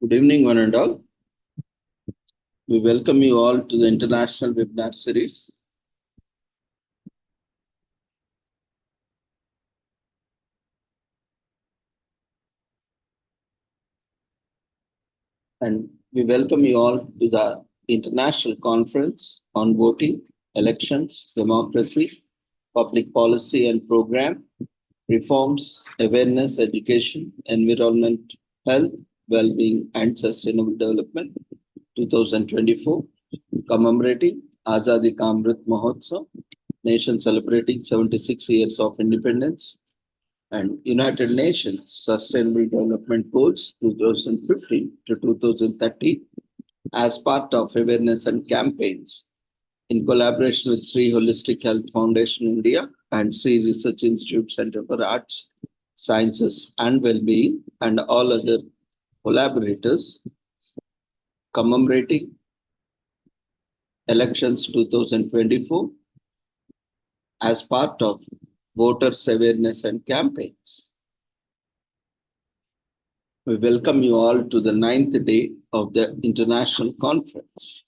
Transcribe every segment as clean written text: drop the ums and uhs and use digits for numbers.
Good evening, one and all. We welcome you all to the International Webinar Series. And we welcome you all to the International Conference on Voting, Elections, Democracy, Public Policy and Program, Reforms, Awareness, Education, Environment, Health, Well-being and Sustainable Development 2024, commemorating Azadi Ka Amrit Mahotsav, nation celebrating 76 years of independence, and United Nations Sustainable Development Goals 2015 to 2030 as part of awareness and campaigns in collaboration with Sri Holistic Health Foundation India and Sri Research Institute Center for Arts, Sciences and Wellbeing and all other collaborators, commemorating elections 2024 as part of voters' awareness and campaigns. We welcome you all to the 9th day of the International Conference.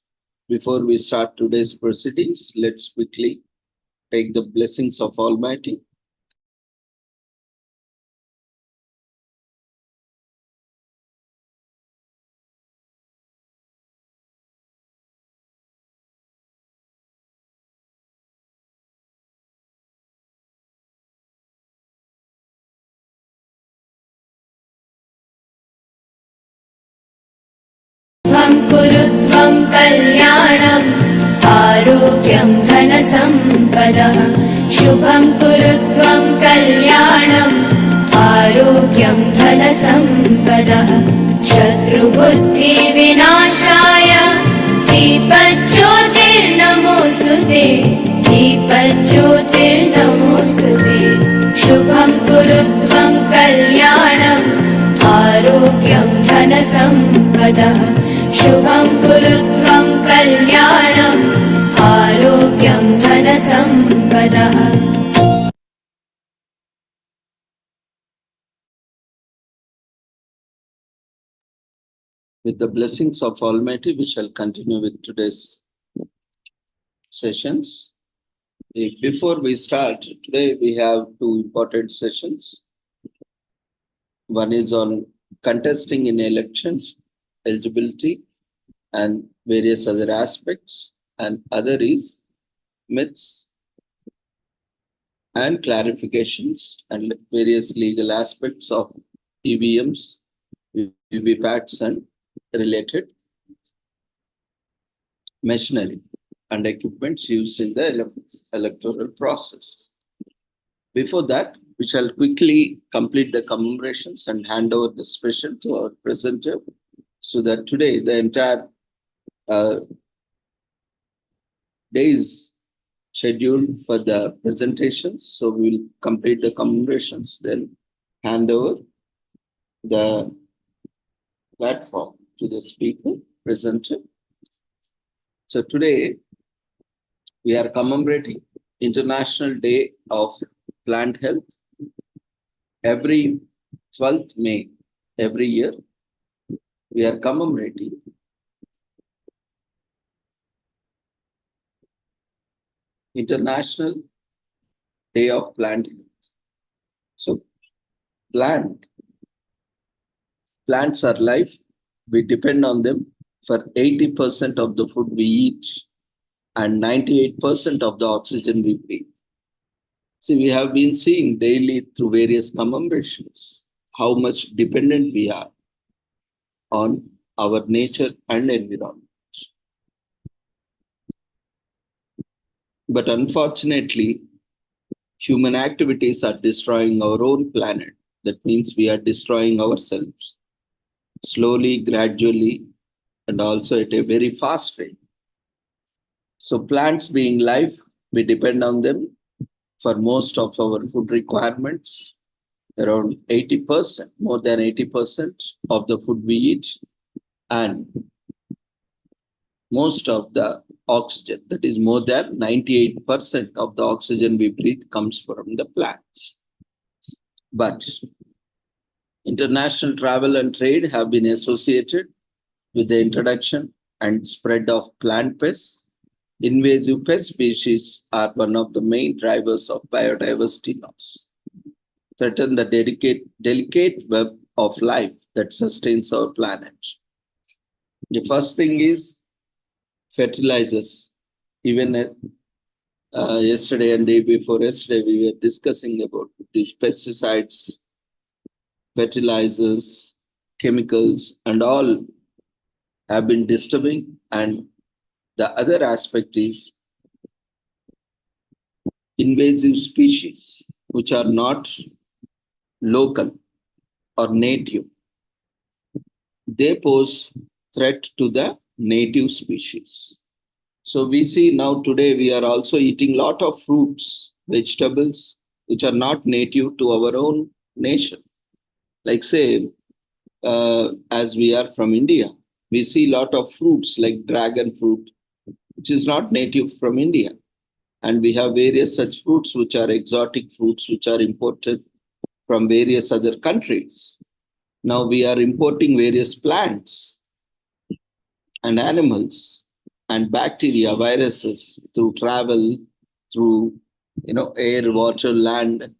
Before we start today's proceedings, let's quickly take the blessings of Almighty. कुरुत्वं कल्याणम् आरोग्यं धनसम्पदः शुभं कुरुत्वं कल्याणम् आरोग्यं धनसम्पदः शत्रुबुद्धिविनाशाय दीपज्योतिर्नमोऽस्तुते दीपज्योतिर्नमोऽस्तुते शुभं कुरुत्वं कल्याणम् आरोग्यं धनसम्पदः शुभं कुरुत्वं कल्याणम् आरोग्यं धनसम्पदः. With the blessings of Almighty, we shall continue with today's sessions. Before we start, today we have two important sessions. One is on contesting in elections, eligibility, and various other aspects, and other is myths and clarifications and various legal aspects of EVMs, VVPATs, and related machinery and equipments used in the electoral process. Before that, we shall quickly complete the commemorations and hand over the session to our presenter, so that today the entire day is scheduled for the presentations. So we will complete the commemorations, then hand over the platform to the speaker, presenter. So today we are commemorating International Day of Plant Health. Every 12th May, every year, we are commemorating International Day of Plant Health. So plants are life. We depend on them for 80% of the food we eat and 98% of the oxygen we breathe. See, we have been seeing daily through various commemorations how much dependent we are on our nature and environment. But unfortunately, human activities are destroying our own planet. That means we are destroying ourselves slowly, gradually, and also at a very fast rate. So plants being life, we depend on them for most of our food requirements. Around 80%, more than 80% of the food we eat, and most of the oxygen, that is more than 98% of the oxygen we breathe comes from the plants. But International travel and trade have been associated with the introduction and spread of plant pests. Invasive pest species are one of the main drivers of biodiversity loss, threaten the delicate web of life that sustains our planet. The first thing is fertilizers. Even yesterday and day before yesterday, we were discussing about these pesticides, fertilizers, chemicals, and all have been disturbing. And the other aspect is invasive species, which are not local or native. They pose threat to the native species. So we see now today we are also eating lot of fruits, vegetables, which are not native to our own nation. Like say, as we are from India, we see lot of fruits like dragon fruit, which is not native from India. And we have various such fruits which are exotic fruits which are imported from various other countries. Now we are importing various plants and animals and bacteria, viruses through travel, through air, water, land,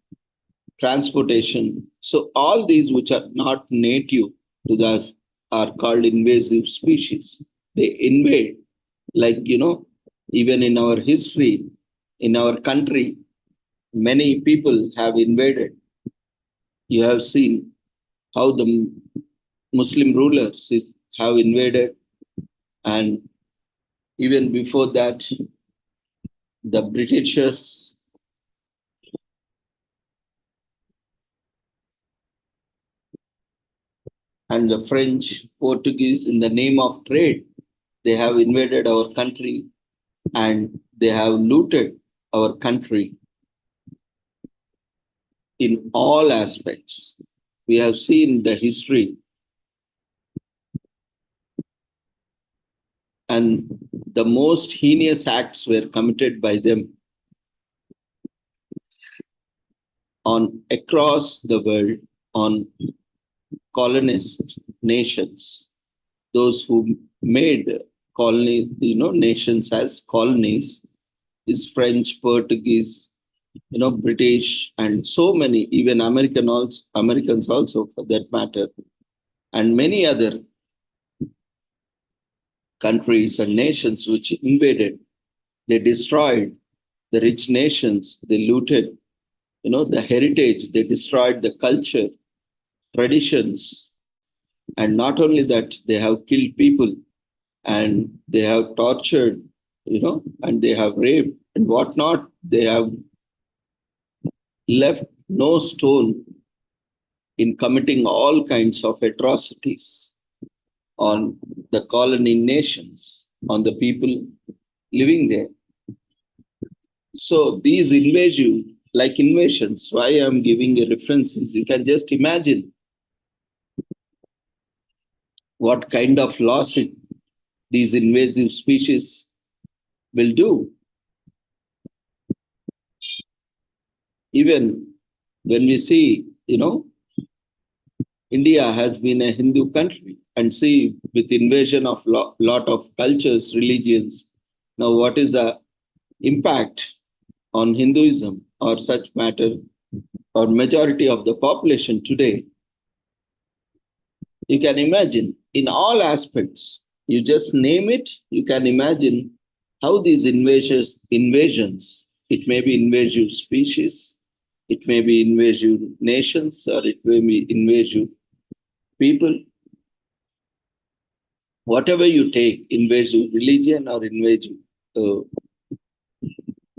transportation. So all these which are not native to us are called invasive species. They invade, like even in our history, in our country, many people have invaded. You have seen how the Muslim rulers have invaded, and even before that, the Britishers and the French, Portuguese, in the name of trade, they have invaded our country and they have looted our country in all aspects. We have seen the history, and the most heinous acts were committed by them on across the world on colonist nations, those who made nations as colonies, is French, Portuguese, British, and so many, even Americans also for that matter, and many other countries and nations which invaded. They destroyed the rich nations. They looted, the heritage. They destroyed the culture, traditions, and not only that, they have killed people and they have tortured, and they have raped and whatnot. They have left no stone in committing all kinds of atrocities on the colony nations, on the people living there. So these invasions, why I'm giving a references, you can just imagine what kind of loss these invasive species will do. Even when we see, India has been a Hindu country, and see with invasion of lot of cultures, religions, now what is the impact on Hinduism or such matter, or majority of the population today? You can imagine in all aspects, you just name it, you can imagine how these invasions, it may be invasive species, it may be invasive nations, or it may be invasive people. Whatever you take, invasive religion or invasive uh,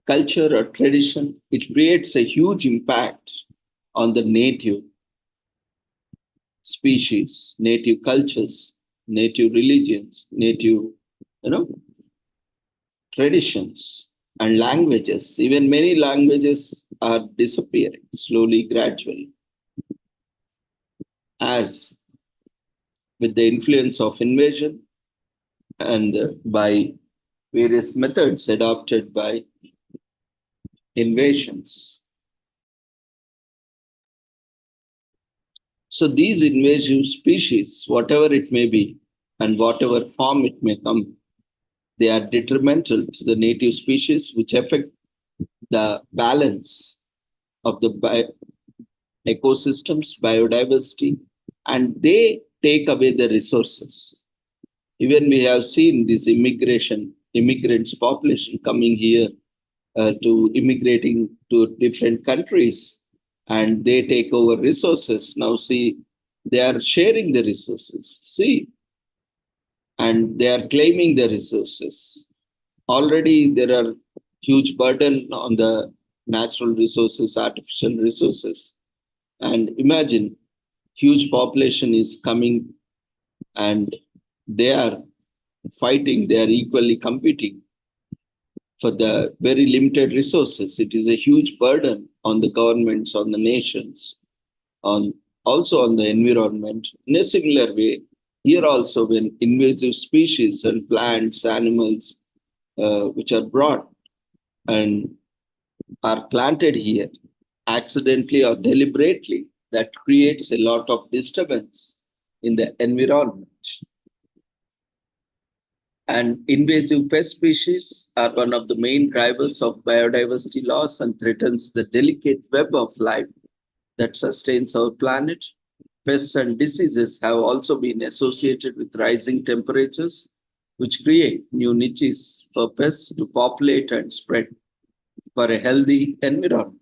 culture or tradition, it creates a huge impact on the native species, native cultures, native religions, native, traditions and languages. Even many languages are disappearing slowly, gradually, as with the influence of invasion and by various methods adopted by invasions. So these invasive species, whatever it may be, and whatever form it may come, they are detrimental to the native species, which affect the balance of the ecosystems, biodiversity, and they take away the resources. Even we have seen this immigrants population coming here to immigrating to different countries, and they take over resources. Now see, they are sharing the resources. See, and they are claiming the resources. Already there are huge burden on the natural resources, artificial resources. And imagine huge population is coming and they are fighting, they are equally competing for the very limited resources. It is a huge burden on the governments, on the nations, on also on the environment. In a similar way, here also when invasive species and plants, animals, which are brought and are planted here, accidentally or deliberately, that creates a lot of disturbance in the environment. And invasive pest species are one of the main drivers of biodiversity loss and threatens the delicate web of life that sustains our planet. Pests and diseases have also been associated with rising temperatures, which create new niches for pests to populate and spread for a healthy environment.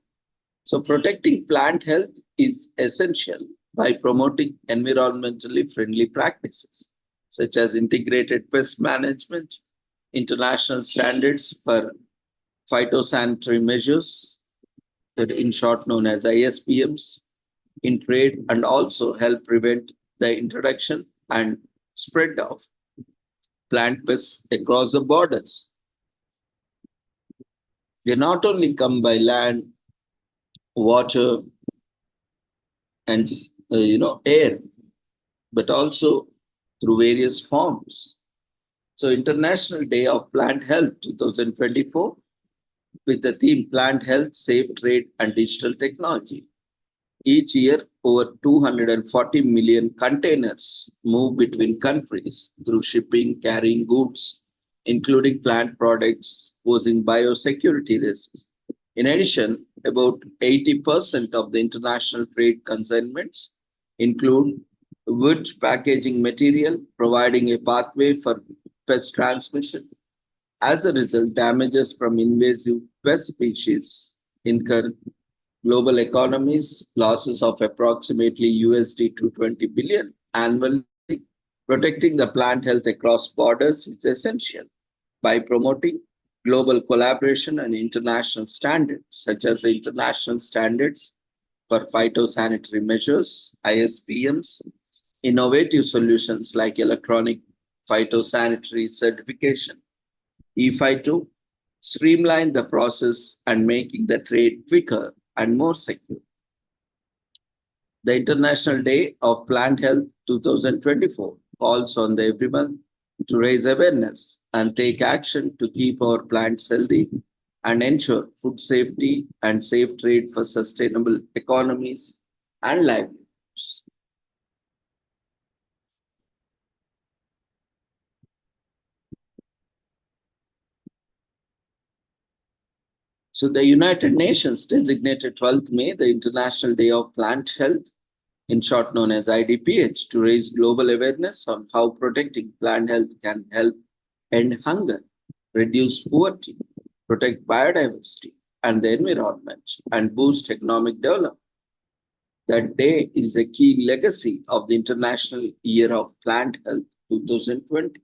So, protecting plant health is essential by promoting environmentally friendly practices, such as integrated pest management, international standards for phytosanitary measures, that in short known as ISPMs, in trade, and also help prevent the introduction and spread of plant pests across the borders. They not only come by land, water, and air, but also through various forms. So, International Day of Plant Health 2024 with the theme Plant Health, Safe Trade and Digital Technology. Each year, over 240 million containers move between countries through shipping, carrying goods, including plant products, posing biosecurity risks. In addition, about 80% of the international trade consignments include wood packaging material, providing a pathway for pest transmission. As a result, damages from invasive pest species incur global economies, losses of approximately USD 220 billion annually. Protecting the plant health across borders is essential by promoting global collaboration and international standards, such as the international standards for phytosanitary measures, ISPMs, innovative solutions like electronic phytosanitary certification, E-Phyto, streamline the process and making the trade quicker and more secure. The International Day of Plant Health 2024 calls on everyone to raise awareness and take action to keep our plants healthy and ensure food safety and safe trade for sustainable economies and livelihoods. So the United Nations designated 12th May the International Day of Plant Health, in short known as IDPH, to raise global awareness on how protecting plant health can help end hunger, reduce poverty, protect biodiversity and the environment, and boost economic development. That day is a key legacy of the International Year of Plant Health 2020.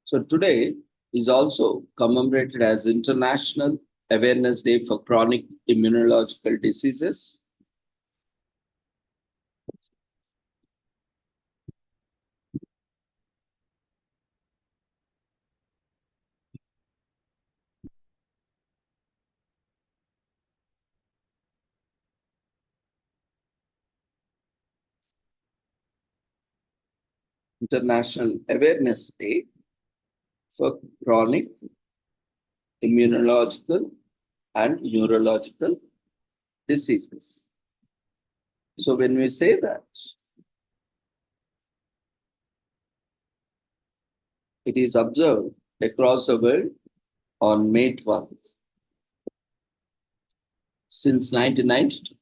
So today is also commemorated as International Awareness Day for Chronic Immunological Diseases. International Awareness Day for chronic immunological and neurological diseases. So when we say that, it is observed across the world on May 12th. Since 1992,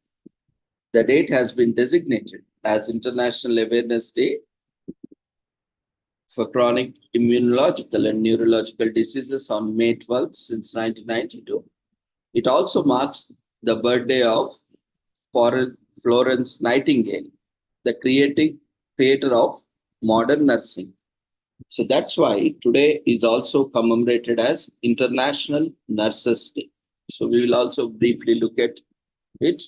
the date has been designated as International Awareness Day for chronic immunological and neurological diseases on May 12th since 1992. It also marks the birthday of Florence Nightingale, the creator of modern nursing. So that's why today is also commemorated as International Nurses Day. So we will also briefly look at it.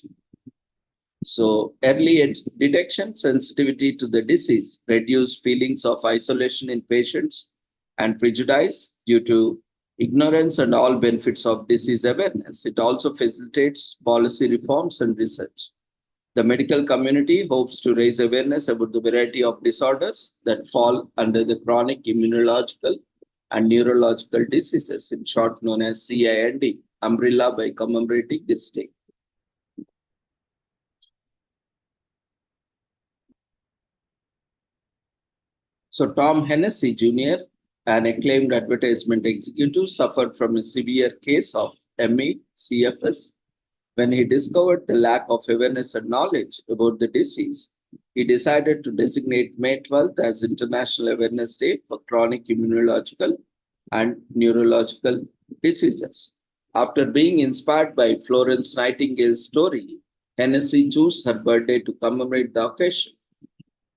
So early detection, sensitivity to the disease, reduce feelings of isolation in patients and prejudice due to ignorance and all benefits of disease awareness. It also facilitates policy reforms and research. The medical community hopes to raise awareness about the variety of disorders that fall under the chronic immunological and neurological diseases, in short known as CIND, umbrella, by commemorating this day. So Tom Hennessy Jr., an acclaimed advertisement executive, suffered from a severe case of ME/CFS. When he discovered the lack of awareness and knowledge about the disease, he decided to designate May 12th as International Awareness Day for chronic immunological and neurological diseases. After being inspired by Florence Nightingale's story, Hennessy chose her birthday to commemorate the occasion.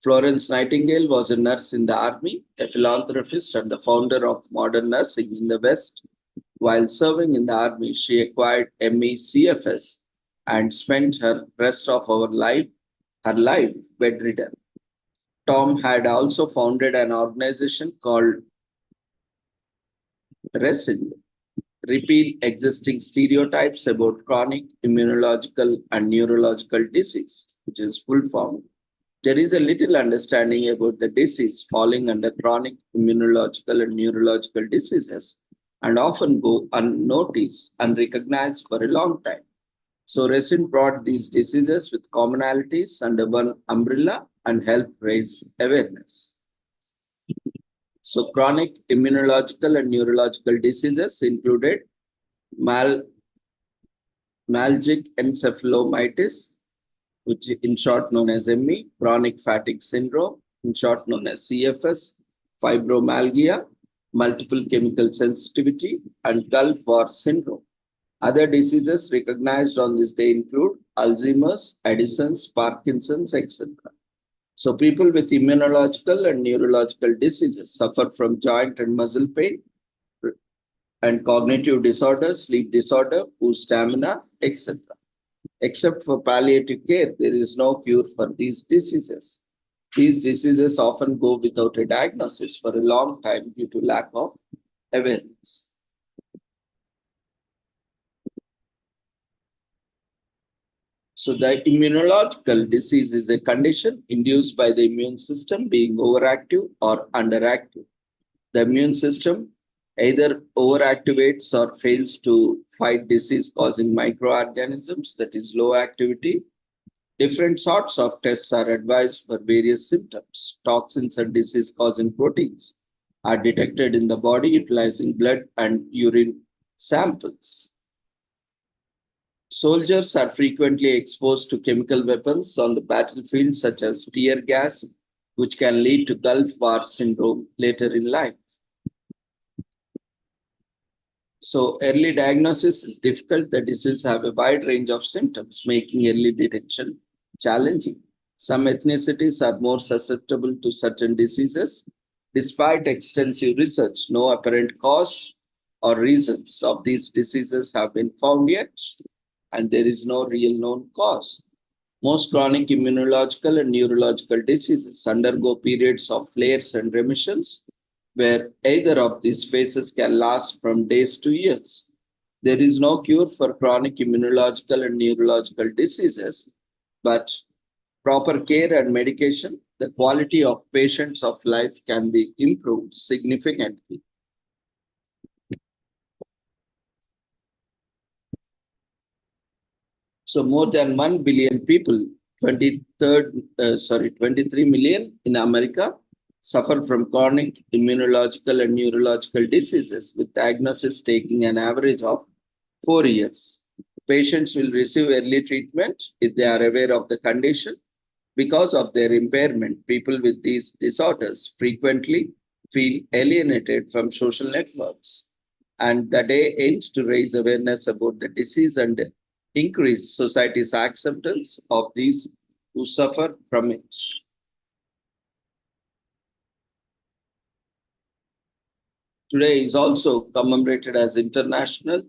Florence Nightingale was a nurse in the army, a philanthropist, and the founder of modern nursing in the West. While serving in the army, she acquired ME/CFS and spent her rest of her life bedridden. Tom had also founded an organization called RESIND, Repeal Existing Stereotypes About Chronic Immunological and Neurological Disease, which is full form. There is a little understanding about the disease falling under chronic immunological and neurological diseases and often go unnoticed, unrecognized for a long time. So RESIN brought these diseases with commonalities under one umbrella and helped raise awareness. So chronic immunological and neurological diseases included myalgic encephalomyelitis, which in short known as ME, chronic fatigue syndrome, in short known as CFS, fibromyalgia, multiple chemical sensitivity, and Gulf War syndrome. Other diseases recognized on this day include Alzheimer's, Addison's, Parkinson's, etc. So people with immunological and neurological diseases suffer from joint and muscle pain and cognitive disorders, sleep disorder, poor stamina, etc. Except for palliative care, there is no cure for these diseases. These diseases often go without a diagnosis for a long time due to lack of awareness. So the immunological disease is a condition induced by the immune system being overactive or underactive. The immune system either overactivates or fails to fight disease-causing microorganisms, that is low activity. Different sorts of tests are advised for various symptoms. Toxins and disease-causing proteins are detected in the body utilizing blood and urine samples. Soldiers are frequently exposed to chemical weapons on the battlefield, such as tear gas, which can lead to Gulf War syndrome later in life. So early diagnosis is difficult. The disease have a wide range of symptoms, making early detection challenging. Some ethnicities are more susceptible to certain diseases. Despite extensive research, no apparent cause or reasons of these diseases have been found yet, and there is no real known cause. Most chronic immunological and neurological diseases undergo periods of flares and remissions, where either of these phases can last from days to years. There is no cure for chronic immunological and neurological diseases, but proper care and medication the quality of patients of life can be improved significantly. So more than 1 billion people, 23 million in America, suffer from chronic immunological and neurological diseases, with diagnosis taking an average of 4 years. Patients will receive early treatment if they are aware of the condition. Because of their impairment, people with these disorders frequently feel alienated from social networks. And the day aims to raise awareness about the disease and increase society's acceptance of these who suffer from it. Today is also commemorated as International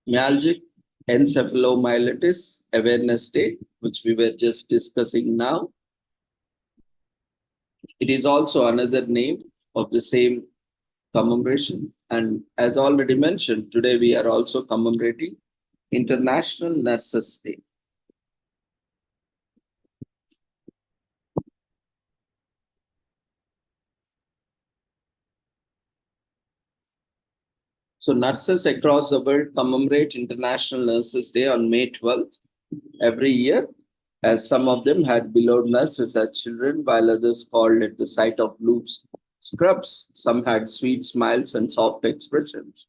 Myalgic Encephalomyelitis Awareness Day, which we were just discussing now. It is also another name of the same commemoration. And as already mentioned, today we are also commemorating International Nurses Day. So nurses across the world commemorate International Nurses Day on May 12th every year, as some of them had beloved nurses as children, while others called at the sight of blue scrubs. Some had sweet smiles and soft expressions.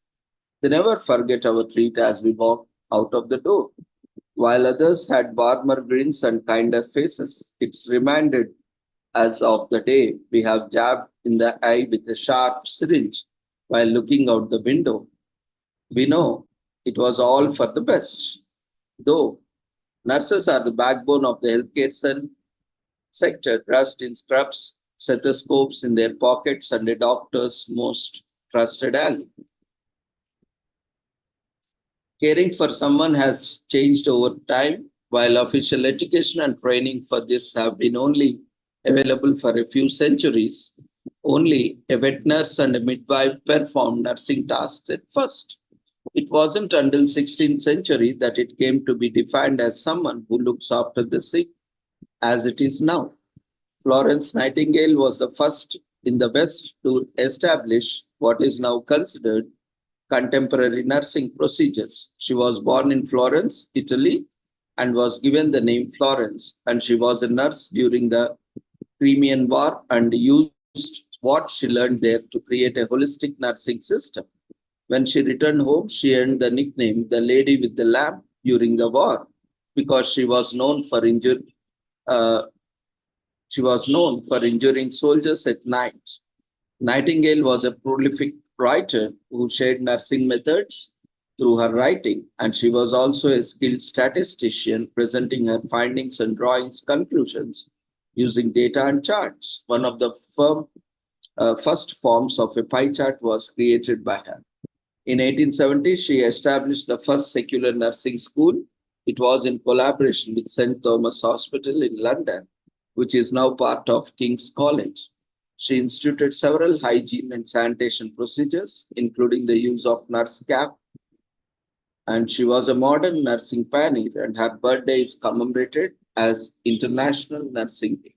They never forget our treat as we walk out of the door, while others had warmer grins and kinder faces. It's reminded us of the day we have jabbed in the eye with a sharp syringe while looking out the window. We know it was all for the best. Though nurses are the backbone of the healthcare sector, dressed in scrubs, stethoscopes in their pockets, and a doctor's most trusted ally. Caring for someone has changed over time, while official education and training for this have been only available for a few centuries. Only a wet nurse and a midwife performed nursing tasks at first. It wasn't until 16th century that it came to be defined as someone who looks after the sick, as it is now. Florence Nightingale was the first in the West to establish what is now considered contemporary nursing procedures. She was born in Florence, Italy, and was given the name Florence, and she was a nurse during the Crimean War and used what she learned there to create a holistic nursing system. When she returned home, she earned the nickname the Lady with the Lamp during the war because she was known for injuring soldiers at night. Nightingale was a prolific writer who shared nursing methods through her writing, and she was also a skilled statistician presenting her findings and drawing conclusions using data and charts. One of the first forms of a pie chart was created by her. In 1870, she established the first secular nursing school. It was in collaboration with St. Thomas Hospital in London, which is now part of King's College. She instituted several hygiene and sanitation procedures, including the use of nurse cap, and she was a modern nursing pioneer, and her birthday is commemorated as International Nursing Day.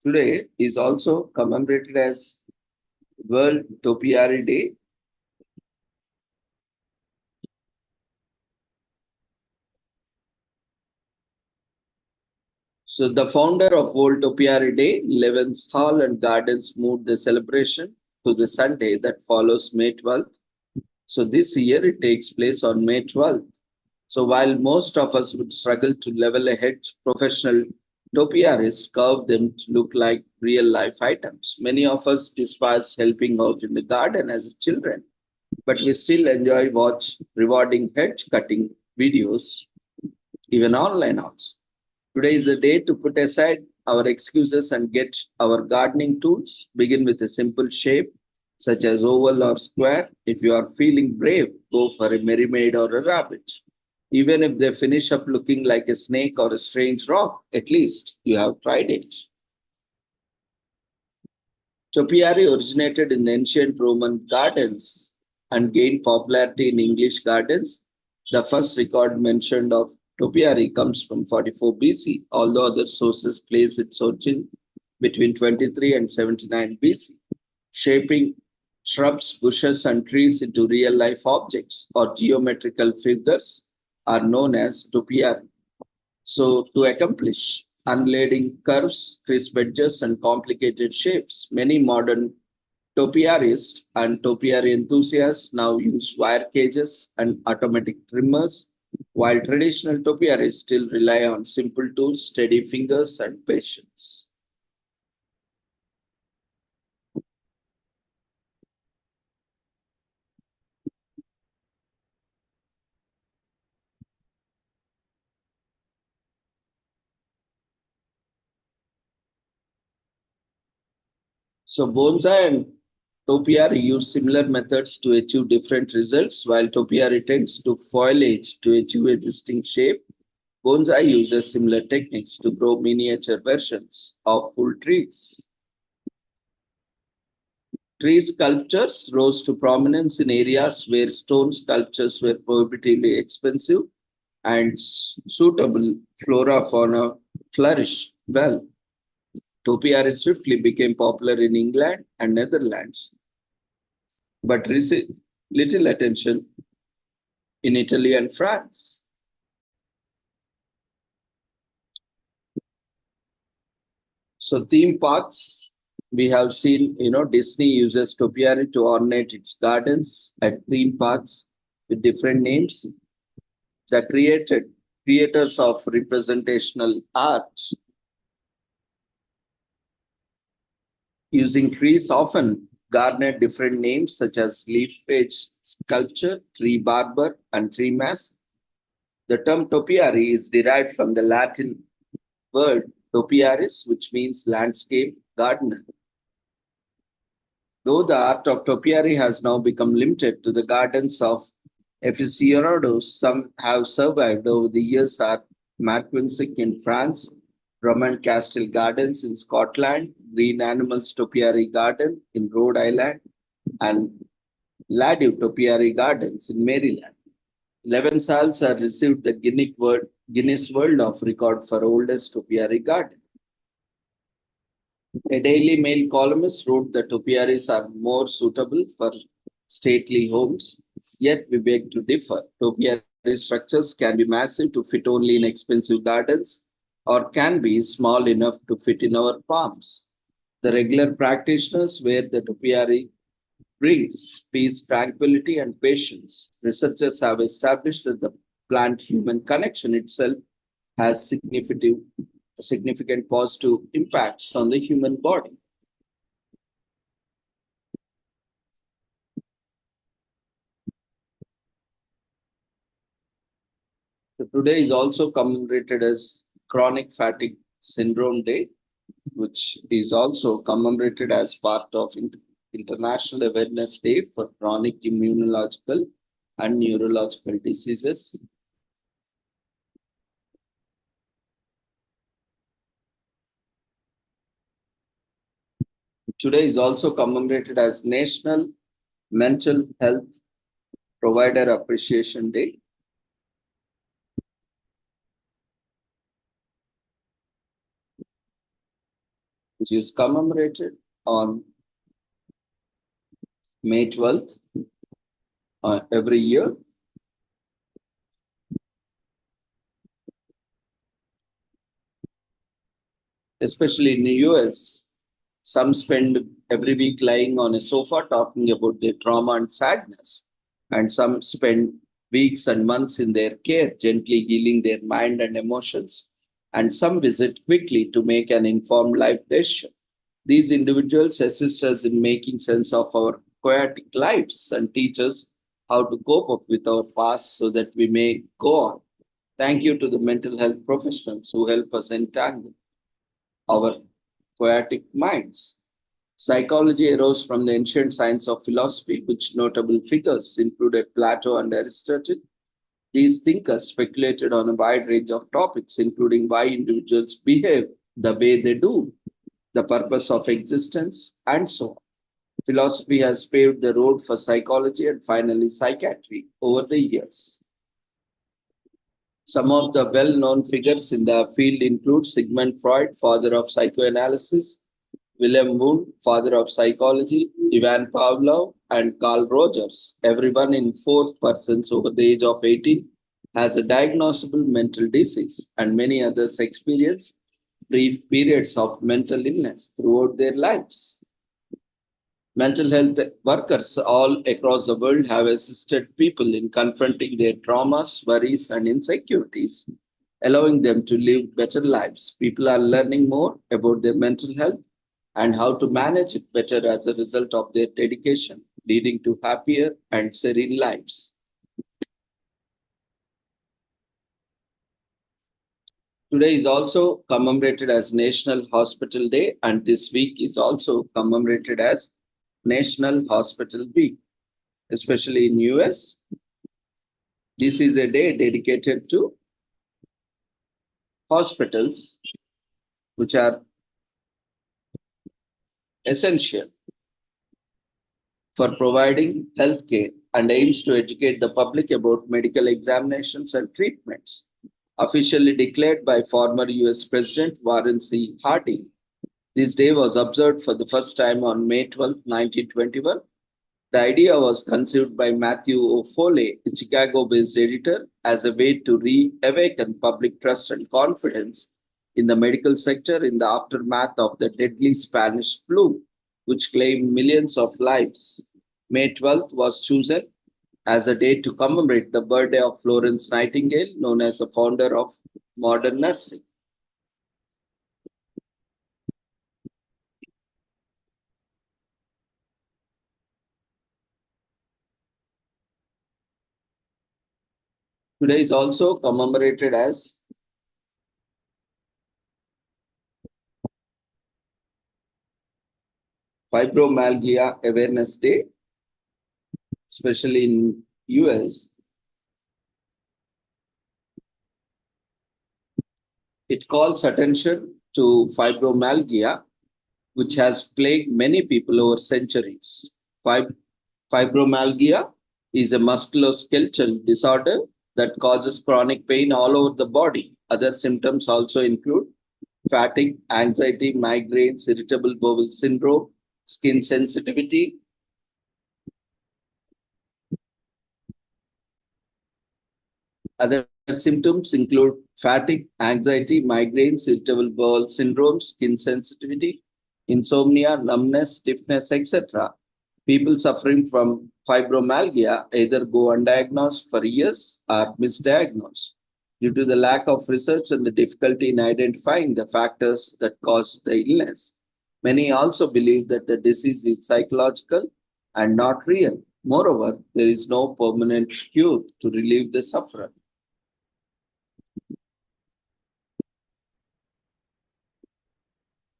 Today is also commemorated as World Topiary Day. So the founder of World Topiary Day, Levens Hall and Gardens, moved the celebration to the Sunday that follows May 12th. So this year it takes place on May 12th. So while most of us would struggle to level a hedge, professional topiarists carve them to look like real life items. Many of us despise helping out in the garden as children, but we still enjoy watch rewarding hedge cutting videos, even online also. Today is the day to put aside our excuses and get our gardening tools. Begin with a simple shape, such as oval or square. If you are feeling brave, go for a mermaid or a rabbit. Even if they finish up looking like a snake or a strange rock, at least you have tried it. Topiary originated in the ancient Roman gardens and gained popularity in English gardens. The first record mentioned of topiary comes from 44 BC, although other sources place its origin between 23 and 79 BC, shaping shrubs, bushes, and trees into real life objects or geometrical figures are known as topiary. So, to accomplish unlading curves, crisp edges, and complicated shapes, many modern topiarists and topiary enthusiasts now use wire cages and automatic trimmers, while traditional topiarists still rely on simple tools, steady fingers, and patience. So bonsai and topiary use similar methods to achieve different results, while topiary tends to foliage to achieve a distinct shape. Bonsai uses similar techniques to grow miniature versions of full trees. Tree sculptures rose to prominence in areas where stone sculptures were prohibitively expensive and suitable flora fauna flourished well. Topiary swiftly became popular in England and Netherlands, but received little attention in Italy and France. So theme parks, we have seen, Disney uses topiary to ornate its gardens at theme parks with different names. The creators of representational art using trees often garnered different names such as leaf edge sculpture, tree barber, and tree mask. The term topiary is derived from the Latin word topiaris, which means landscape gardener. Though the art of topiary has now become limited to the gardens of aficionados, some have survived over the years are Marquinsic in France, Roman Castle Gardens in Scotland, Green Animals Topiary Garden in Rhode Island, and Ladiv Topiary Gardens in Maryland. 11 salts have received the Guinness World of Record for oldest topiary garden. A Daily Mail columnist wrote that topiaries are more suitable for stately homes, yet we beg to differ. Topiary structures can be massive to fit only in expensive gardens or can be small enough to fit in our palms. The regular practitioners wear the topiary brings peace, tranquility, and patience. Researchers have established that the plant human connection itself has significant positive impacts on the human body. So today is also commemorated as Chronic Fatigue Syndrome Day, which is also commemorated as part of International Awareness Day for chronic immunological and neurological diseases. Today is also commemorated as National Mental Health Provider Appreciation Day. Which is commemorated on May 12th every year. Especially in the US, some spend every week lying on a sofa talking about their trauma and sadness, and some spend weeks and months in their care, gently healing their mind and emotions, and some visit quickly to make an informed life decision. These individuals assist us in making sense of our chaotic lives and teach us how to cope up with our past so that we may go on. Thank you to the mental health professionals who help us entangle our chaotic minds. Psychology arose from the ancient science of philosophy, which notable figures included Plato and Aristotle. These thinkers speculated on a wide range of topics, including why individuals behave the way they do, the purpose of existence, and so on. Philosophy has paved the road for psychology and finally psychiatry over the years. Some of the well-known figures in the field include Sigmund Freud, father of psychoanalysis, Wilhelm Wundt, father of psychology, Ivan Pavlov, and Carl Rogers. Everyone in 4 persons over the age of 18 has a diagnosable mental disease, and many others experience brief periods of mental illness throughout their lives. Mental health workers all across the world have assisted people in confronting their traumas, worries, and insecurities, allowing them to live better lives. People are learning more about their mental health and how to manage it better as a result of their dedication, leading to happier and serene lives. Today is also commemorated as National Hospital Day, and this week is also commemorated as National Hospital Week, especially in US. This is a day dedicated to hospitals, which are essential for providing health care and aims to educate the public about medical examinations and treatments. Officially declared by former US President Warren C. Harding, this day was observed for the first time on May 12, 1921. The idea was conceived by Matthew O. Foley, a Chicago-based editor, as a way to reawaken public trust and confidence in the medical sector in the aftermath of the deadly Spanish flu, which claimed millions of lives. May 12th was chosen as a day to commemorate the birthday of Florence Nightingale, known as the founder of modern nursing. Today is also commemorated as Fibromyalgia Awareness Day, especially in US. It calls attention to fibromyalgia, which has plagued many people over centuries. Fibromyalgia is a musculoskeletal disorder that causes chronic pain all over the body. Other symptoms also include fatigue, anxiety, migraines, irritable bowel syndrome, skin sensitivity. Other symptoms include fatigue, anxiety, migraines, irritable bowel syndrome, skin sensitivity, insomnia, numbness, stiffness, etc. People suffering from fibromyalgia either go undiagnosed for years or misdiagnosed due to the lack of research and the difficulty in identifying the factors that cause the illness. Many also believe that the disease is psychological and not real. Moreover, there is no permanent cure to relieve the sufferer.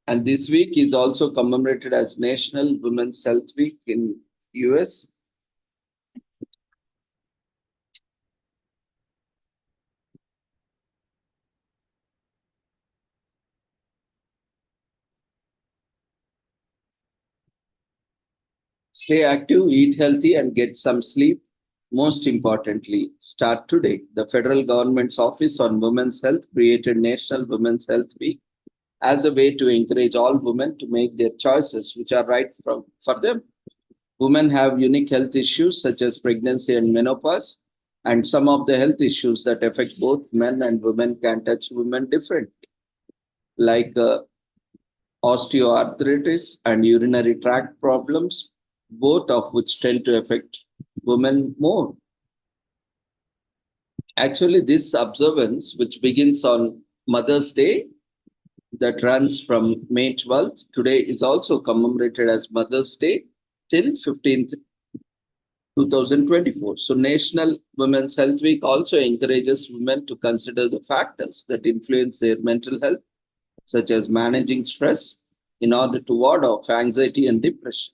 And this week is also commemorated as National Women's Health Week in US. Stay active, eat healthy, and get some sleep. Most importantly, start today. The federal government's Office on Women's Health created National Women's Health Week as a way to encourage all women to make their choices which are right for them. Women have unique health issues such as pregnancy and menopause, and some of the health issues that affect both men and women can touch women differently, like osteoarthritis and urinary tract problems, both of which tend to affect women more. Actually, this observance, which begins on Mother's Day, that runs from May 12th, today is also commemorated as Mother's Day till 15th, 2024. So National Women's Health Week also encourages women to consider the factors that influence their mental health, such as managing stress, in order to ward off anxiety and depression.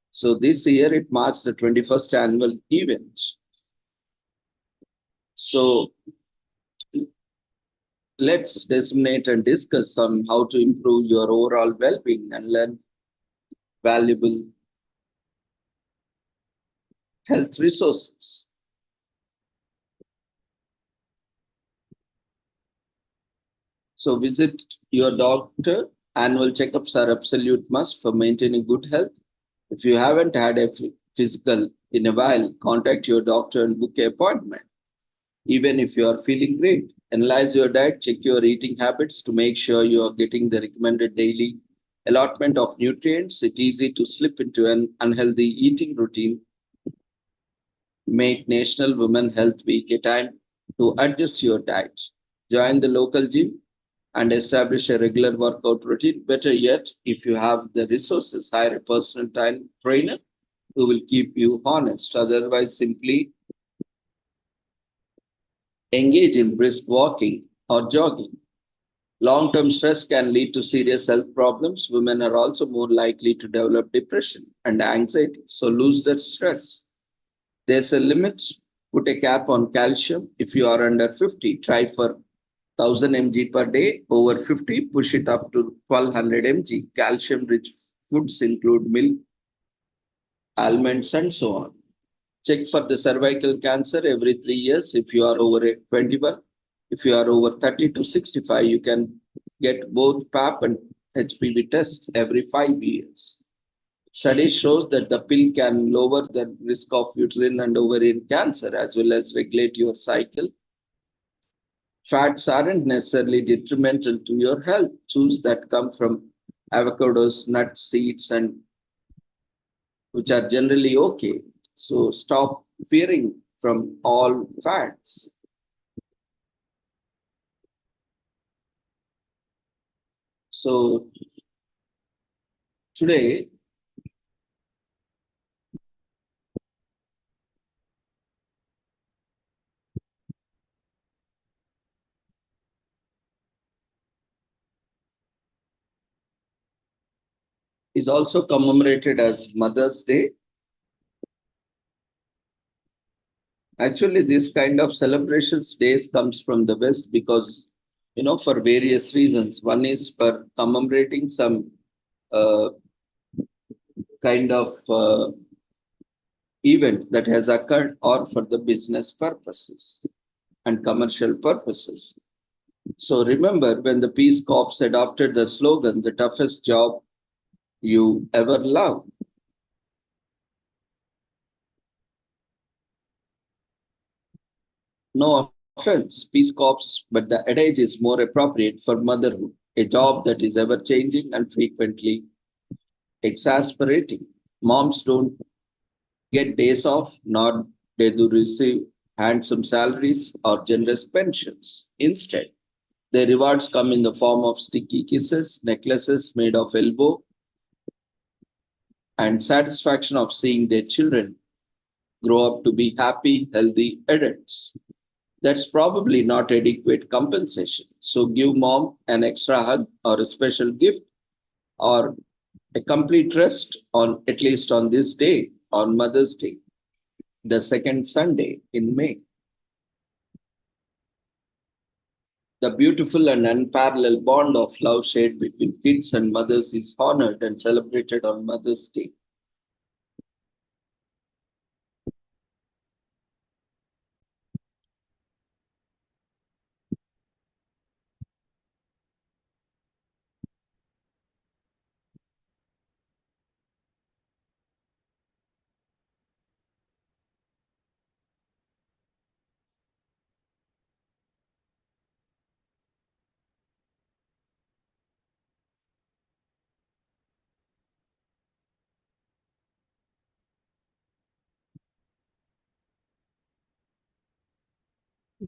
So this year it marks the 21st annual event. So let's disseminate and discuss on how to improve your overall well-being and learn valuable health resources. So visit your doctor. Annual checkups are absolute must for maintaining good health. If you haven't had a physical in a while, contact your doctor and book an appointment. Even if you are feeling great, analyze your diet, check your eating habits to make sure you are getting the recommended daily allotment of nutrients. It's easy to slip into an unhealthy eating routine. Make National Women Health Week a time to adjust your diet. Join the local gym and establish a regular workout routine. Better yet, if you have the resources, hire a personal time trainer who will keep you honest. Otherwise, simply engage in brisk walking or jogging. Long term stress can lead to serious health problems. Women are also more likely to develop depression and anxiety, so lose that stress. There's a limit. Put a cap on calcium. If you are under 50, try for 1000 mg per day. Over 50, push it up to 1200 mg. Calcium rich foods include milk, almonds, and so on. Check for the cervical cancer every 3 years if you are over 21. If you are over 30 to 65, you can get both PAP and HPV tests every 5 years. Studies show that the pill can lower the risk of uterine and ovarian cancer as well as regulate your cycle. Fats aren't necessarily detrimental to your health. Choose that come from avocados, nuts, seeds, and which are generally okay. So stop fearing from all fats. So today, is also commemorated as Mother's Day. Actually, this kind of celebrations days comes from the West because, for various reasons. One is for commemorating some uh, kind of event that has occurred or for the business purposes and commercial purposes. So remember when the Peace Corps adopted the slogan, the toughest job you ever loved. No offense, Peace Corps, but the adage is more appropriate for motherhood, a job that is ever changing and frequently exasperating. Moms don't get days off, nor they do receive handsome salaries or generous pensions. Instead, their rewards come in the form of sticky kisses, necklaces made of elbow, and satisfaction of seeing their children grow up to be happy, healthy adults. That's probably not adequate compensation. So give mom an extra hug or a special gift or a complete rest on at least on this day, on Mother's Day, the second Sunday in May. The beautiful and unparalleled bond of love shared between kids and mothers is honored and celebrated on Mother's Day.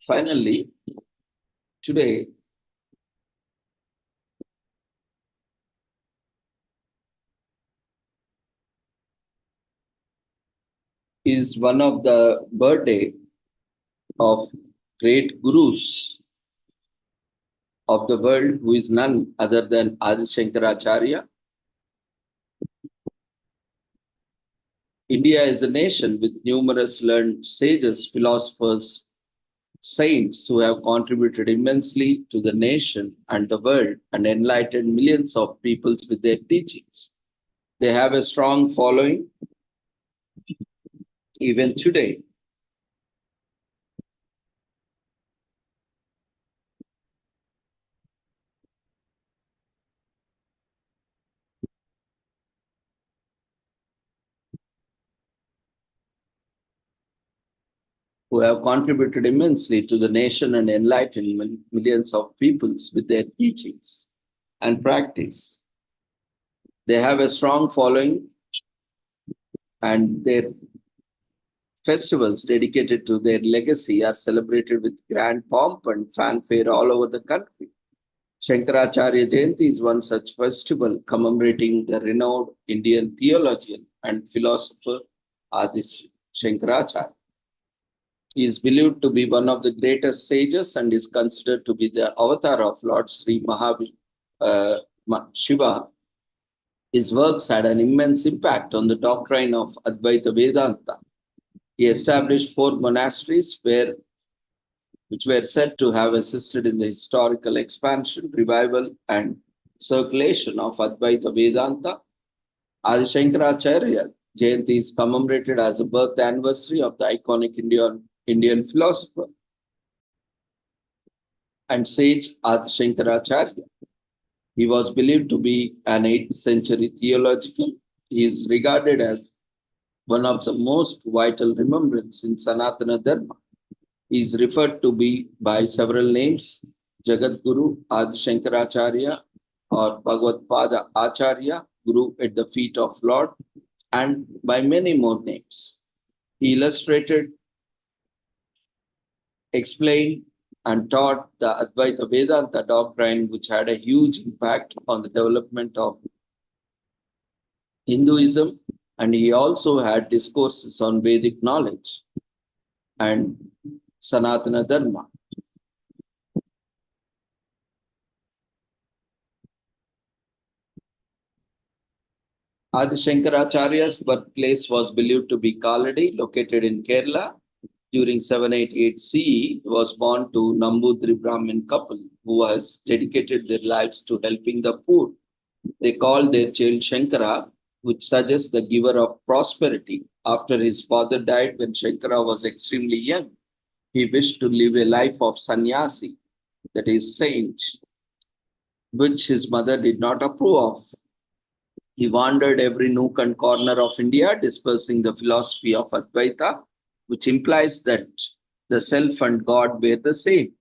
Finally, today is one of the birthday of great gurus of the world who is none other than Adi Shankaracharya. India is a nation with numerous learned sages, philosophers, saints who have contributed immensely to the nation and the world and enlightened millions of people with their teachings. They have a strong following Even today, who have contributed immensely to the nation and enlightened millions of peoples with their teachings and practice. They have a strong following, and their festivals dedicated to their legacy are celebrated with grand pomp and fanfare all over the country. Shankaracharya Jayanti is one such festival commemorating the renowned Indian theologian and philosopher Adi Shankaracharya. He is believed to be one of the greatest sages and is considered to be the avatar of Lord Sri Shiva. His works had an immense impact on the doctrine of Advaita Vedanta. He established 4 monasteries which were said to have assisted in the historical expansion, revival, and circulation of Advaita Vedanta. Adi Shankaracharya Jayanti is commemorated as the birth anniversary of the iconic Indian philosopher and sage Adi Shankaracharya. He was believed to be an 8th century theologian. He is regarded as one of the most vital remembrance in Sanatana Dharma. He is referred to be by several names: Jagadguru, Adi Shankaracharya, or Bhagavad Pada Acharya, Guru at the feet of Lord, and by many more names. He illustrated, explained, and taught the Advaita Vedanta doctrine, which had a huge impact on the development of Hinduism, and he also had discourses on Vedic knowledge and Sanatana Dharma. Adi Shankaracharya's birthplace was believed to be Kaladi, located in Kerala. During 788 CE, he was born to Nambudri Brahmin couple who has dedicated their lives to helping the poor. They called their child Shankara, which suggests the giver of prosperity. After his father died when Shankara was extremely young, he wished to live a life of sannyasi, that is, saint, which his mother did not approve of. He wandered every nook and corner of India, dispersing the philosophy of Advaita, which implies that the self and God were the same.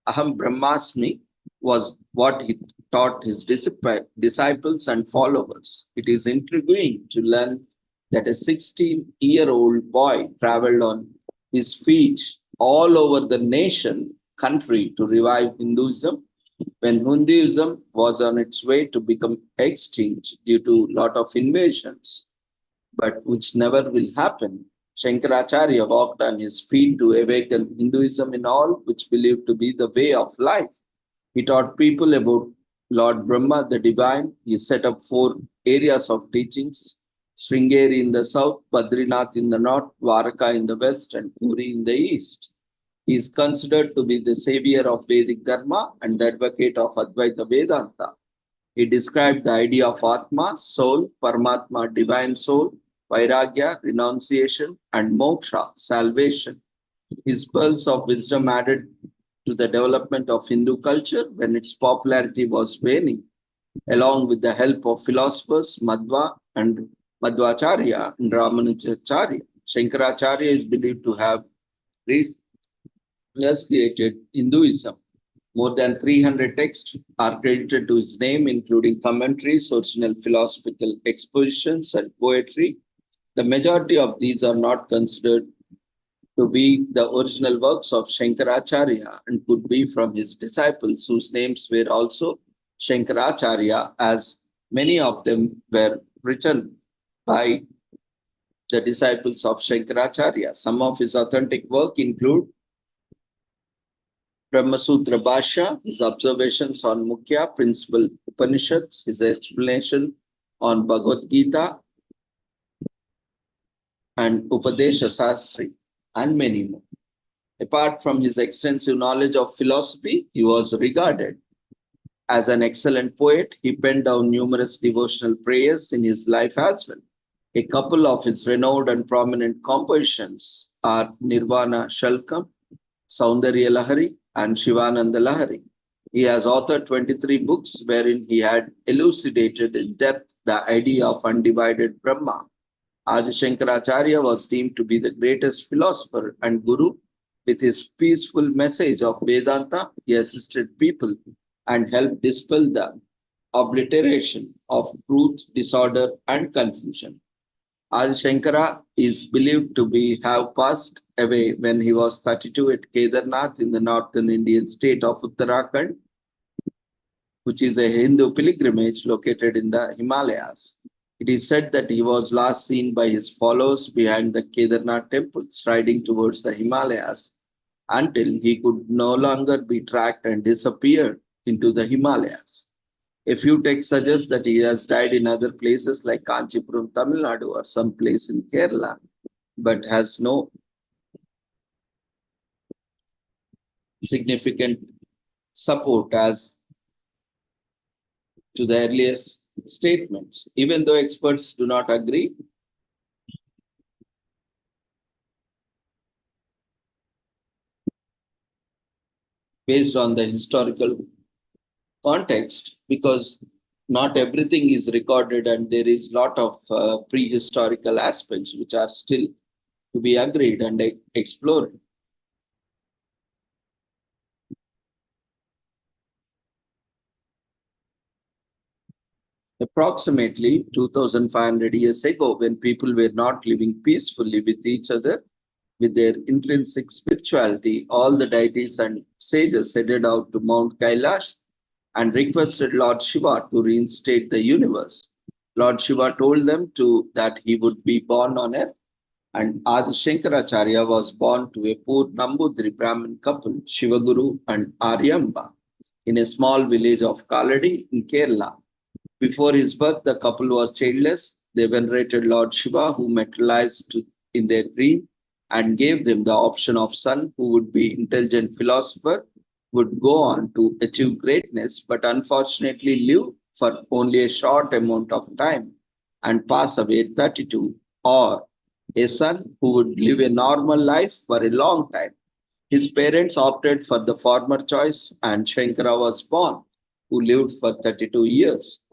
Aham Brahmasmi was what he taught his disciples and followers. It is intriguing to learn that a 16-year-old boy traveled on his feet all over the country to revive Hinduism when Hinduism was on its way to become extinct due to a lot of invasions, but which never will happen. Shankaracharya walked on his feet to awaken Hinduism in all which believed to be the way of life. He taught people about Lord Brahma, the divine. He set up 4 areas of teachings: Sringeri in the south, Badrinath in the north, Dwaraka in the west, and Puri in the east. He is considered to be the savior of Vedic Dharma and the advocate of Advaita Vedanta. He described the idea of Atma, soul, Paramatma, divine soul, Vairagya, renunciation, and Moksha, salvation. His pearls of wisdom added to the development of Hindu culture when its popularity was waning, along with the help of philosophers Madhva and Madhvacharya and Ramanujacharya. Shankaracharya is believed to have created Hinduism. More than 300 texts are credited to his name, including commentaries, original philosophical expositions, and poetry. The majority of these are not considered to be the original works of Shankaracharya and could be from his disciples, whose names were also Shankaracharya, as many of them were written by the disciples of Shankaracharya. Some of his authentic work include Brahmasutra Bhashya, his observations on Mukhya, principal Upanishads, his explanation on Bhagavad Gita and Upadesha Sastri, and many more. Apart from his extensive knowledge of philosophy, he was regarded as an excellent poet. He penned down numerous devotional prayers in his life as well. A couple of his renowned and prominent compositions are Nirvana Shalkam, Saundarya Lahari, and Shivananda Lahari. He has authored 23 books wherein he had elucidated in depth the idea of undivided Brahma. Adi Shankaracharya was deemed to be the greatest philosopher and guru. With his peaceful message of Vedanta, he assisted people and helped dispel the obliteration of truth, disorder, and confusion. Adi Shankara is believed to have passed away when he was 32 at Kedarnath in the northern Indian state of Uttarakhand, which is a Hindu pilgrimage located in the Himalayas. It is said that he was last seen by his followers behind the Kedarnath temple, striding towards the Himalayas until he could no longer be tracked and disappeared into the Himalayas. A few texts suggest that he has died in other places like Kanchipuram, Tamil Nadu, or some place in Kerala, but has no significant support as to the earliest statements. Even though experts do not agree, based on the historical context, because not everything is recorded and there is a lot of prehistorical aspects which are still to be agreed and explored. Approximately 2,500 years ago, when people were not living peacefully with each other, with their intrinsic spirituality, all the deities and sages headed out to Mount Kailash and requested Lord Shiva to reinstate the universe. Lord Shiva told them that he would be born on earth, and Adi Shankaracharya was born to a poor Nambudri Brahmin couple, Shivaguru and Aryamba, in a small village of Kaladi in Kerala. Before his birth, the couple was childless. They venerated Lord Shiva, who materialized in their dream and gave them the option of son who would be intelligent philosopher, would go on to achieve greatness, but unfortunately live for only a short amount of time and pass away at 32, or a son who would live a normal life for a long time. His parents opted for the former choice, and Shankara was born, who lived for 32 years.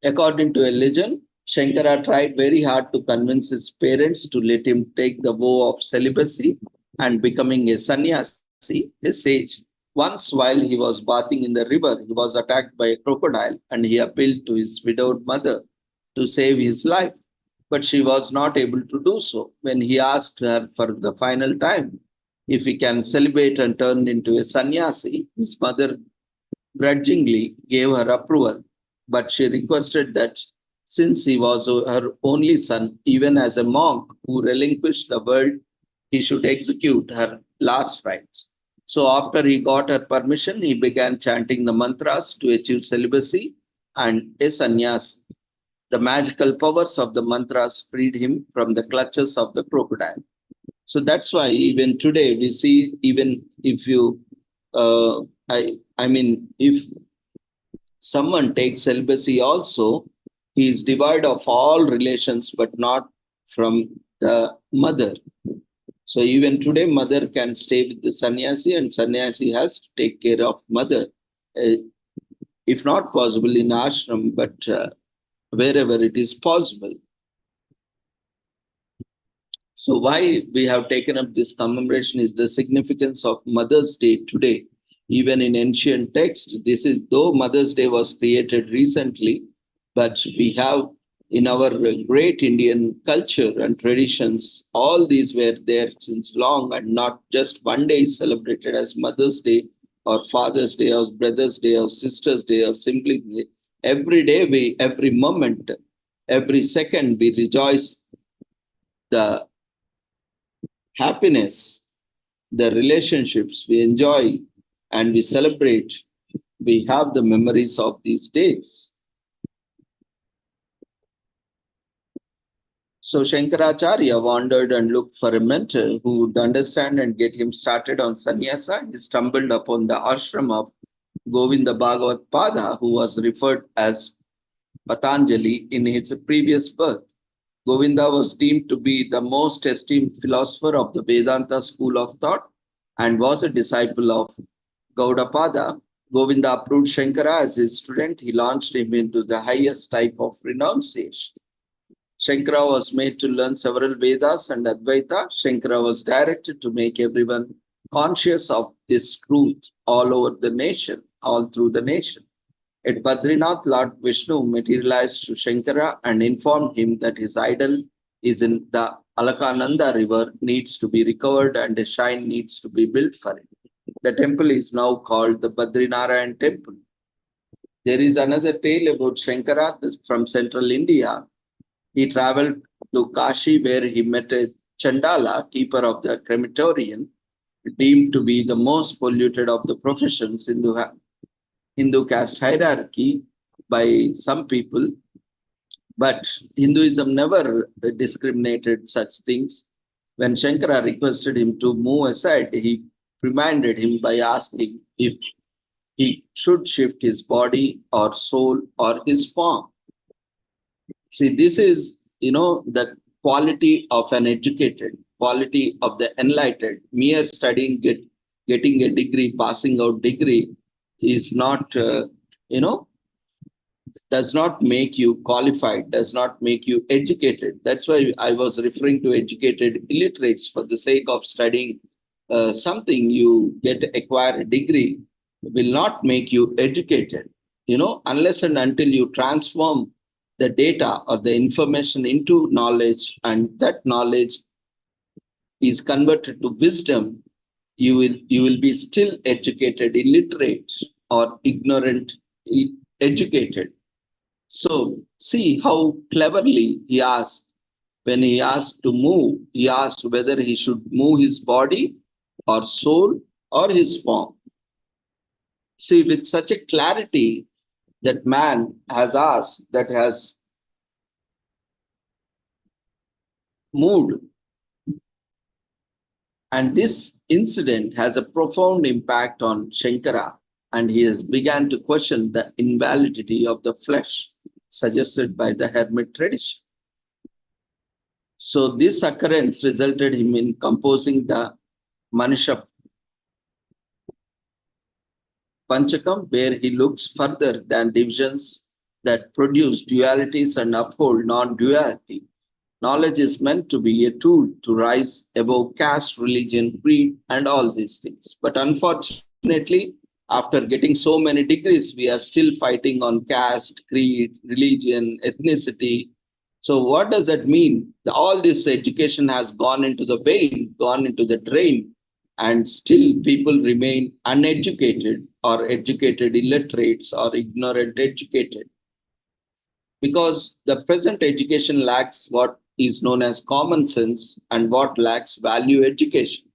According to a legend, Shankara tried very hard to convince his parents to let him take the vow of celibacy and becoming a sannyasi, a sage. Once, while he was bathing in the river, he was attacked by a crocodile and he appealed to his widowed mother to save his life. But she was not able to do so. When he asked her for the final time if he can celibate and turn into a sannyasi, his mother grudgingly gave her approval, but she requested that since he was her only son, even as a monk who relinquished the world, he should execute her last rites. So after he got her permission, he began chanting the mantras to achieve celibacy and a sannyas. The magical powers of the mantras freed him from the clutches of the crocodile. So that's why even today we see, even if you, I mean, if someone takes celibacy also, he is devoid of all relations, but not from the mother. So even today, mother can stay with the sannyasi, and sannyasi has to take care of mother. If not possible in ashram, but wherever it is possible. So why we have taken up this commemoration is the significance of Mother's Day today. Even in ancient text, this is, though Mother's Day was created recently, but we have in our great Indian culture and traditions, all these were there since long, and not just one day is celebrated as Mother's Day or Father's Day or Brother's Day or Sister's Day or simply Day. Every day, every moment, every second, we rejoice the happiness, the relationships we enjoy and we celebrate. We have the memories of these days. So Shankaracharya wandered and looked for a mentor who would understand and get him started on sannyasa. He stumbled upon the ashram of Govinda Bhagavat Pada, who was referred as Patanjali in his previous birth. Govinda was deemed to be the most esteemed philosopher of the Vedanta school of thought and was a disciple of Gaudapada. Govinda approved Shankara as his student. He launched him into the highest type of renunciation. Shankara was made to learn several Vedas and Advaita. Shankara was directed to make everyone conscious of this truth all over the nation, all through the nation. At Badrinath, Lord Vishnu materialized to Shankara and informed him that his idol is in the Alakananda river, needs to be recovered, and a shrine needs to be built for it. The temple is now called the Badrinarayan temple. There is another tale about Shankara from central India. He traveled to Kashi where he met a Chandala, keeper of the crematorium, deemed to be the most polluted of the professions in the Hindu caste hierarchy by some people. But Hinduism never discriminated such things. When Shankara requested him to move aside, he reminded him by asking if he should shift his body or soul or his form. See, this is, the quality of an educated, quality of the enlightened. Mere studying, getting a degree, passing out degree is not, does not make you qualified, does not make you educated. That's why I was referring to educated illiterates. For the sake of studying something, you acquire a degree, will not make you educated, unless and until you transform the data or the information into knowledge, and that knowledge is converted to wisdom, you will be still educated illiterate or ignorant educated. So see how cleverly he asked. When he asked to move, he asked whether he should move his body or soul or his form. See, with such a clarity that man has asked, that has moved. And this incident has a profound impact on Shankara, and he has begun to question the invalidity of the flesh suggested by the hermit tradition. So this occurrence resulted him in composing the Manisha Panchakam, where he looks further than divisions that produce dualities and uphold non-duality. Knowledge is meant to be a tool to rise above caste, religion, creed, and all these things. But unfortunately, after getting so many degrees, we are still fighting on caste, creed, religion, ethnicity. So what does that mean? All this education has gone into the vein, gone into the drain, and still people remain uneducated or educated illiterates or ignorant educated. Because the present education lacks what is known as common sense and what lacks value education.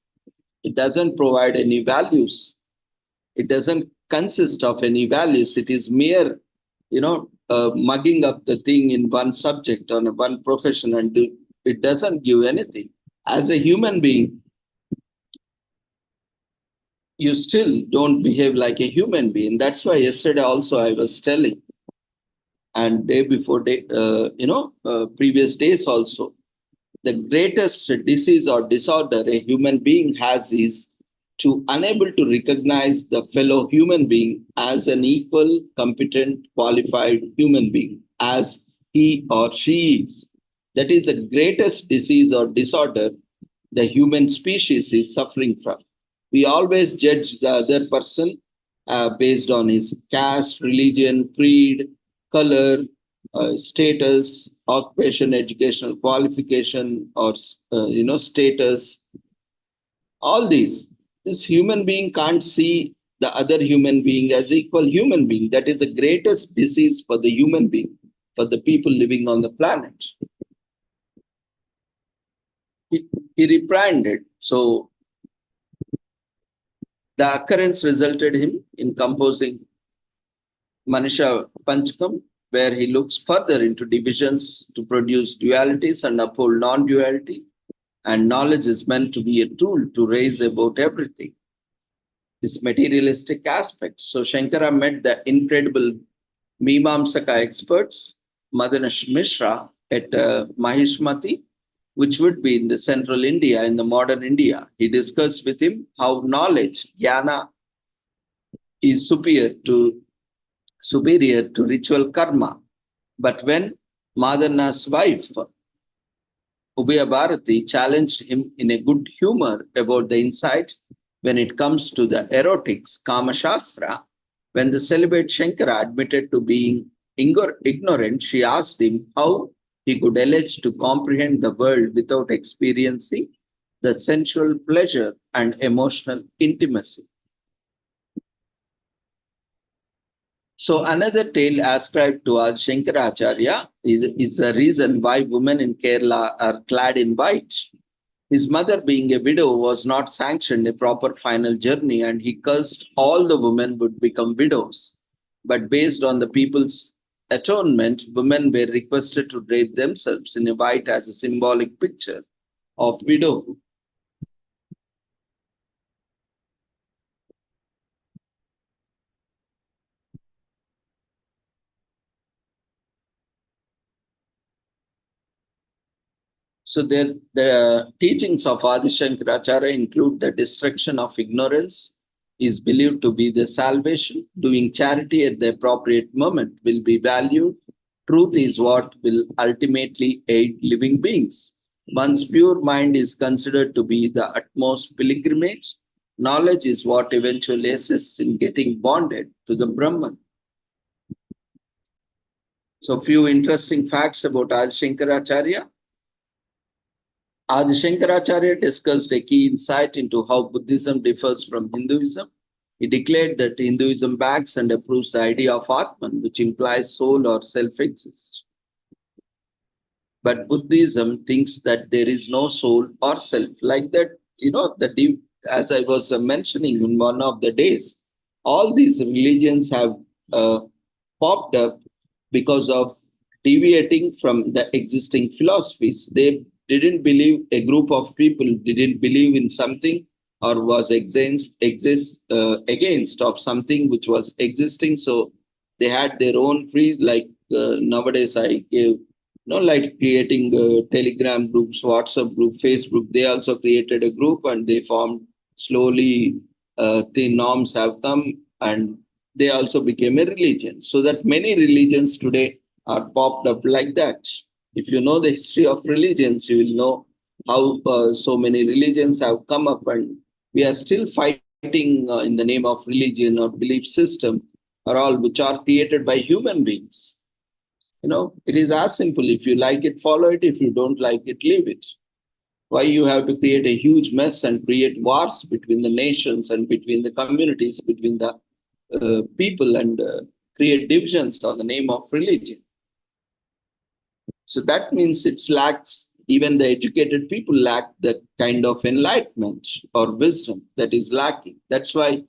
It doesn't provide any values. It doesn't consist of any values. It is mere, mugging up the thing in one subject on one profession, and it doesn't give anything. As a human being, you still don't behave like a human being. That's why yesterday also I was telling, and day before day, previous days also, the greatest disease or disorder a human being has is to unable to recognize the fellow human being as an equal, competent, qualified human being as he or she is. That is the greatest disease or disorder the human species is suffering from. We always judge the other person based on his caste, religion, creed, color, status, occupation, educational qualification, or status. All these. This human being can't see the other human being as equal human being. That is the greatest disease for the human being, for the people living on the planet. He rebranded. So the occurrence resulted him in composing Manisha Panchakam, where he looks further into divisions to produce dualities and uphold non-duality. And knowledge is meant to be a tool to raise about everything. This materialistic aspect. So Shankara met the incredible Mimamsaka experts Madanash Mishra at Mahishmati, which would be in the central India, in the modern India. He discussed with him how knowledge, jnana, is superior to ritual karma. But when Madana's wife, Ubaya Bharati, challenged him in a good humor about the insight when it comes to the erotics, Kama Shastra, when the celibate Shankara admitted to being ignorant, she asked him how he could allege to comprehend the world without experiencing the sensual pleasure and emotional intimacy. So another tale ascribed to Adi Shankaracharya is the reason why women in Kerala are clad in white. His mother, being a widow, was not sanctioned a proper final journey, and he cursed all the women would become widows. But based on the people's atonement, women were requested to drape themselves in a white as a symbolic picture of widowhood. So the teachings of Adi Shankaracharya include the destruction of ignorance is believed to be the salvation. Doing charity at the appropriate moment will be valued. Truth is what will ultimately aid living beings. One's pure mind is considered to be the utmost pilgrimage. Knowledge is what eventually assists in getting bonded to the Brahman. So, few interesting facts about Adi Shankaracharya. Adi Shankaracharya discussed a key insight into how Buddhism differs from Hinduism. He declared that Hinduism backs and approves the idea of Atman, which implies soul or self exists. But Buddhism thinks that there is no soul or self. Like that, as I was mentioning in one of the days, all these religions have popped up because of deviating from the existing philosophies. They didn't believe, a group of people didn't believe in something or was against of something which was existing. So they had their own free, like nowadays I gave, like creating Telegram groups, WhatsApp group, Facebook. They also created a group and they formed slowly. The norms have come and they also became a religion. So that many religions today are popped up like that. If you know the history of religions, you will know how so many religions have come up, and we are still fighting in the name of religion or belief system, or all which are created by human beings. It is as simple. If you like it, follow it. If you don't like it, leave it. Why you have to create a huge mess and create wars between the nations and between the communities, between the people, and create divisions on the name of religion? So that means it lacks, even the educated people lack that kind of enlightenment or wisdom that is lacking. That's why,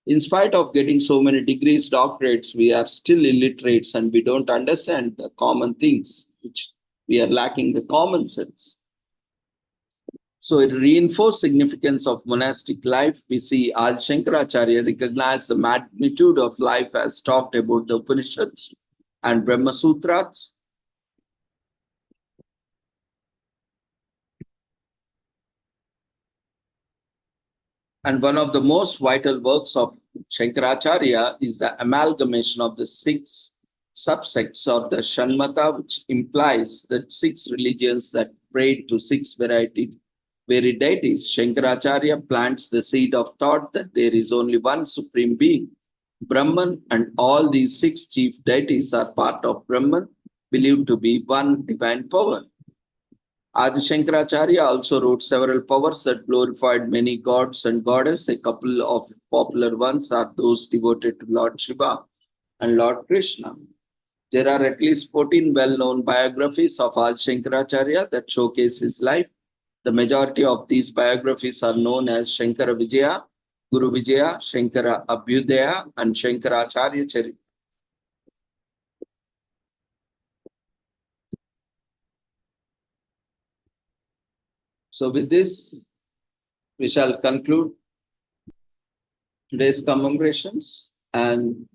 in spite of getting so many degrees, doctorates, we are still illiterates and we don't understand the common things, which we are lacking the common sense. So it reinforced significance of monastic life. We see Adi Shankaracharya recognized the magnitude of life as talked about the Upanishads and Brahma Sutras. And one of the most vital works of Shankaracharya is the amalgamation of the six subsects of the Shanmata, which implies that six religions that prayed to six varied deities. Shankaracharya plants the seed of thought that there is only one supreme being, Brahman, and all these six chief deities are part of Brahman, believed to be one divine power. Adi Shankaracharya also wrote several powers that glorified many gods and goddesses. A couple of popular ones are those devoted to Lord Shiva and Lord Krishna. There are at least 14 well-known biographies of Adi Shankaracharya that showcase his life. The majority of these biographies are known as Shankara Vijaya, Guru Vijaya, Shankara Abhyudaya, and Shankaracharya Charita. So with this, we shall conclude today's commemorations, and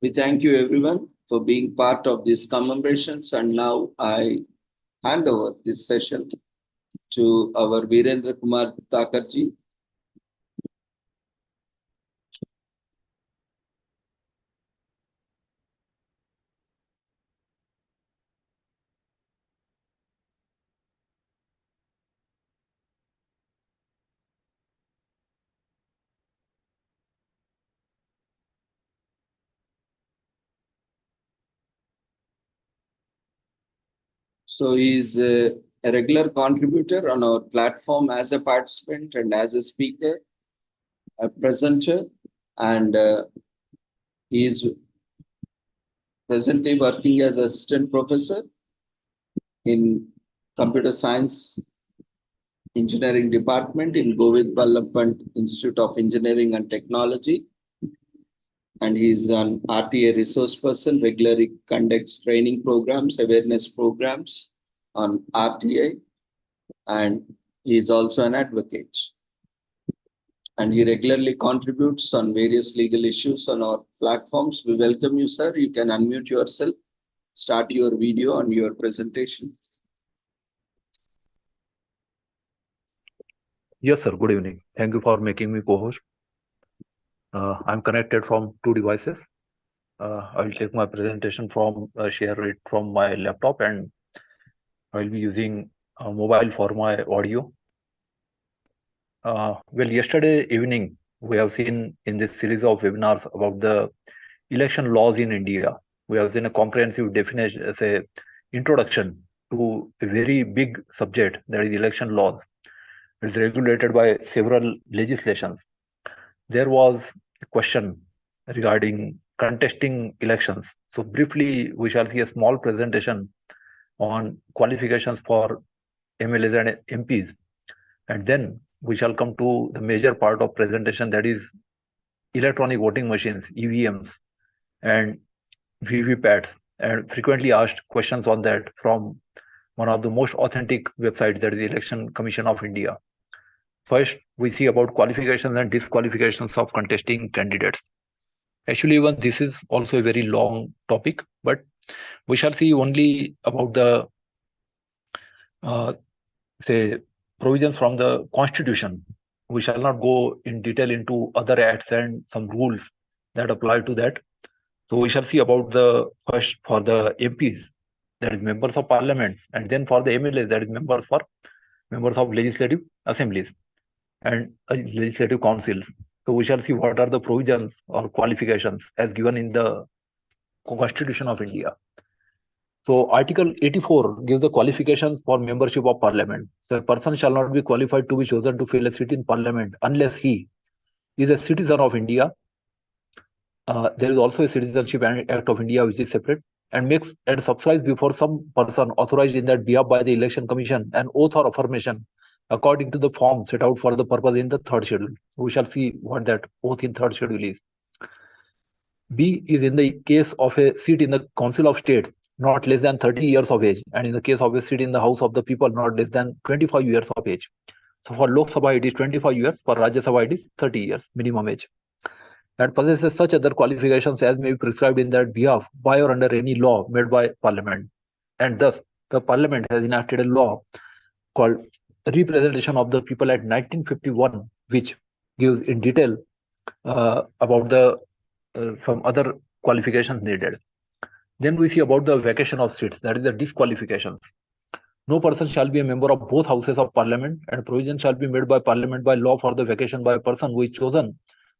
we thank you everyone for being part of these commemorations. And now I hand over this session to our Virendra Kumar Thakurji. So he's a regular contributor on our platform as a participant and as a speaker, a presenter, and he is presently working as assistant professor in computer science engineering department in Govind Ballabh Institute of Engineering and Technology. And he is an RTA resource person, regularly conducts training programs, awareness programs on RTA, and he is also an advocate. And he regularly contributes on various legal issues on our platforms. We welcome you, sir. You can unmute yourself, start your video and your presentation. Yes, sir. Good evening. Thank you for making me co-host. I'm connected from two devices. I will take my presentation from share it from my laptop, and I will be using a mobile for my audio. Well, yesterday evening we have seen in this series of webinars about the election laws in India. We have seen a comprehensive definition as a introduction to a very big subject, that is election laws. It's regulated by several legislations. There was a question regarding contesting elections. So briefly, we shall see a small presentation on qualifications for MLAs and MPs. And then we shall come to the major part of presentation, that is electronic voting machines, EVMs, and VVPATs, and frequently asked questions on that from one of the most authentic websites, that is the Election Commission of India. First, we see about qualifications and disqualifications of contesting candidates. Actually, even this is also a very long topic, but we shall see only about the say provisions from the Constitution. We shall not go in detail into other acts and some rules that apply to that. So we shall see about the first for the MPs, that is members of parliaments, and then for the MLAs, that is members of legislative assemblies and legislative councils. So we shall see what are the provisions or qualifications as given in the Constitution of India. So Article 84 gives the qualifications for membership of parliament. So a person shall not be qualified to be chosen to fill a seat in parliament unless he is a citizen of India. There is also a Citizenship Act of India which is separate, and makes and subscribes before some person authorized in that behalf by the Election Commission an oath or affirmation according to the form set out for the purpose in the third schedule. We shall see what that oath in third schedule is. B is in the case of a seat in the Council of State not less than 30 years of age, and in the case of a seat in the House of the People not less than 25 years of age. So for Lok Sabha it is 25 years, for Rajya Sabha it is 30 years minimum age. That possesses such other qualifications as may be prescribed in that behalf by or under any law made by Parliament. And thus, the Parliament has enacted a law called Representation of the People Act 1951, which gives in detail about the some other qualifications needed. Then we see about the vacation of seats, that is the disqualifications. No person shall be a member of both houses of Parliament, and provision shall be made by Parliament by law for the vacation by a person who is chosen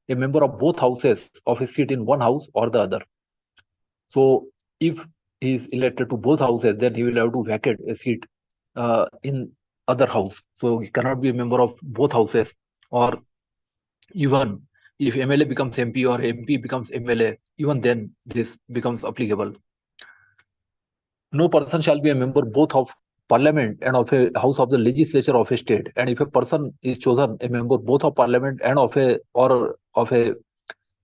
a member of both houses of a seat in one house or the other. So if he is elected to both houses, then he will have to vacate a seat in other house. So he cannot be a member of both houses. Or even if MLA becomes MP or MP becomes MLA, even then this becomes applicable. No person shall be a member both of Parliament and of a house of the legislature of a state. And if a person is chosen a member both of Parliament and of a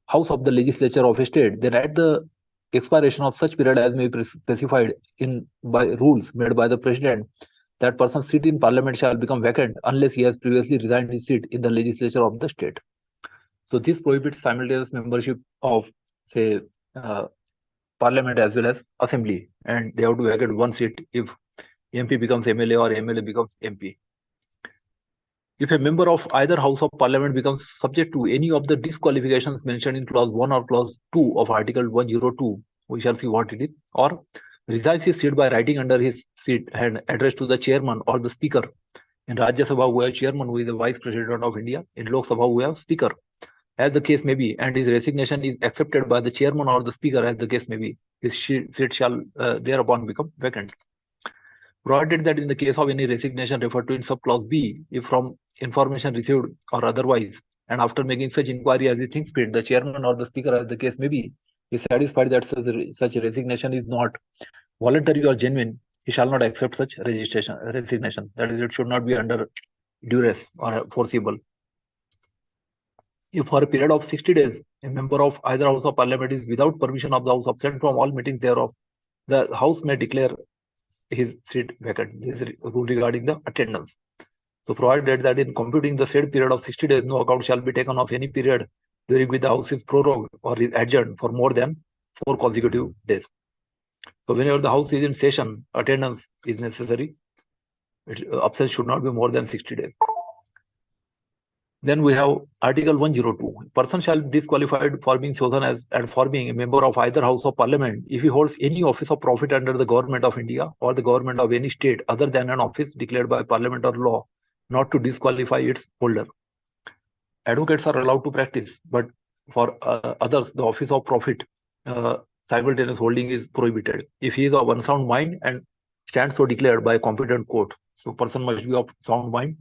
house of the legislature of a state, then at the expiration of such period as may be specified in by rules made by the president, that person's seat in Parliament shall become vacant unless he has previously resigned his seat in the legislature of the state. So this prohibits simultaneous membership of, say, parliament as well as assembly, and they have to vacate one seat if MP becomes MLA or MLA becomes MP. If a member of either house of parliament becomes subject to any of the disqualifications mentioned in clause 1 or clause 2 of article 102, we shall see what it is, or resigns his seat by writing under his seat and addressed to the chairman or the speaker. In Rajya Sabha, we have chairman, who is the vice president of India. In Lok Sabha, we have speaker, as the case may be, and his resignation is accepted by the chairman or the speaker, as the case may be. His seat shall thereupon become vacant. Provided that in the case of any resignation referred to in subclause B, if from information received or otherwise, and after making such inquiry as he thinks fit, the chairman or the speaker, as the case may be, is satisfied that such resignation is not voluntary or genuine, he shall not accept such resignation. That is, it should not be under duress or forcible. If for a period of 60 days, a member of either house of parliament is without permission of the house absent from all meetings thereof, the house may declare his seat vacant. This is rule regarding the attendance. So provided that in computing the said period of 60 days, no account shall be taken of any period during which the house is prorogued or is adjourned for more than 4 consecutive days. So whenever the house is in session, attendance is necessary. Absence should not be more than 60 days. Then we have Article 102. Person shall be disqualified for being chosen as and for being a member of either house of parliament if he holds any office of profit under the government of India or the government of any state other than an office declared by parliament or law, not to disqualify its holder. Advocates are allowed to practice, but for others, the office of profit simultaneous holding is prohibited. If he is of unsound mind and stands so declared by a competent court, so person must be of sound mind.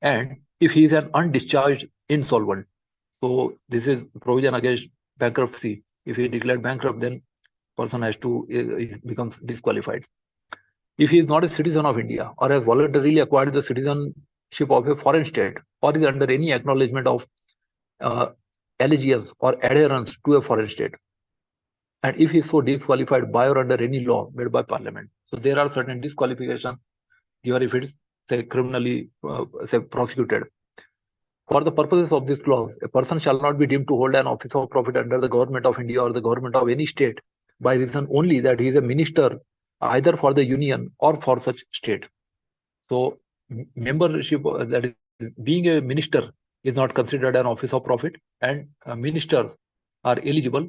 And if he is an undischarged insolvent, so this is provision against bankruptcy. If he is declared bankrupt, then person has to becomes disqualified. If he is not a citizen of India or has voluntarily acquired the citizenship of a foreign state or is under any acknowledgement of allegiance or adherence to a foreign state, and if he is so disqualified by or under any law made by parliament. So there are certain disqualifications even if it is say criminally prosecuted. For the purposes of this clause, a person shall not be deemed to hold an office of profit under the government of India or the government of any state by reason only that he is a minister either for the union or for such state. So membership, that is being a minister, is not considered an office of profit, and ministers are eligible.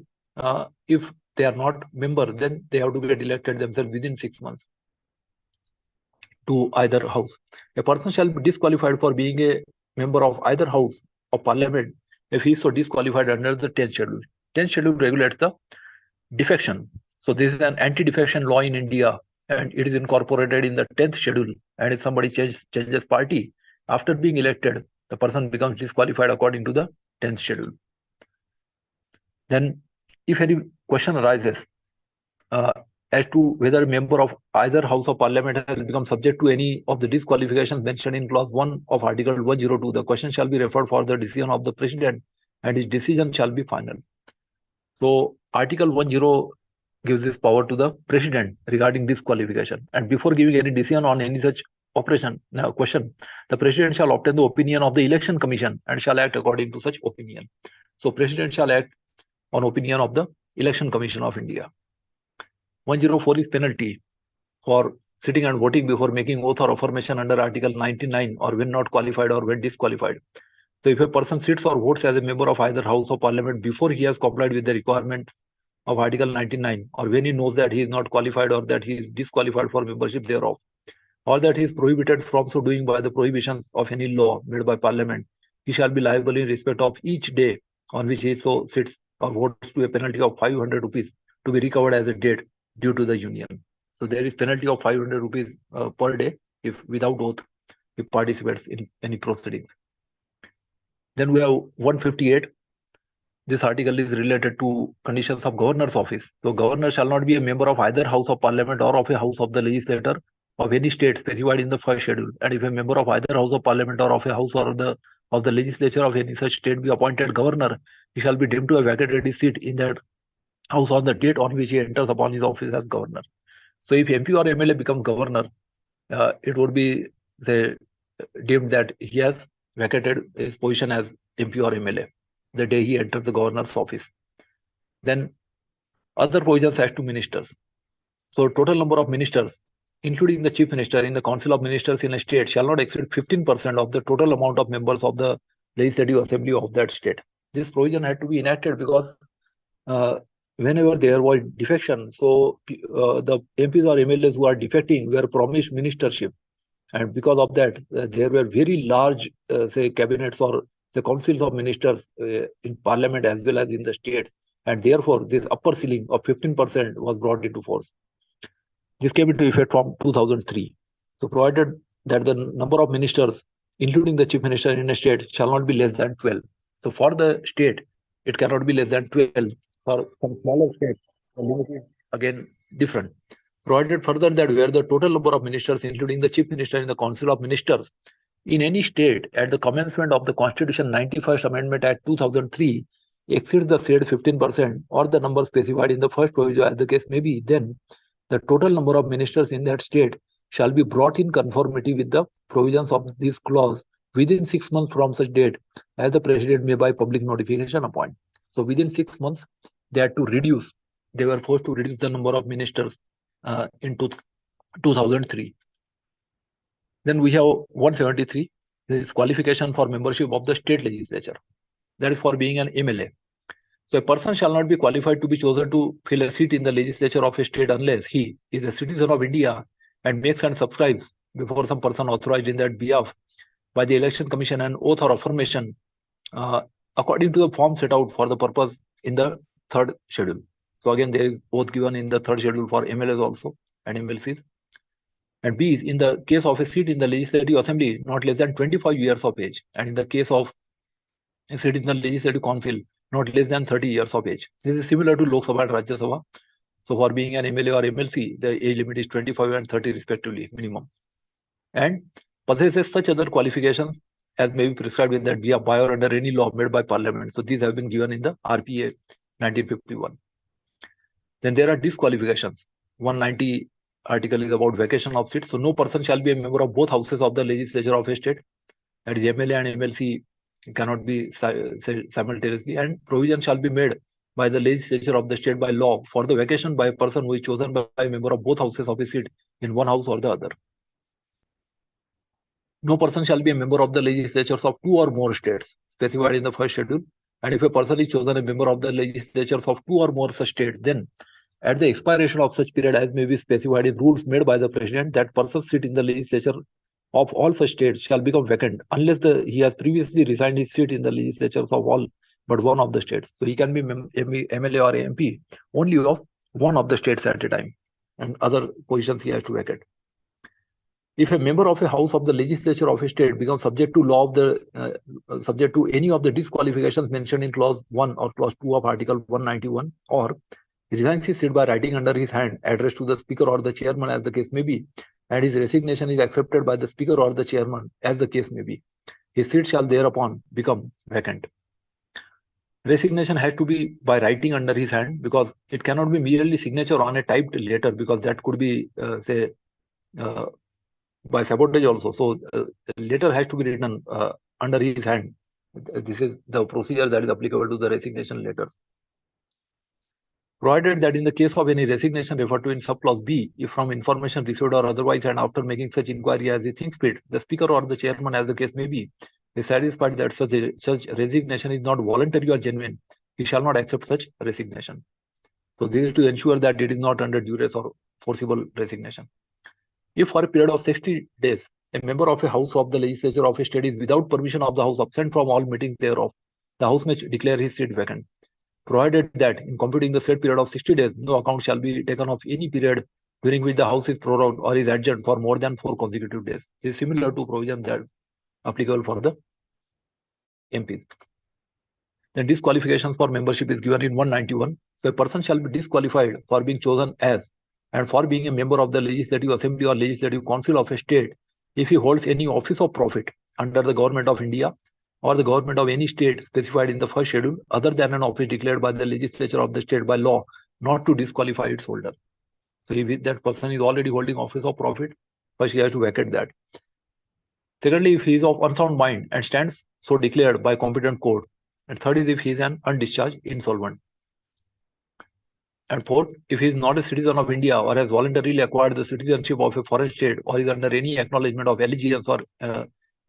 If they are not member, then they have to get elected themselves within 6 months to either house. A person shall be disqualified for being a member of either house of parliament if he is so disqualified under the 10th schedule. 10th schedule regulates the defection. So this is an anti-defection law in India, and it is incorporated in the 10th schedule. And if somebody changes party after being elected, the person becomes disqualified according to the 10th schedule. Then if any question arises as to whether a member of either house of parliament has become subject to any of the disqualifications mentioned in clause 1 of article 102, the question shall be referred for the decision of the president, and his decision shall be final. So article 10 gives this power to the president regarding disqualification, and before giving any decision on any such question, the president shall obtain the opinion of the election commission and shall act according to such opinion. So president shall act on opinion of the election commission of India. 104 is penalty for sitting and voting before making oath or affirmation under article 99 or when not qualified or when disqualified. So if a person sits or votes as a member of either house of parliament before he has complied with the requirements of article 99, or when he knows that he is not qualified or that he is disqualified for membership thereof, or that he is prohibited from so doing by the prohibitions of any law made by parliament, he shall be liable in respect of each day on which he so sits or votes to a penalty of 500 rupees to be recovered as a debt due to the union. So there is penalty of 500 rupees per day if without oath he participates in any proceedings. Then we have 158. This article is related to conditions of governor's office. So governor shall not be a member of either house of parliament or of a house of the legislature of any state specified in the first schedule. And if a member of either house of parliament or of a house or of the legislature of any such state be appointed governor, he shall be deemed to have vacated his seat in that house on the date on which he enters upon his office as governor. So if MP or MLA becomes governor, it would be deemed that he has vacated his position as MP or MLA the day he enters the governor's office. Then Other provisions as to ministers. So total number of ministers, including the chief minister in the council of ministers in a state, shall not exceed 15% of the total amount of members of the legislative assembly of that state. This provision had to be enacted because whenever there was defection, so the MPs or MLAs who are defecting were promised ministership. And because of that, there were very large, say, cabinets or the councils of ministers in parliament as well as in the states. And therefore, this upper ceiling of 15% was brought into force. This came into effect from 2003. So provided that the number of ministers, including the chief minister in a state, shall not be less than 12. So for the state, it cannot be less than 12. For some smaller states, the limit is again different. Provided further that where the total number of ministers, including the chief minister in the council of ministers, in any state at the commencement of the Constitution 91st Amendment Act 2003 exceeds the said 15% or the number specified in the first proviso as the case may be, then the total number of ministers in that state shall be brought in conformity with the provisions of this clause within 6 months from such date as the president may by public notification appoint. So within 6 months, they had to reduce, they were forced to reduce the number of ministers in 2003. Then we have 173, this is qualification for membership of the state legislature. That is for being an MLA. So a person shall not be qualified to be chosen to fill a seat in the legislature of a state unless he is a citizen of India and makes and subscribes before some person authorized in that behalf by the Election Commission an oath or affirmation according to the form set out for the purpose in the third schedule. So again, there is oath given in the third schedule for MLAs also and MLCs. And B is in the case of a seat in the Legislative Assembly, not less than 25 years of age. And in the case of a seat in the Legislative Council, not less than 30 years of age. This is similar to Lok Sabha and Rajya Sabha. So for being an MLA or MLC, the age limit is 25 and 30 respectively, minimum. And possesses such other qualifications as may be prescribed in that via by or under any law made by Parliament. So these have been given in the RPA 1951. Then there are disqualifications. 190 article is about vacation of seats. So no person shall be a member of both houses of the legislature of a state. That is MLA and MLC cannot be simultaneously, and provision shall be made by the legislature of the state by law for the vacation by a person who is chosen by a member of both houses of a seat in one house or the other. No person shall be a member of the legislatures of 2 or more states specified in the first schedule. And if a person is chosen a member of the legislatures of 2 or more such states, then at the expiration of such period as may be specified in rules made by the president, that person's seat in the legislature of all such states shall become vacant unless he has previously resigned his seat in the legislatures of all but one of the states. So he can be MLA or MP only of one of the states at a time, and other positions he has to vacate. If a member of a house of the legislature of a state becomes subject to law of the subject to any of the disqualifications mentioned in clause 1 or clause 2 of article 191, or resigns his seat by writing under his hand addressed to the speaker or the chairman as the case may be, and his resignation is accepted by the speaker or the chairman as the case may be, his seat shall thereupon become vacant. Resignation has to be by writing under his hand, because it cannot be merely signature on a typed letter, because that could be say by sabotage also. So the letter has to be written under his hand. This is the procedure that is applicable to the resignation letters. Provided that in the case of any resignation referred to in subclause B, if from information received or otherwise, and after making such inquiry as he thinks fit, the speaker or the chairman as the case may be, is satisfied that such resignation is not voluntary or genuine, he shall not accept such resignation. So this is to ensure that it is not under duress or forcible resignation. If for a period of 60 days, a member of a house of the legislature of a state is without permission of the house absent from all meetings thereof, the house may declare his seat vacant. Provided that in computing the said period of 60 days, no account shall be taken of any period during which the house is prorogued or is adjourned for more than 4 consecutive days. It is similar to provisions that are applicable for the MPs. The disqualifications for membership is given in 191. So a person shall be disqualified for being chosen as and for being a member of the Legislative Assembly or Legislative Council of a state if he holds any office of profit under the government of India or the government of any state specified in the first schedule, other than an office declared by the legislature of the state by law, not to disqualify its holder. So if that person is already holding office of profit, first he has to vacate that. Secondly, if he is of unsound mind and stands so declared by competent court. And third is if he is an undischarged insolvent. And fourth, if he is not a citizen of India or has voluntarily acquired the citizenship of a foreign state or is under any acknowledgement of allegiance or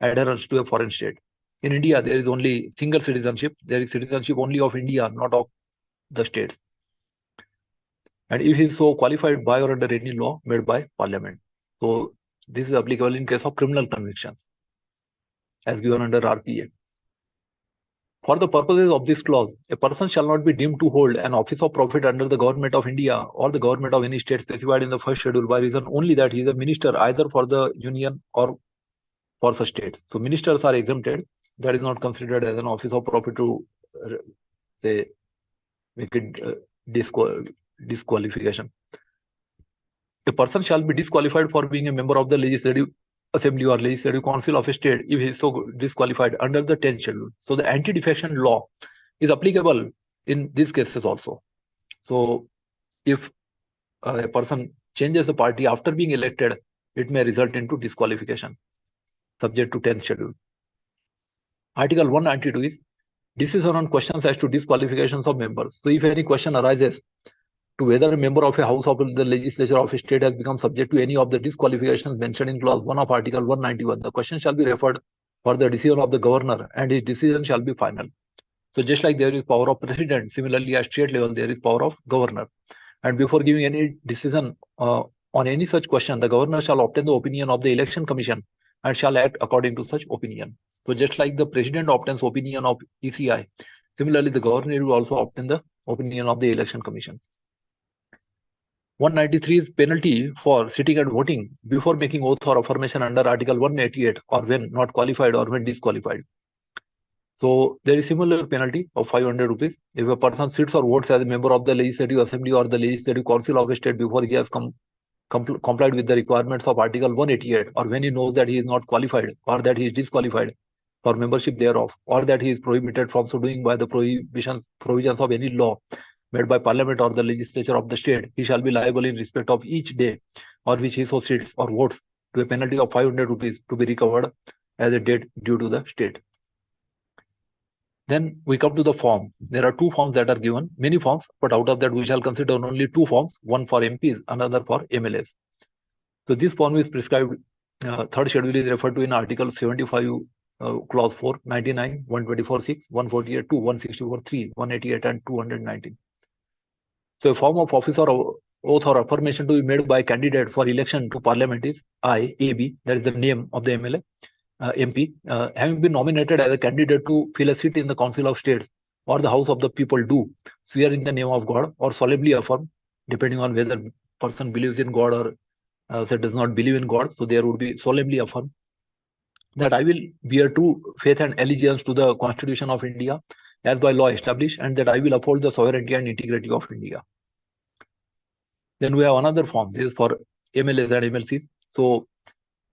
adherence to a foreign state. In India, there is only single citizenship. There is citizenship only of India, not of the states. And if he is so qualified by or under any law made by Parliament. So this is applicable in case of criminal convictions as given under RPA. For the purposes of this clause, a person shall not be deemed to hold an office of profit under the government of India or the government of any state specified in the first schedule by reason only that he is a minister either for the union or for such states. So ministers are exempted. That is not considered as an office of profit to say make it disqualification. A person shall be disqualified for being a member of the legislative assembly or legislative council of a state if he is so disqualified under the 10th schedule. So the anti-defection law is applicable in these cases also. So if a person changes the party after being elected, it may result into disqualification subject to 10th schedule. Article 192 is decision on questions as to disqualifications of members. So if any question arises to whether a member of a house of the legislature of a state has become subject to any of the disqualifications mentioned in clause 1 of article 191, the question shall be referred for the decision of the governor and his decision shall be final. So just like there is power of president, similarly at state level there is power of governor. And before giving any decision on any such question, the governor shall obtain the opinion of the election commission and shall act according to such opinion. So just like the president obtains opinion of ECI, similarly the governor will also obtain the opinion of the election commission. 193 is penalty for sitting and voting before making oath or affirmation under article 188 or when not qualified or when disqualified. So there is similar penalty of 500 rupees if a person sits or votes as a member of the legislative assembly or the legislative council of a state before he has complied with the requirements of article 188 or when he knows that he is not qualified or that he is disqualified for membership thereof or that he is prohibited from so doing by the provisions of any law made by parliament or the legislature of the state. He shall be liable in respect of each day on which he so sits or votes to a penalty of 500 rupees to be recovered as a debt due to the state. Then we come to the form. There are two forms that are given, many forms, but out of that we shall consider only two forms, one for MPs, another for MLAs. So this form is prescribed, third schedule is referred to in article 75, clause 4, 99, 124.6, 148.2, 164.3, 188 and 219. So a form of office or oath or affirmation to be made by a candidate for election to parliament is IAB, that is the name of the MLA. MP, having been nominated as a candidate to fill a seat in the Council of States or the House of the People, do swear in the name of God or solemnly affirm, depending on whether person believes in God or does not believe in God. So there would be solemnly affirm that I will bear true faith and allegiance to the Constitution of India as by law established, and that I will uphold the sovereignty and integrity of India. Then we have another form. This is for MLAs and MLCs. So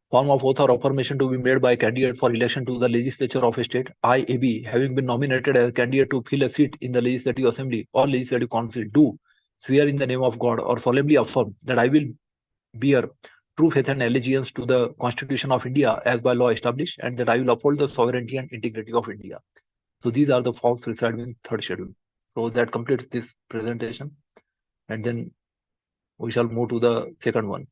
form of oath or affirmation to be made by a candidate for election to the legislature of a state, IAB, having been nominated as a candidate to fill a seat in the legislative assembly or legislative council, do swear in the name of God or solemnly affirm that I will bear true faith and allegiance to the Constitution of India as by law established, and that I will uphold the sovereignty and integrity of India. So these are the forms prescribed in third schedule. So that completes this presentation, and then we shall move to the second one.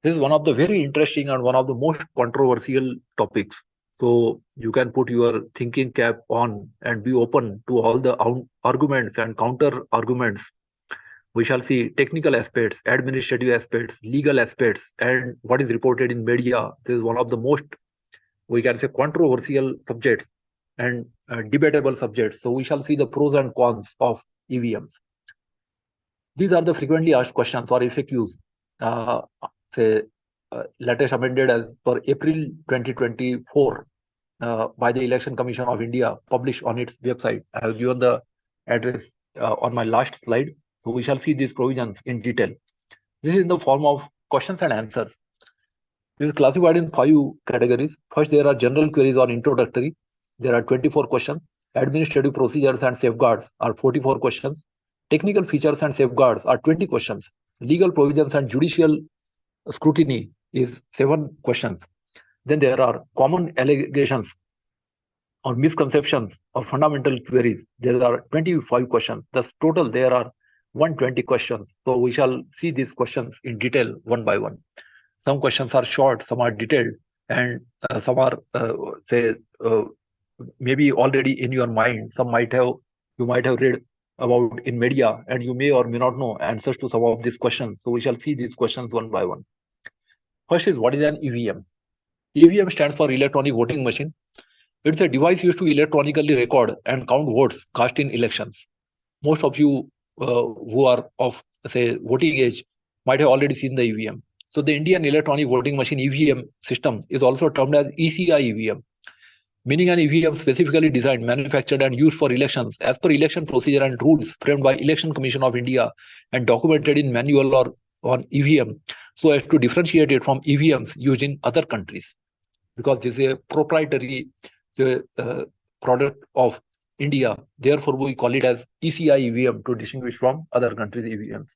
This is one of the very interesting and one of the most controversial topics. So you can put your thinking cap on and be open to all the arguments and counter arguments. We shall see technical aspects, administrative aspects, legal aspects, and what is reported in media. This is one of the most, we can say, controversial subjects and debatable subjects. So we shall see the pros and cons of EVMs. These are the frequently asked questions or FAQs. Latest amended as per April 2024 by the Election Commission of India, published on its website. I have given the address on my last slide. So we shall see these provisions in detail. This is in the form of questions and answers. This is classified in 5 categories. First, there are general queries or introductory. There are 24 questions. Administrative procedures and safeguards are 44 questions. Technical features and safeguards are 20 questions. Legal provisions and judicial scrutiny is 7 questions. Then there are common allegations or misconceptions or fundamental queries. There are 25 questions. Thus total there are 120 questions. So we shall see these questions in detail one by one. Some questions are short, some are detailed, and some are maybe already in your mind. Some you might have read about in media, and you may or may not know answers to some of these questions. So we shall see these questions one by one. First is, what is an EVM? EVM stands for electronic voting machine. It's a device used to electronically record and count votes cast in elections. Most of you who are of, say, voting age might have already seen the EVM. So the Indian electronic voting machine EVM system is also termed as ECI EVM, meaning an EVM specifically designed, manufactured and used for elections as per election procedure and rules framed by Election Commission of India and documented in manual or on EVM, so as to differentiate it from EVMs used in other countries, because this is a proprietary product of India. Therefore, we call it as ECI EVM to distinguish from other countries' EVMs.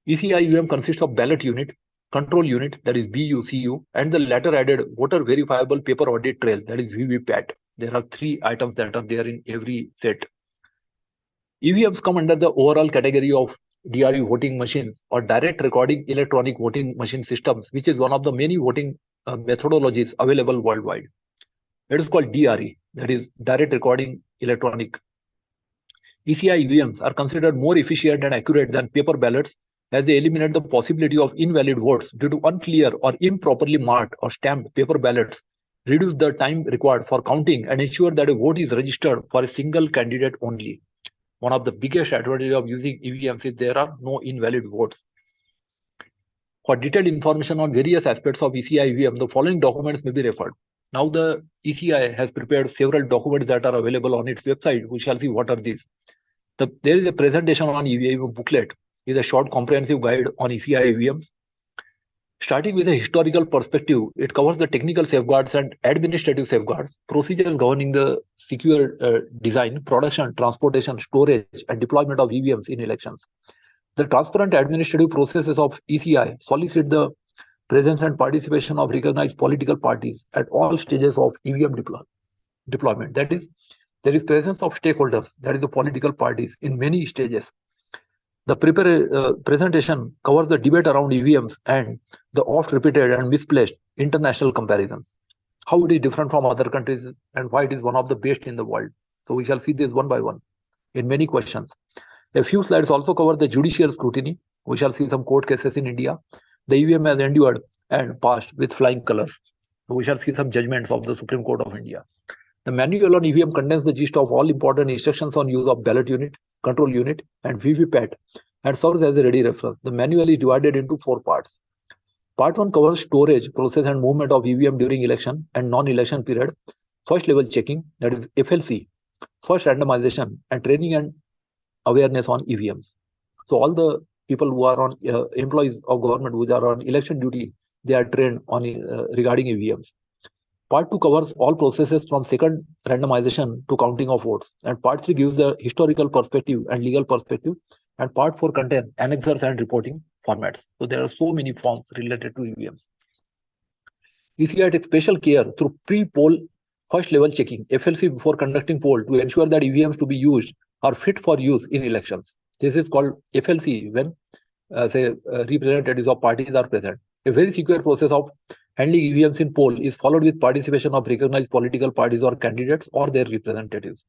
ECI EVM consists of ballot unit, control unit, that is BUCU, and the latter added voter verifiable paper audit trail, that is VVPAT. There are 3 items that are there in every set. EVMs come under the overall category of DRE voting machines, or direct recording electronic voting machine systems, which is one of the many voting methodologies available worldwide. It is called DRE, that is direct recording electronic. ECI EVMs are considered more efficient and accurate than paper ballots, as they eliminate the possibility of invalid votes due to unclear or improperly marked or stamped paper ballots, reduce the time required for counting, and ensure that a vote is registered for a single candidate only. One of the biggest advantages of using EVMs is there are no invalid votes. For detailed information on various aspects of ECI EVM, the following documents may be referred. Now the ECI has prepared several documents that are available on its website. We shall see what are these. There is a presentation on EVM booklet, is a short comprehensive guide on ECI EVMs. Starting with a historical perspective, it covers the technical safeguards and administrative safeguards, procedures governing the secure design, production, transportation, storage, and deployment of EVMs in elections. The transparent administrative processes of ECI solicit the presence and participation of recognized political parties at all stages of EVM deployment. That is, there is presence of stakeholders, that is the political parties, in many stages. The presentation covers the debate around EVMs and the oft-repeated and misplaced international comparisons, how it is different from other countries and why it is one of the best in the world. So we shall see this one by one in many questions. A few slides also cover the judicial scrutiny. We shall see some court cases in India. The EVM has endured and passed with flying colors. So we shall see some judgments of the Supreme Court of India. The manual on EVM contains the gist of all important instructions on use of ballot unit, control unit, and VVPAT, and serves as a ready reference. The manual is divided into 4 parts. Part 1 covers storage, process, and movement of EVM during election and non-election period, first level checking, that is FLC, first randomization, and training and awareness on EVMs. So all the people who are on employees of government who are on election duty, they are trained on regarding EVMs. Part 2 covers all processes from second randomization to counting of votes, and Part 3 gives the historical perspective and legal perspective, and Part 4 contains annexures and reporting formats. So there are so many forms related to EVMs. ECI takes special care through pre-poll first level checking, FLC, before conducting poll to ensure that EVMs to be used are fit for use in elections. This is called FLC when representatives of parties are present. A very secure process of handling EVMs in poll is followed with participation of recognized political parties or candidates or their representatives.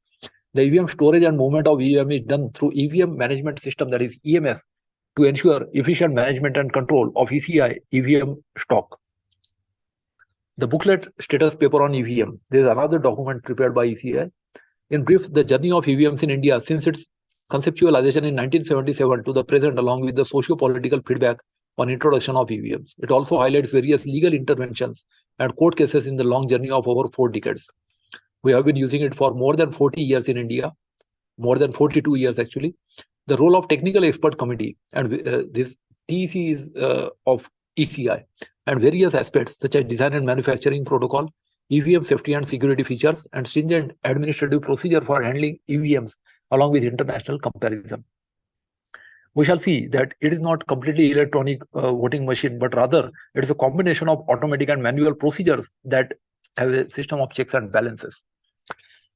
The EVM storage and movement of EVM is done through EVM management system, that is EMS, to ensure efficient management and control of ECI EVM stock. The booklet status paper on EVM. There is another document prepared by ECI. In brief, the journey of EVMs in India since its conceptualization in 1977 to the present, along with the socio-political feedback on introduction of EVMs. It also highlights various legal interventions and court cases in the long journey of over 4 decades. We have been using it for more than 40 years in India, more than 42 years actually. The role of technical expert committee and this TEC is of ECI, and various aspects such as design and manufacturing protocol, EVM safety and security features, and stringent administrative procedure for handling EVMs along with international comparison. We shall see that it is not completely electronic voting machine, but rather it is a combination of automatic and manual procedures that have a system of checks and balances.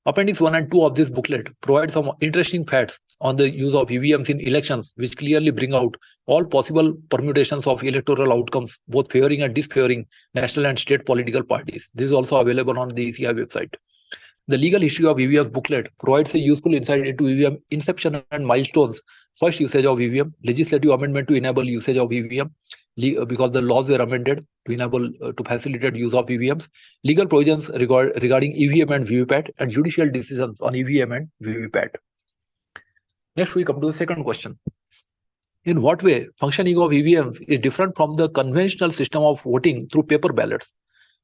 Appendix 1 and 2 of this booklet provide some interesting facts on the use of EVMs in elections, which clearly bring out all possible permutations of electoral outcomes, both favoring and disfavoring national and state political parties. This is also available on the ECI website. The legal history of EVMs booklet provides a useful insight into EVM inception and milestones, first usage of EVM, legislative amendment to enable usage of EVM, because the laws were amended to enable to facilitate use of EVMs, legal provisions regarding EVM and VVPAT, and judicial decisions on EVM and VVPAT. Next, we come to the second question. In what way functioning of EVMs is different from the conventional system of voting through paper ballots?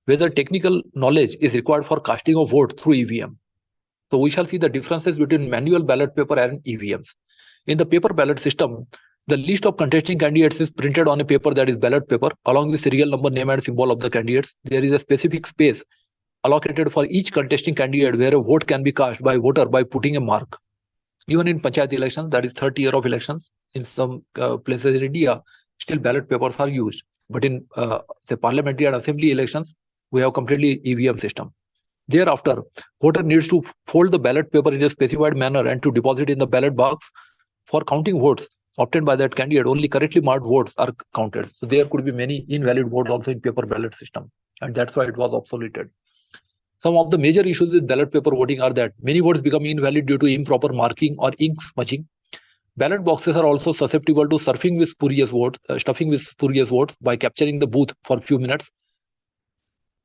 Whether technical knowledge is required for casting of vote through EVM. So we shall see the differences between manual ballot paper and EVMs. In the paper ballot system, the list of contesting candidates is printed on a paper that is ballot paper along with serial number, name and symbol of the candidates. There is a specific space allocated for each contesting candidate where a vote can be cast by voter by putting a mark. Even in Panchayat elections, that is 30 year of elections, in some places in India, still ballot papers are used. But in say parliamentary and assembly elections, we have completely EVM system. Thereafter, voter needs to fold the ballot paper in a specified manner and to deposit in the ballot box. For counting votes obtained by that candidate, only correctly marked votes are counted. So there could be many invalid votes also in paper ballot system, and that's why it was obsoleted. Some of the major issues with ballot paper voting are that many votes become invalid due to improper marking or ink smudging. Ballot boxes are also susceptible to stuffing with spurious votes by capturing the booth for a few minutes.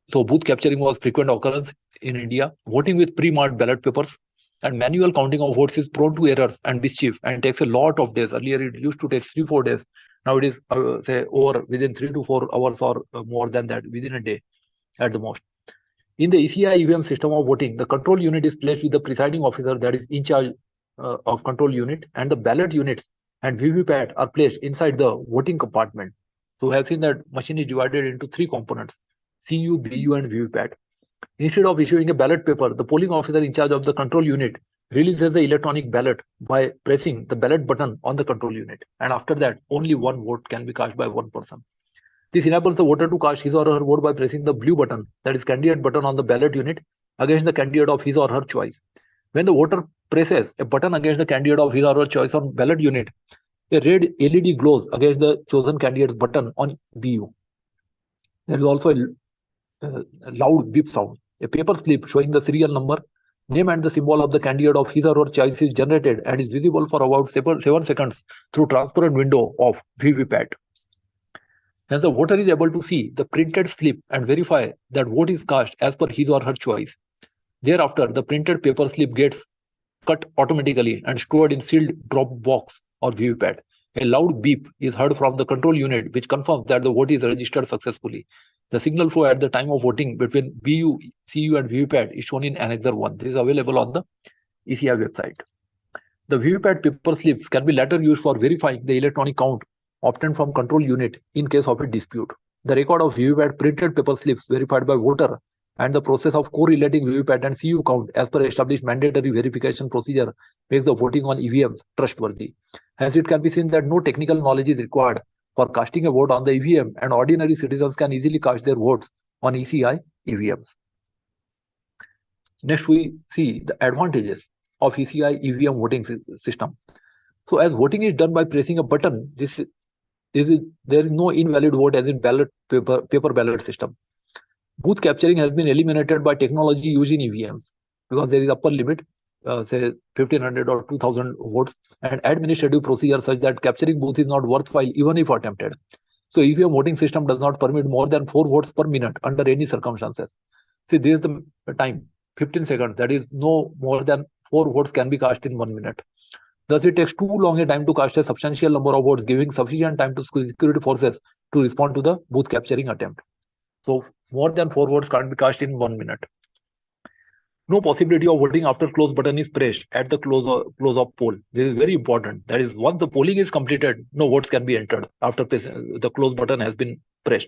So booth capturing was frequent occurrence in India. Voting with pre-marked ballot papers and manual counting of votes is prone to errors and mischief and takes a lot of days. Earlier it used to take 3-4 days. Now it is say over within 3 to 4 hours or more than that, within a day at the most. In the ECI EVM system of voting, the control unit is placed with the presiding officer that is in charge of control unit, and the ballot units and VVPAT are placed inside the voting compartment. So we have seen that machine is divided into 3 components: CU, BU, and VVPAT. Instead of issuing a ballot paper, the polling officer in charge of the control unit releases the electronic ballot by pressing the ballot button on the control unit. And after that, only one vote can be cast by one person. This enables the voter to cast his or her vote by pressing the blue button, that is candidate button on the ballot unit, against the candidate of his or her choice. When the voter presses a button against the candidate of his or her choice on ballot unit, a red LED glows against the chosen candidate's button on BU. There is also a loud beep sound. A paper slip showing the serial number, name and the symbol of the candidate of his or her choice is generated and is visible for about 7 seconds through transparent window of VVPAT. Hence, the voter is able to see the printed slip and verify that vote is cast as per his or her choice. Thereafter, the printed paper slip gets cut automatically and stored in sealed drop box or VVPAT. A loud beep is heard from the control unit, which confirms that the vote is registered successfully. The signal flow at the time of voting between BU, CU, and VVPAT is shown in Annexure 1. This is available on the ECI website. The VVPAT paper slips can be later used for verifying the electronic count obtained from control unit in case of a dispute. The record of VVPAT printed paper slips verified by voter and the process of correlating VVPAT and CU count as per established mandatory verification procedure makes the voting on EVMs trustworthy. Hence, it can be seen that no technical knowledge is required for casting a vote on the EVM, and ordinary citizens can easily cast their votes on ECI EVMs. Next, we see the advantages of ECI EVM voting system. So, as voting is done by pressing a button, there is no invalid vote as in paper ballot system. Booth capturing has been eliminated by technology used in EVMs because there is upper limit, say 1500 or 2000 votes, and administrative procedure such that capturing booth is not worthwhile even if attempted. So EVM voting system does not permit more than 4 votes per minute under any circumstances. See, this is the time, 15 seconds, that is no more than 4 votes can be cast in 1 minute. Thus, it takes too long a time to cast a substantial number of votes, giving sufficient time to security forces to respond to the booth capturing attempt. So, more than 4 votes can't be cast in 1 minute. No possibility of voting after close button is pressed at the close of poll. This is very important. That is, once the polling is completed, no votes can be entered after the close button has been pressed.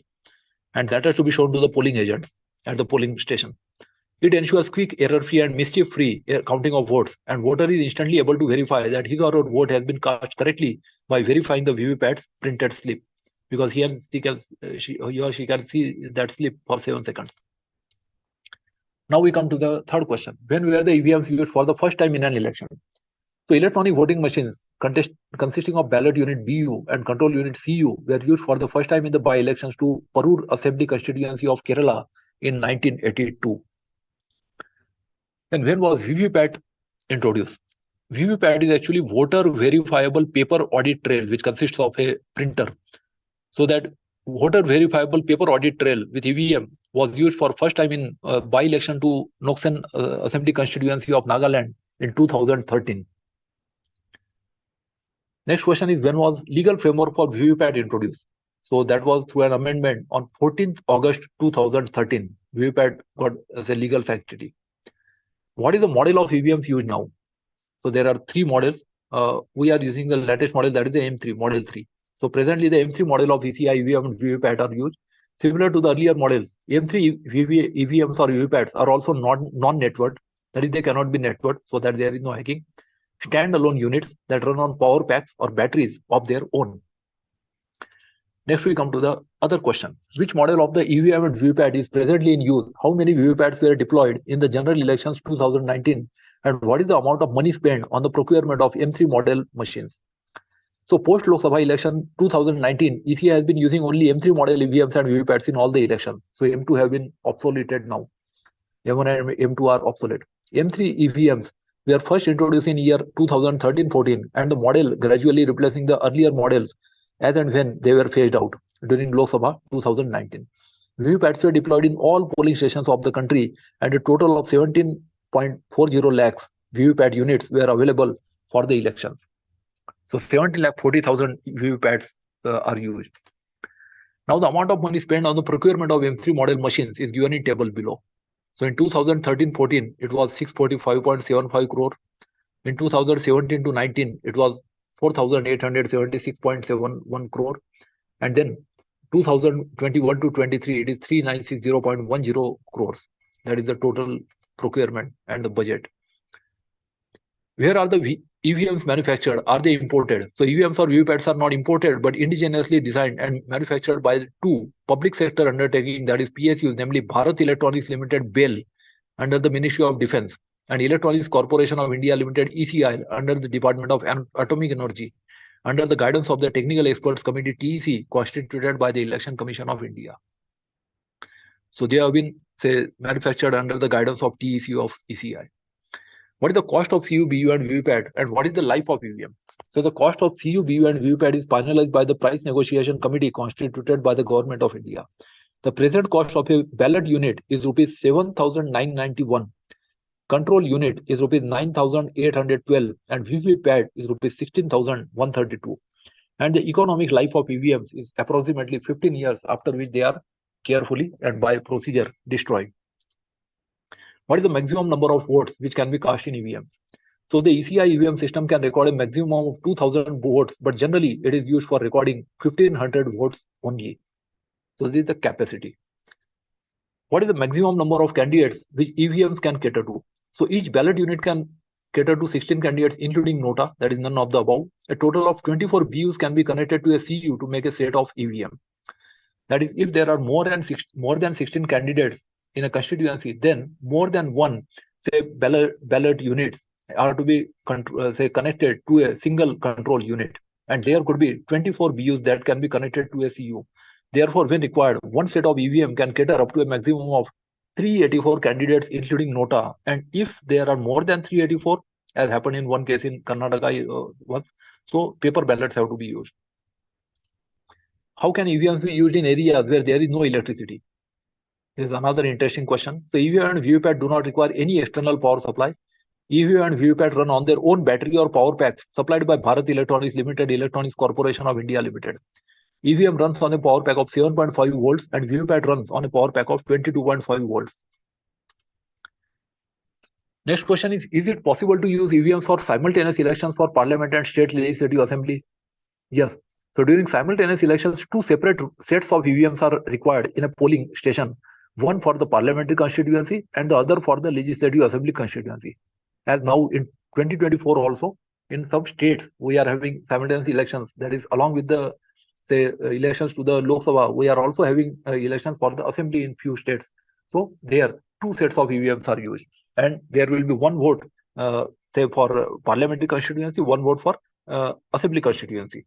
And that has to be shown to the polling agents at the polling station. It ensures quick, error-free and mischief-free counting of votes, and voter is instantly able to verify that his or her vote has been cast correctly by verifying the VVPAT's printed slip, because he or she can see that slip for 7 seconds. Now we come to the third question. When were the EVMs used for the first time in an election? So electronic voting machines consisting of ballot unit BU and control unit CU were used for the first time in the by-elections to Parur Assembly constituency of Kerala in 1982. And when was VVPAT introduced? VVPAT is actually voter verifiable paper audit trail, which consists of a printer. So that voter verifiable paper audit trail with EVM was used for first time in by-election to Noksen Assembly constituency of Nagaland in 2013. Next question is, when was legal framework for VVPAT introduced? So that was through an amendment on 14th August 2013. VVPAT got as a legal sanctity. What is the model of EVMs used now? So there are three models. We are using the latest model, that is the M3, model 3. So presently the M3 model of ECI, EVM and VVPAT are used. Similar to the earlier models, M3 EVMs or VVPATs are also non-networked. That is, they cannot be networked so that there is no hacking. Standalone units that run on power packs or batteries of their own. Next, we come to the other question. Which model of the EVM and VVPAT is presently in use? How many VVPATs were deployed in the general elections 2019? And what is the amount of money spent on the procurement of M3 model machines? So post Lok Sabha election 2019, ECI has been using only M3 model EVMs and VVPATs in all the elections. So M2 have been obsoleted now. M1 and M2 are obsolete. M3 EVMs were first introduced in year 2013-14 and the model gradually replacing the earlier models as and when they were phased out during Lok Sabha 2019. VVPATs were deployed in all polling stations of the country and a total of 17.40 lakhs VVPAT units were available for the elections. So 70,40,000 VVPATs are used. Now the amount of money spent on the procurement of M3 model machines is given in table below. So in 2013-14, it was 645.75 crore. In 2017-19, it was 4,876.71 crore. And then 2021-23, it is 3,960.10 crores. That is the total procurement and the budget. Where are the EVMs manufactured? Are they imported? So EVMs or VVPATs are not imported, but indigenously designed and manufactured by two public sector undertaking, that is PSUs, namely Bharat Electronics Limited BEL under the Ministry of Defense and Electronics Corporation of India Limited ECI under the Department of Atomic Energy under the guidance of the Technical Experts Committee TEC constituted by the Election Commission of India. So they have been manufactured under the guidance of TEC of ECI. What is the cost of CU, BU and VVPAT and what is the life of EVM? So the cost of CU, BU and VVPAT is finalized by the Price Negotiation Committee constituted by the Government of India. The present cost of a ballot unit is rupees 7,991. Control unit is rupees 9,812 and VVPAT is rupees 16,132. And the economic life of EVMs is approximately 15 years, after which they are carefully and by procedure destroyed. What is the maximum number of votes which can be cast in EVMs? So the ECI EVM system can record a maximum of 2,000 votes, but generally it is used for recording 1,500 votes only. So this is the capacity. What is the maximum number of candidates which EVMs can cater to? So each ballot unit can cater to 16 candidates, including NOTA, that is none of the above. A total of 24 BUs can be connected to a CU to make a set of EVM. That is, if there are more than 16 candidates in a constituency, then more than one ballot units are to be connected to a single control unit, and there could be 24 BUs that can be connected to a CU. Therefore, when required, one set of EVM can cater up to a maximum of 384 candidates, including NOTA. And if there are more than 384, as happened in one case in Karnataka once, so paper ballots have to be used. How can EVMs be used in areas where there is no electricity? This is another interesting question. So EVM and VVPAT do not require any external power supply. EVM and VVPAT run on their own battery or power packs supplied by Bharat Electronics Limited, Electronics Corporation of India Limited. EVM runs on a power pack of 7.5 volts and VVPAT runs on a power pack of 22.5 volts. Next question is it possible to use EVMs for simultaneous elections for Parliament and State Legislative Assembly? Yes. So during simultaneous elections, two separate sets of EVMs are required in a polling station, one for the parliamentary constituency and the other for the Legislative Assembly constituency. As now in 2024 also, in some states, we are having simultaneous elections, that is along with the elections to the Lok Sabha, we are also having elections for the assembly in few states. So there, two sets of EVMs are used, and there will be one vote, say for parliamentary constituency, one vote for assembly constituency.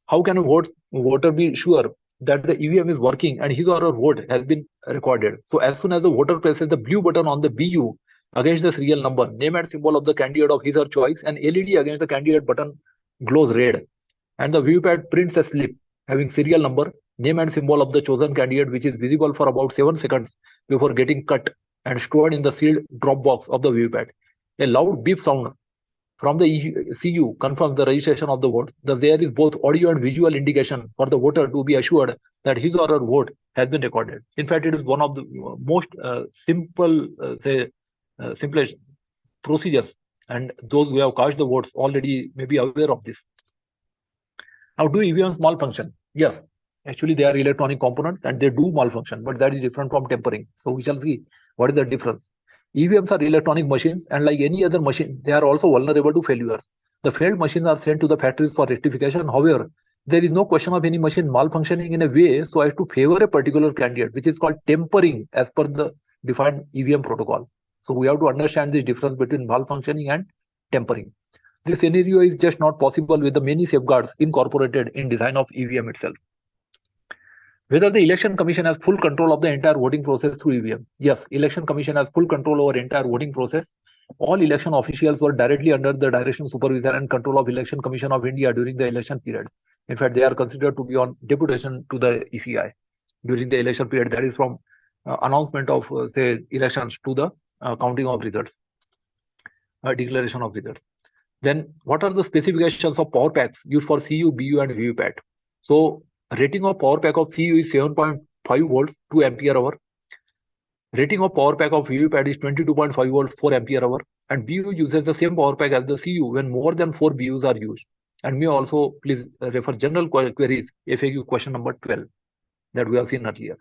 How can a voter be sure that the EVM is working and his or her vote has been recorded? So as soon as the voter presses the blue button on the BU against the serial number, name and symbol of the candidate of his or choice, and LED against the candidate button glows red, and the VVPAT prints a slip having serial number, name and symbol of the chosen candidate, which is visible for about 7 seconds before getting cut and stored in the sealed drop box of the VVPAT. A loud beep sound from the CU confirms the registration of the vote. Thus, there is both audio and visual indication for the voter to be assured that his or her vote has been recorded. In fact, it is one of the most simplest procedures, and those who have cast the votes already may be aware of this. Now, do EVMs malfunction? Yes, actually they are electronic components and they do malfunction, but that is different from tampering. So we shall see what is the difference. EVMs are electronic machines, and like any other machine, they are also vulnerable to failures. The failed machines are sent to the factories for rectification. However, there is no question of any machine malfunctioning in a way so as to favor a particular candidate, which is called tampering as per the defined EVM protocol. So we have to understand this difference between malfunctioning and tampering. This scenario is just not possible with the many safeguards incorporated in design of EVM itself. Whether the Election Commission has full control of the entire voting process through EVM? Yes, Election Commission has full control over entire voting process. All election officials were directly under the direction, supervision and control of Election Commission of India during the election period. In fact, they are considered to be on deputation to the ECI during the election period. That is from announcement of say elections to the counting of results, declaration of results. Then what are the specifications of power packs used for CU, BU and VVPAT? So rating of power pack of CU is 7.5 volts 2 ampere hour. Rating of power pack of VVPAT is 22.5 volts 4 ampere hour, and BU uses the same power pack as the CU when more than 4 BUs are used. And may also please refer general queries FAQ question number 12 that we have seen earlier.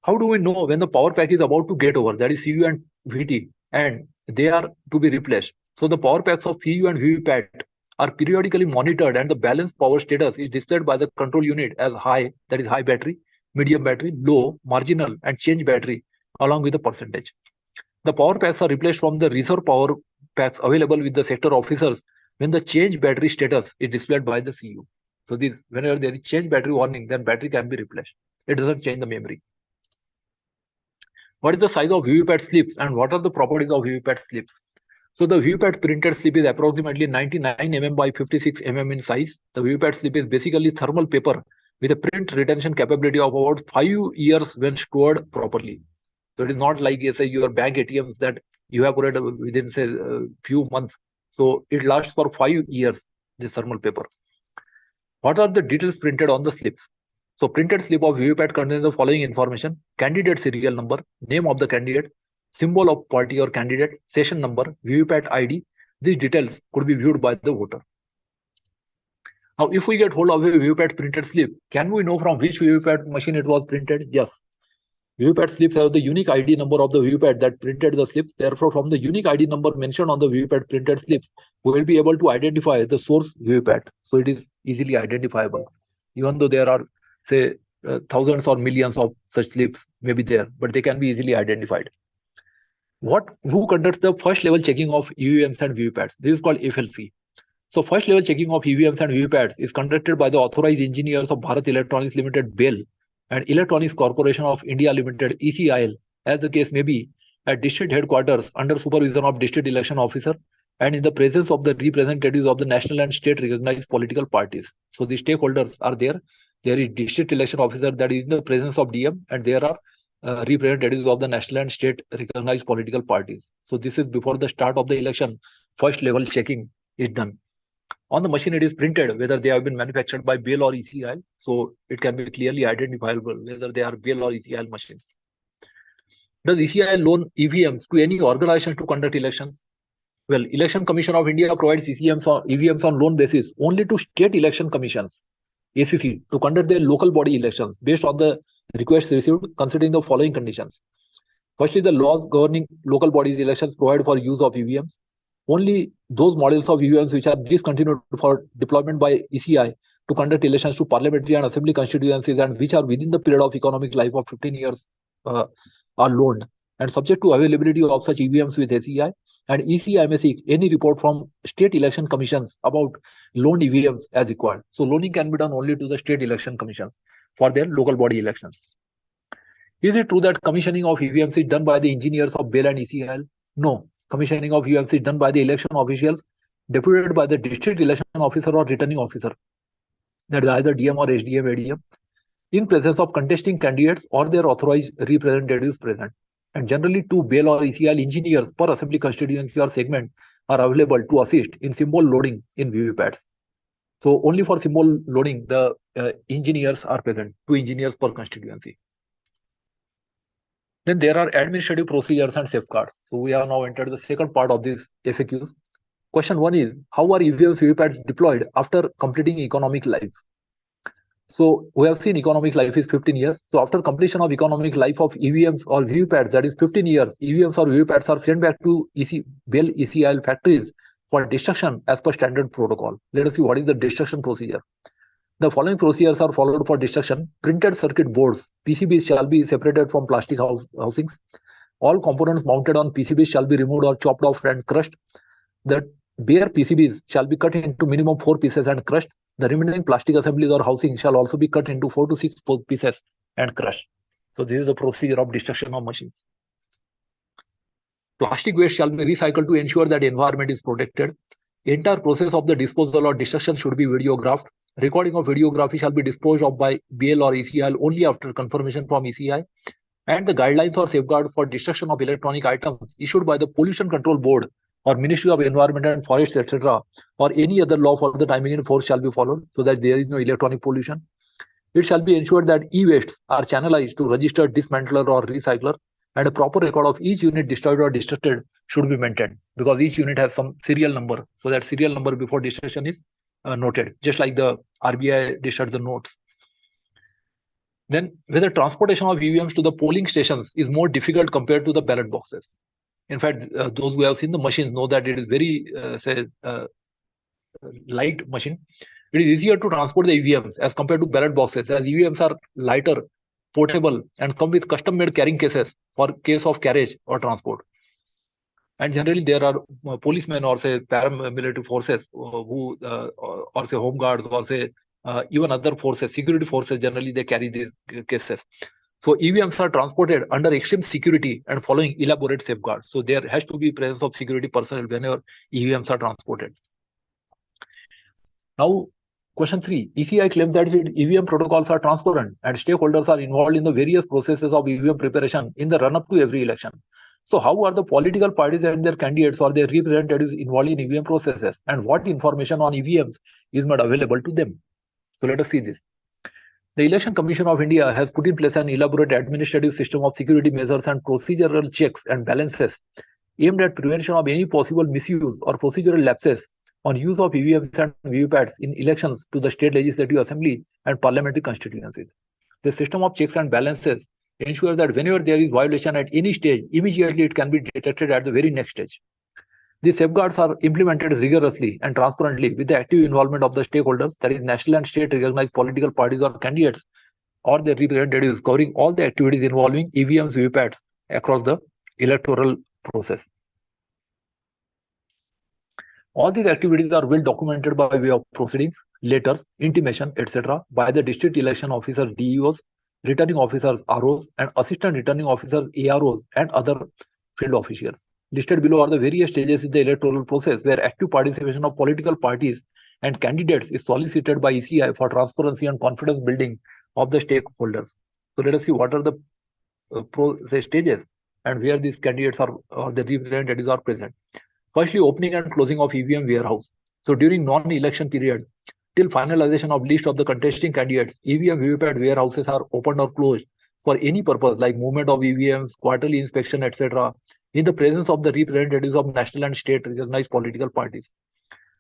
How do we know when the power pack is about to get over, that is CU and VT, and they are to be replaced? So the power packs of CU and VVPAT are periodically monitored, and the balanced power status is displayed by the control unit as high, that is high battery, medium battery, low, marginal, and change battery, along with the percentage. The power packs are replaced from the reserve power packs available with the sector officers when the change battery status is displayed by the CU. So this, whenever there is change battery warning, then battery can be replaced. It doesn't change the memory. What is the size of VVPAT slips and what are the properties of VVPAT slips? So the VVPAT printed slip is approximately 99 mm by 56 mm in size. The VVPAT slip is basically thermal paper with a print retention capability of about 5 years when stored properly. So it is not like say your bank ATMs that you have put it within say a few months. So it lasts for 5 years, this thermal paper. What are the details printed on the slips? So printed slip of VVPAT contains the following information: candidate serial number, name of the candidate, symbol of party or candidate, session number, VVPAT ID. These details could be viewed by the voter. Now, if we get hold of a VVPAT printed slip, can we know from which VVPAT machine it was printed? Yes. VVPAT slips have the unique ID number of the VVPAT that printed the slips. Therefore, from the unique ID number mentioned on the VVPAT printed slips, we will be able to identify the source VVPAT. So it is easily identifiable, even though there are say thousands or millions of such slips may be there, but they can be easily identified. Who conducts the first level checking of EVMs and VVPATs? This is called FLC. So first level checking of EVMs and VVPATs is conducted by the authorized engineers of Bharat Electronics Limited BEL and Electronics Corporation of India Limited ECIL, as the case may be, at district headquarters under supervision of district election officer and in the presence of the representatives of the national and state recognized political parties. So the stakeholders are there. There is district election officer that is in the presence of DM, and there are representatives of the national and state recognized political parties. So this is before the start of the election, first level checking is done. On the machine, it is printed whether they have been manufactured by BEL or ECIL. So it can be clearly identifiable whether they are BEL or ECIL machines. Does ECIL loan EVMs to any organization to conduct elections? Well, Election Commission of India provides EVMs on loan basis only to state election commissions, ACC, to conduct their local body elections based on the requests received, considering the following conditions. Firstly, the laws governing local bodies elections provide for use of EVMs. Only those models of EVMs which are discontinued for deployment by ECI to conduct elections to parliamentary and assembly constituencies and which are within the period of economic life of 15 years are loaned and subject to availability of such EVMs with SEI. And ECI may seek any report from state election commissions about loaned EVMs as required. So loaning can be done only to the state election commissions for their local body elections. Is it true that commissioning of EVMs is done by the engineers of BEL and ECIL? No. Commissioning of EVMs is done by the election officials deputed by the district election officer or returning officer, that is either DM or SDM, ADM, in presence of contesting candidates or their authorized representatives present. And generally, two BEL or ECIL engineers per assembly constituency or segment are available to assist in symbol loading in VVPATs. So only for symbol loading, the engineers are present, 2 engineers per constituency. Then there are administrative procedures and safeguards. So we have now entered the second part of this FAQs. Question 1 is, how are EVMs VVPATs deployed after completing economic life? So we have seen economic life is 15 years. So after completion of economic life of EVMs or VVPATs, that is 15 years, EVMs or VVPATs are sent back to BEL ECIL factories for destruction as per standard protocol. Let us see what is the destruction procedure. The following procedures are followed for destruction. Printed circuit boards, PCBs, shall be separated from plastic housings. All components mounted on PCBs shall be removed or chopped off and crushed. The bare PCBs shall be cut into minimum 4 pieces and crushed. The remaining plastic assemblies or housing shall also be cut into 4 to 6 pieces and crushed. So this is the procedure of destruction of machines. Plastic waste shall be recycled to ensure that environment is protected. Entire process of the disposal or destruction should be videographed. Recording of videography shall be disposed of by BEL or ECIL only after confirmation from ECI. And the guidelines or safeguard for destruction of electronic items issued by the Pollution Control Board or Ministry of Environment and Forests, etc., or any other law for the timing in force shall be followed so that there is no electronic pollution. It shall be ensured that e-wastes are channelized to registered dismantler or recycler, and a proper record of each unit destroyed or destructed should be maintained because each unit has some serial number. So that serial number before destruction is noted, just like the RBI destroyed the notes. Then whether transportation of EVMs to the polling stations is more difficult compared to the ballot boxes. In fact, those who have seen the machines know that it is very light machine. It is easier to transport the EVMs as compared to ballot boxes, as EVMs are lighter, portable, and come with custom-made carrying cases for case of carriage or transport. And generally, there are policemen or say paramilitary forces who, or say home guards, or say even other forces, security forces. Generally, they carry these cases. So EVMs are transported under extreme security and following elaborate safeguards. So there has to be presence of security personnel whenever EVMs are transported. Now, question 3, ECI claims that EVM protocols are transparent and stakeholders are involved in the various processes of EVM preparation in the run-up to every election. So how are the political parties and their candidates or their representatives involved in EVM processes, and what information on EVMs is made available to them? So let us see this. The Election Commission of India has put in place an elaborate administrative system of security measures and procedural checks and balances aimed at prevention of any possible misuse or procedural lapses on use of EVMs and VVPATs in elections to the state legislative assembly and parliamentary constituencies. The system of checks and balances ensures that whenever there is violation at any stage, immediately it can be detected at the very next stage. These safeguards are implemented rigorously and transparently with the active involvement of the stakeholders, that is national and state recognized political parties or candidates or their representatives, covering all the activities involving EVMs, VVPATs across the electoral process. All these activities are well documented by way of proceedings, letters, intimation, etc. by the district election officers, DEOs, returning officers, ROs, and assistant returning officers, AROs, and other field officials. Listed below are the various stages in the electoral process where active participation of political parties and candidates is solicited by ECI for transparency and confidence building of the stakeholders. So let us see what are the stages and where these candidates are or the representatives are present. Firstly, opening and closing of EVM warehouse. So during non-election period, till finalization of list of the contesting candidates, EVM VVPAT warehouses are opened or closed for any purpose like movement of EVMs, quarterly inspection, etc. in the presence of the representatives of national and state recognized political parties.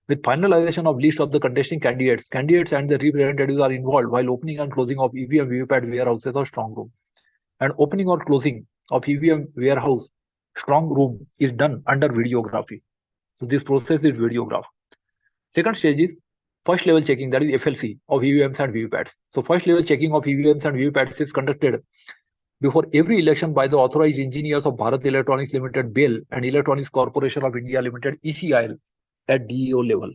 With finalization of list of the contesting candidates, candidates and the representatives are involved while opening and closing of EVM VVPAT warehouses or strong room. And opening or closing of EVM warehouse strong room is done under videography. So this process is videographed. Second stage is first level checking, that is FLC of EVMs and VVPATs. So first level checking of EVMs and VVPATs is conducted before every election by the authorized engineers of Bharat Electronics Limited BEL and Electronics Corporation of India Limited ECIL at DEO level.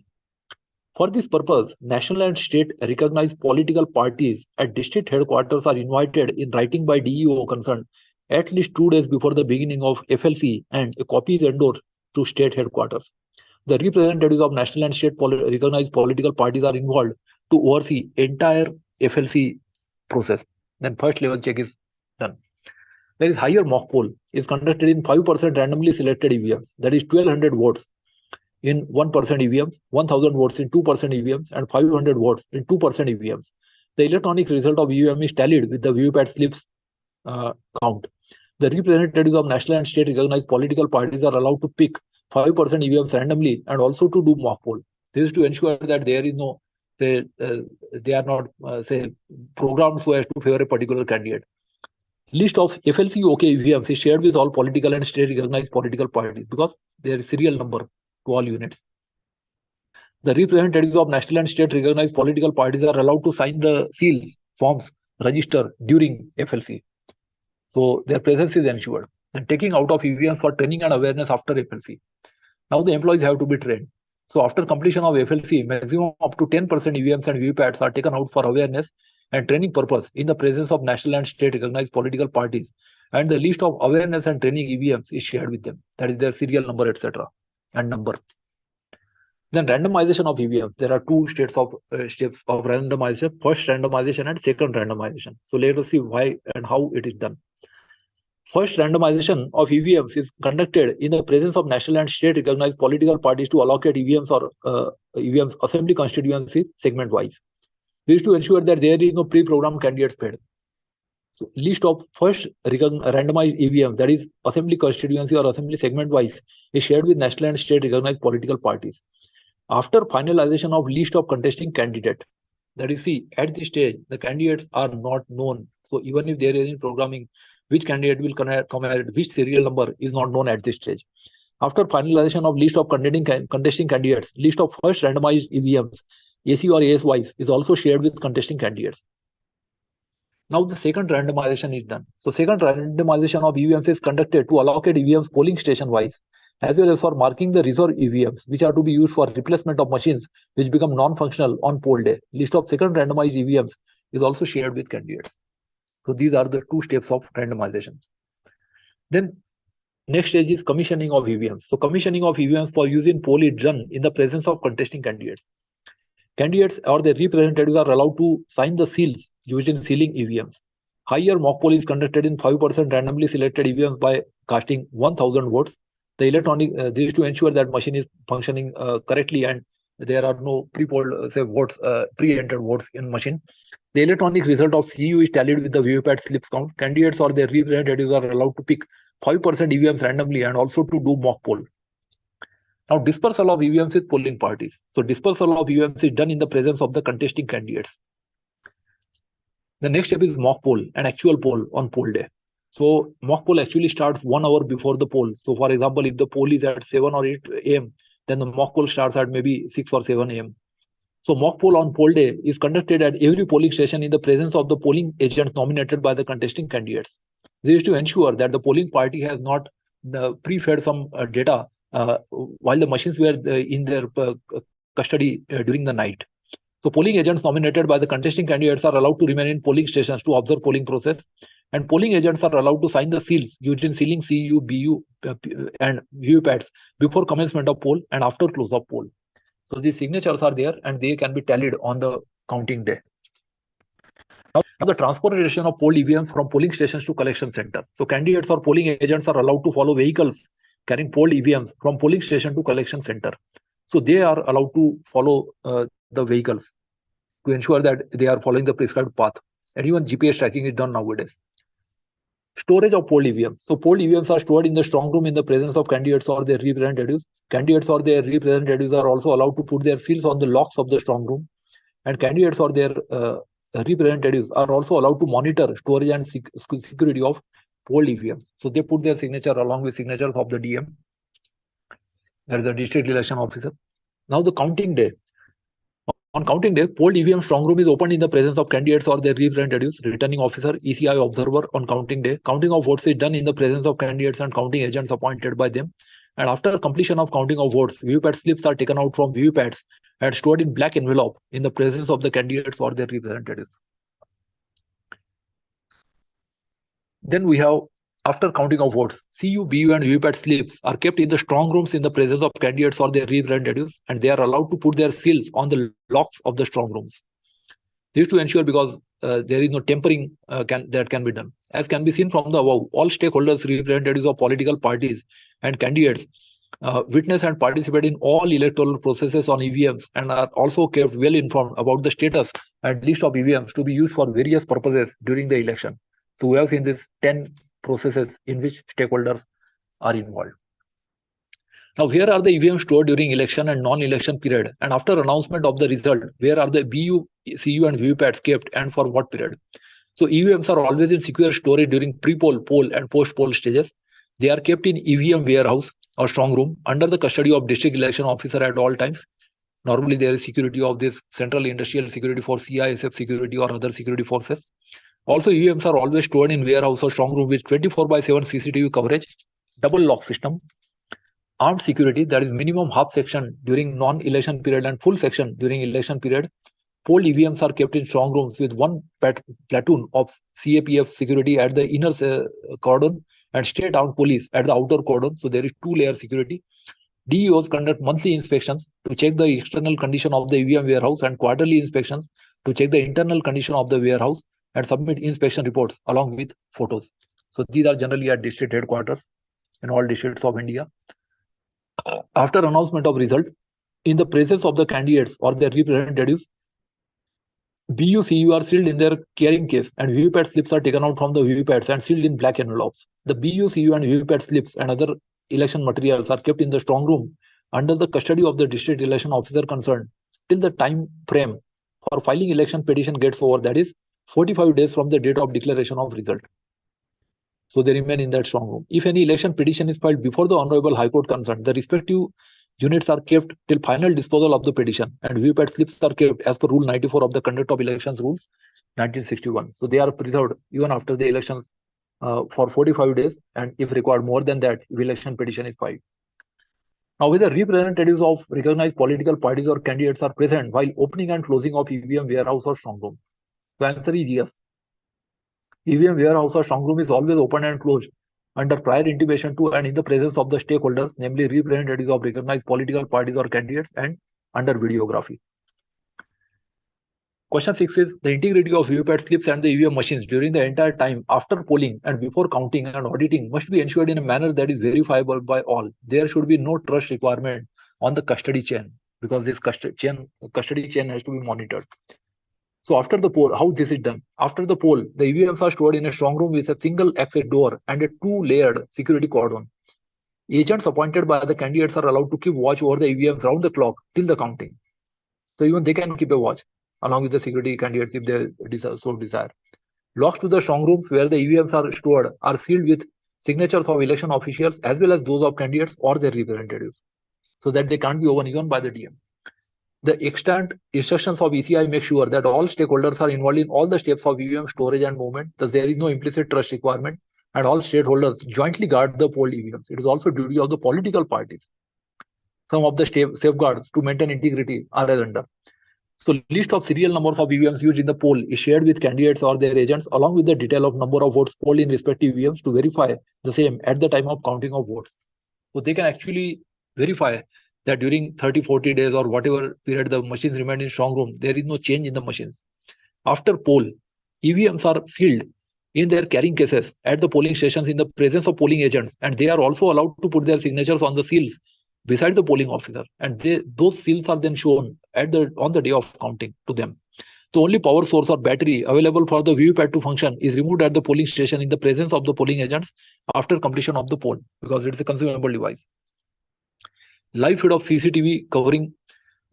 For this purpose, national and state recognized political parties at district headquarters are invited in writing by DEO concerned at least 2 days before the beginning of FLC, and a copy is endorsed to state headquarters. The representatives of national and state recognized political parties are involved to oversee entire FLC process. Then first level check is done. There is higher mock poll is conducted in 5% randomly selected EVMs, that is 1200 votes in 1% EVMs, 1000 votes in 2% EVMs, and 500 votes in 2% EVMs. The electronic result of EVM is tallied with the VVPAT slips count. The representatives of national and state recognized political parties are allowed to pick 5% EVMs randomly and also to do mock poll. This is to ensure that there is no, say, they are not, say, programmed so as to favor a particular candidate. List of FLC OK EVMs is shared with all political and state recognized political parties because there is serial number to all units. The representatives of national and state recognized political parties are allowed to sign the seals, forms, register during FLC. So their presence is ensured. And taking out of EVMs for training and awareness after FLC. Now the employees have to be trained. So after completion of FLC, maximum up to 10% EVMs and VVPATs are taken out for awareness and training purpose in the presence of national and state recognized political parties. And the list of awareness and training EVMs is shared with them. That is their serial number, etc. and number. Then randomization of EVMs. There are two steps of randomization: first randomization and second randomization. So let us see why and how it is done. First randomization of EVMs is conducted in the presence of national and state recognized political parties to allocate EVMs or EVMs assembly constituencies segment wise. This is to ensure that there is no pre-programmed candidates paid. So list of first randomized EVMs, that is assembly constituency or assembly segment wise, is shared with national and state recognized political parties. After finalization of list of contesting candidate, that is, see, at this stage, the candidates are not known. So even if there is any programming, which candidate will come at which serial number is not known at this stage. After finalization of list of contesting candidates, list of first randomized EVMs, AC or AS wise, is also shared with contesting candidates. Now the second randomization is done. So second randomization of EVMs is conducted to allocate EVMs polling station wise, as well as for marking the reserve EVMs, which are to be used for replacement of machines which become non-functional on poll day. List of second randomized EVMs is also shared with candidates. So these are the two steps of randomization. Then next stage is commissioning of EVMs. So commissioning of EVMs for use in poll is done in the presence of contesting candidates. Candidates or their representatives are allowed to sign the seals used in sealing EVMs. Higher mock poll is conducted in 5% randomly selected EVMs by casting 1000 votes. The electronic, this is to ensure that machine is functioning correctly and there are no pre-polled votes, pre-entered votes in machine. The electronic result of CU is tallied with the VVPAT slips count. Candidates or their representatives are allowed to pick 5% EVMs randomly and also to do mock poll. Now dispersal of EVMs with polling parties. So dispersal of EVMs is done in the presence of the contesting candidates. The next step is mock poll and actual poll on poll day. So mock poll actually starts 1 hour before the poll. So for example, if the poll is at 7 or 8 a.m., then the mock poll starts at maybe 6 or 7 a.m. So mock poll on poll day is conducted at every polling station in the presence of the polling agents nominated by the contesting candidates. This is to ensure that the polling party has not pre-fed some data while the machines were in their custody during the night. So polling agents nominated by the contesting candidates are allowed to remain in polling stations to observe polling process, and polling agents are allowed to sign the seals used in sealing CU, BU, and VVPATs before commencement of poll and after close of poll. So these signatures are there and they can be tallied on the counting day. Now the transportation of poll EVMs from polling stations to collection center. So candidates or polling agents are allowed to follow vehicles carrying poll EVMs from polling station to collection center. So they are allowed to follow the vehicles to ensure that they are following the prescribed path. And even GPS tracking is done nowadays. Storage of poll EVMs. So poll EVMs are stored in the strong room in the presence of candidates or their representatives. Candidates or their representatives are also allowed to put their seals on the locks of the strong room. And candidates or their representatives are also allowed to monitor storage and security of poll EVMs. So they put their signature along with signatures of the DM, that is the district election officer. Now the counting day. On counting day, polled EVM strong room is opened in the presence of candidates or their representatives, returning officer, ECI observer on counting day. Counting of votes is done in the presence of candidates and counting agents appointed by them. And after completion of counting of votes, VVPAT slips are taken out from VVPATs and stored in black envelope in the presence of the candidates or their representatives. Then we have, after counting of votes, CU, BU and VVPAT slips are kept in the strong rooms in the presence of candidates or their representatives, and they are allowed to put their seals on the locks of the strong rooms. This to ensure, because there is no tampering that can be done. As can be seen from the above, all stakeholders, representatives of political parties and candidates witness and participate in all electoral processes on EVMs and are also kept well informed about the status and list of EVMs to be used for various purposes during the election. So we have seen these 10 processes in which stakeholders are involved. Now, here are the EVMs stored during election and non-election period, and after announcement of the result, where are the BU, CU and VVPATs kept and for what period? So EVMs are always in secure storage during pre-poll, poll and post-poll stages. They are kept in EVM warehouse or strong room under the custody of district election officer at all times. Normally, there is security of this Central Industrial Security Force, CISF security or other security forces. Also, EVMs are always stored in warehouse or strong room with 24/7 CCTV coverage, double lock system, armed security, that is minimum half section during non-election period and full section during election period. Polled EVMs are kept in strong rooms with one platoon of CAPF security at the inner cordon and state armed police at the outer cordon. So there is 2-layer security. DEOs conduct monthly inspections to check the external condition of the EVM warehouse and quarterly inspections to check the internal condition of the warehouse and submit inspection reports along with photos. So these are generally at district headquarters in all districts of India. After announcement of result, in the presence of the candidates or their representatives, BU, CU are sealed in their carrying case and VVPAT slips are taken out from the VVPATs and sealed in black envelopes. The BU, CU and VVPAT slips and other election materials are kept in the strong room under the custody of the district election officer concerned till the time frame for filing election petition gets over, that is 45 days from the date of declaration of result. So they remain in that strong room. If any election petition is filed before the Honorable High Court concerned, the respective units are kept till final disposal of the petition, and VVPAT slips are kept as per Rule 94 of the Conduct of Elections Rules 1961. So they are preserved even after the elections for 45 days, and if required more than that, if election petition is filed. Now, whether representatives of recognized political parties or candidates are present while opening and closing of EVM warehouse or strong room? The answer is yes. EVM warehouse or strong room is always open and closed under prior intimation to and in the presence of the stakeholders, namely representatives of recognized political parties or candidates, and under videography. Question 6 is, the integrity of VVPAT slips and the EVM machines during the entire time after polling and before counting and auditing must be ensured in a manner that is verifiable by all. There should be no trust requirement on the custody chain, because this custody chain has to be monitored. So after the poll, how this is done? After the poll, the EVMs are stored in a strong room with a single access door and a 2-layered security cordon. Agents appointed by the candidates are allowed to keep watch over the EVMs round the clock till the counting. So even they can keep a watch along with the security candidates if they so desire. Locks to the strong rooms where the EVMs are stored are sealed with signatures of election officials as well as those of candidates or their representatives, so that they can't be opened even by the DM. The extant instructions of ECI make sure that all stakeholders are involved in all the steps of EVM storage and movement. Thus, there is no implicit trust requirement, and all stakeholders jointly guard the polled EVMs. It is also duty of the political parties. Some of the safeguards to maintain integrity are as under. So, list of serial numbers of EVMs used in the poll is shared with candidates or their agents, along with the detail of number of votes polled in respective EVMs to verify the same at the time of counting of votes. So, they can actually verify that during 30-40 days or whatever period the machines remain in strong room, there is no change in the machines. After poll, EVMs are sealed in their carrying cases at the polling stations in the presence of polling agents, and they are also allowed to put their signatures on the seals beside the polling officer, and those seals are then shown on the day of counting to them. The only power source or battery available for the VVPAT to function is removed at the polling station in the presence of the polling agents after completion of the poll, because it is a consumable device. Live feed of CCTV covering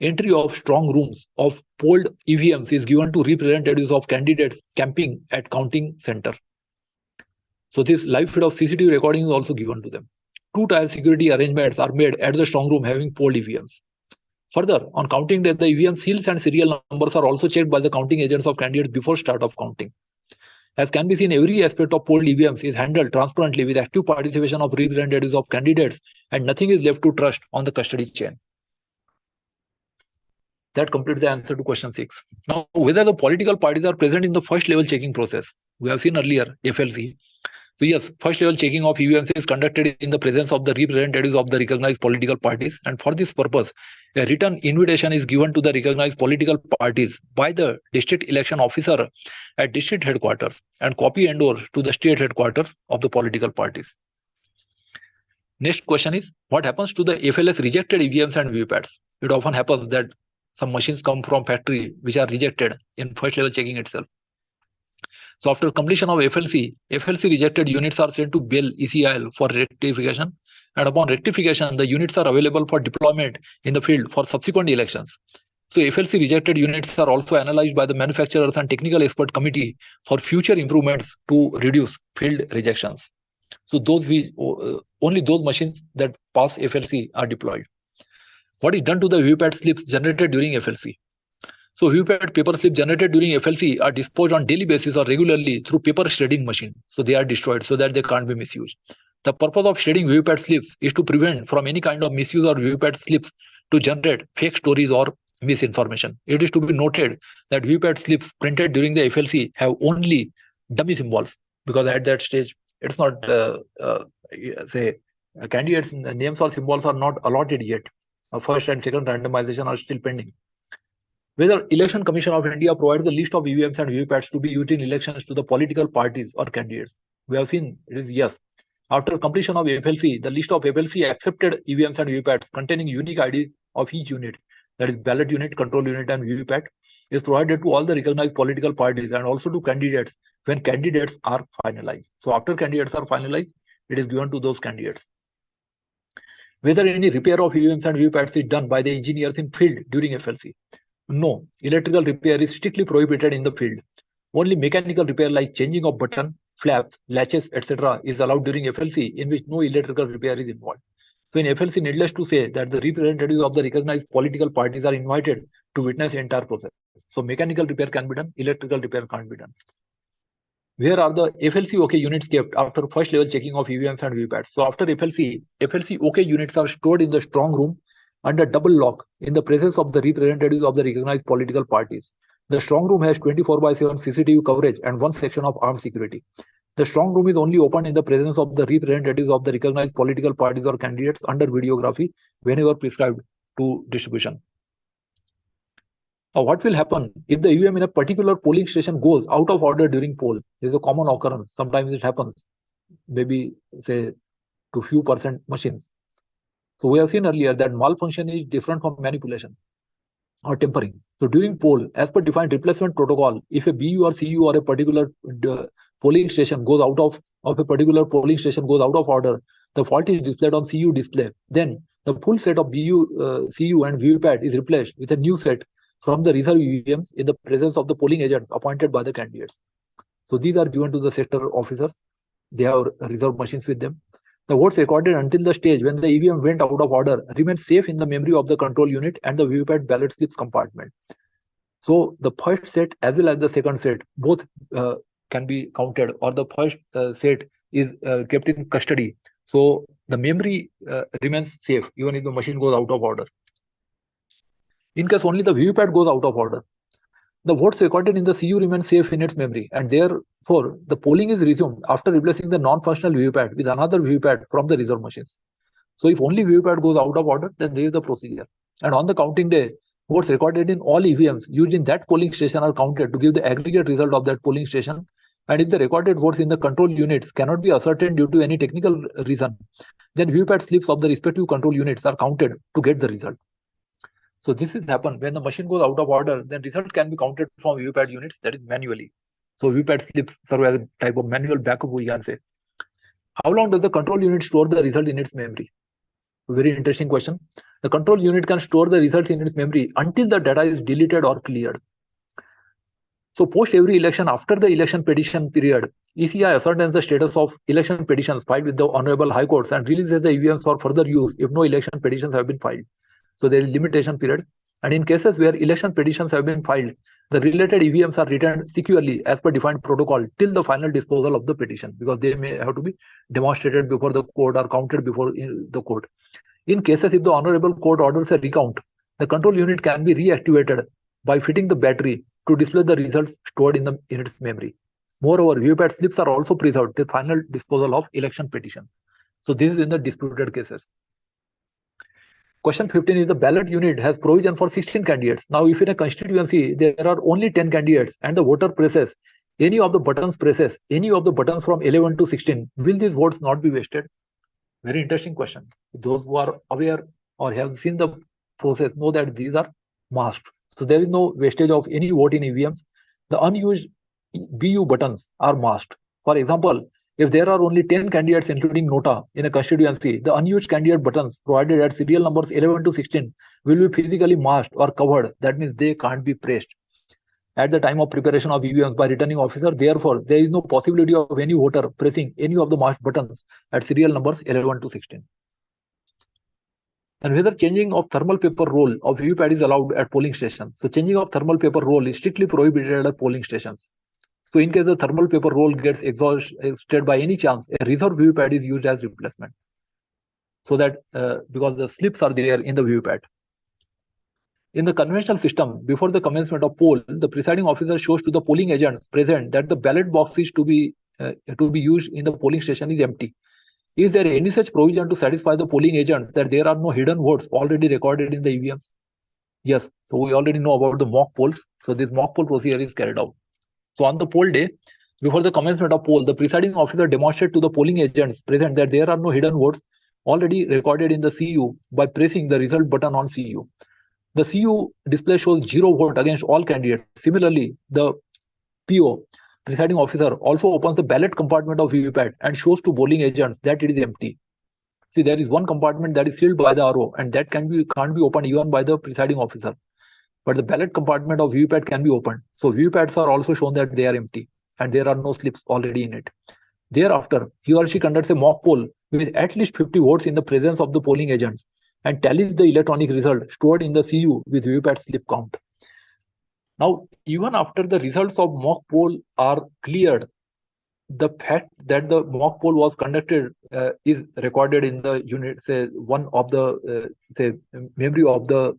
entry of strong rooms of polled EVMs is given to representatives of candidates camping at counting center. So this live feed of CCTV recording is also given to them. 2-tier security arrangements are made at the strong room having polled EVMs. Further, on counting day, the EVM seals and serial numbers are also checked by the counting agents of candidates before start of counting. As can be seen, every aspect of polled EVMs is handled transparently with active participation of representatives of candidates, and nothing is left to trust on the custody chain. That completes the answer to question 6. Now, whether the political parties are present in the first level checking process. We have seen earlier FLC. So yes, first level checking of EVMs is conducted in the presence of the representatives of the recognized political parties, and for this purpose, a written invitation is given to the recognized political parties by the district election officer at district headquarters and copy endorsed to the state headquarters of the political parties. Next question is, what happens to the FLS rejected EVMs and VVPATs? It often happens that some machines come from factory which are rejected in first level checking itself. So after completion of FLC rejected units are sent to BEL ECIL for rectification, and upon rectification, the units are available for deployment in the field for subsequent elections. So FLC rejected units are also analyzed by the manufacturers and technical expert committee for future improvements to reduce field rejections. So only those machines that pass FLC are deployed. What is done to the VVPAT slips generated during FLC? So VVPAT paper slips generated during FLC are disposed on daily basis or regularly through paper shredding machine. So they are destroyed so that they can't be misused. The purpose of shredding VVPAT slips is to prevent from any kind of misuse of VVPAT slips to generate fake stories or misinformation. It is to be noted that VVPAT slips printed during the FLC have only dummy symbols, because at that stage it's not candidates names or symbols are not allotted yet. First and second randomization are still pending. Whether Election Commission of India provides the list of EVMs and VVPATs to be used in elections to the political parties or candidates. We have seen it is yes. After completion of FLC, the list of FLC accepted EVMs and VVPATs containing unique ID of each unit, that is ballot unit, control unit, and VVPAT, is provided to all the recognized political parties and also to candidates when candidates are finalized. So after candidates are finalized, it is given to those candidates. Whether any repair of EVMs and VVPATs is done by the engineers in field during FLC. No, electrical repair is strictly prohibited in the field. Only mechanical repair like changing of button, flaps, latches, etc. is allowed during FLC, in which no electrical repair is involved. So in FLC, needless to say that the representatives of the recognized political parties are invited to witness the entire process. So mechanical repair can be done, electrical repair can't be done. Where are the FLC OK units kept after first level checking of EVMs and VVPATs? So after FLC OK units are stored in the strong room under double lock in the presence of the representatives of the recognized political parties. The strong room has 24/7 CCTV coverage and one section of armed security. The strong room is only open in the presence of the representatives of the recognized political parties or candidates under videography whenever prescribed to distribution. Now, what will happen if the EVM in a particular polling station goes out of order during poll? This is a common occurrence. Sometimes it happens, maybe say to few percent machines. So we have seen earlier that malfunction is different from manipulation or tampering. So during poll, as per defined replacement protocol, if a BU or CU or a particular polling station goes out of a particular polling station goes out of order, the fault is displayed on CU display. Then the full set of BU, CU and VVPAT is replaced with a new set from the reserve EVMs in the presence of the polling agents appointed by the candidates. So these are given to the sector officers. They have reserve machines with them. The votes recorded until the stage when the EVM went out of order remain safe in the memory of the control unit and the VVPAT ballot slips compartment. So the first set as well as the second set both can be counted, or the first set is kept in custody. So the memory remains safe even if the machine goes out of order. In case only the VVPAT goes out of order, the votes recorded in the CU remain safe in its memory, and therefore the polling is resumed after replacing the non-functional VVPAT with another VVPAT from the reserve machines. So if only VVPAT goes out of order, then there is the procedure. And on the counting day, votes recorded in all EVMs used in that polling station are counted to give the aggregate result of that polling station. And if the recorded votes in the control units cannot be ascertained due to any technical reason, then VVPAT slips of the respective control units are counted to get the result. So this is happen when the machine goes out of order, then result can be counted from VVPAT units, that is manually. So VVPAT slips serve as a type of manual backup, we can say. How long does the control unit store the result in its memory? Very interesting question. The control unit can store the results in its memory until the data is deleted or cleared. So post every election, after the election petition period, ECI ascertains the status of election petitions filed with the Honorable High Courts and releases the EVMs for further use if no election petitions have been filed. So there is limitation period. And in cases where election petitions have been filed, the related EVMs are returned securely as per defined protocol till the final disposal of the petition, because they may have to be demonstrated before the court or counted before the court. In cases if the honorable court orders a recount, the control unit can be reactivated by fitting the battery to display the results stored in its memory. Moreover, VVPAT slips are also preserved till final disposal of election petition. So this is in the disputed cases. Question 15 is the ballot unit has provision for 16 candidates. Now, if in a constituency there are only 10 candidates and the voter presses any of the buttons from 11 to 16, will these votes not be wasted? Very interesting question. Those who are aware or have seen the process know that these are masked. So there is no wastage of any vote in EVMs. The unused BU buttons are masked. For example, if there are only 10 candidates including Nota in a constituency, the unused candidate buttons provided at serial numbers 11 to 16 will be physically masked or covered. That means they can't be pressed at the time of preparation of EVMs by returning officer. Therefore, there is no possibility of any voter pressing any of the masked buttons at serial numbers 11 to 16. And whether changing of thermal paper roll of VVPAT is allowed at polling stations. So changing of thermal paper roll is strictly prohibited at polling stations. So in case the thermal paper roll gets exhausted by any chance, a reserve VVPAT is used as replacement. So that because the slips are there in the VVPAT. In the conventional system, before the commencement of poll, the presiding officer shows to the polling agents present that the ballot boxes to be used in the polling station is empty. Is there any such provision to satisfy the polling agents that there are no hidden votes already recorded in the EVMs? Yes. So we already know about the mock polls. So this mock poll procedure is carried out. So on the poll day, before the commencement of poll, the presiding officer demonstrates to the polling agents present that there are no hidden votes already recorded in the CU by pressing the result button on CU. The CU display shows 0 vote against all candidates. Similarly, the PO, presiding officer, also opens the ballot compartment of VVPAT and shows to polling agents that it is empty. See, there is one compartment that is sealed by the RO and that can't be opened even by the presiding officer. But the ballot compartment of VVPAT can be opened. So VVPATs are also shown that they are empty and there are no slips already in it. Thereafter, he or she conducts a mock poll with at least 50 votes in the presence of the polling agents and tallies the electronic result stored in the CU with VVPAT slip count. Now, even after the results of mock poll are cleared, the fact that the mock poll was conducted is recorded in the unit, say one of the memory of the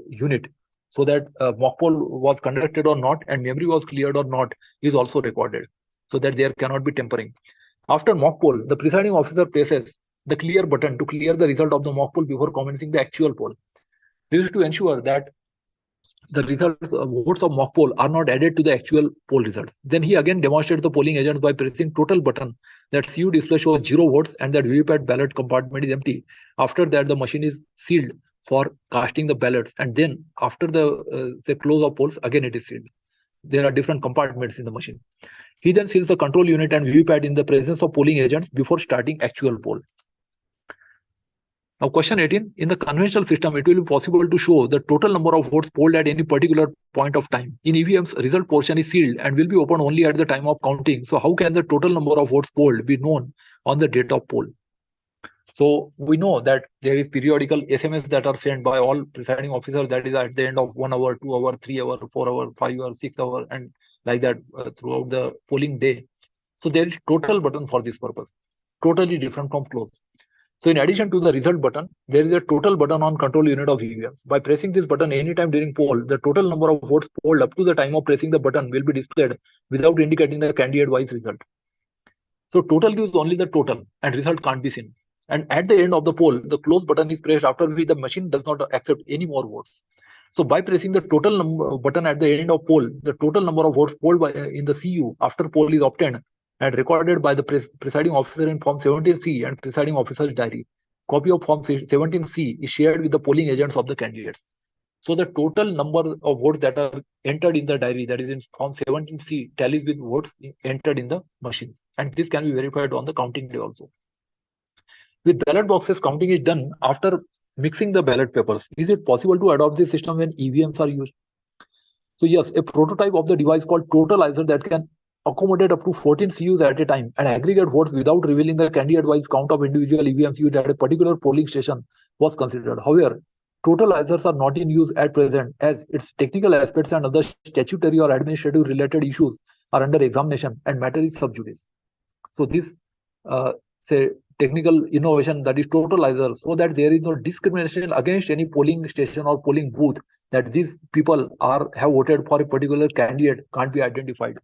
unit, so that mock poll was conducted or not and memory was cleared or not is also recorded, so that there cannot be tampering. After mock poll, the presiding officer presses the clear button to clear the result of the mock poll before commencing the actual poll. This is to ensure that the results votes of mock poll are not added to the actual poll results. Then he again demonstrates the polling agents by pressing total button that CU display shows 0 votes and that VVPAT ballot compartment is empty. After that, the machine is sealed for casting the ballots, and then after the close of polls, again it is sealed. There are different compartments in the machine. He then seals the control unit and VVPAT in the presence of polling agents before starting actual poll. Now, question 18, in the conventional system, it will be possible to show the total number of votes polled at any particular point of time. In EVMs, result portion is sealed and will be opened only at the time of counting. So how can the total number of votes polled be known on the date of poll? So we know that there is periodical SMS that are sent by all presiding officers, that is at the end of 1 hour, 2 hour, 3 hour, 4 hour, 5 hour, 6 hour, and like that throughout the polling day. So there is total button for this purpose, totally different from close. So in addition to the result button, there is a total button on control unit of EVMs. By pressing this button anytime during poll, the total number of votes polled up to the time of pressing the button will be displayed without indicating the candidate-wise result. So total gives only the total and result can't be seen. And at the end of the poll, the close button is pressed, after which the machine does not accept any more votes. So by pressing the total button at the end of poll, the total number of votes polled in the CU after poll is obtained and recorded by the presiding officer in Form 17C and presiding officer's diary. Copy of Form 17C is shared with the polling agents of the candidates. So the total number of votes that are entered in the diary, that is in Form 17C, tallies with votes entered in the machines. And this can be verified on the counting day also. With ballot boxes, counting is done after mixing the ballot papers. Is it possible to adopt this system when EVMs are used? So yes, a prototype of the device called totalizer that can accommodate up to 14 CUs at a time and aggregate votes without revealing the candidate-wise count of individual EVMs used at a particular polling station was considered. However, totalizers are not in use at present, as its technical aspects and other statutory or administrative related issues are under examination and matter is sub judice. So this say technical innovation, that is totalizer, so that there is no discrimination against any polling station or polling booth, that these people have voted for a particular candidate can't be identified.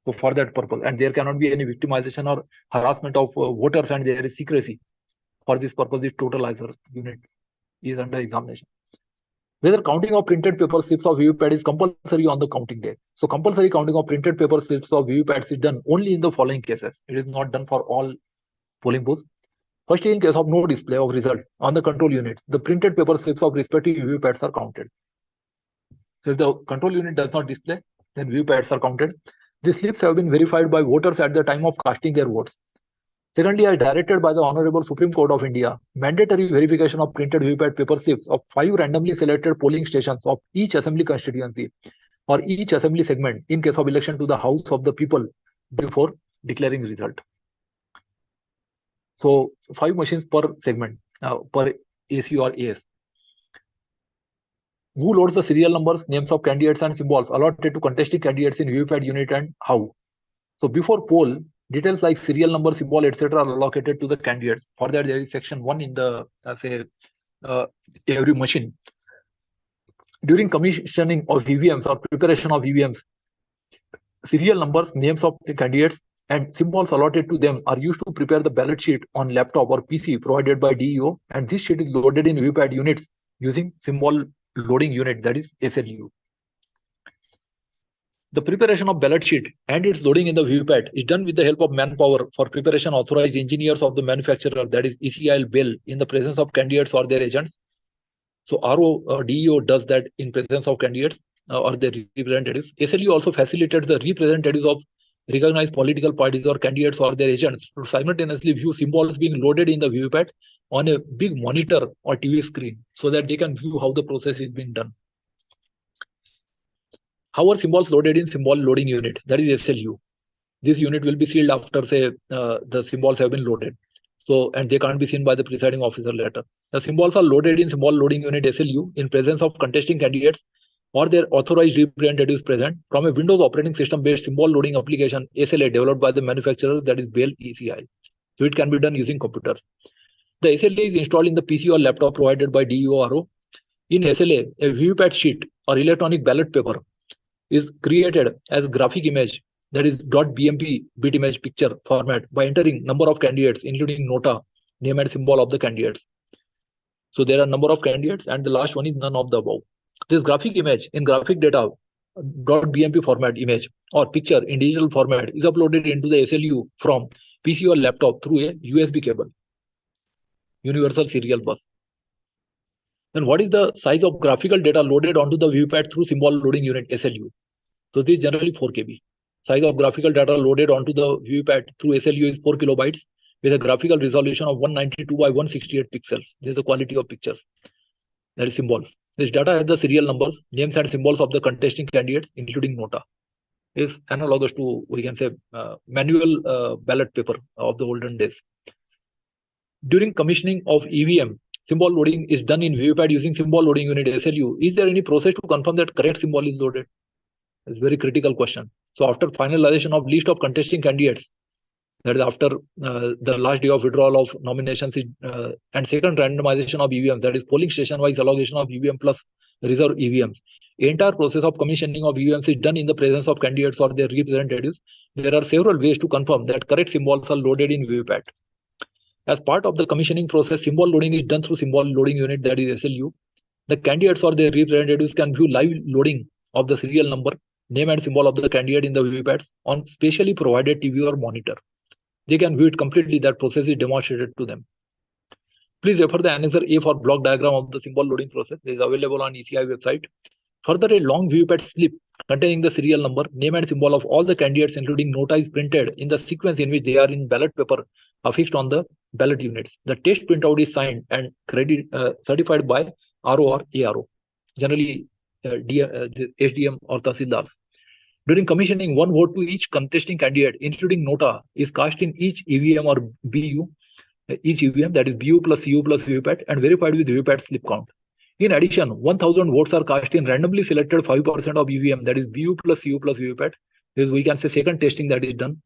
So for that purpose, and there cannot be any victimization or harassment of voters, and there is secrecy. For this purpose, this totalizer unit is under examination. Whether counting of printed paper slips of VVPAT is compulsory on the counting day. So compulsory counting of printed paper slips of VVPATs is done only in the following cases. It is not done for all polling booths. Firstly, in case of no display of result on the control unit, the printed paper slips of respective VVPATs are counted. So if the control unit does not display, then VVPATs are counted. These slips have been verified by voters at the time of casting their votes. Secondly, as directed by the Honorable Supreme Court of India, mandatory verification of printed VVPAT paper slips of 5 randomly selected polling stations of each assembly constituency or each assembly segment in case of election to the House of the People before declaring result. So 5 machines per segment, per AC or AS. Who loads the serial numbers, names of candidates and symbols allotted to contesting candidates in VVPAT unit and how? So before poll, details like serial number, symbol, etc. are allocated to the candidates. For that, there is section 1 in the every machine. During commissioning of EVMs or preparation of EVMs, serial numbers, names of the candidates and symbols allotted to them are used to prepare the ballot sheet on laptop or PC provided by DEO, and this sheet is loaded in VVPAT units using symbol loading unit, that is SLU. The preparation of ballot sheet and its loading in the VVPAT is done with the help of manpower for preparation authorized engineers of the manufacturer, that is ECIL BEL, in the presence of candidates or their agents. So RO DEO does that in presence of candidates or their representatives. SLU also facilitates the representatives of recognized political parties or candidates or their agents to simultaneously view symbols being loaded in the VVPAT on a big monitor or TV screen, so that they can view how the process is being done. How are symbols loaded in symbol loading unit, that is SLU? This unit will be sealed after, say, the symbols have been loaded. So, and they can't be seen by the presiding officer later. The symbols are loaded in symbol loading unit SLU in presence of contesting candidates or their authorized representatives present from a Windows operating system based symbol loading application SLA developed by the manufacturer, that is BEL ECI. So it can be done using computer. The SLA is installed in the PC or laptop provided by DEO-RO. In SLA, a VVPAT sheet or electronic ballot paper is created as graphic image, that is .bmp bit image picture format, by entering number of candidates including nota, name and symbol of the candidates. So there are number of candidates and the last one is none of the above. This graphic image in graphic data .bmp format image or picture in digital format is uploaded into the SLU from PC or laptop through a USB cable, universal serial bus. Then what is the size of graphical data loaded onto the VVPAT through symbol loading unit SLU? So this is generally 4 KB. Size of graphical data loaded onto the VVPAT through SLU is 4 kilobytes with a graphical resolution of 192 by 168 pixels. This is the quality of pictures, that is symbols. This data has the serial numbers, names and symbols of the contesting candidates, including nota. Is analogous to, we can say, manual ballot paper of the olden days. During commissioning of EVM, symbol loading is done in VVPAT using symbol loading unit SLU. Is there any process to confirm that correct symbol is loaded? It's a very critical question. So after finalization of list of contesting candidates, that is after the last day of withdrawal of nominations and second randomization of EVMs, that is polling station wise allocation of EVM plus reserve EVMs. The entire process of commissioning of EVMs is done in the presence of candidates or their representatives. There are several ways to confirm that correct symbols are loaded in VVPAT. As part of the commissioning process, symbol loading is done through symbol loading unit, that is SLU. The candidates or their representatives can view live loading of the serial number, name and symbol of the candidate in the VVPATs on specially provided TV or monitor. They can view it completely. That process is demonstrated to them. Please refer the annexer A for block diagram of the symbol loading process. It is available on ECI website. Further, a long VVPAT slip containing the serial number, name and symbol of all the candidates, including nota, is printed in the sequence in which they are in ballot paper affixed on the ballot units. The test printout is signed and certified by RO or ARO, generally SDM or Tahsildars. During commissioning, 1 vote to each contesting candidate, including nota, is cast in each EVM or BU each EVM, that is BU plus CU plus VVPAT, and verified with VVPAT slip count. In addition, 1000 votes are cast in randomly selected 5% of EVM, that is BU plus CU plus VVPAT. This we can say second testing that is done.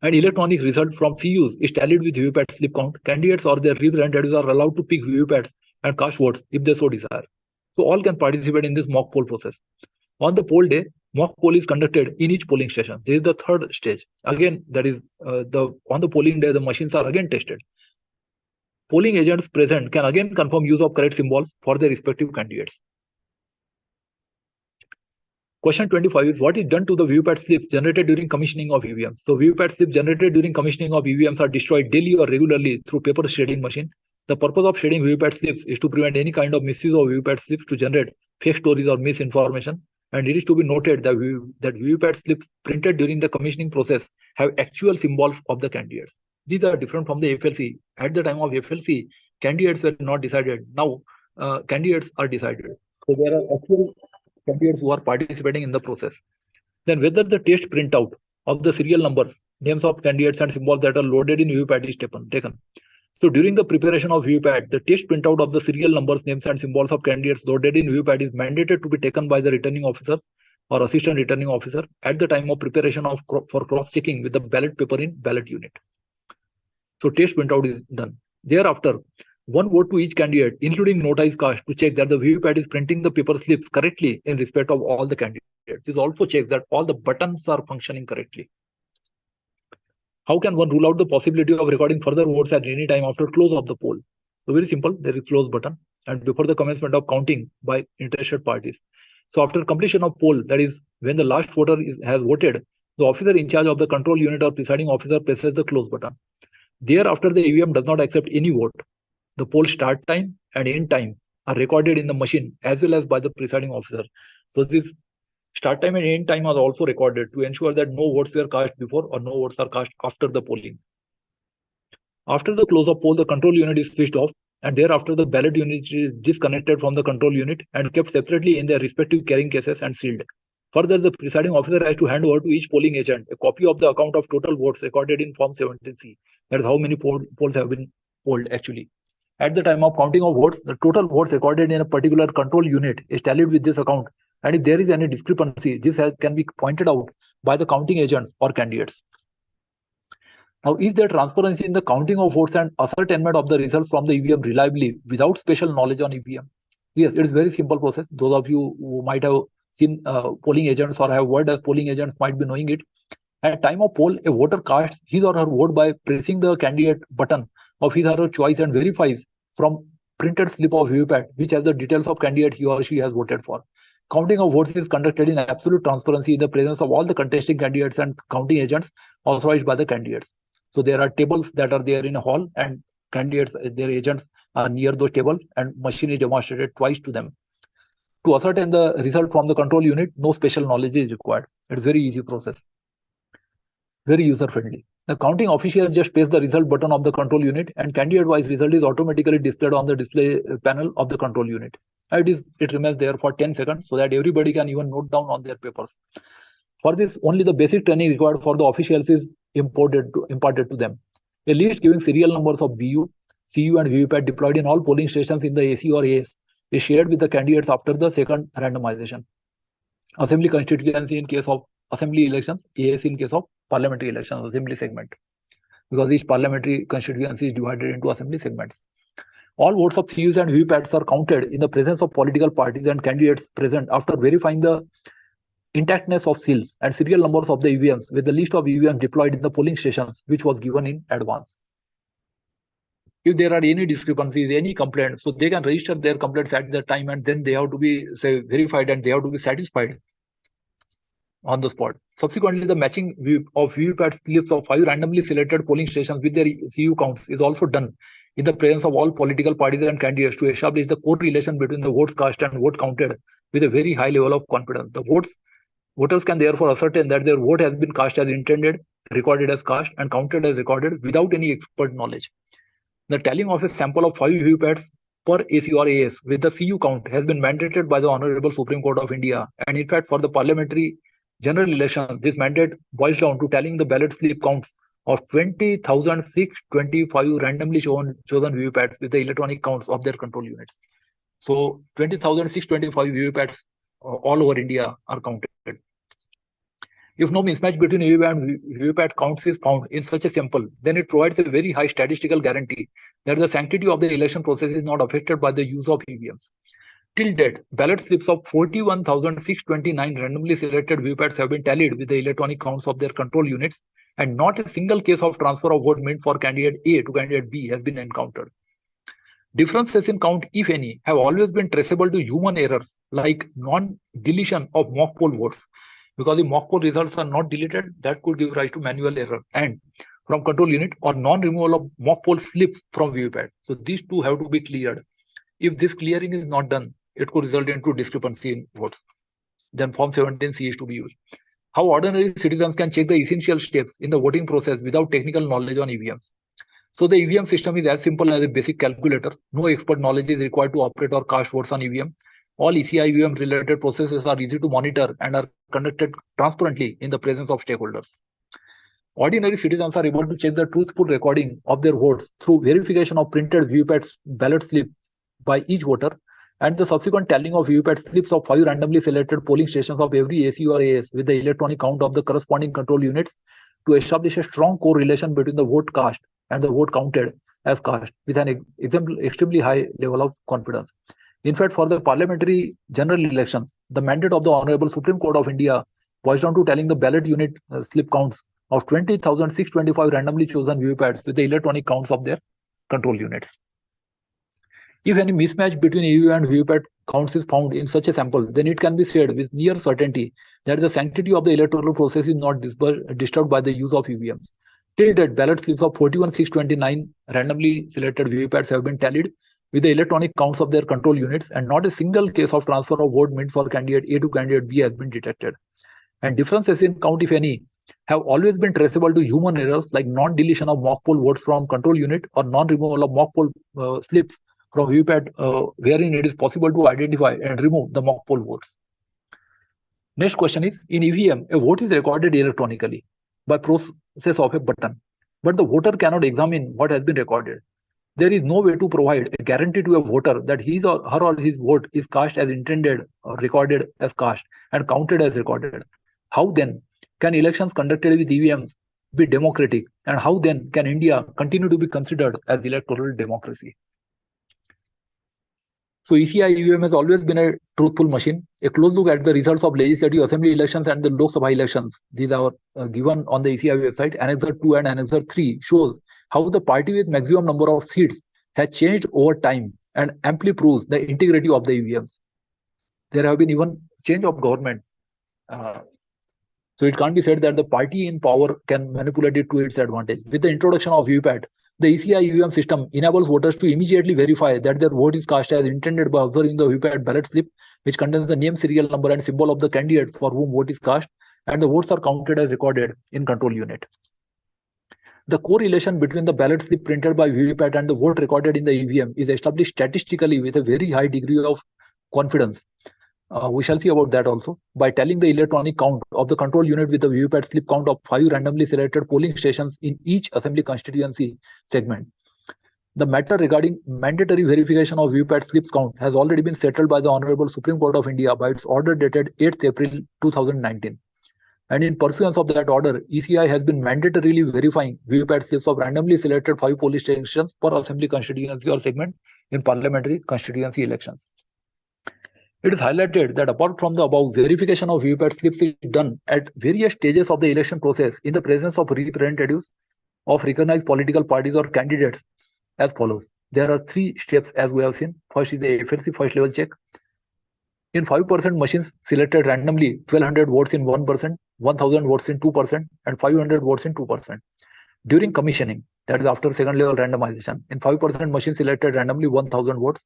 And electronic result from CUs is tallied with VVPAT slip count. Candidates or their representatives are allowed to pick VVPATs and cast votes if they so desire. So all can participate in this mock poll process. On the poll day, mock poll is conducted in each polling station. This is the third stage. Again, that is on the polling day, the machines are again tested. Polling agents present can again confirm use of correct symbols for their respective candidates. Question 25 is, what is done to the VVPAT slips generated during commissioning of EVMs? So VVPAT slips generated during commissioning of EVMs are destroyed daily or regularly through paper shredding machine. The purpose of shredding VVPAT slips is to prevent any kind of misuse of VVPAT slips to generate fake stories or misinformation. And it is to be noted that VVPAT slips printed during the commissioning process have actual symbols of the candidates. These are different from the FLC. At the time of FLC, candidates were not decided. Now, candidates are decided. So there are actual candidates who are participating in the process. Then whether the test printout of the serial numbers, names of candidates and symbols that are loaded in VVPAT is taken. So during the preparation of VVPAT, the test printout of the serial numbers, names and symbols of candidates loaded in VVPAT is mandated to be taken by the returning officer or assistant returning officer at the time of preparation for cross-checking with the ballot paper in ballot unit. So test printout is done. Thereafter, one vote to each candidate, including note is cast to check that the VVPAT is printing the paper slips correctly in respect of all the candidates. This also checks that all the buttons are functioning correctly. How can one rule out the possibility of recording further votes at any time after close of the poll? So very simple, there is close button and before the commencement of counting by interested parties. So after completion of poll, that is when the last voter has voted, the officer in charge of the control unit or presiding officer presses the close button. Thereafter, the EVM does not accept any vote. The poll start time and end time are recorded in the machine as well as by the presiding officer. So this start time and end time are also recorded to ensure that no votes were cast before or no votes are cast after the polling. After the close of poll, the control unit is switched off, and thereafter the ballot unit is disconnected from the control unit and kept separately in their respective carrying cases and sealed. Further, the presiding officer has to hand over to each polling agent a copy of the account of total votes recorded in Form 17C. That is how many polls have been polled actually. At the time of counting of votes, the total votes recorded in a particular control unit is tallied with this account. And if there is any discrepancy, this can be pointed out by the counting agents or candidates. Now, is there transparency in the counting of votes and ascertainment of the results from the EVM reliably without special knowledge on EVM? Yes, it is very simple process. Those of you who might have seen polling agents or have worked as polling agents might be knowing it. At time of poll, a voter casts his or her vote by pressing the candidate button of his or her choice and verifies from printed slip of VVPAT which has the details of candidate he or she has voted for. Counting of votes is conducted in absolute transparency in the presence of all the contesting candidates and counting agents authorized by the candidates. So there are tables that are there in a hall and candidates, their agents are near those tables and machine is demonstrated twice to them. To ascertain the result from the control unit, no special knowledge is required. It's very easy process. Very user-friendly. The counting officials just press the result button of the control unit and candidate-wise result is automatically displayed on the display panel of the control unit. It remains there for 10 seconds so that everybody can even note down on their papers. For this, only the basic training required for the officials is imparted to them. A list giving serial numbers of BU, CU and VVPAT deployed in all polling stations in the AC or AS is shared with the candidates after the second randomization. Assembly constituency in case of assembly elections, AS in case of parliamentary elections, assembly segment. Because each parliamentary constituency is divided into assembly segments. All votes of CUs and VVPATs are counted in the presence of political parties and candidates present after verifying the intactness of seals and serial numbers of the EVMs with the list of EVMs deployed in the polling stations which was given in advance. If there are any discrepancies, any complaints, so they can register their complaints at the time and then they have to be verified and they have to be satisfied on the spot. Subsequently, the matching of VVPAT slips of 5 randomly selected polling stations with their CU counts is also done in the presence of all political parties and candidates to establish the correlation between the votes cast and vote counted with a very high level of confidence. Voters can therefore ascertain that their vote has been cast as intended, recorded as cast, and counted as recorded without any expert knowledge. The tallying of a sample of 5 VVPATs per AC or AS with the CU count has been mandated by the Honorable Supreme Court of India. And in fact, for the parliamentary general election, this mandate boils down to tallying the ballot slip counts of 20,625 randomly chosen VVPATs with the electronic counts of their control units. So 20,625 VVPATs all over India are counted. If no mismatch between EVPAT and VVPAT counts is found in such a sample, then it provides a very high statistical guarantee that the sanctity of the election process is not affected by the use of EVMs. Till date, ballot slips of 41,629 randomly selected VVPATs have been tallied with the electronic counts of their control units, and not a single case of transfer of vote meant for candidate A to candidate B has been encountered. Differences in count, if any, have always been traceable to human errors like non-deletion of mock poll votes. Because the mock poll results are not deleted, that could give rise to manual error, and from control unit, or non-removal of mock poll slips from VVPAT. So these two have to be cleared. If this clearing is not done, it could result into discrepancy in votes. Then Form 17C is to be used. How ordinary citizens can check the essential steps in the voting process without technical knowledge on EVMs. So the EVM system is as simple as a basic calculator. No expert knowledge is required to operate or cast votes on EVM. All ECI EVM related processes are easy to monitor and are conducted transparently in the presence of stakeholders. Ordinary citizens are able to check the truthful recording of their votes through verification of printed VVPAT ballot slip by each voter and the subsequent tallying of VVPAT slips of 5 randomly selected polling stations of every AC or AS with the electronic count of the corresponding control units to establish a strong correlation between the vote cast and the vote counted as cast with an extremely high level of confidence. In fact, for the parliamentary general elections, the mandate of the Honorable Supreme Court of India boils down to tallying the ballot unit slip counts of 20,625 randomly chosen VVPATs with the electronic counts of their control units. If any mismatch between EVM and VVPAT counts is found in such a sample, then it can be said with near certainty that the sanctity of the electoral process is not disturbed by the use of EVMs. Till date, ballot slips of 41,629 randomly selected VVPATs have been tallied with the electronic counts of their control units, and not a single case of transfer of vote meant for candidate A to candidate B has been detected. And differences in count, if any, have always been traceable to human errors like non-deletion of mock poll votes from control unit or non-removal of mock poll slips from VVPAT, wherein it is possible to identify and remove the mock poll votes. Next question is, in EVM, a vote is recorded electronically by process of a button, but the voter cannot examine what has been recorded. There is no way to provide a guarantee to a voter that his or her or his vote is cast as intended or recorded as cast and counted as recorded. How then can elections conducted with EVMs be democratic, and how then can India continue to be considered as electoral democracy? So ECI EVM has always been a truthful machine. A close look at the results of Legislative Assembly elections and the Lok Sabha elections, these are given on the ECI website. Annexure 2 and Annexure 3 shows how the party with maximum number of seats has changed over time and amply proves the integrity of the EVMs. There have been even change of governments. So it can't be said that the party in power can manipulate it to its advantage. With the introduction of VVPAT, the ECI EVM system enables voters to immediately verify that their vote is cast as intended by observing the VVPAT ballot slip, which contains the name, serial number, and symbol of the candidate for whom vote is cast, and the votes are counted as recorded in control unit. The correlation between the ballot slip printed by VVPAT and the vote recorded in the EVM is established statistically with a very high degree of confidence. We shall see about that also by tallying the electronic count of the control unit with the VVPAT slip count of 5 randomly selected polling stations in each assembly constituency segment. The matter regarding mandatory verification of VVPAT slips count has already been settled by the Honorable Supreme Court of India by its order dated 8th April 2019. And in pursuance of that order, ECI has been mandatorily verifying VVPAT slips of randomly selected 5 polling stations per assembly constituency or segment in parliamentary constituency elections. It is highlighted that apart from the above, verification of VVPAT slips is done at various stages of the election process in the presence of representatives of recognized political parties or candidates as follows. There are 3 steps as we have seen. First is the FLC first level check. In 5% machines selected randomly 1200 votes in 1%, 1000 votes in 2%, and 500 votes in 2%. During commissioning, that is after second level randomization, in 5% machines selected randomly 1000 votes.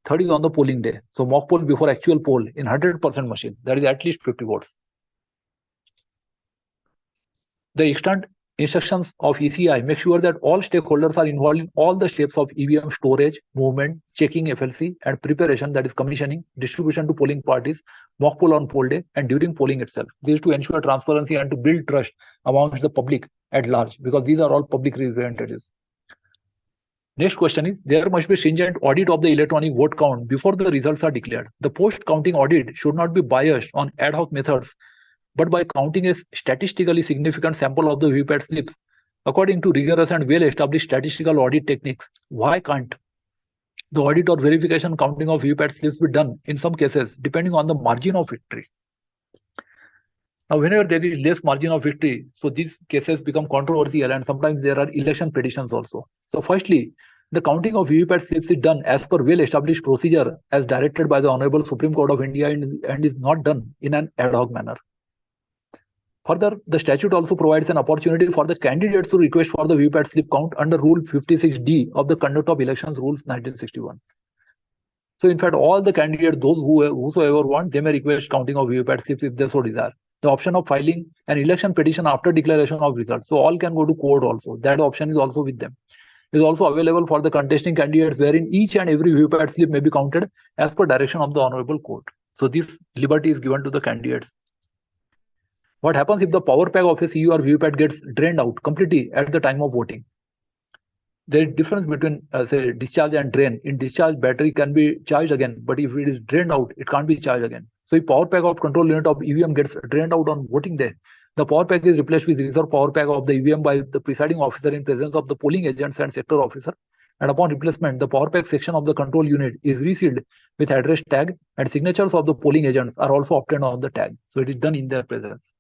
Third is on the polling day. So mock poll before actual poll in 100% machine, that is at least 50 votes. The extent Instructions of ECI make sure that all stakeholders are involved in all the steps of EVM storage, movement, checking FLC, and preparation, that is commissioning, distribution to polling parties, mock poll on poll day, and during polling itself. This is to ensure transparency and to build trust amongst the public at large, because these are all public representatives. Next question is, there must be stringent audit of the electronic vote count before the results are declared. The post-counting audit should not be biased on ad hoc methods, but by counting a statistically significant sample of the VVPAT slips according to rigorous and well-established statistical audit techniques. Why can't the audit or verification counting of VVPAT slips be done in some cases depending on the margin of victory? Now, whenever there is less margin of victory, so these cases become controversial, and sometimes there are election petitions also. So firstly, the counting of VVPAT slips is done as per well-established procedure as directed by the Honorable Supreme Court of India and is not done in an ad hoc manner. Further, the statute also provides an opportunity for the candidates to request for the VVPAT slip count under Rule 56D of the Conduct of Elections Rules 1961. So in fact, all the candidates, those whosoever want, they may request counting of VVPAT slips if they so desire. The option of filing an election petition after declaration of results. So all can go to court also. That option is also with them. It is also available for the contesting candidates, wherein each and every VVPAT slip may be counted as per direction of the Honorable Court. So this liberty is given to the candidates. What happens if the power pack of a CU or VVPAT gets drained out completely at the time of voting? There is difference between say discharge and drain. In discharge, battery can be charged again, but if it is drained out, it can't be charged again. So if power pack of control unit of EVM gets drained out on voting day, the power pack is replaced with reserve power pack of the EVM by the presiding officer in presence of the polling agents and sector officer. And upon replacement, the power pack section of the control unit is resealed with address tag, and signatures of the polling agents are also obtained on the tag. So it is done in their presence.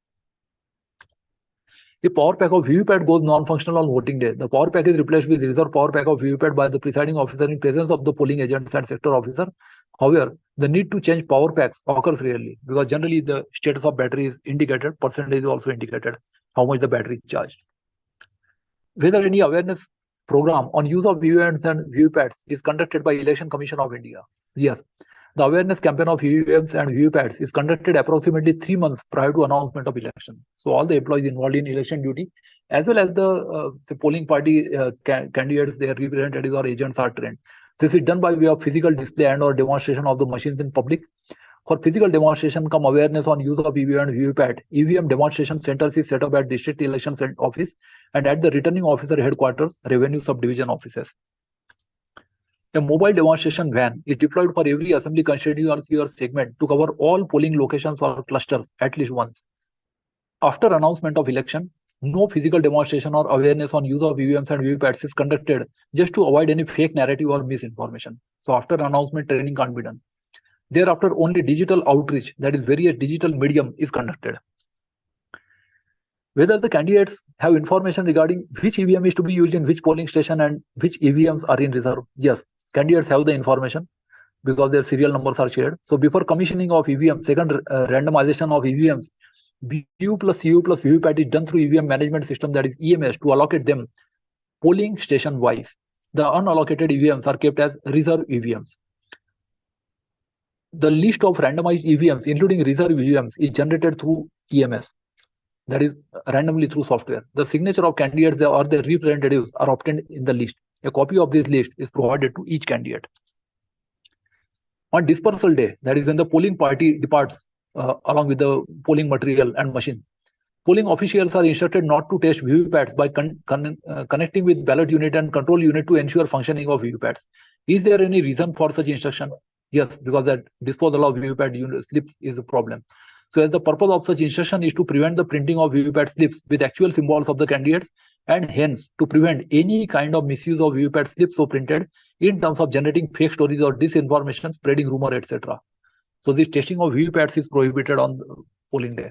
If power pack of VVPAT goes non-functional on voting day, the power pack is replaced with reserve power pack of VVPAT by the presiding officer in presence of the polling agents and sector officer. However, the need to change power packs occurs rarely, because generally the status of battery is indicated, percentage is also indicated, how much the battery is charged. Whether any awareness program on use of VVMs and VVPATs is conducted by Election Commission of India? Yes. The awareness campaign of VVMs and VVPATs is conducted approximately 3 months prior to announcement of election. So all the employees involved in election duty, as well as the polling party candidates, their representatives or agents are trained. This is done by way of physical display and or demonstration of the machines in public. For physical demonstration come awareness on use of EVM and VVPAT. EVM demonstration centers is set up at District Election Office and at the returning officer headquarters, revenue subdivision offices. A mobile demonstration van is deployed for every assembly constituency or segment to cover all polling locations or clusters at least once. After announcement of election, no physical demonstration or awareness on use of EVMs and VVPATs is conducted, just to avoid any fake narrative or misinformation. So after announcement, training can't be done. Thereafter, only digital outreach, that is various digital medium, is conducted. Whether the candidates have information regarding which EVM is to be used in which polling station and which EVMs are in reserve? Yes, candidates have the information because their serial numbers are shared. So before commissioning of EVM, second randomization of EVMs, BU plus CU plus VVPAT is done through EVM management system, that is EMS, to allocate them polling station wise. The unallocated EVMs are kept as reserve EVMs. The list of randomized EVMs, including reserve EVMs, is generated through EMS, that is randomly through software. The signature of candidates or their representatives are obtained in the list. A copy of this list is provided to each candidate. On dispersal day, that is when the polling party departs along with the polling material and machines, polling officials are instructed not to test VVPATs by connecting with ballot unit and control unit to ensure functioning of VVPATs. Is there any reason for such instruction? Yes, because that disposal of VVPAT unit slips is a problem. So as the purpose of such instruction is to prevent the printing of VVPAT slips with actual symbols of the candidates, and hence to prevent any kind of misuse of VVPAT slips so printed in terms of generating fake stories or disinformation, spreading rumor, etc. So this testing of VVPATs is prohibited on polling day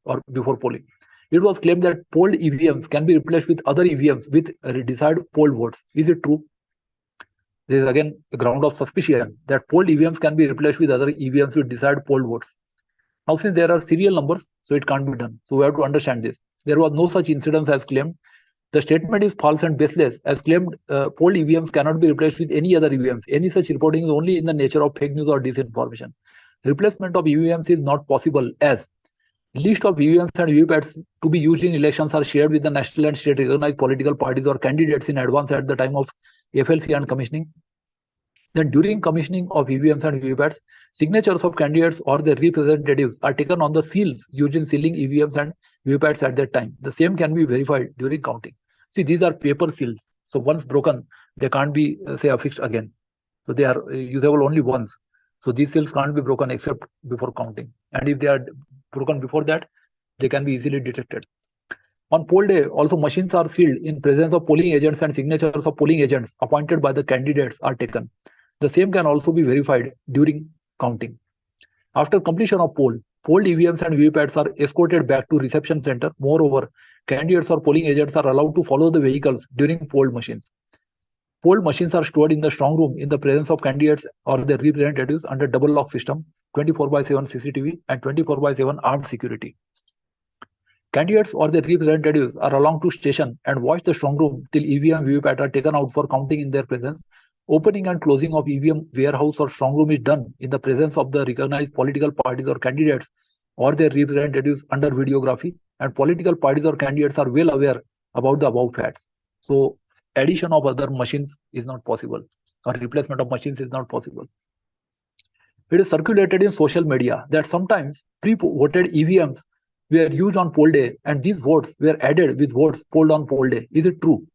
or before polling. It was claimed that polled EVMs can be replaced with other EVMs with desired polled votes. Is it true? This is again a ground of suspicion that polled EVMs can be replaced with other EVMs with desired polled votes. Now, since there are serial numbers, so it can't be done. So we have to understand this. There was no such incidence as claimed. The statement is false and baseless. As claimed, polled EVMs cannot be replaced with any other EVMs. Any such reporting is only in the nature of fake news or disinformation. Replacement of EVMs is not possible, as List of EVMs and VVPATs to be used in elections are shared with the national and state recognized political parties or candidates in advance at the time of FLC and commissioning. Then during commissioning of EVMs and VVPATs, signatures of candidates or their representatives are taken on the seals used in sealing EVMs and VVPATs at that time. The same can be verified during counting. See, these are paper seals. So once broken, they can't be, say, affixed again. So they are usable only once. So these seals can't be broken except before counting. And if they are broken before that, they can be easily detected. On poll day, also machines are sealed in presence of polling agents and signatures of polling agents appointed by the candidates are taken. The same can also be verified during counting. After completion of polled EVMs and VVPATs are escorted back to reception center. Moreover, candidates or polling agents are allowed to follow the vehicles during polled machines. Polled machines are stored in the strong room in the presence of candidates or their representatives under double lock system, 24/7 CCTV and 24/7 armed security. Candidates or their representatives are allowed to station and watch the strong room till EVM VVPAT are taken out for counting in their presence. Opening and closing of EVM warehouse or strong room is done in the presence of the recognized political parties or candidates or their representatives under videography, and political parties or candidates are well aware about the above facts. So addition of other machines is not possible, or replacement of machines is not possible. It is circulated in social media that sometimes pre-voted EVMs were used on poll day and these votes were added with votes polled on poll day. Is it true?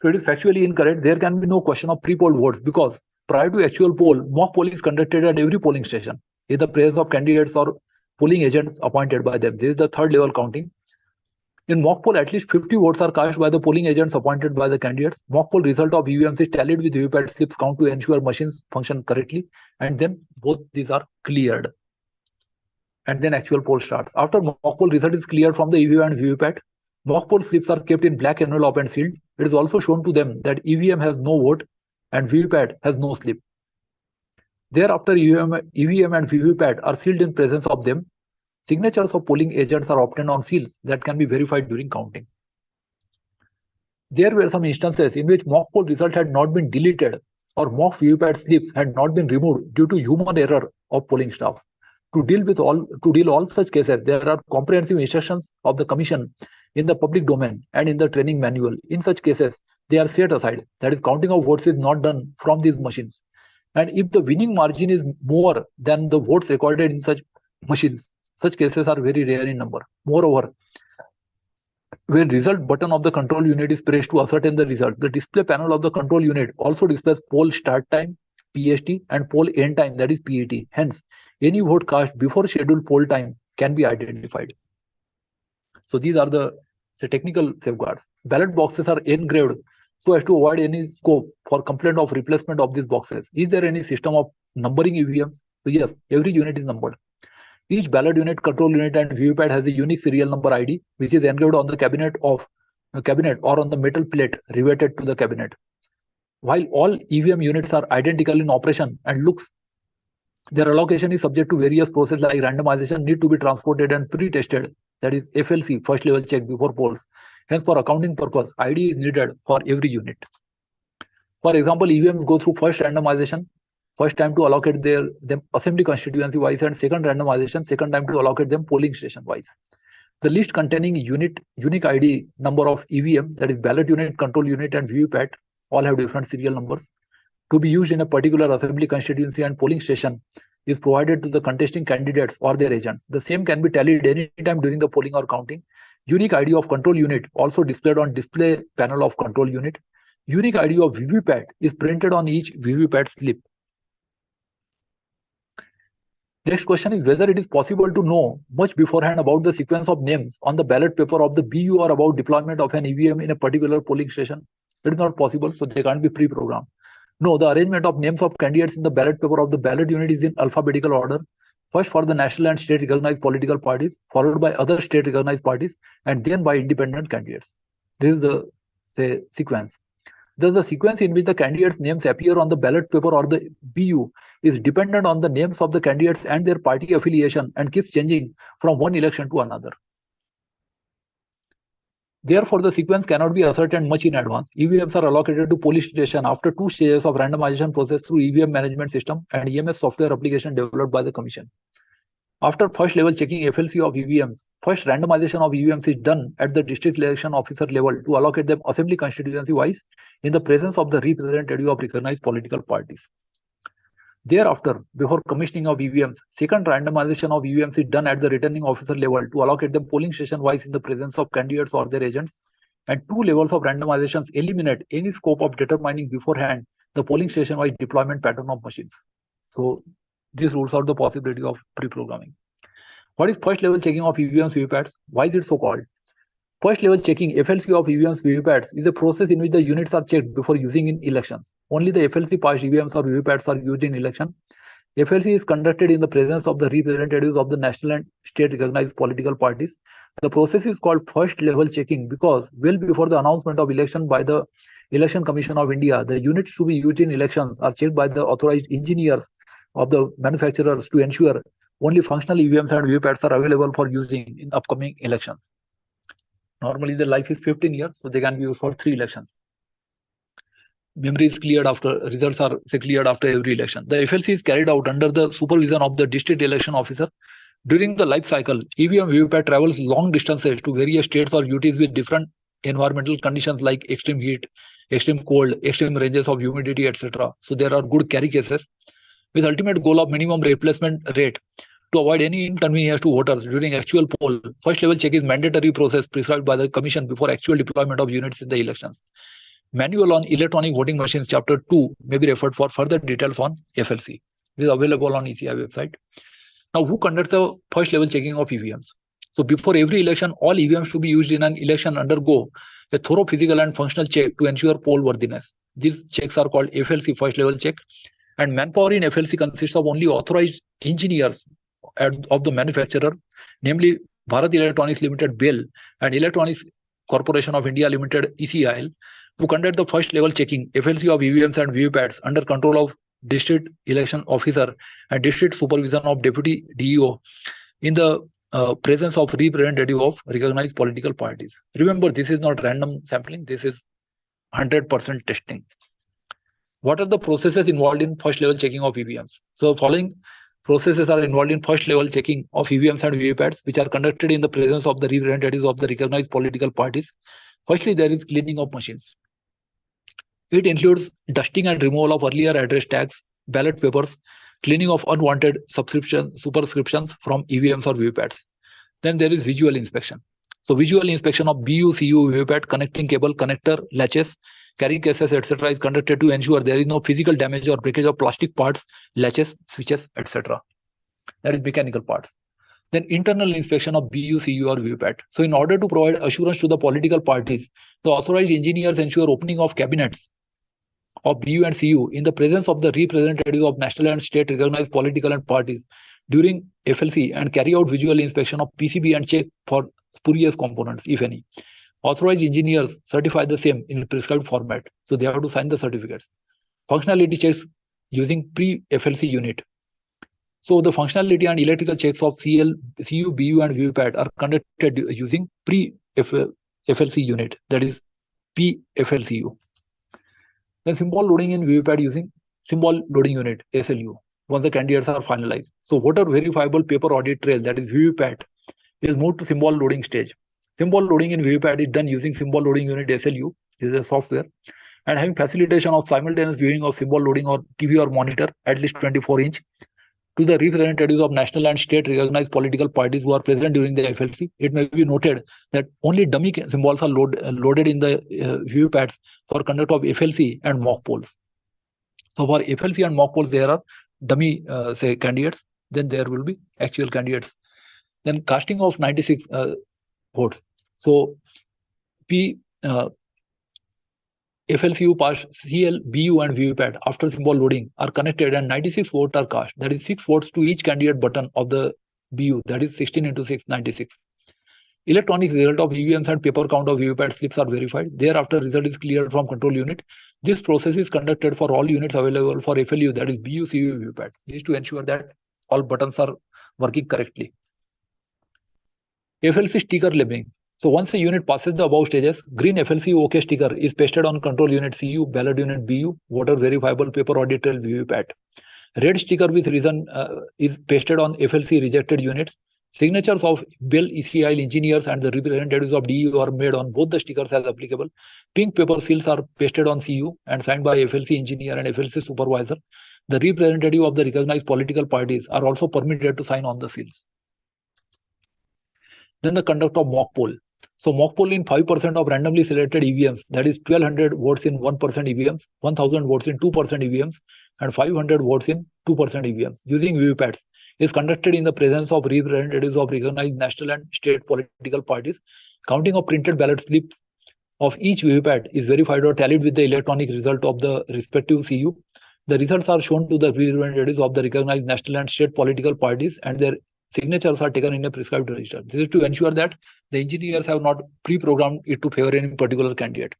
So it is factually incorrect. There can be no question of pre-polled votes because prior to actual poll, mock polling is conducted at every polling station in the presence of candidates or polling agents appointed by them. This is the third level counting. In mock poll, at least 50 votes are cast by the polling agents appointed by the candidates. Mock poll result of EVMs is tallied with VVPAT slips count to ensure machines function correctly, and then both these are cleared. And then actual poll starts. After mock poll result is cleared from the EVM and VVPAT, mock poll slips are kept in black envelope and sealed. It is also shown to them that EVM has no vote and VVPAT has no slip. Thereafter, EVM and VVPAT are sealed in presence of them. Signatures of polling agents are obtained on seals that can be verified during counting. There were some instances in which mock poll result had not been deleted or mock VVPAT slips had not been removed due to human error of polling staff. To deal all such cases, there are comprehensive instructions of the Commission in the public domain and in the training manual. In such cases, they are set aside. That is, counting of votes is not done from these machines. And if the winning margin is more than the votes recorded in such machines, such cases are very rare in number. Moreover, when result button of the control unit is pressed to ascertain the result, the display panel of the control unit also displays poll start time, PST, and poll end time, that is PET. Hence, any vote cast before scheduled poll time can be identified. So these are the technical safeguards. Ballot boxes are engraved so as to avoid any scope for complaint of replacement of these boxes. Is there any system of numbering EVMs? So yes, every unit is numbered. Each ballot unit, control unit, and VVPAT has a unique serial number ID, which is engraved on the cabinet or on the metal plate riveted to the cabinet. While all EVM units are identical in operation and looks, their allocation is subject to various processes like randomization, need to be transported and pre-tested, that is FLC, first level check before polls. Hence, for accounting purpose, ID is needed for every unit. For example, EVMs go through first randomization, first time to allocate them assembly constituency wise, and second randomization, second time to allocate them polling station wise. The list containing unique ID number of EVM, that is ballot unit, control unit, and VVPAT, all have different serial numbers. To be used in a particular assembly constituency and polling station is provided to the contesting candidates or their agents. The same can be tallied anytime during the polling or counting. Unique ID of control unit also displayed on display panel of control unit. Unique ID of VVPAT is printed on each VVPAT slip. Next question is whether it is possible to know much beforehand about the sequence of names on the ballot paper of the BU or about deployment of an EVM in a particular polling station. It is not possible, so they can't be pre-programmed. No, the arrangement of names of candidates in the ballot paper of the ballot unit is in alphabetical order. First for the national and state recognized political parties, followed by other state recognized parties, and then by independent candidates. This is the sequence. Thus, the sequence in which the candidates' names appear on the ballot paper or the BU is dependent on the names of the candidates and their party affiliation and keeps changing from one election to another. Therefore, the sequence cannot be ascertained much in advance. EVMs are allocated to polling station after 2 stages of randomization process through EVM management system and EMS software application developed by the Commission. After first level checking FLC of EVMs, first randomization of EVMs is done at the district election officer level to allocate them assembly constituency wise in the presence of the representative of recognized political parties. Thereafter, before commissioning of EVMs, second randomization of EVMs is done at the returning officer level to allocate them polling station wise in the presence of candidates or their agents. And two levels of randomizations eliminate any scope of determining beforehand the polling station wise deployment pattern of machines. So this rules out the possibility of pre-programming. What is first level checking of EVMs VVPATs? Why is it so called? First level checking FLC of EVMs VVPATs is a process in which the units are checked before using in elections. Only the FLC passed EVMs or VVPATs are used in election. FLC is conducted in the presence of the representatives of the national and state recognized political parties. The process is called first level checking because well before the announcement of election by the Election Commission of India, the units to be used in elections are checked by the authorized engineers of the manufacturers to ensure only functional EVMs and VVPATs are available for using in upcoming elections. Normally, the life is 15 years, so they can be used for 3 elections. Memory is cleared after, results are cleared after every election. The FLC is carried out under the supervision of the district election officer. During the life cycle, EVM VVPAT travels long distances to various states or UTs with different environmental conditions like extreme heat, extreme cold, extreme ranges of humidity, etc. So there are good carry cases with ultimate goal of minimum replacement rate. To avoid any inconvenience to voters during actual poll, first level check is mandatory process prescribed by the Commission before actual deployment of units in the elections. Manual on electronic voting machines chapter 2 may be referred for further details on FLC. This is available on ECI website. Now, who conducts the first level checking of EVMs? So before every election, all EVMs to be used in an election undergo a thorough physical and functional check to ensure poll worthiness. These checks are called FLC first level check. And manpower in FLC consists of only authorized engineers of the manufacturer, namely Bharat Electronics Limited BEL and Electronics Corporation of India Limited ECIL, who conduct the first level checking FLC of EVMs and VVPATs under control of district election officer and district supervision of deputy DEO in the presence of representative of recognized political parties. Remember, this is not random sampling, this is 100% testing. What are the processes involved in first level checking of EVMs? So following processes are involved in first level checking of EVMs and VVPATs, which are conducted in the presence of the representatives of the recognized political parties. Firstly, there is cleaning of machines. It includes dusting and removal of earlier address tags, ballot papers, cleaning of unwanted superscriptions from EVMs or VVPATs. Then there is visual inspection. So visual inspection of BU, CU, VVPAT, connecting cable, connector, latches, carrying cases, etc. is conducted to ensure there is no physical damage or breakage of plastic parts, latches, switches, etc. That is mechanical parts. Then internal inspection of BU, CU or VVPAT. So in order to provide assurance to the political parties, the authorized engineers ensure opening of cabinets of BU and CU in the presence of the representatives of national and state recognized political and parties during FLC and carry out visual inspection of PCB and check for spurious components, if any. Authorized engineers certify the same in prescribed format. So they have to sign the certificates. Functionality checks using pre-FLC unit. So the functionality and electrical checks of CU, BU and VVPAT are conducted using pre-FLC unit, that is PFLCU. Then symbol loading in VVPAT using symbol loading unit, SLU, once the candidates are finalized. So voter verifiable paper audit trail, that is VVPAT, is moved to symbol loading stage. Symbol loading in VVPAT is done using symbol loading unit SLU, this is a software, and having facilitation of simultaneous viewing of symbol loading or TV or monitor, at least 24-inch, to the representatives of national and state recognized political parties who are present during the FLC. It may be noted that only dummy symbols are loaded in the VVPATs for conduct of FLC and mock polls. So for FLC and mock polls, there are dummy candidates, then there will be actual candidates. Then casting of 96 votes. So FLCU pass CL, BU and VVPAT after symbol loading are connected and 96 votes are cast. That is 6 votes to each candidate button of the BU. That is 16 into 6, 96. Electronic result of EVMs and paper count of VVPAT slips are verified. Thereafter, result is cleared from control unit. This process is conducted for all units available for FLU, that is BU, CU, VVPAT. This is to ensure that all buttons are working correctly. FLC sticker labeling. So once the unit passes the above stages, green FLC OK sticker is pasted on control unit CU, ballot unit BU, voter verifiable paper audit trail VVPAT. Red sticker with reason is pasted on FLC rejected units. Signatures of Bell ECI engineers and the representatives of DU are made on both the stickers as applicable. Pink paper seals are pasted on CU and signed by FLC engineer and FLC supervisor. The representative of the recognized political parties are also permitted to sign on the seals. Then the conduct of mock poll. So mock poll in 5% of randomly selected EVMs, that is 1200 votes in 1% EVMs, 1000 votes in 2% EVMs, and 500 votes in 2% EVMs using VVPATs is conducted in the presence of representatives of recognized national and state political parties. Counting of printed ballot slips of each VVPAT is verified or tallied with the electronic result of the respective CU. The results are shown to the representatives of the recognized national and state political parties, and their signatures are taken in a prescribed register. This is to ensure that the engineers have not pre-programmed it to favor any particular candidate.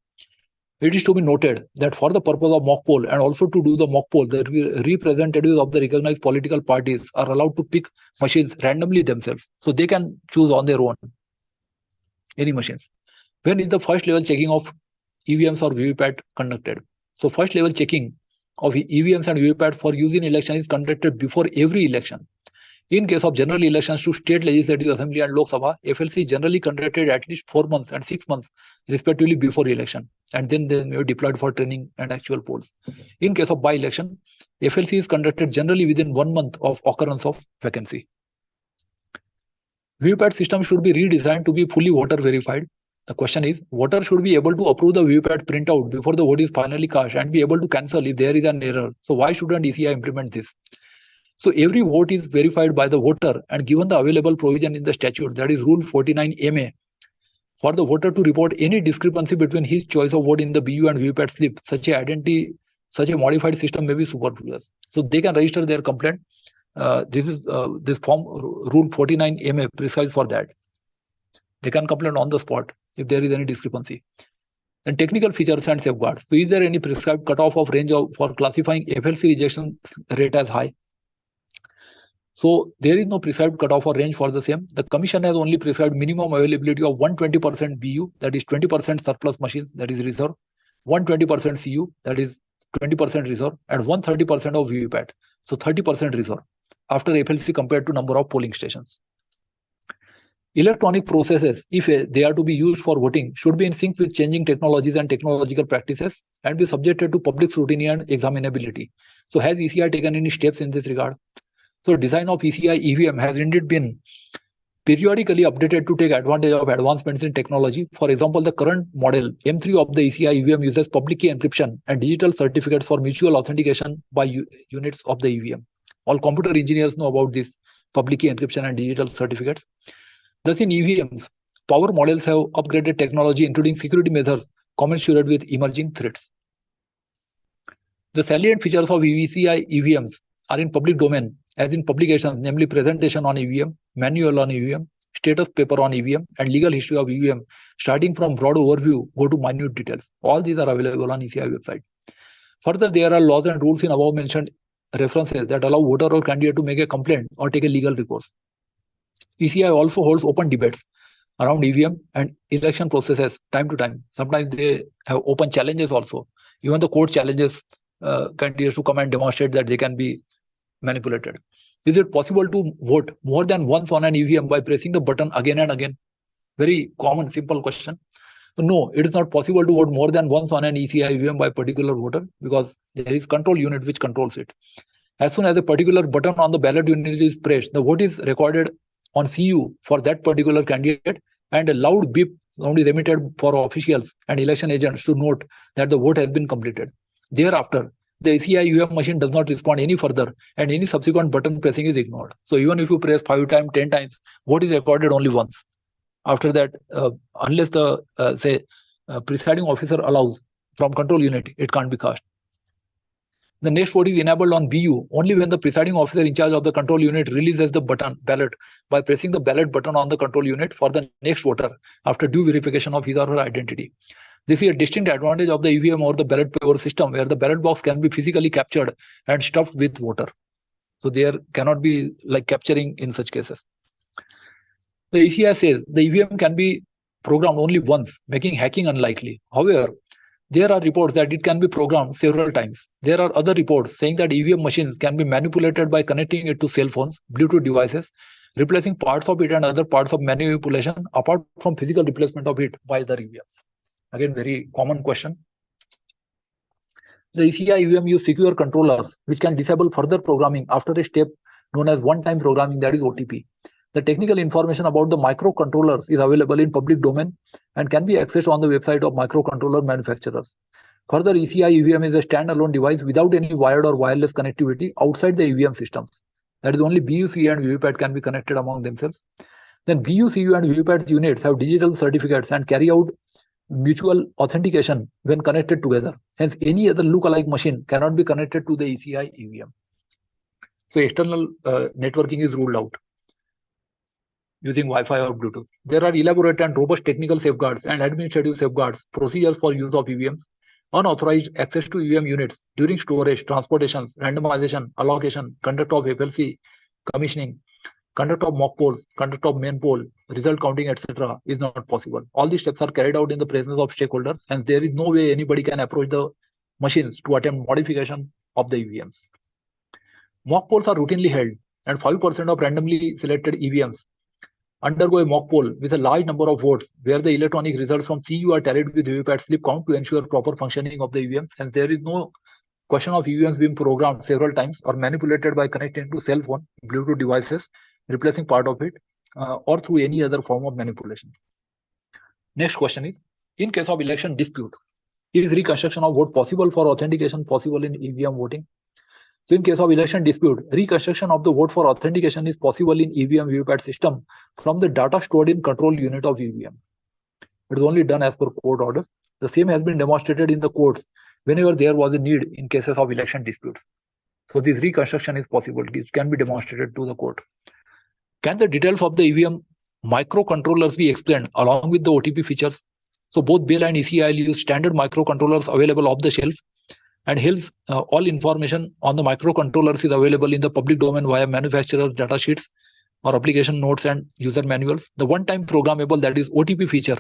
It is to be noted that for the purpose of mock poll and also to do the mock poll, the representatives of the recognized political parties are allowed to pick machines randomly themselves. So they can choose on their own any machines. When is the first level checking of EVMs or VVPAT conducted? So first level checking of EVMs and VVPATs for use in election is conducted before every election. In case of general elections to State Legislative Assembly and Lok Sabha, FLC is generally conducted at least 4 months and 6 months respectively before election, and then they may be deployed for training and actual polls. In case of by-election, FLC is conducted generally within 1 month of occurrence of vacancy. VVPAT system should be redesigned to be fully voter verified. The question is, voter should be able to approve the VVPAT printout before the vote is finally cast and be able to cancel if there is an error. So why shouldn't ECI implement this? So every vote is verified by the voter, and given the available provision in the statute, that is Rule 49MA, for the voter to report any discrepancy between his choice of vote in the BU and VVPAT slip, such a modified system may be superfluous. So they can register their complaint. This form Rule 49MA prescribes for that. They can complain on the spot if there is any discrepancy. And technical features and safeguards. So is there any prescribed cutoff of range for classifying FLC rejection rate as high? So there is no prescribed cutoff or range for the same. The Commission has only prescribed minimum availability of 120% BU, that is 20% surplus machines, that is reserve, 120% CU, that is 20% reserve, and 130% of VVPAT, so 30% reserve, after FLC compared to number of polling stations. Electronic processes, if they are to be used for voting, should be in sync with changing technologies and technological practices and be subjected to public scrutiny and examinability. So has ECI taken any steps in this regard? So design of ECI EVM has indeed been periodically updated to take advantage of advancements in technology. For example, the current model M3 of the ECI EVM uses public key encryption and digital certificates for mutual authentication by units of the EVM. All computer engineers know about this public key encryption and digital certificates. Thus, in EVMs, power models have upgraded technology, including security measures commensurate with emerging threats. The salient features of ECI EVMs are in public domain, as in publications, namely presentation on EVM, manual on EVM, status paper on EVM, and legal history of EVM, starting from broad overview, go to minute details. All these are available on ECI website. Further, there are laws and rules in above mentioned references that allow voter or candidate to make a complaint or take a legal recourse. ECI also holds open debates around EVM and election processes time to time. Sometimes they have open challenges also. Even the court challenges candidates to come and demonstrate that they can be manipulated. Is it possible to vote more than once on an EVM by pressing the button again and again? Very common, simple question. No, it is not possible to vote more than once on an ECI EVM by a particular voter because there is control unit which controls it. As soon as a particular button on the ballot unit is pressed, the vote is recorded on CU for that particular candidate, and a loud beep sound is emitted for officials and election agents to note that the vote has been completed. Thereafter, the ECI EVM machine does not respond any further, and any subsequent button pressing is ignored. So even if you press 5 times, 10 times, vote is recorded only once. After that, unless the presiding officer allows from control unit, it can't be cast. The next vote is enabled on BU only when the presiding officer in charge of the control unit releases the ballot by pressing the ballot button on the control unit for the next voter after due verification of his or her identity. This is a distinct advantage of the EVM or the ballot paper system, where the ballot box can be physically captured and stuffed with voter. So there cannot be like capturing in such cases. The ECI says the EVM can be programmed only once, making hacking unlikely. However, there are reports that it can be programmed several times. There are other reports saying that EVM machines can be manipulated by connecting it to cell phones, Bluetooth devices, replacing parts of it and other parts of manipulation apart from physical replacement of it by the EVMs. Again, very common question. The ECI EVM use secure controllers which can disable further programming after a step known as one-time programming, that is OTP. The technical information about the microcontrollers is available in public domain and can be accessed on the website of microcontroller manufacturers. Further, ECI EVM is a standalone device without any wired or wireless connectivity outside the EVM systems. That is, only BUC and VVPAT can be connected among themselves. Then BUCU and VVPAT units have digital certificates and carry out mutual authentication when connected together. Hence, any other look-alike machine cannot be connected to the ECI EVM. So external networking is ruled out using Wi-Fi or Bluetooth. There are elaborate and robust technical safeguards and administrative safeguards, procedures for use of EVMs, unauthorized access to EVM units during storage, transportations, randomization, allocation, conduct of FLC, commissioning, conduct of mock polls, conduct of main poll, result counting, etc. is not possible. All these steps are carried out in the presence of stakeholders, and there is no way anybody can approach the machines to attempt modification of the EVMs. Mock polls are routinely held, and 5% of randomly selected EVMs undergo a mock poll with a large number of votes, where the electronic results from CU are tallied with VVPAT slip count to ensure proper functioning of the EVMs, and there is no question of EVMs being programmed several times or manipulated by connecting to cell phone, Bluetooth devices, replacing part of it, or through any other form of manipulation. Next question is, in case of election dispute, is reconstruction of vote possible for authentication possible in EVM voting? So in case of election dispute, reconstruction of the vote for authentication is possible in EVM VVPAT system from the data stored in control unit of EVM. It is only done as per court orders. The same has been demonstrated in the courts whenever there was a need in cases of election disputes. So this reconstruction is possible. It can be demonstrated to the court. Can the details of the EVM microcontrollers be explained along with the OTP features? So both BEL and ECI use standard microcontrollers available off the shelf, and hence all information on the microcontrollers is available in the public domain via manufacturer's data sheets or application notes and user manuals. The one-time programmable, that is OTP feature,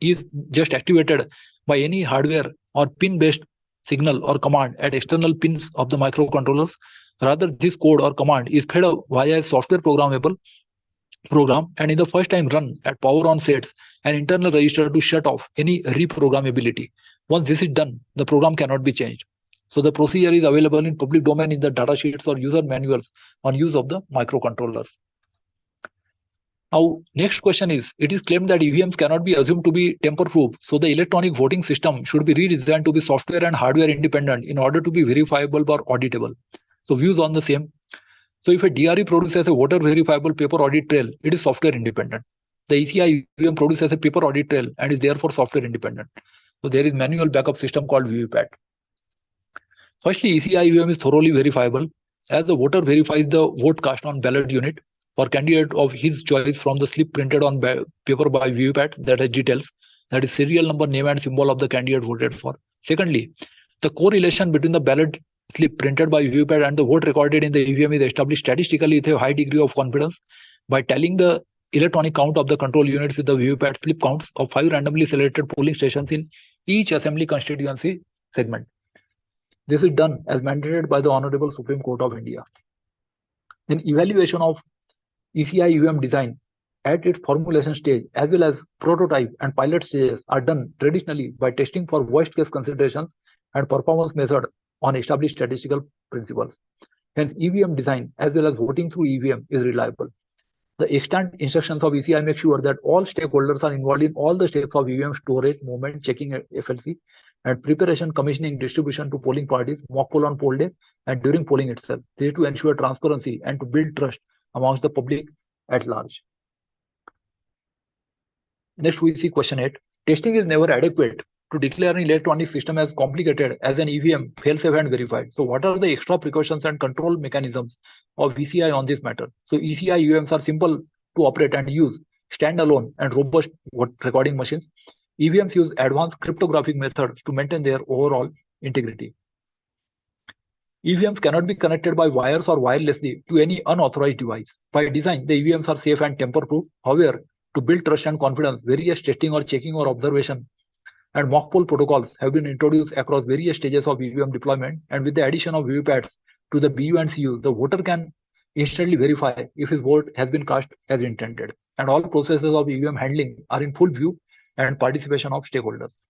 is just activated by any hardware or pin-based signal or command at external pins of the microcontrollers. Rather, this code or command is fed via a software programmable program, and in the first time run at power on sets an internal register to shut off any reprogrammability. Once this is done, the program cannot be changed. So the procedure is available in public domain in the data sheets or user manuals on use of the microcontrollers. Now, next question is, it is claimed that EVMs cannot be assumed to be tamper-proof, so the electronic voting system should be redesigned to be software and hardware independent in order to be verifiable or auditable. So views on the same. So if a DRE produces a voter verifiable paper audit trail, it is software independent. The ECI EVM produces a paper audit trail and is therefore software independent. So there is manual backup system called VVPAT. Firstly, ECI EVM is thoroughly verifiable, as the voter verifies the vote cast on ballot unit for candidate of his choice from the slip printed on paper by VVPAT that has details, that is serial number, name and symbol of the candidate voted for. Secondly, the correlation between the ballot slip printed by VVPAT and the vote recorded in the EVM is established statistically with a high degree of confidence by tallying the electronic count of the control units with the VVPAT slip counts of 5 randomly selected polling stations in each assembly constituency segment. This is done as mandated by the Honorable Supreme Court of India. Then evaluation of ECI EVM design at its formulation stage as well as prototype and pilot stages are done traditionally by testing for worst case considerations and performance measured on established statistical principles. Hence, EVM design as well as voting through EVM is reliable. The extant instructions of ECI make sure that all stakeholders are involved in all the steps of EVM storage, movement, checking FLC, and preparation, commissioning, distribution to polling parties, mock poll on poll day, and during polling itself. This is to ensure transparency and to build trust amongst the public at large. Next, we see question 8. Testing is never adequate to declare an electronic system as complicated as an EVM, fail-safe and verified. So what are the extra precautions and control mechanisms of ECI on this matter? So ECI EVMs are simple to operate and use, standalone and robust vote recording machines. EVMs use advanced cryptographic methods to maintain their overall integrity. EVMs cannot be connected by wires or wirelessly to any unauthorized device. By design, the EVMs are safe and tamper-proof. However, to build trust and confidence, various testing or checking or observation And mock poll protocols have been introduced across various stages of EVM deployment. And with the addition of VVPATs to the BU and CU, the voter can instantly verify if his vote has been cast as intended. And all processes of EVM handling are in full view and participation of stakeholders.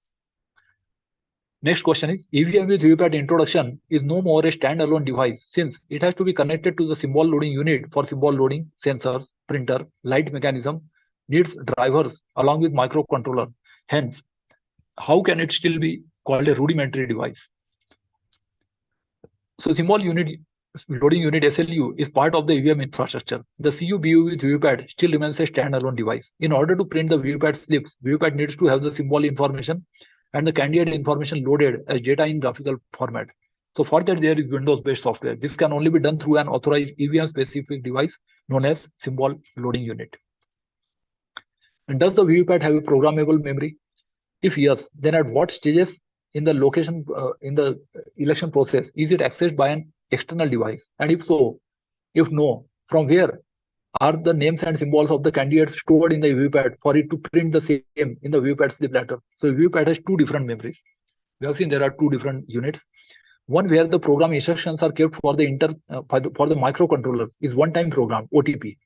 Next question is, EVM with VVPAT introduction is no more a standalone device since it has to be connected to the symbol loading unit for symbol loading, sensors, printer, light mechanism, needs drivers along with microcontroller. Hence, how can it still be called a rudimentary device? So symbol unit loading unit SLU is part of the EVM infrastructure. The CU-BU with VVPAT still remains a standalone device. In order to print the VVPAT slips, VVPAT needs to have the symbol information and the candidate information loaded as data in graphical format. So for that, there is Windows-based software. This can only be done through an authorized EVM-specific device known as symbol loading unit. And does the VVPAT have a programmable memory? If yes, then at what stages in the location in the election process is it accessed by an external device? And if so, if no, from where are the names and symbols of the candidates stored in the VVPAT for it to print the same in the VVPAT slip letter? So VVPAT has two different memories. We have seen there are two different units. One where the program instructions are kept for the microcontrollers is one-time program OTP.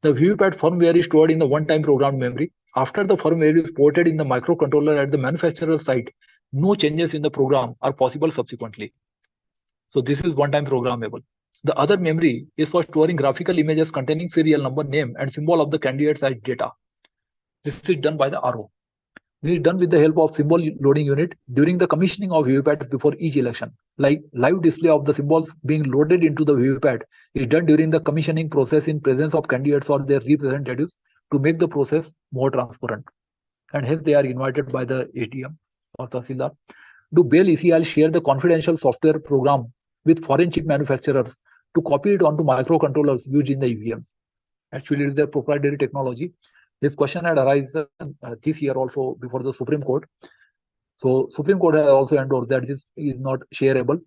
The VVPAT firmware is stored in the one-time program memory. After the firmware is ported in the microcontroller at the manufacturer site, no changes in the program are possible subsequently. So this is one-time programmable. The other memory is for storing graphical images containing serial number, name, and symbol of the candidate's site data. This is done by the RO. This is done with the help of symbol loading unit during the commissioning of VVPATs before each election. Like live display of the symbols being loaded into the VVPAT is done during the commissioning process in presence of candidates or their representatives to make the process more transparent. And hence they are invited by the SDM or Tahsildar. Do BEL ECL share the confidential software program with foreign chip manufacturers to copy it onto microcontrollers used in the EVMs? Actually, it is their proprietary technology. This question had arisen this year also before the Supreme Court. So Supreme Court has also endorsed that this is not shareable.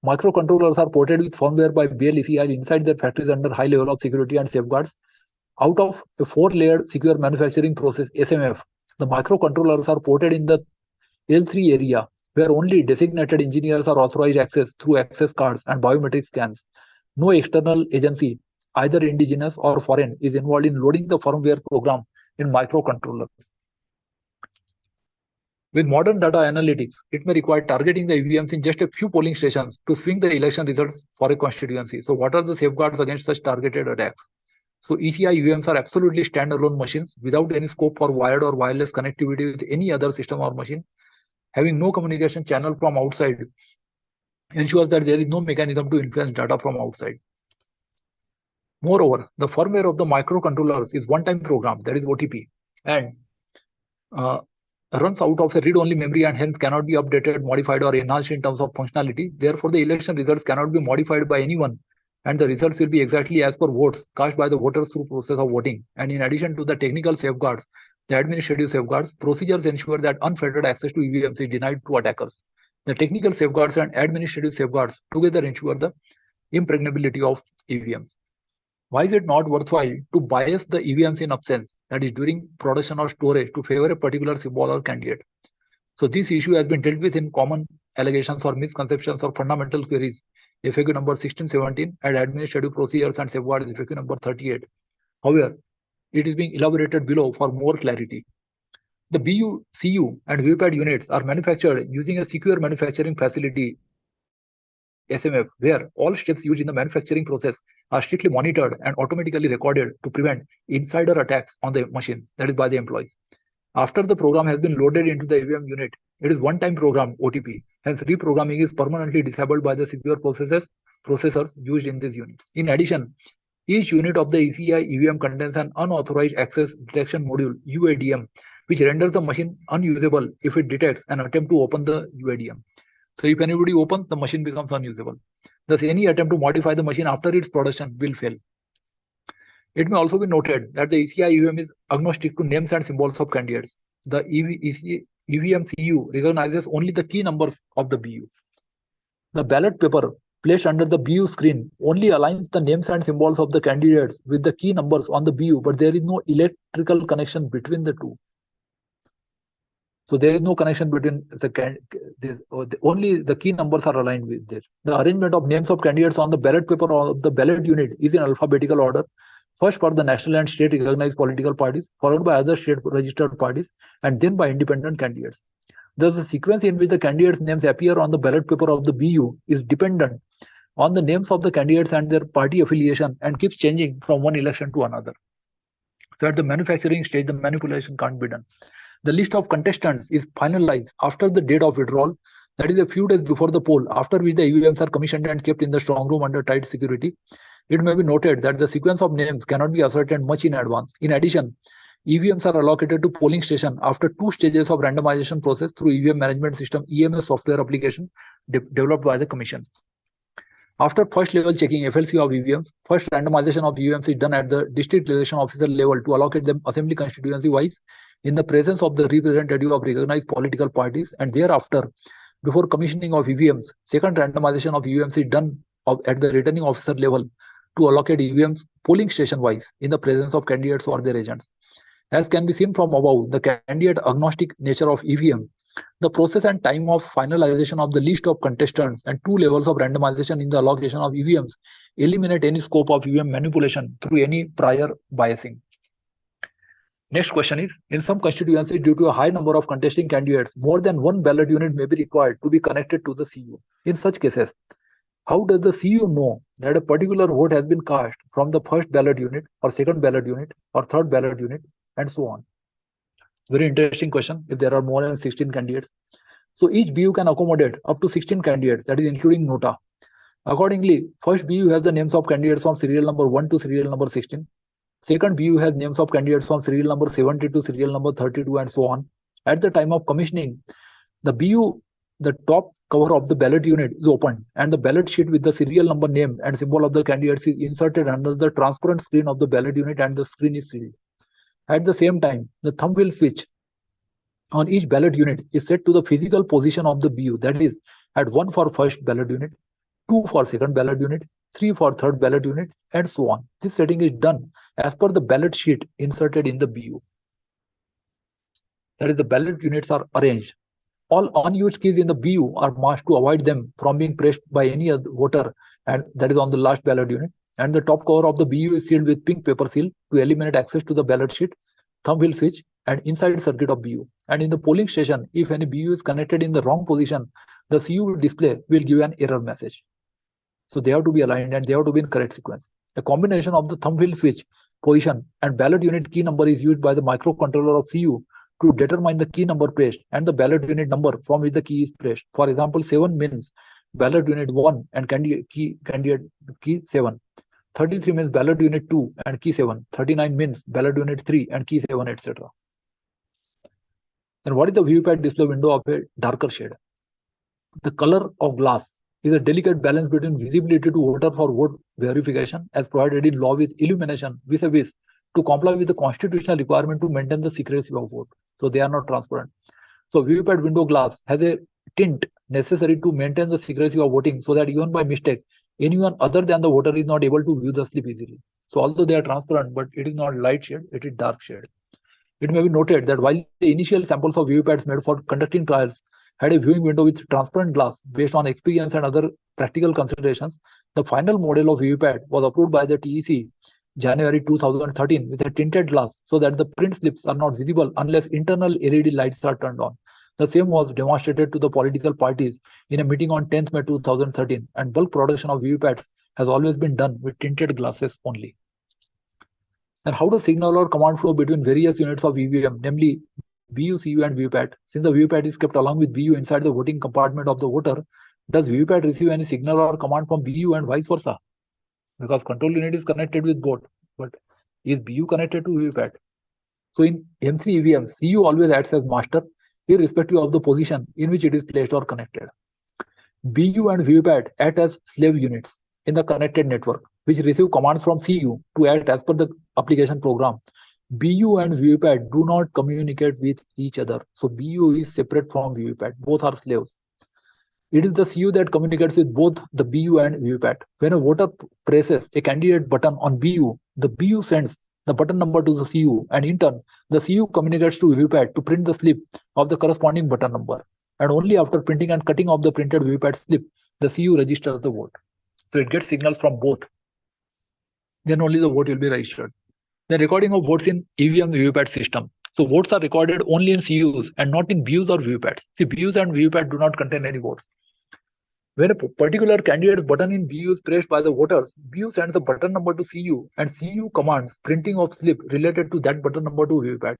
Microcontrollers are ported with firmware by BEL ECL inside their factories under high level of security and safeguards. Out of a 4-layered secure manufacturing process, SMF, the microcontrollers are ported in the L3 area where only designated engineers are authorized access through access cards and biometric scans. No external agency, either indigenous or foreign, is involved in loading the firmware program in microcontrollers. With modern data analytics, it may require targeting the EVMs in just a few polling stations to swing the election results for a constituency. So what are the safeguards against such targeted attacks? So ECI EVMs are absolutely standalone machines without any scope for wired or wireless connectivity with any other system or machine. Having no communication channel from outside ensures that there is no mechanism to influence data from outside. Moreover, the firmware of the microcontrollers is one-time program, that is OTP, and runs out of a read-only memory and hence cannot be updated, modified, or enhanced in terms of functionality. Therefore, the election results cannot be modified by anyone, and the results will be exactly as per votes cast by the voters through process of voting. And in addition to the technical safeguards, the administrative safeguards, procedures ensure that unfettered access to EVMs is denied to attackers. The technical safeguards and administrative safeguards together ensure the impregnability of EVMs. Why is it not worthwhile to bias the EVMs in absence, that is during production or storage, to favor a particular symbol or candidate? So this issue has been dealt with in common allegations or misconceptions or fundamental queries, FAQ number 1617 and administrative procedures and safeguards FAQ number 38. However, it is being elaborated below for more clarity. The BU, CU and VPAT units are manufactured using a secure manufacturing facility SMF, where all steps used in the manufacturing process are strictly monitored and automatically recorded to prevent insider attacks on the machines, that is by the employees. After the program has been loaded into the EVM unit, it is one-time program OTP. Hence, reprogramming is permanently disabled by the secure processors used in these units. In addition, each unit of the ECI EVM contains an unauthorized access detection module UADM, which renders the machine unusable if it detects an attempt to open the UADM. So if anybody opens, the machine becomes unusable. Thus, any attempt to modify the machine after its production will fail. It may also be noted that the ECI EVM is agnostic to names and symbols of candidates. The EVM CU recognizes only the key numbers of the BU. The ballot paper placed under the BU screen only aligns the names and symbols of the candidates with the key numbers on the BU, but there is no electrical connection between the two. So there is no connection between only the key numbers are aligned with this. The arrangement of names of candidates on the ballot paper of the ballot unit is in alphabetical order. First for the national and state recognized political parties, followed by other state registered parties, and then by independent candidates. Thus, the sequence in which the candidates' names appear on the ballot paper of the BU is dependent on the names of the candidates and their party affiliation and keeps changing from one election to another. So at the manufacturing stage, the manipulation can't be done. The list of contestants is finalized after the date of withdrawal, that is a few days before the poll, after which the EVMs are commissioned and kept in the strong room under tight security. It may be noted that the sequence of names cannot be ascertained much in advance. In addition, EVMs are allocated to polling station after 2 stages of randomization process through EVM management system EMS software application developed by the commission. After first level checking FLC of EVMs, first randomization of EVMs is done at the district election officer level to allocate them assembly constituency wise in the presence of the representative of recognized political parties, and thereafter, before commissioning of EVMs, second randomization of EVMs is done at the returning officer level to allocate EVMs polling station wise in the presence of candidates or their agents. As can be seen from above, the candidate agnostic nature of EVM, the process and time of finalization of the list of contestants and 2 levels of randomization in the allocation of EVMs eliminate any scope of EVM manipulation through any prior biasing. Next question is, in some constituencies, due to a high number of contesting candidates, more than one ballot unit may be required to be connected to the CU. In such cases, how does the CU know that a particular vote has been cast from the first ballot unit or second ballot unit or third ballot unit and so on? Very interesting question. If there are more than 16 candidates, so each BU can accommodate up to 16 candidates, that is including nota. Accordingly, first BU has the names of candidates from serial number 1 to serial number 16. Second BU has names of candidates from serial number 70 to serial number 32 and so on. At the time of commissioning, the BU, the top cover of the ballot unit is opened and the ballot sheet with the serial number, name and symbol of the candidates is inserted under the transparent screen of the ballot unit and the screen is sealed. At the same time, the thumb wheel switch on each ballot unit is set to the physical position of the BU, that is at 1 for first ballot unit, 2 for second ballot unit, 3 for third ballot unit, and so on. This setting is done as per the ballot sheet inserted in the BU. That is, the ballot units are arranged. All unused keys in the BU are marked to avoid them from being pressed by any other voter, and that is on the last ballot unit. And the top cover of the BU is sealed with pink paper seal to eliminate access to the ballot sheet, thumb wheel switch, and inside circuit of BU. And in the polling station, if any BU is connected in the wrong position, the CU display will give an error message. So they have to be aligned and they have to be in correct sequence. A combination of the thumb wheel switch position and ballot unit key number is used by the microcontroller of CU to determine the key number pressed and the ballot unit number from which the key is pressed. For example, 7 means ballot unit 1 and candidate key 7. 33 means ballot unit 2 and key 7. 39 means ballot unit 3 and key 7, etc. And what is the VVPAT display window of a darker shade? The color of glass is a delicate balance between visibility to voter for vote verification as provided in law with illumination vis-a-vis to comply with the constitutional requirement to maintain the secrecy of vote. So they are not transparent. So VVPAT window glass has a tint necessary to maintain the secrecy of voting so that even by mistake, anyone other than the voter is not able to view the slip easily. So although they are transparent, but it is not light shade, it is dark shade. It may be noted that while the initial samples of VVPATs made for conducting trials had a viewing window with transparent glass based on experience and other practical considerations, the final model of VVPAT was approved by the TEC January 2013 with a tinted glass so that the print slips are not visible unless internal LED lights are turned on. The same was demonstrated to the political parties in a meeting on 10th May 2013, and bulk production of VVPATs has always been done with tinted glasses only. And how does signal or command flow between various units of EVM, namely BU, CU, and VVPAT? Since the VVPAT is kept along with BU inside the voting compartment of the voter, does VVPAT receive any signal or command from BU and vice versa? Because control unit is connected with both, but is BU connected to VVPAT? So in M3 EVM, CU always acts as master, irrespective of the position in which it is placed or connected. BU and VVPAT act as slave units in the connected network, which receive commands from CU to act as per the application program. BU and VVPAT do not communicate with each other. So BU is separate from VVPAT. Both are slaves. It is the CU that communicates with both the BU and VVPAT. When a voter presses a candidate button on BU, the BU sends the button number to the CU, and in turn, the CU communicates to VVPAT to print the slip of the corresponding button number. And only after printing and cutting of the printed VVPAT slip, the CU registers the vote. So it gets signals from both. Then only the vote will be registered. The recording of votes in EVM VVPAT system. So votes are recorded only in CUs and not in BUs or VVPATs. See, BUs and VVPAT do not contain any votes. When a particular candidate's button in BU is pressed by the voters, BU sends the button number to CU and CU commands printing of slip related to that button number to VVPAT.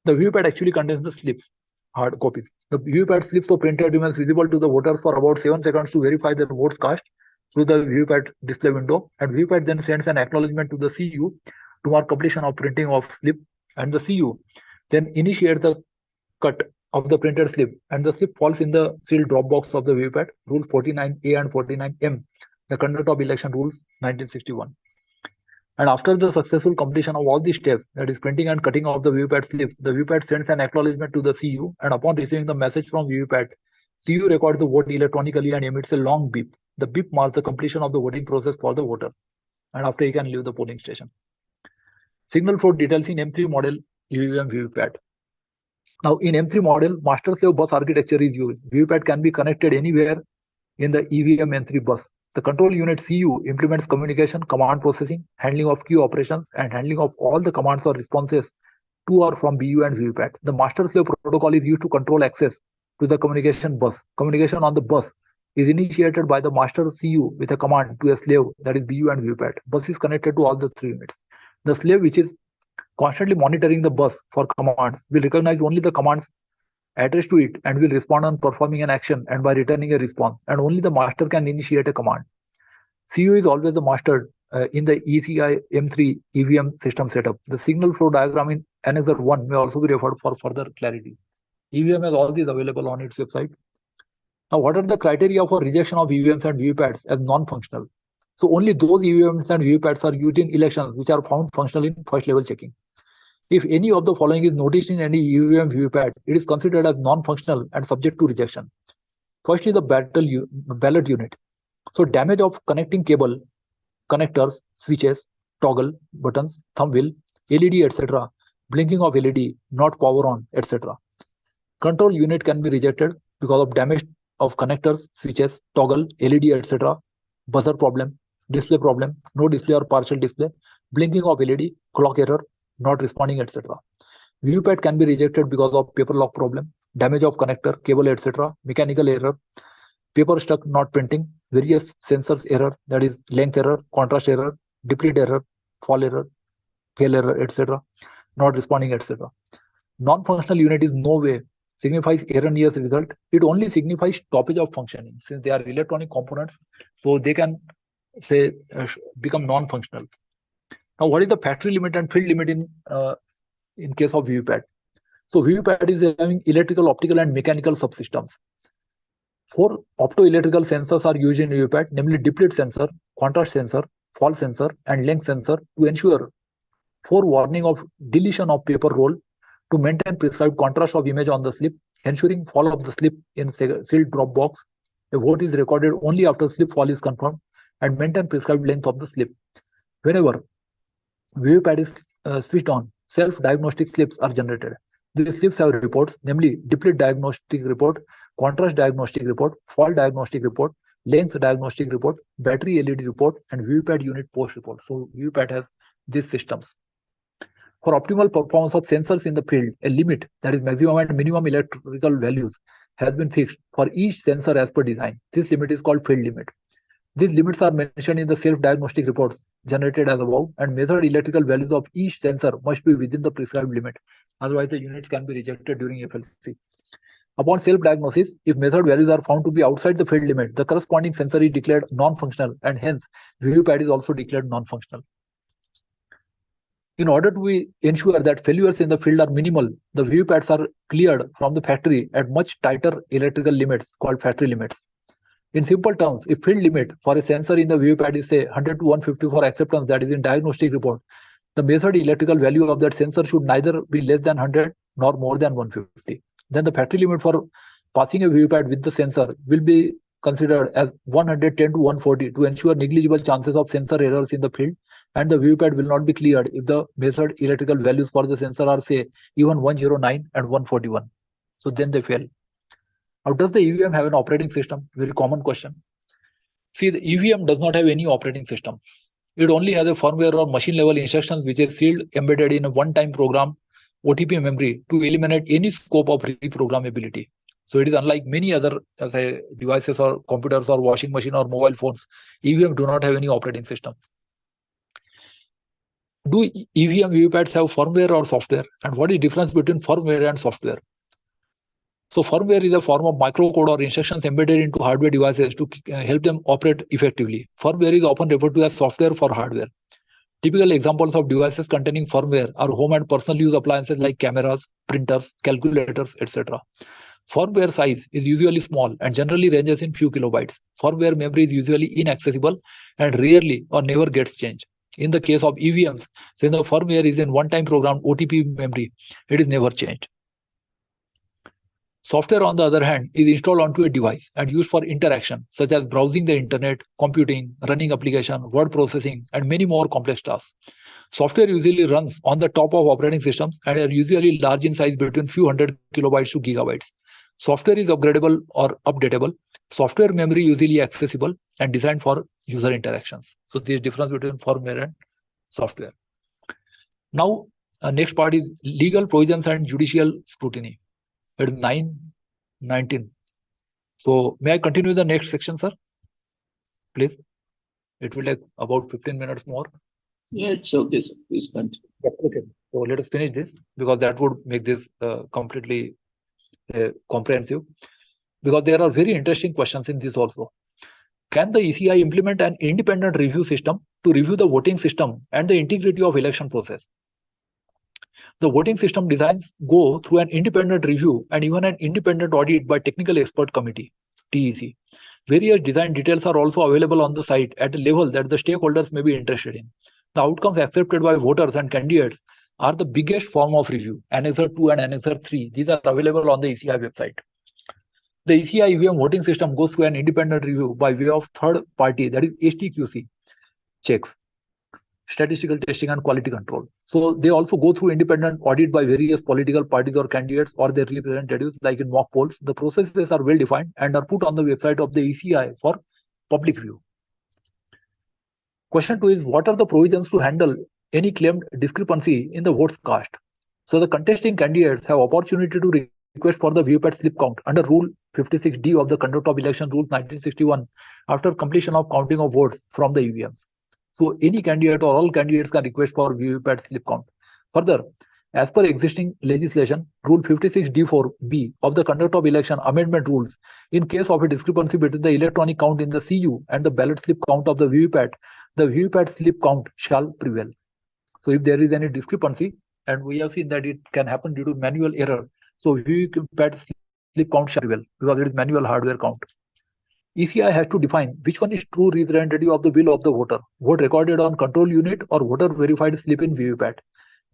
The VVPAT actually contains the slips, hard copies. The VVPAT slips are printed remains visible to the voters for about 7 seconds to verify their votes cast through the VVPAT display window, and VVPAT then sends an acknowledgement to the CU to mark completion of printing of slip, and the CU then initiates the cut of the printed slip, and the slip falls in the sealed drop box of the VVPAT, rules 49A and 49M, the conduct of election rules 1961. And after the successful completion of all these steps, that is printing and cutting of the VVPAT slips, the VVPAT sends an acknowledgement to the CU, and upon receiving the message from VVPAT, CU records the vote electronically and emits a long beep. The beep marks the completion of the voting process for the voter, and after he can leave the polling station. Signal flow details in M3 model EVM VVPAT. Now, in M3 model, master-slave bus architecture is used. VVPAT can be connected anywhere in the EVM M3 bus. The control unit CU implements communication, command processing, handling of key operations, and handling of all the commands or responses to or from BU and VVPAT. The master-slave protocol is used to control access to the communication bus. Communication on the bus is initiated by the master CU with a command to a slave, that is BU and VVPAT. Bus is connected to all the 3 units. The slave, which is constantly monitoring the bus for commands, will recognize only the commands addressed to it and will respond on performing an action and by returning a response, and only the master can initiate a command. CU is always the master in the ECI M3 EVM system setup. The signal flow diagram in Annexer 1 may also be referred for further clarity. EVM has all these available on its website. Now, what are the criteria for rejection of EVMs and VVPATs as non-functional? So only those EVMs and VVPATs are used in elections which are found functional in first level checking. If any of the following is noticed in any EVM VVPAT, it is considered as non-functional and subject to rejection. Firstly, the ballot unit. So damage of connecting cable, connectors, switches, toggle, buttons, thumb wheel, LED, etc. Blinking of LED, not power on, etc. Control unit can be rejected because of damage of connectors, switches, toggle, LED, etc. Buzzer problem, display problem, no display or partial display, blinking of LED, clock error, not responding, etc. VVPAT can be rejected because of paper lock problem, damage of connector, cable, etc., mechanical error, paper stuck not printing, various sensors error, that is length error, contrast error, deplete error, fall error, fail error, etc., not responding, etc. Non-functional unit is no way signifies erroneous result. It only signifies stoppage of functioning. Since they are electronic components, so they can say become non-functional. Now, what is the factory limit and field limit in case of VVPAT? So VVPAT is having electrical, optical, and mechanical subsystems. 4 optoelectrical sensors are used in VVPAT, namely deplete sensor, contrast sensor, fall sensor, and length sensor to ensure forewarning of deletion of paper roll, to maintain prescribed contrast of image on the slip, ensuring fall of the slip in sealed drop box. A vote is recorded only after slip fall is confirmed, and maintain prescribed length of the slip. Whenever VVPAT is switched on, self-diagnostic slips are generated. These slips have reports, namely deplete diagnostic report, contrast diagnostic report, fall diagnostic report, length diagnostic report, battery LED report, and VVPAT unit post report. So VVPAT has these systems. For optimal performance of sensors in the field, a limit, that is maximum and minimum electrical values, has been fixed for each sensor as per design. This limit is called field limit. These limits are mentioned in the self-diagnostic reports generated as above, and measured electrical values of each sensor must be within the prescribed limit. Otherwise, the units can be rejected during FLC. Upon self-diagnosis, if measured values are found to be outside the field limit, the corresponding sensor is declared non-functional, and hence VVPAT is also declared non-functional. In order to ensure that failures in the field are minimal, the VVPATs are cleared from the factory at much tighter electrical limits called factory limits. In simple terms, if field limit for a sensor in the VVPAT is say 100 to 150 for acceptance, that is in diagnostic report, the measured electrical value of that sensor should neither be less than 100 nor more than 150. Then the factory limit for passing a VVPAT with the sensor will be considered as 110 to 140 to ensure negligible chances of sensor errors in the field, and the VVPAT will not be cleared if the measured electrical values for the sensor are, say, even 109 and 141. So then they fail. Now, does the EVM have an operating system? Very common question. See, the EVM does not have any operating system. It only has a firmware or machine level instructions which is sealed, embedded in a one-time program OTP memory to eliminate any scope of reprogrammability. So it is unlike many other say, devices or computers or washing machine or mobile phones. EVM do not have any operating system. Do EVM VVPATs have firmware or software? And what is the difference between firmware and software? So firmware is a form of microcode or instructions embedded into hardware devices to help them operate effectively. Firmware is often referred to as software for hardware. Typical examples of devices containing firmware are home and personal use appliances like cameras, printers, calculators, etc. Firmware size is usually small and generally ranges in few kilobytes. Firmware memory is usually inaccessible and rarely or never gets changed. In the case of EVMs, since the firmware is in one-time programmed OTP memory, it is never changed. Software, on the other hand, is installed onto a device and used for interaction, such as browsing the internet, computing, running application, word processing, and many more complex tasks. Software usually runs on the top of operating systems and are usually large in size between few hundred kilobytes to gigabytes. Software is upgradable or updatable. Software memory usually accessible and designed for user interactions. So there is difference between firmware and software. Now, next part is legal provisions and judicial scrutiny. It is 9:19. So may I continue the next section, sir? Please. It will take about 15 minutes more. Yeah, it's okay, sir. Please continue. Okay. So let us finish this because that would make this completely comprehensive. Because there are very interesting questions in this also. Can the ECI implement an independent review system to review the voting system and the integrity of election process? The voting system designs go through an independent review and even an independent audit by Technical Expert Committee, TEC. Various design details are also available on the site at a level that the stakeholders may be interested in. The outcomes accepted by voters and candidates are the biggest form of review. Annexure 2 and Annexure 3, these are available on the ECI website. The ECI EVM voting system goes through an independent review by way of third party, that is HTQC checks, statistical testing and quality control. So they also go through independent audit by various political parties or candidates or their representatives, like in mock polls. The processes are well defined and are put on the website of the ECI for public view. Question 2 is, what are the provisions to handle any claimed discrepancy in the votes cast? So the contesting candidates have opportunity to request for the VVPAT slip count under Rule 56D of the Conduct of Election Rules 1961 after completion of counting of votes from the EVMs. So any candidate or all candidates can request for VVPAT slip count. Further, as per existing legislation, Rule 56D4B of the Conduct of Election Amendment Rules, in case of a discrepancy between the electronic count in the CU and the ballot slip count of the VVPAT slip count shall prevail. So if there is any discrepancy, and we have seen that it can happen due to manual error, so VVPAT slip count shall prevail because it is manual hardware count. ECI has to define which one is true representative of the will of the voter, vote recorded on control unit or voter verified slip in VVPAT.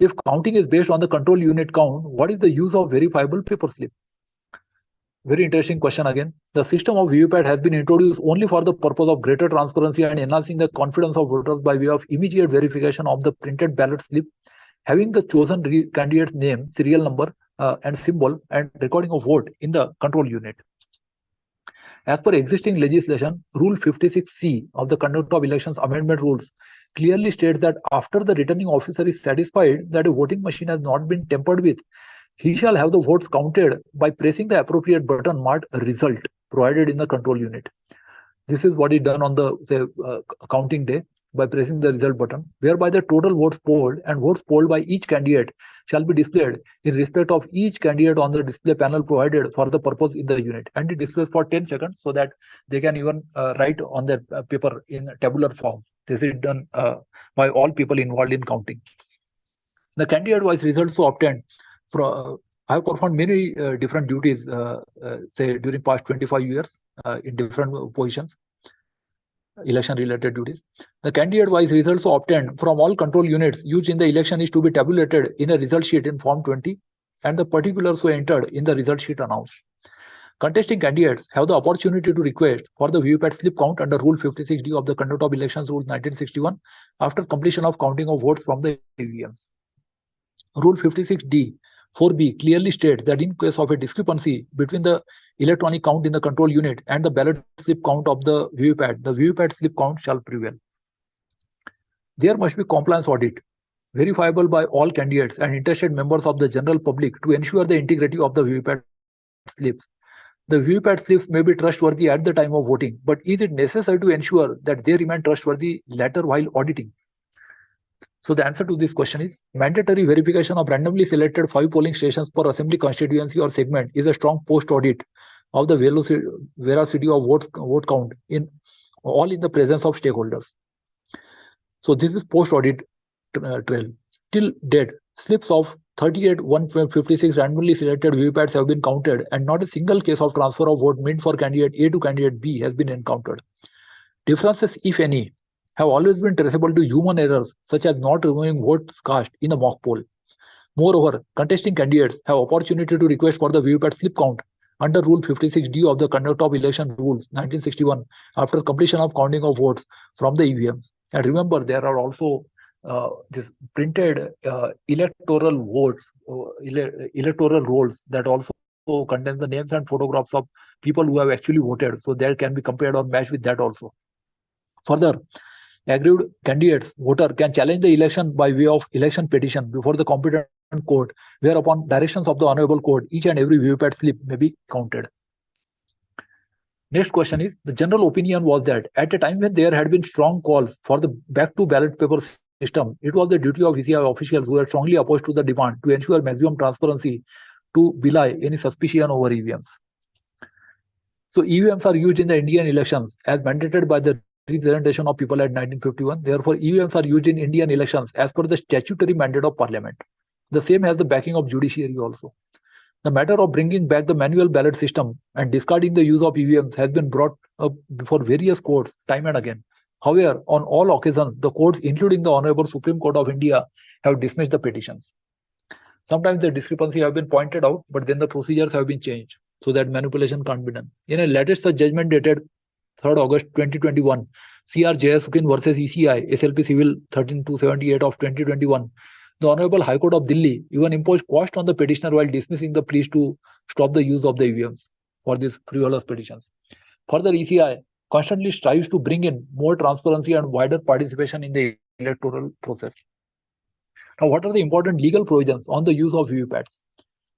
If counting is based on the control unit count, what is the use of verifiable paper slip? Very interesting question again. The system of VVPAT has been introduced only for the purpose of greater transparency and enhancing the confidence of voters by way of immediate verification of the printed ballot slip, having the chosen candidate's name, serial number, and symbol, and recording of vote in the control unit. As per existing legislation, Rule 56C of the Conduct of Elections Amendment Rules clearly states that after the returning officer is satisfied that a voting machine has not been tampered with, he shall have the votes counted by pressing the appropriate button marked result provided in the control unit. This is what is done on the counting day by pressing the result button, whereby the total votes polled and votes polled by each candidate shall be displayed in respect of each candidate on the display panel provided for the purpose in the unit, and it displays for 10 seconds so that they can even write on their paper in tabular form. This is done by all people involved in counting. The candidate-wise results so obtained from I have performed many different duties, say during past 25 years in different positions, election-related duties. The candidate-wise results obtained from all control units used in the election is to be tabulated in a result sheet in Form 20, and the particulars were entered in the result sheet announced. Contesting candidates have the opportunity to request for the VVPAT slip count under Rule 56D of the Conduct of Elections Rules 1961 after completion of counting of votes from the EVMs. Rule 56D 4B clearly states that in case of a discrepancy between the electronic count in the control unit and the ballot slip count of the VVPAT slip count shall prevail. There must be compliance audit verifiable by all candidates and interested members of the general public to ensure the integrity of the VVPAT slips. The VVPAT slips may be trustworthy at the time of voting, but is it necessary to ensure that they remain trustworthy later while auditing? So the answer to this question is mandatory verification of randomly selected 5 polling stations per assembly constituency or segment is a strong post-audit of the veracity of vote count in the presence of stakeholders. So this is post-audit trail. Till date, slips of 38,156 randomly selected VVPATs have been counted, and not a single case of transfer of vote meant for candidate A to candidate B has been encountered. Differences, if any, have always been traceable to human errors, such as not removing votes cast in a mock poll. Moreover, contesting candidates have opportunity to request for the VVPAT slip count under Rule 56D of the Conduct of Election Rules 1961 after completion of counting of votes from the EVMs. And remember, there are also this printed electoral votes, electoral rolls that also contains the names and photographs of people who have actually voted. So that can be compared or matched with that also. Further, aggrieved candidates voter can challenge the election by way of election petition before the competent court, where upon directions of the honorable court, each and every VVPAT slip may be counted. Next question is, the general opinion was that at a time when there had been strong calls for the back to ballot paper system, it was the duty of ECI officials who were strongly opposed to the demand to ensure maximum transparency to belie any suspicion over EVMs. So EVMs are used in the Indian elections as mandated by the Representation of People Act 1951. Therefore, EVMs are used in Indian elections as per the statutory mandate of Parliament. The same has the backing of judiciary also. The matter of bringing back the manual ballot system and discarding the use of EVMs has been brought up before various courts time and again. However, on all occasions, the courts, including the Honorable Supreme Court of India, have dismissed the petitions. Sometimes the discrepancy have been pointed out, but then the procedures have been changed so that manipulation can't be done. In a latest judgment dated 3rd August 2021, CR Jayasukin versus ECI, SLP Civil 13278 of 2021, the Honorable High Court of Delhi even imposed cost on the petitioner while dismissing the pleas to stop the use of the EVMs for these frivolous petitions. Further, ECI constantly strives to bring in more transparency and wider participation in the electoral process. Now, what are the important legal provisions on the use of VVPATs?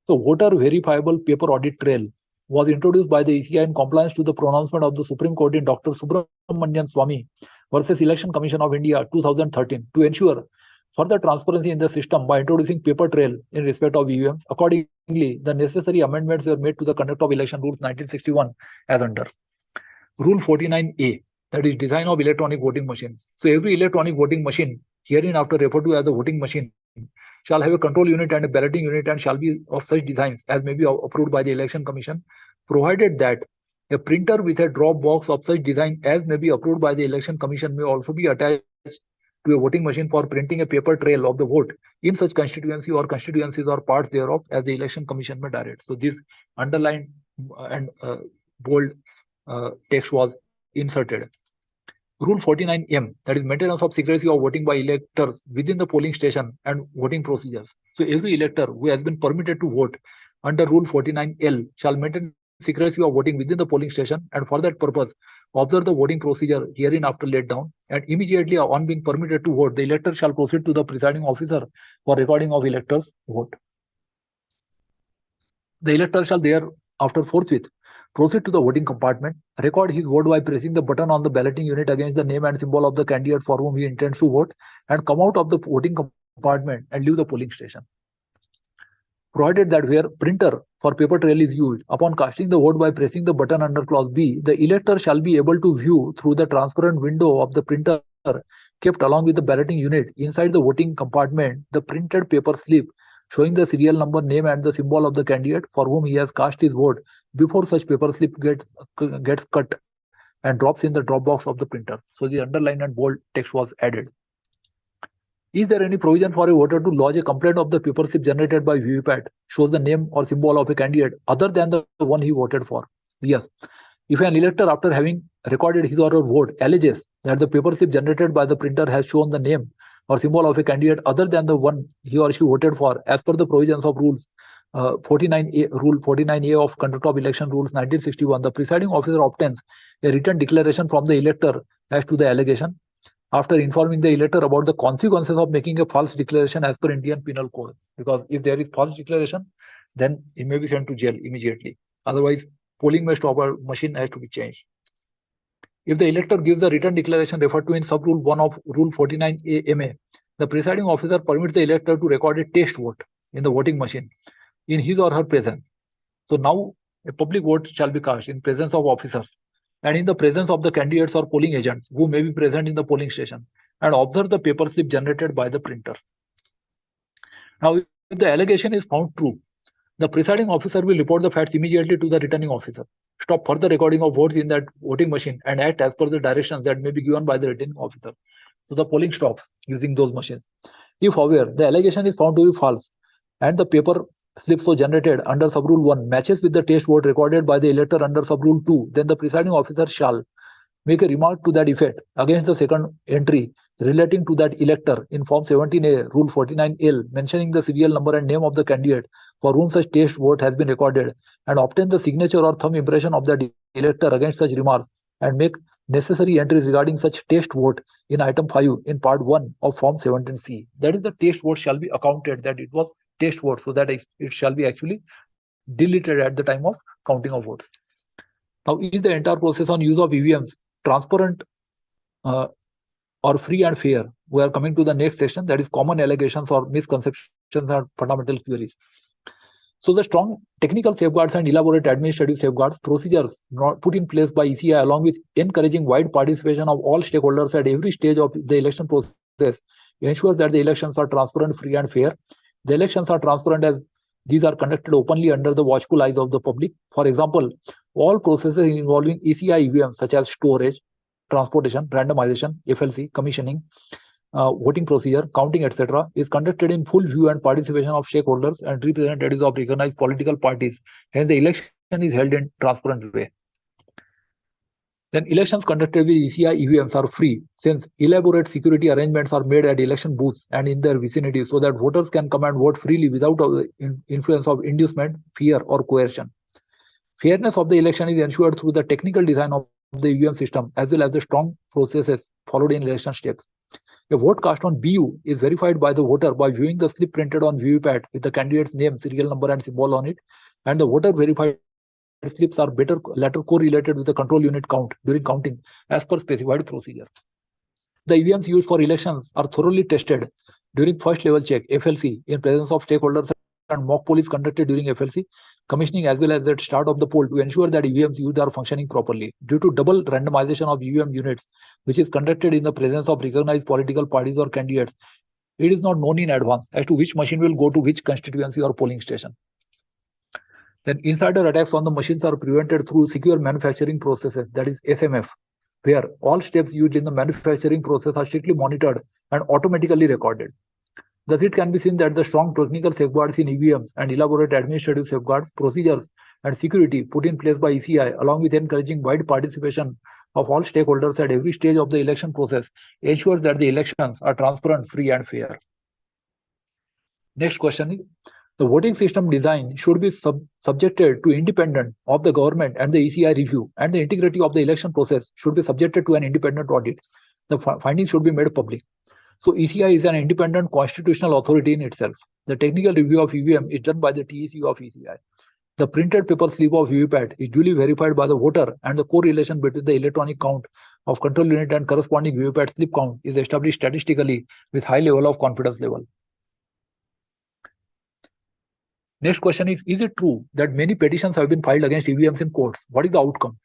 So, voter verifiable paper audit trail was introduced by the ECI in compliance to the pronouncement of the Supreme Court in Dr. Subramanian Swamy versus Election Commission of India 2013 to ensure further transparency in the system by introducing paper trail in respect of EVMs. Accordingly, the necessary amendments were made to the Conduct of Election Rules 1961 as under Rule 49A, that is design of electronic voting machines. So every electronic voting machine, hereinafter referred to as the voting machine, shall have a control unit and a balloting unit and shall be of such designs as may be approved by the Election Commission, provided that a printer with a drop box of such design as may be approved by the Election Commission may also be attached to a voting machine for printing a paper trail of the vote in such constituency or constituencies or parts thereof as the Election Commission may direct. So this underlined and bold text was inserted. Rule 49M, that is maintenance of secrecy of voting by electors within the polling station and voting procedures. So every elector who has been permitted to vote under Rule 49L shall maintain secrecy of voting within the polling station and for that purpose observe the voting procedure hereinafter laid down, and immediately on being permitted to vote, the elector shall proceed to the presiding officer for recording of electors' vote. The elector shall thereafter forthwith proceed to the voting compartment, record his vote by pressing the button on the balloting unit against the name and symbol of the candidate for whom he intends to vote, and come out of the voting compartment and leave the polling station. Provided that where printer for paper trail is used, upon casting the vote by pressing the button under clause B, the elector shall be able to view through the transparent window of the printer kept along with the balloting unit inside the voting compartment the printed paper slip showing the serial number, name and the symbol of the candidate for whom he has cast his vote before such paper slip gets cut and drops in the drop box of the printer. So the underline and bold text was added. Is there any provision for a voter to lodge a complaint of the paper slip generated by VVPAT shows the name or symbol of a candidate other than the one he voted for? Yes. If an elector, after having recorded his or her vote, alleges that the paper slip generated by the printer has shown the name or symbol of a candidate other than the one he or she voted for, as per the provisions of Rule 49A of Conduct of Election Rules 1961, the presiding officer obtains a written declaration from the elector as to the allegation, after informing the elector about the consequences of making a false declaration as per Indian Penal Code. Because if there is false declaration, then he may be sent to jail immediately. Otherwise, polling may stop or machine has to be changed. If the elector gives the written declaration referred to in sub-rule 1 of Rule 49A MA, the presiding officer permits the elector to record a test vote in the voting machine in his or her presence. So now a public vote shall be cast in presence of officers and in the presence of the candidates or polling agents who may be present in the polling station, and observe the paper slip generated by the printer. Now, if the allegation is found true, the presiding officer will report the facts immediately to the returning officer, stop further recording of votes in that voting machine, and act as per the directions that may be given by the returning officer. So the polling stops using those machines. If, however, the allegation is found to be false and the paper slip so generated under sub-rule 1 matches with the test vote recorded by the elector under sub-rule 2, then the presiding officer shall make a remark to that effect against the second entry relating to that elector in Form 17A, Rule 49L, mentioning the serial number and name of the candidate for whom such test vote has been recorded, and obtain the signature or thumb impression of that elector against such remarks, and make necessary entries regarding such test vote in item 5 in part 1 of Form 17C. That is, the test vote shall be accounted that it was test vote, so that it shall be actually deleted at the time of counting of votes. Now, is the entire process on use of EVMs transparent or free and fair? We are coming to the next section, that is common allegations or misconceptions and fundamental queries. So the strong technical safeguards and elaborate administrative safeguards procedures put in place by ECI, along with encouraging wide participation of all stakeholders at every stage of the election process, ensures that the elections are transparent, free and fair. The elections are transparent as these are conducted openly under the watchful eyes of the public. For example, all processes involving ECI EVMs such as storage, transportation, randomization, FLC, commissioning, voting procedure, counting, etc., is conducted in full view and participation of stakeholders and representatives of recognized political parties. Hence, the election is held in transparent way. Then elections conducted with ECI EVMs are free, since elaborate security arrangements are made at election booths and in their vicinity, so that voters can come and vote freely without the influence of inducement, fear, or coercion. Fairness of the election is ensured through the technical design of the EVM system, as well as the strong processes followed in election steps. A vote cast on BU is verified by the voter by viewing the slip printed on VVPAT with the candidate's name, serial number, and symbol on it, and the voter verified slips are later correlated with the control unit count during counting as per specified procedure. The EVMs used for elections are thoroughly tested during first level check, FLC, in presence of stakeholders, and mock poll is conducted during FLC, commissioning, as well as at start of the poll, to ensure that EVMs used are functioning properly. Due to double randomization of EVM units, which is conducted in the presence of recognized political parties or candidates, it is not known in advance as to which machine will go to which constituency or polling station. Then insider attacks on the machines are prevented through secure manufacturing processes, that is SMF, where all steps used in the manufacturing process are strictly monitored and automatically recorded. Thus, it can be seen that the strong technical safeguards in EVMs and elaborate administrative safeguards, procedures, and security put in place by ECI, along with encouraging wide participation of all stakeholders at every stage of the election process, ensures that the elections are transparent, free, and fair. Next question is, the voting system design should be subjected to independent of the government and the ECI review, and the integrity of the election process should be subjected to an independent audit. The findings should be made public. So ECI is an independent constitutional authority in itself. The technical review of EVM is done by the TECU of ECI. The printed paper slip of VVPAT is duly verified by the voter, and the correlation between the electronic count of control unit and corresponding VVPAT slip count is established statistically with high level of confidence level. Next question is it true that many petitions have been filed against EVMs in courts? What is the outcome?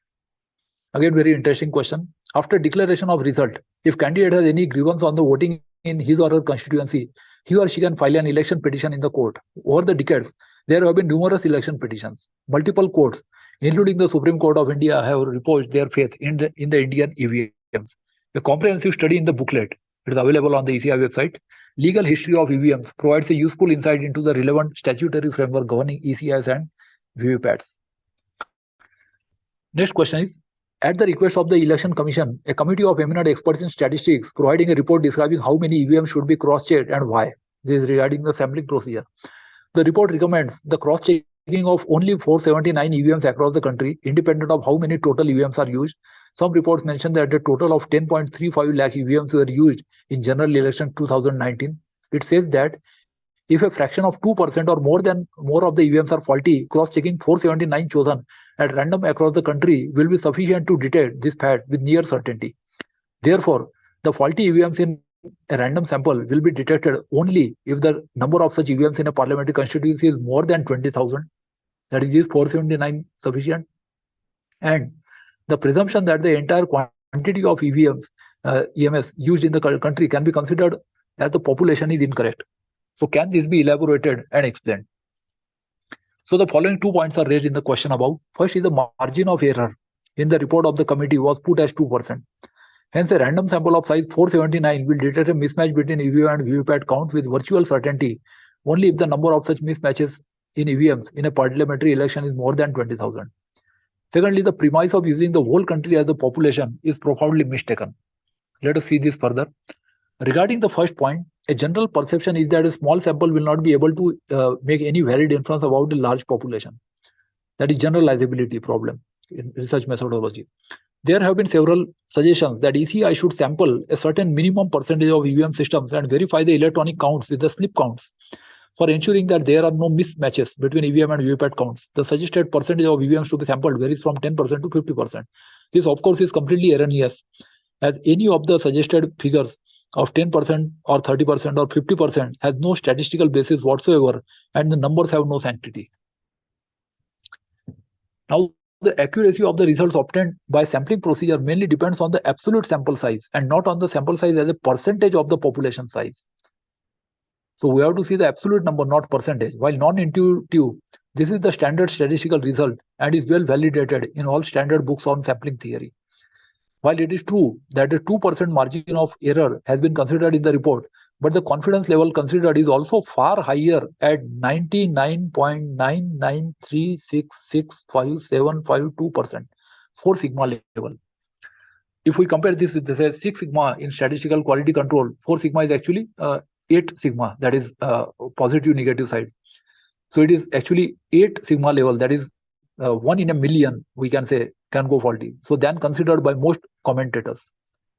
Again, very interesting question. After declaration of result, if candidate has any grievance on the voting in his or her constituency, he or she can file an election petition in the court. Over the decades, there have been numerous election petitions. Multiple courts, including the Supreme Court of India, have reposed their faith in the Indian EVMs. A comprehensive study in the booklet, it is available on the ECI website, legal history of EVMs provides a useful insight into the relevant statutory framework governing ECIs and VVPATs. Next question is, at the request of the Election Commission, a committee of eminent experts in statistics providing a report describing how many EVMs should be cross-checked and why. This is regarding the sampling procedure. The report recommends the cross-checking of only 479 EVMs across the country, independent of how many total EVMs are used. Some reports mention that a total of 10.35 lakh EVMs were used in general election 2019. It says that if a fraction of 2% or more of the EVMs are faulty, cross-checking 479 chosen at random across the country will be sufficient to detect this fact with near certainty. Therefore, the faulty EVMs in a random sample will be detected only if the number of such EVMs in a parliamentary constituency is more than 20,000. That is 479 sufficient? And the presumption that the entire quantity of EMS used in the country can be considered as the population is incorrect. So can this be elaborated and explained? So the following 2 points are raised in the question above. First is the margin of error in the report of the committee was put as 2%. Hence, a random sample of size 479 will detect a mismatch between EVM and VVPAT count with virtual certainty only if the number of such mismatches in EVMs in a parliamentary election is more than 20,000. Secondly, the premise of using the whole country as the population is profoundly mistaken. Let us see this further. Regarding the first point, a general perception is that a small sample will not be able to make any valid inference about the large population. That is generalizability problem in research methodology. There have been several suggestions that ECI should sample a certain minimum percentage of EVM systems and verify the electronic counts with the slip counts for ensuring that there are no mismatches between EVM and VVPAT counts. The suggested percentage of EVMs to be sampled varies from 10% to 50%. This, of course, is completely erroneous, as any of the suggested figures of 10% or 30% or 50% has no statistical basis whatsoever, and the numbers have no sanctity. Now, the accuracy of the results obtained by sampling procedure mainly depends on the absolute sample size and not on the sample size as a percentage of the population size. So we have to see the absolute number, not percentage. While non-intuitive, this is the standard statistical result and is well validated in all standard books on sampling theory. While it is true that a 2% margin of error has been considered in the report, but the confidence level considered is also far higher at 99.993665752%, 4 sigma level. If we compare this with, say, 6 sigma in statistical quality control, 4 sigma is actually 8 sigma, that is positive negative side. So it is actually 8 sigma level, that is 1 in a million, we can say, can go faulty. So then considered by most commentators.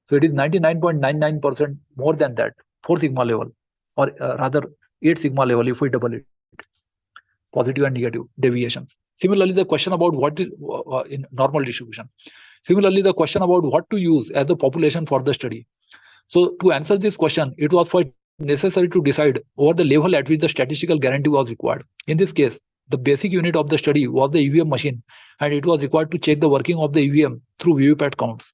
So it is 99.99% more than that, 4 sigma level, or rather 8 sigma level if we double it, positive and negative deviations. Similarly, the question about what is in normal distribution. Similarly, the question about what to use as the population for the study. So to answer this question, it was first necessary to decide over the level at which the statistical guarantee was required. In this case, the basic unit of the study was the EVM machine, and it was required to check the working of the EVM through VVPAT counts.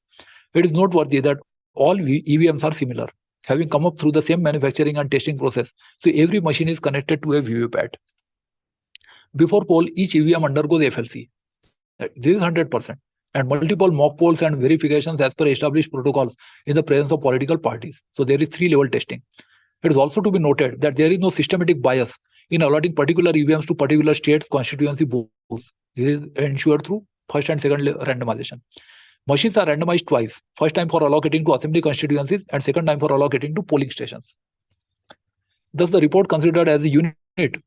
It is noteworthy that all EVMs are similar, having come up through the same manufacturing and testing process. So every machine is connected to a VVPAT. Before poll, each EVM undergoes FLC. This is 100%. And multiple mock polls and verifications as per established protocols in the presence of political parties. So there is 3-level testing. It is also to be noted that there is no systematic bias in allotting particular EVMs to particular states' constituency booths. This is ensured through first and second randomization. Machines are randomized twice, first time for allocating to assembly constituencies and second time for allocating to polling stations. Thus, the report considered as a unit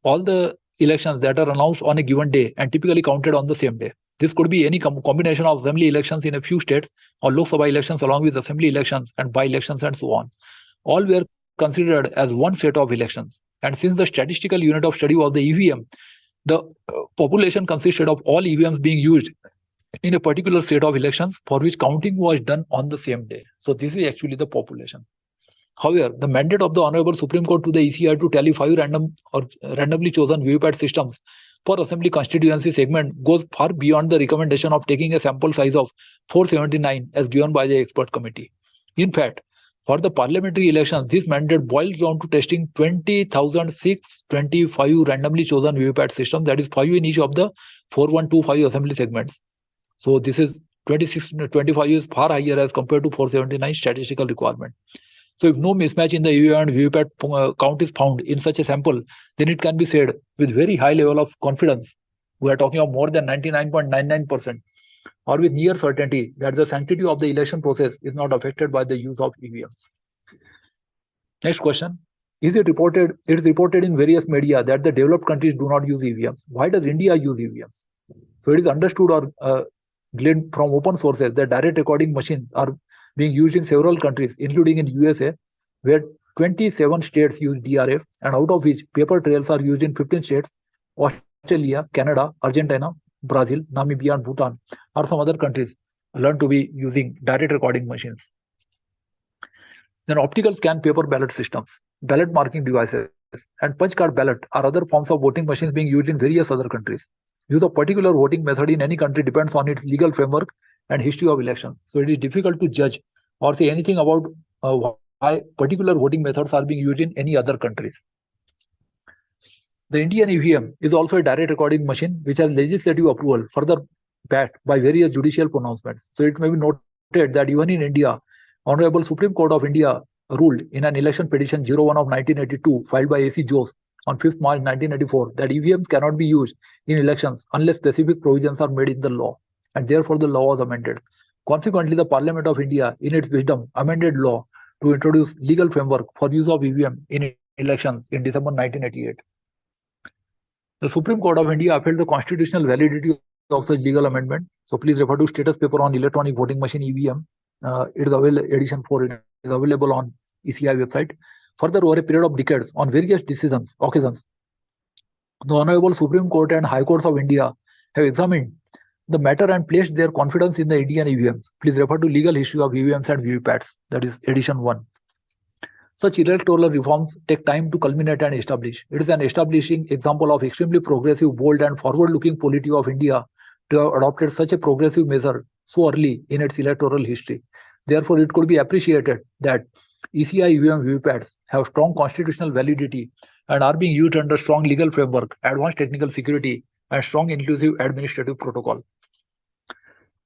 all the elections that are announced on a given day and typically counted on the same day. This could be any combination of assembly elections in a few states or Lok Sabha elections along with assembly elections and by-elections and so on. All were considered as one set of elections. And since the statistical unit of study was the EVM, the population consisted of all EVMs being used in a particular set of elections for which counting was done on the same day. So this is actually the population. However, the mandate of the Honorable Supreme Court to the ECI to tally 5 random or randomly chosen VVPAT systems for assembly constituency segment goes far beyond the recommendation of taking a sample size of 479 as given by the expert committee. In fact, for the parliamentary elections, this mandate boils down to testing 20,625 randomly chosen VVPAT systems, that is 5 in each of the 4125 assembly segments. So this is 2625 is far higher as compared to 479 statistical requirement. So if no mismatch in the EVM and VVPAT count is found in such a sample, then it can be said with very high level of confidence, we are talking of more than 99.99%, or with near certainty that the sanctity of the election process is not affected by the use of EVMs. Next question. It is reported in various media that the developed countries do not use EVMs. Why does India use EVMs? So it is understood or gleaned from open sources that direct recording machines are being used in several countries, including in USA, where 27 states use DRF, and out of which paper trails are used in 15 states. Australia, Canada, Argentina, Brazil, Namibia, and Bhutan are some other countries learn to be using direct recording machines. Then optical scan paper ballot systems, ballot marking devices, and punch card ballot are other forms of voting machines being used in various other countries. Use of particular voting method in any country depends on its legal framework and history of elections. So it is difficult to judge or say anything about why particular voting methods are being used in any other countries. The Indian EVM is also a direct recording machine which has legislative approval, further backed by various judicial pronouncements. So it may be noted that even in India, Honorable Supreme Court of India ruled in an election petition 01 of 1982 filed by AC Jose on 5th March 1984 that EVMs cannot be used in elections unless specific provisions are made in the law, and therefore the law was amended. Consequently, the Parliament of India, in its wisdom, amended law to introduce legal framework for use of EVM in elections in December 1988. The Supreme Court of India upheld the constitutional validity of such legal amendment. So please refer to status paper on electronic voting machine EVM. It is available, edition 4, it is available on ECI website. Further, over a period of decades, on various occasions, the Honorable Supreme Court and High Courts of India have examined the matter and placed their confidence in the Indian EVMs. Please refer to Legal History of EVMs and VVPATs, that is edition 1. Such electoral reforms take time to culminate and establish. It is an establishing example of extremely progressive, bold, and forward-looking polity of India to have adopted such a progressive measure so early in its electoral history. Therefore, it could be appreciated that ECI EVM VVPATs have strong constitutional validity and are being used under strong legal framework, advanced technical security, and strong inclusive administrative protocol.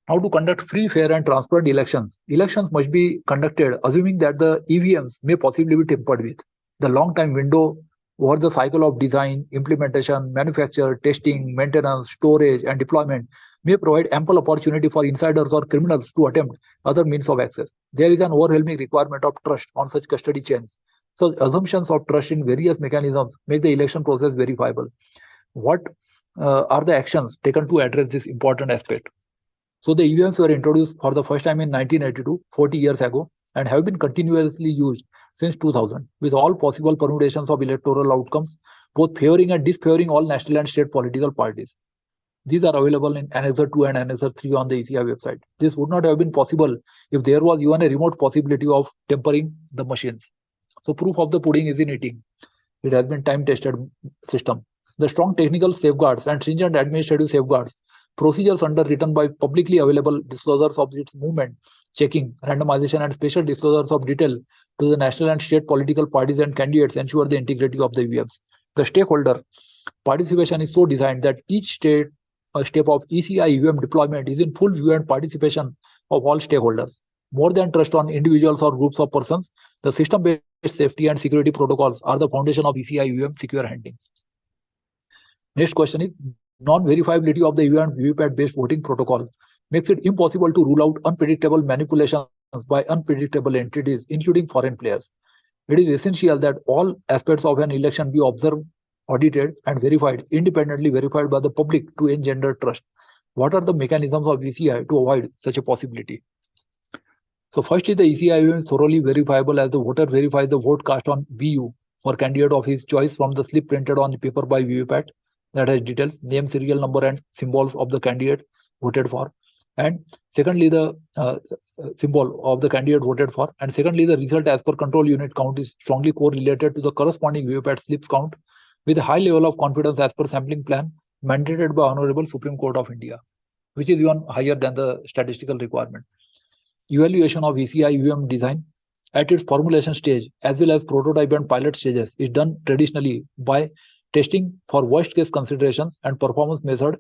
How to conduct free, fair, and transparent elections. Elections must be conducted assuming that the EVMs may possibly be tampered with. The long time window over the cycle of design, implementation, manufacture, testing, maintenance, storage, and deployment may provide ample opportunity for insiders or criminals to attempt other means of access. There is an overwhelming requirement of trust on such custody chains. So assumptions of trust in various mechanisms make the election process verifiable. What are the actions taken to address this important aspect? So the EVMs were introduced for the first time in 1982, 40 years ago, and have been continuously used since 2000, with all possible permutations of electoral outcomes, both favoring and disfavoring all national and state political parties. These are available in Annexure 2 and Annexure 3 on the ECI website. This would not have been possible if there was even a remote possibility of tampering the machines. So proof of the pudding is in eating. It has been time-tested system. The strong technical safeguards and stringent administrative safeguards, procedures underwritten by publicly available disclosures of its movement, checking, randomization, and special disclosures of detail to the national and state political parties and candidates ensure the integrity of the EVMs. The stakeholder participation is so designed that each step of ECI EVM deployment is in full view and participation of all stakeholders. More than trust on individuals or groups of persons, the system-based safety and security protocols are the foundation of ECI EVM secure handling. Next question is, non-verifiability of the EVM VVPAT-based voting protocol makes it impossible to rule out unpredictable manipulations by unpredictable entities, including foreign players. It is essential that all aspects of an election be observed, audited, and independently verified by the public to engender trust. What are the mechanisms of ECI to avoid such a possibility? So first is the ECI EVM is thoroughly verifiable as the voter verifies the vote cast on BU for candidate of his choice from the slip printed on paper by VVPAT that has details, name, serial number, and symbols of the candidate voted for. And secondly, the symbol of the candidate voted for. And secondly, the result as per control unit count is strongly correlated to the corresponding VVPAT slips count with a high level of confidence as per sampling plan mandated by Honorable Supreme Court of India, which is even higher than the statistical requirement. Evaluation of ECI EVM design at its formulation stage as well as prototype and pilot stages is done traditionally by testing for worst case considerations and performance measured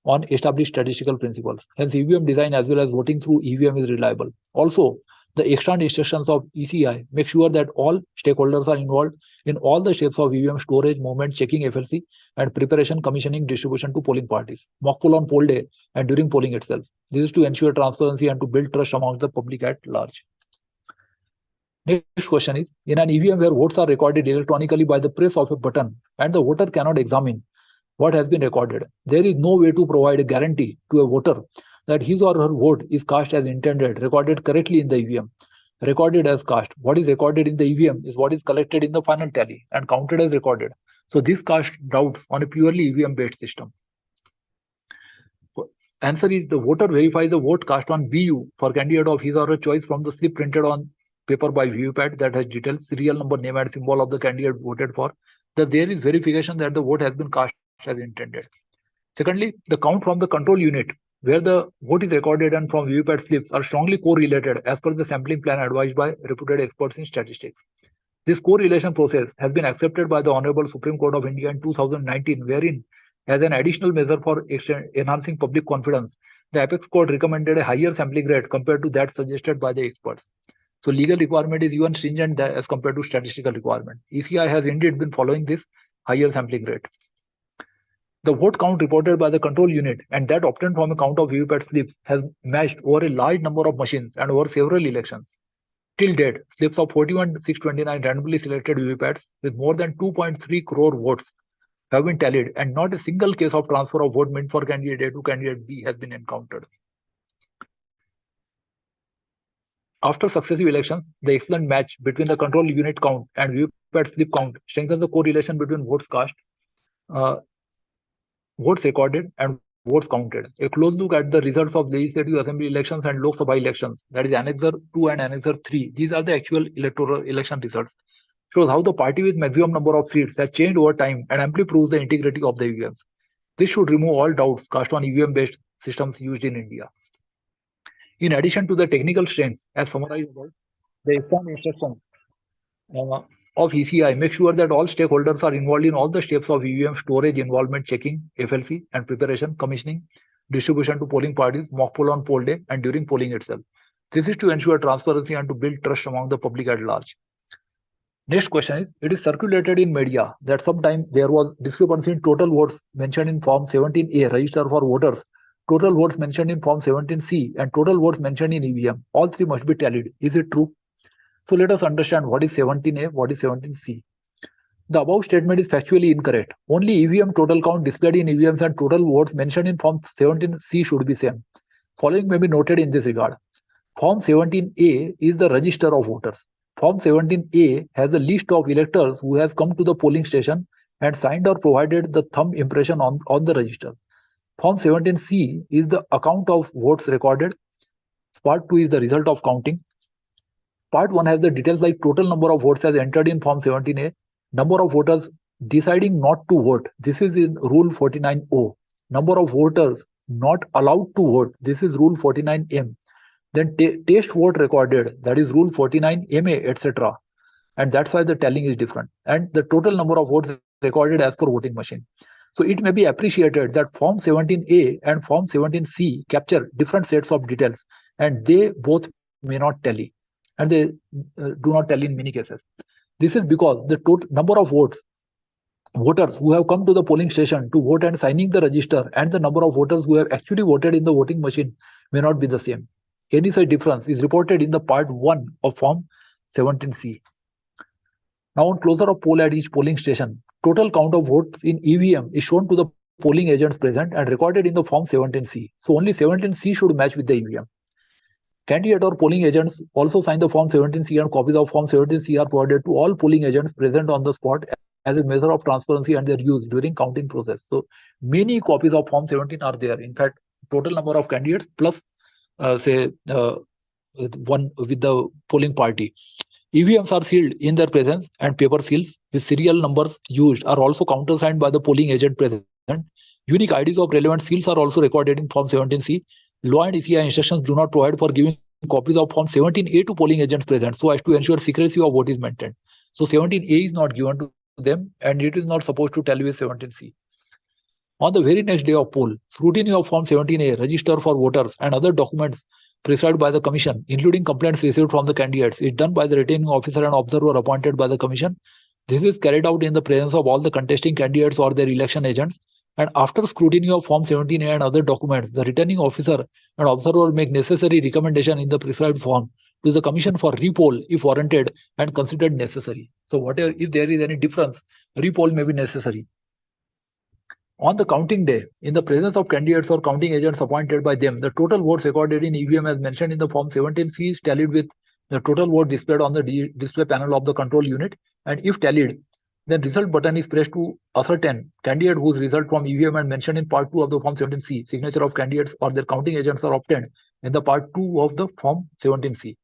on established statistical principles. Hence, EVM design as well as voting through EVM is reliable. Also, The extant instructions of ECI make sure that all stakeholders are involved in all the steps of EVM storage, movement, checking, FLC, and preparation, commissioning, distribution to polling parties, mock poll on poll day, and during polling itself. This is to ensure transparency and to build trust among the public at large. Next question is, in an EVM where votes are recorded electronically by the press of a button and the voter cannot examine what has been recorded, there is no way to provide a guarantee to a voter that his or her vote is cast as intended, recorded correctly in the EVM. Recorded as cast. What is recorded in the EVM is what is collected in the final tally and counted as recorded. So this casts doubts on a purely EVM-based system. Answer is the voter verifies the vote cast on VU for candidate of his or her choice from the slip printed on paper by VVPAT that has details, serial number, name, and symbol of the candidate voted for. Thus, there is verification that the vote has been cast as intended. Secondly, the count from the control unit where the vote is recorded and from VVPAT slips are strongly correlated as per the sampling plan advised by reputed experts in statistics. This correlation process has been accepted by the Honorable Supreme Court of India in 2019, wherein, as an additional measure for enhancing public confidence, the Apex Court recommended a higher sampling rate compared to that suggested by the experts. So legal requirement is even stringent as compared to statistical requirement. ECI has indeed been following this higher sampling rate. The vote count reported by the control unit and that obtained from a count of VVPAT slips has matched over a large number of machines and over several elections. Till date, slips of 41,629 randomly selected VVPATs with more than 2.3 crore votes have been tallied, and not a single case of transfer of vote meant for candidate A to candidate B has been encountered. After successive elections, the excellent match between the control unit count and VVPAT slip count strengthens the correlation between votes cast, votes recorded, and votes counted. A close look at the results of Legislative Assembly elections and Lok Sabha elections, that is Annexure 2 and Annexure 3, these are the actual electoral election results, shows how the party with maximum number of seats has changed over time and amply proves the integrity of the EVMs. This should remove all doubts cast on EVM-based systems used in India. In addition to the technical strengths, as summarized above, the exam instruction of ECI make sure that all stakeholders are involved in all the steps of EVM storage, involvement, checking, FLC, and preparation, commissioning, distribution to polling parties, mock poll on poll day, and during polling itself. This is to ensure transparency and to build trust among the public at large. Next question is, it is circulated in media that sometime there was discrepancy in total votes mentioned in Form 17A, Register for Voters, total votes mentioned in Form 17C, and total votes mentioned in EVM. All three must be tallied. Is it true? So let us understand what is 17A, what is 17C. The above statement is factually incorrect. Only EVM total count displayed in EVMs and total votes mentioned in Form 17C should be same. Following may be noted in this regard. Form 17A is the register of voters. Form 17A has the list of electors who has come to the polling station and signed or provided the thumb impression on the register. Form 17C is the account of votes recorded. Part 2 is the result of counting. Part 1 has the details like total number of votes as entered in Form 17A, number of voters deciding not to vote. This is in Rule 49O. Number of voters not allowed to vote. This is Rule 49M. Then taste vote recorded. That is Rule 49MA, etc. And that's why the tallying is different. And the total number of votes recorded as per voting machine. So it may be appreciated that Form 17A and Form 17C capture different sets of details and they both may not tally. And they do not tally in many cases. This is because the total number of voters who have come to the polling station to vote and signing the register and the number of voters who have actually voted in the voting machine may not be the same. Any such difference is reported in the Part 1 of Form 17C. Now on closure of poll at each polling station, total count of votes in EVM is shown to the polling agents present and recorded in the Form 17C. So only 17C should match with the EVM. Candidate or polling agents also sign the Form 17C and copies of Form 17C are provided to all polling agents present on the spot as a measure of transparency and their use during counting process. So many copies of Form 17 are there. In fact, total number of candidates plus one with the polling party. EVMs are sealed in their presence and paper seals with serial numbers used are also countersigned by the polling agent present. Unique IDs of relevant seals are also recorded in Form 17C. Law and ECI instructions do not provide for giving copies of Form 17A to polling agents present so as to ensure secrecy of vote is maintained. So 17A is not given to them and it is not supposed to tally with 17C. On the very next day of poll, scrutiny of Form 17A, register for voters and other documents prescribed by the Commission, including complaints received from the candidates, is done by the returning officer and observer appointed by the Commission. This is carried out in the presence of all the contesting candidates or their election agents. And after scrutiny of Form 17A and other documents, the returning officer and observer make necessary recommendation in the prescribed form to the Commission for repoll if warranted and considered necessary. So whatever, if there is any difference, repoll may be necessary. On the counting day, in the presence of candidates or counting agents appointed by them, the total votes recorded in EVM as mentioned in the Form 17C is tallied with the total vote displayed on the display panel of the control unit. And if tallied, then result button is pressed to ascertain candidate whose result from EVM and mentioned in part 2 of the Form 17C. Signature of candidates or their counting agents are obtained in the part 2 of the Form 17C.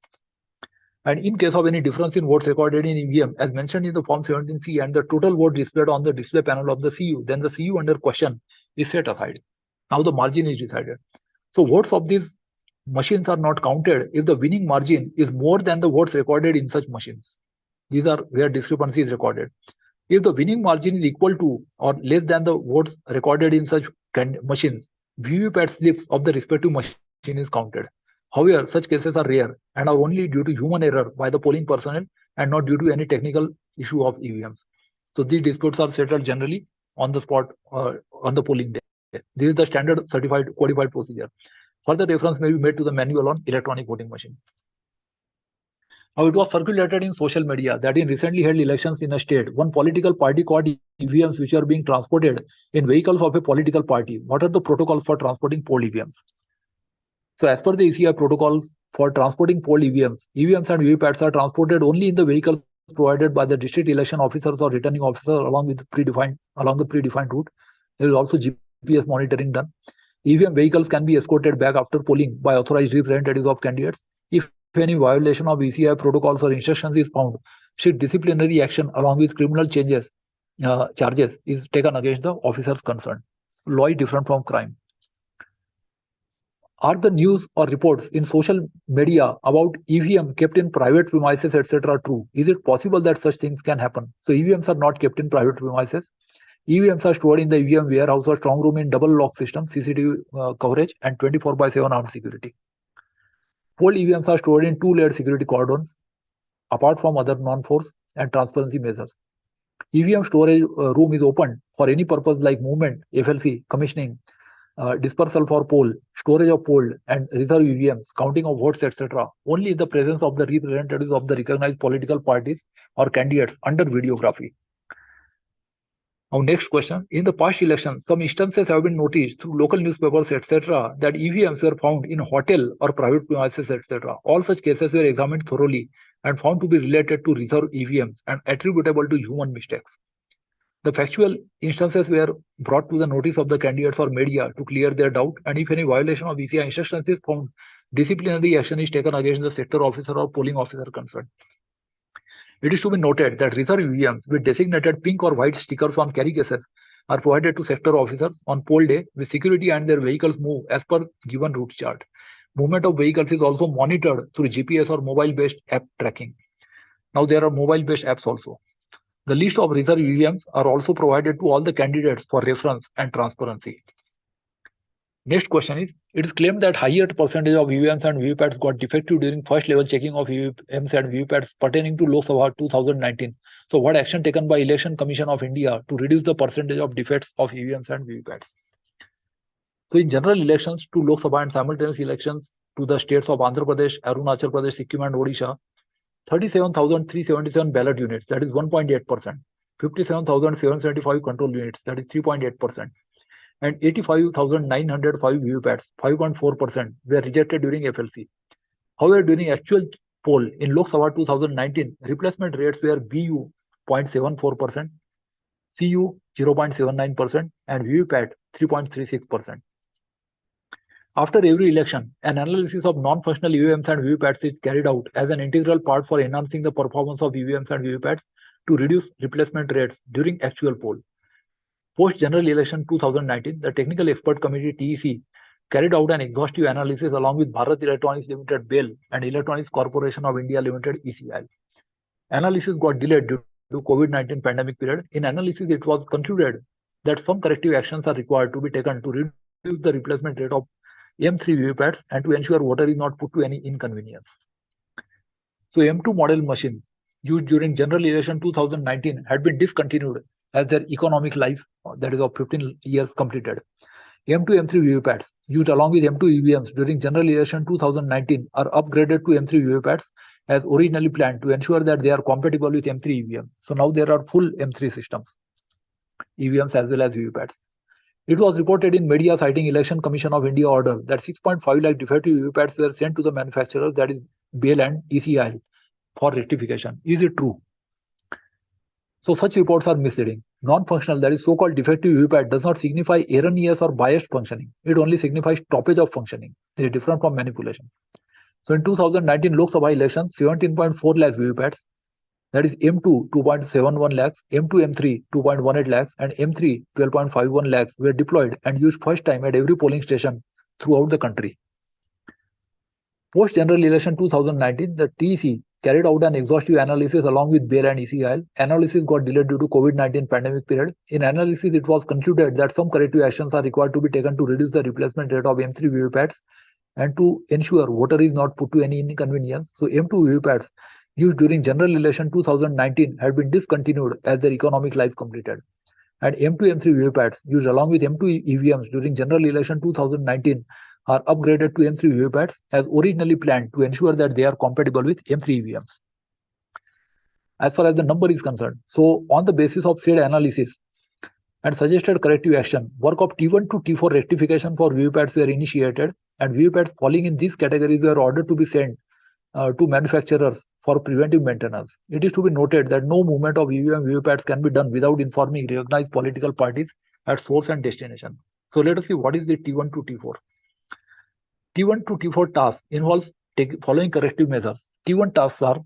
And in case of any difference in votes recorded in EVM as mentioned in the Form 17C and the total vote displayed on the display panel of the CU, then the CU under question is set aside. Now the margin is decided. So votes of these machines are not counted if the winning margin is more than the votes recorded in such machines. These are where discrepancy is recorded. If the winning margin is equal to or less than the votes recorded in such machines, VVPAT slips of the respective machine is counted. However, such cases are rare and are only due to human error by the polling personnel and not due to any technical issue of EVMs. So these disputes are settled generally on the spot on the polling day. This is the standard certified codified procedure. Further reference may be made to the manual on electronic voting machine. Now, it was circulated in social media that in recently held elections in a state, one political party caught EVMs which are being transported in vehicles of a political party. What are the protocols for transporting polled EVMs? So as per the ECI protocols for transporting polled EVMs, EVMs and VVPATs are transported only in the vehicles provided by the district election officers or returning officer along the predefined route. There is also GPS monitoring done. EVM vehicles can be escorted back after polling by authorized representatives of candidates. If any violation of ECI protocols or instructions is found, strict disciplinary action along with criminal charges is taken against the officers concerned. Law is different from crime. Are the news or reports in social media about EVM kept in private premises, etc. true? Is it possible that such things can happen? So EVMs are not kept in private premises. EVMs are stored in the EVM warehouse or strong room in double lock system, CCTV coverage, and 24/7 armed security. Polled EVMs are stored in two-layered security cordons, apart from other non-force and transparency measures. EVM storage room is open for any purpose like movement, FLC, commissioning, dispersal for poll, storage of polled and reserve EVMs, counting of votes, etc. only in the presence of the representatives of the recognized political parties or candidates under videography. Now, next question. In the past elections, some instances have been noticed through local newspapers, etc., that EVMs were found in hotel or private premises, etc. All such cases were examined thoroughly and found to be related to reserve EVMs and attributable to human mistakes. The factual instances were brought to the notice of the candidates or media to clear their doubt, and if any violation of ECI instructions is found, disciplinary action is taken against the sector officer or polling officer concerned. It is to be noted that reserve EVMs with designated pink or white stickers on carry cases are provided to sector officers on poll day with security and their vehicles move as per given route chart. Movement of vehicles is also monitored through GPS or mobile-based app tracking. Now there are mobile-based apps also. The list of reserve EVMs are also provided to all the candidates for reference and transparency. Next question is, it is claimed that higher percentage of EVMs and VVPATs got defective during first level checking of EVMs and VVPATs pertaining to Lok Sabha 2019. So what action taken by Election Commission of India to reduce the percentage of defects of EVMs and VVPATs? So in general elections to Lok Sabha and simultaneous elections to the states of Andhra Pradesh, Arunachal Pradesh, Sikkim and Odisha, 37,377 ballot units, that is 1.8%, 57,775 control units, that is 3.8%, and 85,905 VVPATs, 5.4%, were rejected during FLC. However, during actual poll in Lok Sabha 2019, replacement rates were BU 0.74%, CU 0.79%, and VVPAT 3.36%. After every election, an analysis of non-functional EVMs and VVPATs is carried out as an integral part for enhancing the performance of EVMs and VVPATs to reduce replacement rates during actual poll. Post general election 2019, the Technical Expert Committee TEC carried out an exhaustive analysis along with Bharat Electronics Limited BEL and Electronics Corporation of India Limited ECIL. Analysis got delayed due to COVID-19 pandemic period. In analysis, it was concluded that some corrective actions are required to be taken to reduce the replacement rate of M3 VVPATs and to ensure voter is not put to any inconvenience. So M2 model machines used during general election 2019 had been discontinued as their economic life, that is of 15 years, completed. M2 M3 VVPATs used along with M2 EVMs during general election 2019 are upgraded to M3 VVPATs as originally planned to ensure that they are compatible with M3 EVMs. So now there are full M3 systems, EVMs as well as VVPATs. It was reported in media citing Election Commission of India order that 6.5 lakh defective VVPATs were sent to the manufacturers, that is BAIL and ECIL, for rectification. Is it true? So such reports are misleading. Non-functional, that is so-called defective VVPAT, does not signify erroneous or biased functioning. It only signifies stoppage of functioning. It is different from manipulation. So in 2019 Lok Sabha elections, 17.4 lakhs VVPATs, that is M2 2.71 lakhs, M2 M3 2.18 lakhs, and M3 12.51 lakhs were deployed and used first time at every polling station throughout the country. Post general election 2019, the TEC carried out an exhaustive analysis along with BAIL and ECIL. Analysis got delayed due to COVID-19 pandemic period. In analysis, it was concluded that some corrective actions are required to be taken to reduce the replacement rate of M3 VVPATs and to ensure voter is not put to any inconvenience. So M2 VVPATs used during general election 2019 had been discontinued as their economic life completed. And M2 M3 VVPATs used along with M2 EVMs during general election 2019 are upgraded to M3 VVPATs as originally planned to ensure that they are compatible with M3 EVMs. As far as the number is concerned, so on the basis of said analysis and suggested corrective action, work of T1 to T4 rectification for VVPATs were initiated, and VVPATs falling in these categories were ordered to be sent to manufacturers for preventive maintenance. It is to be noted that no movement of EVM VVPATs can be done without informing recognized political parties at source and destination. So let us see what is the T1 to T4. T1 to T4 task involves following corrective measures. T1 tasks are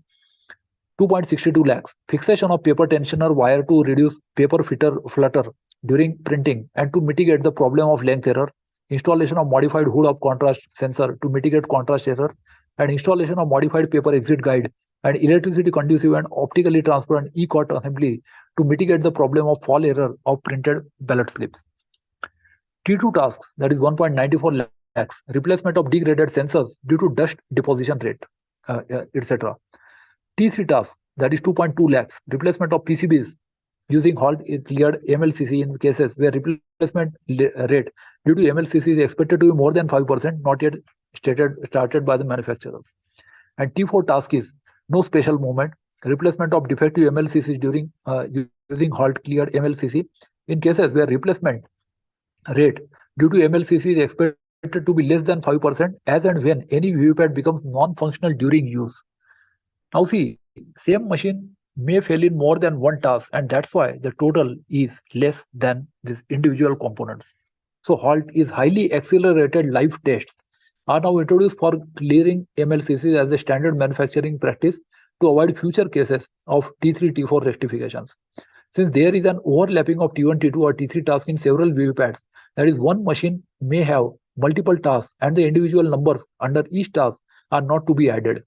2.62 lakhs, fixation of paper tensioner wire to reduce paper flutter during printing and to mitigate the problem of length error, installation of modified hood of contrast sensor to mitigate contrast error, and installation of modified paper exit guide and electricity conducive and optically transparent e-court assembly to mitigate the problem of fall error of printed ballot slips. T2 tasks, that is 1.94 lakhs, replacement of degraded sensors due to dust deposition rate, etc. T3 task, that is 2.2 lakhs, replacement of PCBs using halt cleared MLCC in cases where replacement rate due to MLCC is expected to be more than 5%, not yet started by the manufacturers. And T4 task is no special movement, replacement of defective MLCCs during using halt cleared MLCC in cases where replacement rate due to MLCC is expected to be less than 5% as and when any VVPAT becomes non-functional during use. Now see, same machine may fail in more than one task, and that's why the total is less than these individual components. So halt is highly accelerated live tests are now introduced for clearing MLCCs as a standard manufacturing practice to avoid future cases of T3, T4 rectifications. Since there is an overlapping of T1, T2 or T3 tasks in several VVPATs, that is, one machine may have multiple tasks and the individual numbers under each task are not to be added.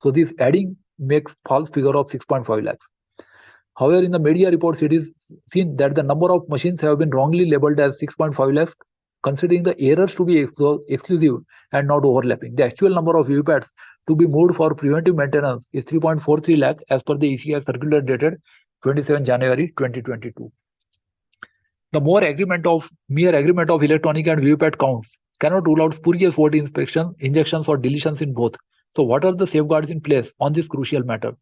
So this adding makes false figure of 6.5 lakhs. However, in the media reports, it is seen that the number of machines have been wrongly labeled as 6.5 lakhs, considering the errors to be exclusive and not overlapping. The actual number of VVPATs to be moved for preventive maintenance is 3.43 lakh as per the ECI circular dated 27 January 2022. The mere agreement of electronic and VVPAT counts cannot rule out spurious vote inspection, injections or deletions in both. So what are the safeguards in place on this crucial matter?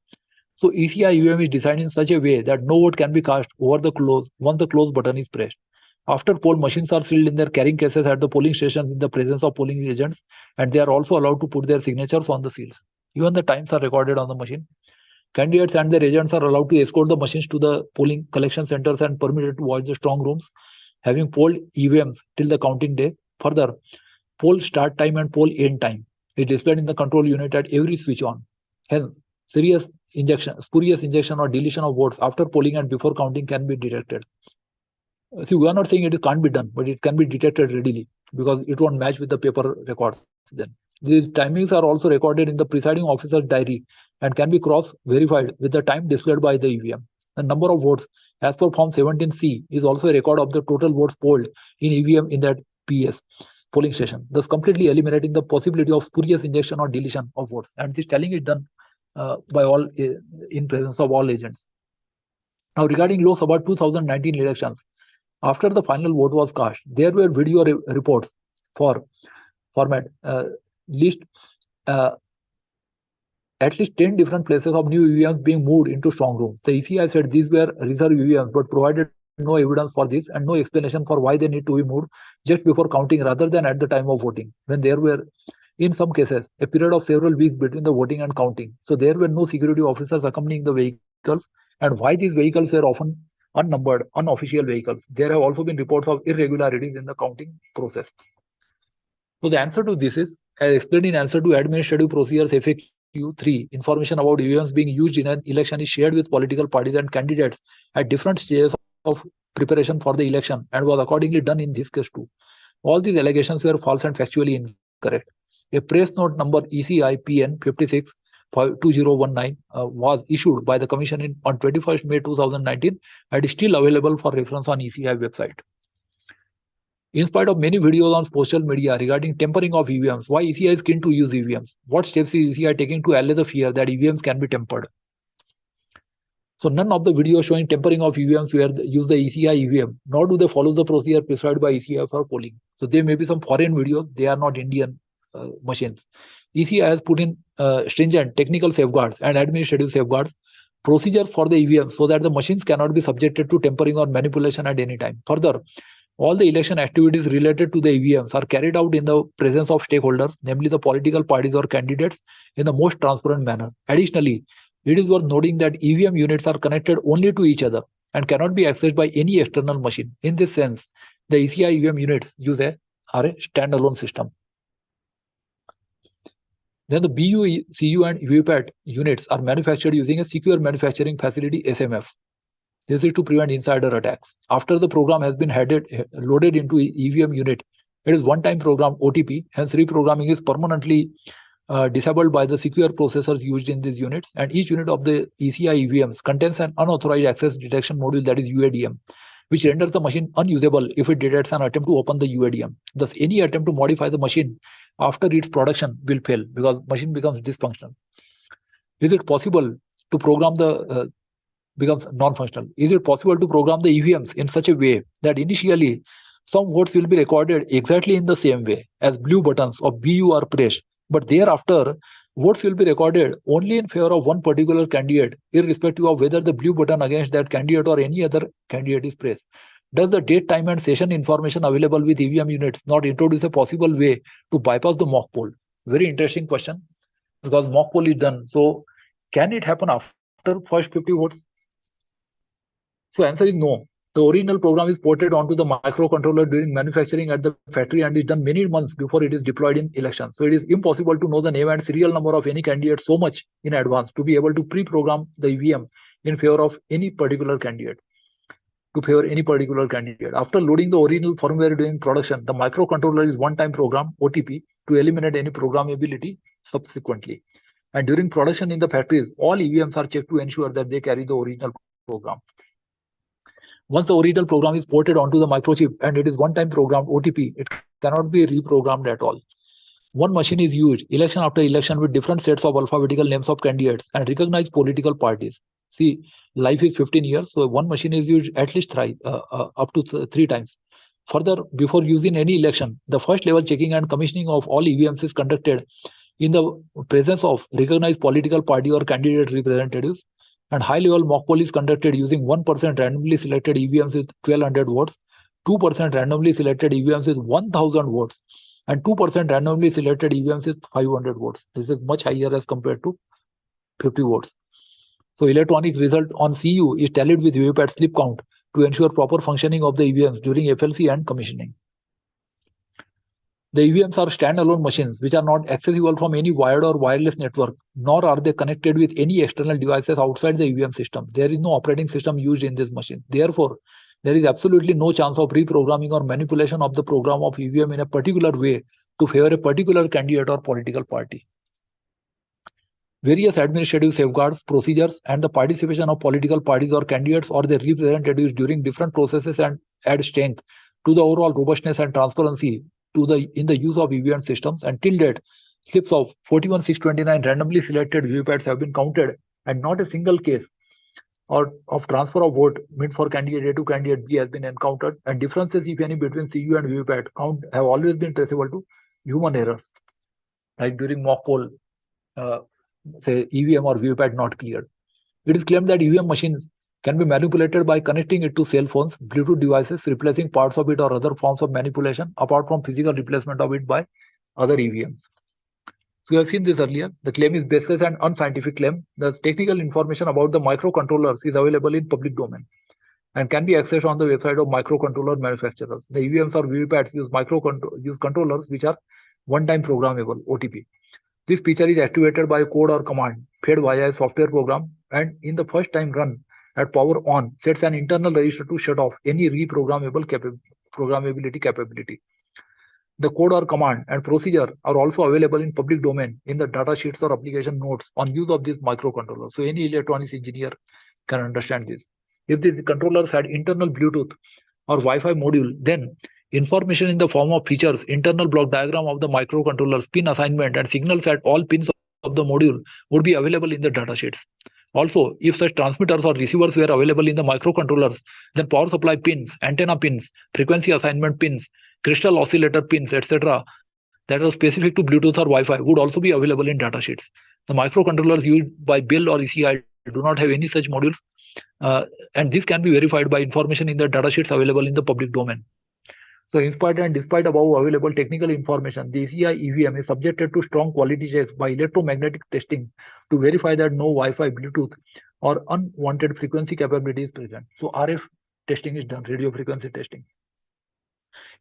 So ECI UM is designed in such a way that no vote can be cast over the close once the close button is pressed. After poll, machines are sealed in their carrying cases at the polling stations in the presence of polling agents, and they are also allowed to put their signatures on the seals. Even the times are recorded on the machine. Candidates and their agents are allowed to escort the machines to the polling collection centers and permitted to watch the strong rooms, having polled EVMs till the counting day. Further, poll start time and poll end time is displayed in the control unit at every switch on. Hence, spurious injection or deletion of votes after polling and before counting can be detected. See, we are not saying it can't be done, but it can be detected readily because it won't match with the paper records then. These timings are also recorded in the presiding officer's diary and can be cross-verified with the time displayed by the EVM. The number of votes as per Form 17C is also a record of the total votes polled in EVM in that PS. polling station, thus completely eliminating the possibility of spurious injection or deletion of votes. And this tallying is done by all in presence of all agents. Now, regarding Lok Sabha 2019 elections, after the final vote was cast, there were video reports for format list at least 10 different places of new EVMs being moved into strong rooms. The ECI said these were reserve EVMs, but provided no evidence for this and no explanation for why they need to be moved just before counting rather than at the time of voting, when there were, in some cases, a period of several weeks between the voting and counting. So there were no security officers accompanying the vehicles, and why these vehicles were often unnumbered, unofficial vehicles. There have also been reports of irregularities in the counting process. So the answer to this is, as explained in answer to Administrative Procedures FAQ3, information about EVMs being used in an election is shared with political parties and candidates at different stages of preparation for the election and was accordingly done in this case too. All these allegations were false and factually incorrect. A press note number ECI PN 56 2019 was issued by the Commission on 21st May 2019 and is still available for reference on ECI website. In spite of many videos on social media regarding tampering of EVMs, why ECI is keen to use EVMs? What steps is ECI taking to allay the fear that EVMs can be tampered? So none of the videos showing tampering of EVMs use the ECI EVM, nor do they follow the procedure prescribed by ECI for polling. So there may be some foreign videos, they are not Indian machines. ECI has put in stringent technical safeguards and administrative safeguards, procedures for the EVMs so that the machines cannot be subjected to tampering or manipulation at any time. Further, all the election activities related to the EVMs are carried out in the presence of stakeholders, namely the political parties or candidates, in the most transparent manner. Additionally, it is worth noting that EVM units are connected only to each other and cannot be accessed by any external machine. In this sense, the ECI EVM units are a standalone system. Then the BU, CU and VPAT units are manufactured using a secure manufacturing facility SMF. This is to prevent insider attacks. After the program has been loaded into EVM unit, it is one-time program OTP, hence reprogramming is permanently disabled by the secure processors used in these units, and each unit of the ECI EVMs contains an unauthorized access detection module, that is UADM, which renders the machine unusable if it detects an attempt to open the UADM. Thus, any attempt to modify the machine after its production will fail because machine becomes dysfunctional. Is it possible to program the becomes non-functional? Is it possible to program the EVMs in such a way that initially some votes will be recorded exactly in the same way as blue buttons of BU are pressed, but thereafter votes will be recorded only in favor of one particular candidate, irrespective of whether the blue button against that candidate or any other candidate is pressed? Does the date, time and session information available with EVM units not introduce a possible way to bypass the mock poll? Very interesting question, because mock poll is done. So can it happen after first 50 votes? So answer is no. The original program is ported onto the microcontroller during manufacturing at the factory and is done many months before it is deployed in elections. So it is impossible to know the name and serial number of any candidate so much in advance to be able to pre-program the EVM in favor of any particular candidate. After loading the original firmware during production, the microcontroller is one-time program OTP to eliminate any programmability subsequently. And during production in the factories, all EVMs are checked to ensure that they carry the original program. Once the original program is ported onto the microchip and it is one-time program OTP, it cannot be reprogrammed at all. One machine is used election after election with different sets of alphabetical names of candidates and recognized political parties. See, life is 15 years, so one machine is used at least up to 3 times. Further, before using any election, the first level checking and commissioning of all EVMs is conducted in the presence of recognized political party or candidate representatives, and high-level mock poll is conducted using 1% randomly selected EVMs with 1200 votes, 2% randomly selected EVMs with 1000 votes, and 2% randomly selected EVMs with 500 votes. This is much higher as compared to 50 votes. So electronic result on CU is tallied with VPAT slip count to ensure proper functioning of the EVMs during FLC and commissioning. The EVMs are standalone machines which are not accessible from any wired or wireless network, nor are they connected with any external devices outside the EVM system. There is no operating system used in these machines. Therefore, there is absolutely no chance of reprogramming or manipulation of the program of EVM in a particular way to favor a particular candidate or political party. Various administrative safeguards, procedures, and the participation of political parties or candidates or their representatives during different processes and add strength to the overall robustness and transparency in the use of EVM systems, and till date, slips of 41,629 randomly selected VVPATs have been counted, and not a single case or of transfer of vote meant for candidate A to candidate B has been encountered, and differences, if any, between CU and VVPAT count have always been traceable to human errors, like during mock poll, say EVM or VVPAT not cleared. It is claimed that EVM machines can be manipulated by connecting it to cell phones, Bluetooth devices, replacing parts of it, or other forms of manipulation apart from physical replacement of it by other EVMs. So we have seen this earlier. The claim is baseless and unscientific claim. The technical information about the microcontrollers is available in public domain and can be accessed on the website of microcontroller manufacturers. The EVMs or VVPATs use controllers which are one-time programmable, OTP. This feature is activated by a code or command fed via a software program, and in the first time run at power on sets an internal register to shut off any programmability capability. The code or command and procedure are also available in public domain in the data sheets or application notes on use of this microcontroller. So any electronics engineer can understand this. If these controllers had internal Bluetooth or Wi-Fi module, then information in the form of features, internal block diagram of the microcontrollers, pin assignment, and signals at all pins of the module would be available in the datasheets. Also, if such transmitters or receivers were available in the microcontrollers, then power supply pins, antenna pins, frequency assignment pins, crystal oscillator pins, etc., that are specific to Bluetooth or Wi-Fi would also be available in datasheets. The microcontrollers used by Bell or ECI do not have any such modules, and this can be verified by information in the datasheets available in the public domain. So in spite and despite above available technical information, the ECI EVM is subjected to strong quality checks by electromagnetic testing to verify that no Wi-Fi, Bluetooth, or unwanted frequency capability is present. So RF testing is done, radio frequency testing.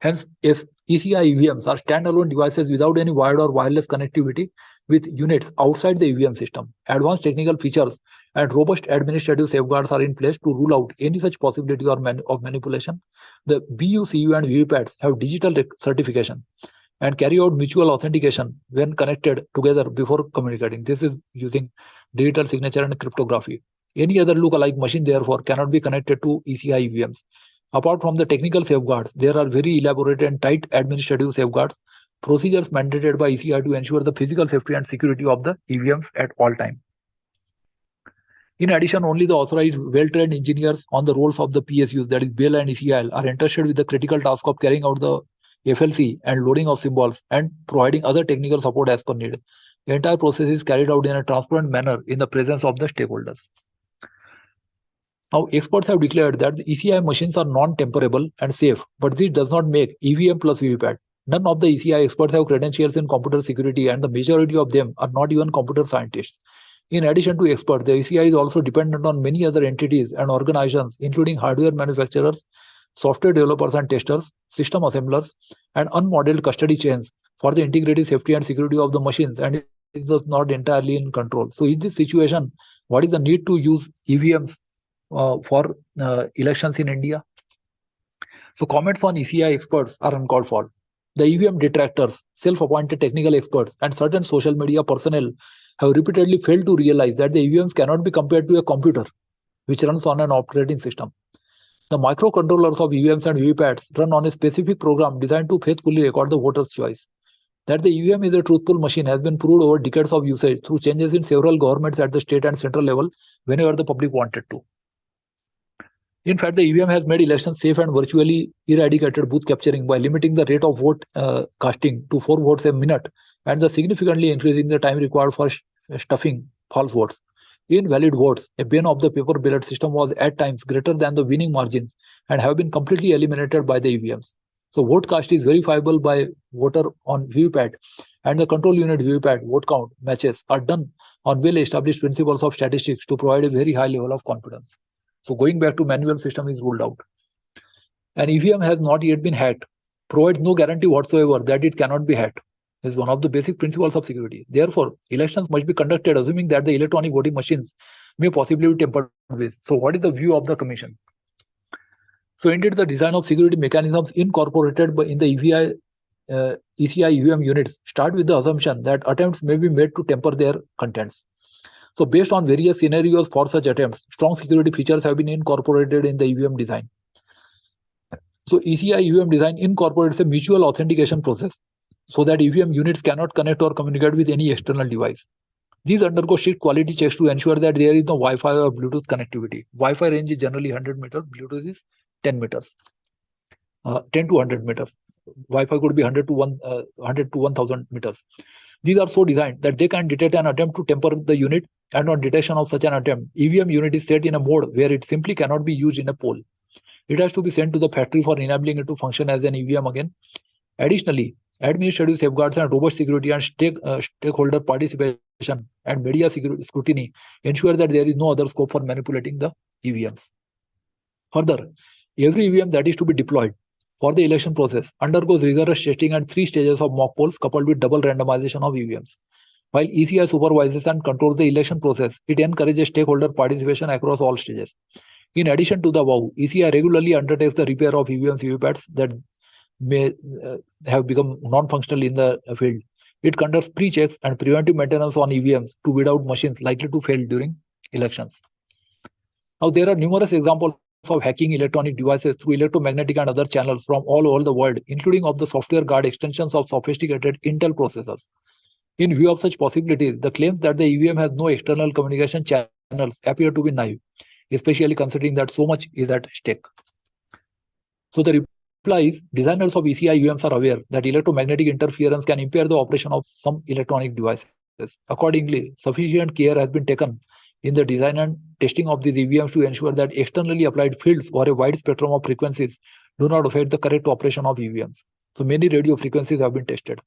Hence, if ECI EVMs are standalone devices without any wired or wireless connectivity with units outside the EVM system, advanced technical features and robust administrative safeguards are in place to rule out any such possibility of manipulation. The BU, CU, and VVPATs have digital certification and carry out mutual authentication when connected together before communicating. This is using digital signature and cryptography. Any other look-alike machine, therefore, cannot be connected to ECI EVMs. Apart from the technical safeguards, there are very elaborate and tight administrative safeguards, procedures mandated by ECI to ensure the physical safety and security of the EVMs at all times. In addition, only the authorized, well-trained engineers on the roles of the PSUs, that is Bell and ECIL, are entrusted with the critical task of carrying out the FLC and loading of symbols and providing other technical support as per need. The entire process is carried out in a transparent manner in the presence of the stakeholders. Now, experts have declared that the ECI machines are non-temperable and safe, but this does not make EVM plus VVPAT. None of the ECI experts have credentials in computer security, and the majority of them are not even computer scientists. In addition to experts, the ECI is also dependent on many other entities and organizations, including hardware manufacturers, software developers and testers, system assemblers, and unmodeled custody chains for the integrity, safety, and security of the machines, and is thus not entirely in control. So in this situation, what is the need to use EVMs for elections in India? So comments on ECI experts are uncalled for. The EVM detractors, self-appointed technical experts, and certain social media personnel have repeatedly failed to realize that the EVMs cannot be compared to a computer which runs on an operating system. The microcontrollers of EVMs and VVPATs run on a specific program designed to faithfully record the voter's choice. That the EVM is a truthful machine has been proved over decades of usage through changes in several governments at the state and central level whenever the public wanted to. In fact, the EVM has made elections safe and virtually eradicated booth capturing by limiting the rate of vote casting to 4 votes a minute, and thus significantly increasing the time required for stuffing false votes. Invalid votes, a bane of the paper ballot system, was at times greater than the winning margins and have been completely eliminated by the EVMs. So vote cast is verifiable by voter on VVPAT, and the control unit VVPAT vote count matches are done on well-established principles of statistics to provide a very high level of confidence. So going back to manual system is ruled out. An EVM has not yet been hacked, provides no guarantee whatsoever that it cannot be hacked. This is one of the basic principles of security. Therefore, elections must be conducted assuming that the electronic voting machines may possibly be tampered with. So what is the view of the Commission? So indeed, the design of security mechanisms incorporated in the ECI EVM units start with the assumption that attempts may be made to tamper their contents. So based on various scenarios for such attempts, strong security features have been incorporated in the EVM design. So ECI EVM design incorporates a mutual authentication process so that EVM units cannot connect or communicate with any external device. These undergo strict quality checks to ensure that there is no Wi-Fi or Bluetooth connectivity. Wi-Fi range is generally 100 meters, Bluetooth is 10 meters, 10 to 100 meters. Wi-Fi could be 100 to 1000 meters. These are so designed that they can detect an attempt to tamper the unit, and on detection of such an attempt, EVM unit is set in a mode where it simply cannot be used in a poll. It has to be sent to the factory for enabling it to function as an EVM again. Additionally, administrative safeguards and robust security and stakeholder participation and media scrutiny ensure that there is no other scope for manipulating the EVMs. Further, every EVM that is to be deployed for the election process undergoes rigorous testing and 3 stages of mock polls coupled with double randomization of EVMs. While ECI supervises and controls the election process, it encourages stakeholder participation across all stages. In addition to the above, ECI regularly undertakes the repair of EVMs VVPATs that may have become non-functional in the field. It conducts pre-checks and preventive maintenance on EVMs to weed out machines likely to fail during elections. Now, there are numerous examples of hacking electronic devices through electromagnetic and other channels from all over the world, including of the software guard extensions of sophisticated Intel processors. In view of such possibilities, the claims that the EVM has no external communication channels appear to be naive, especially considering that so much is at stake. So the reply is, designers of ECI EVMs are aware that electromagnetic interference can impair the operation of some electronic devices. Accordingly, sufficient care has been taken in the design and testing of these EVMs to ensure that externally applied fields or a wide spectrum of frequencies do not affect the correct operation of EVMs. So many radio frequencies have been tested.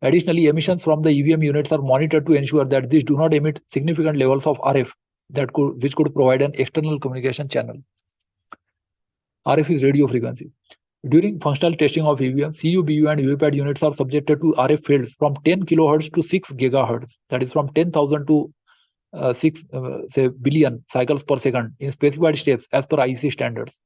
Additionally, emissions from the EVM units are monitored to ensure that these do not emit significant levels of RF which could provide an external communication channel. RF is radio frequency. During functional testing of EVM, CU, BU, and VVPAT units are subjected to RF fields from 10 kHz to 6 GHz, that is from 10,000 to 6 billion cycles per second in specified steps as per IEC standards.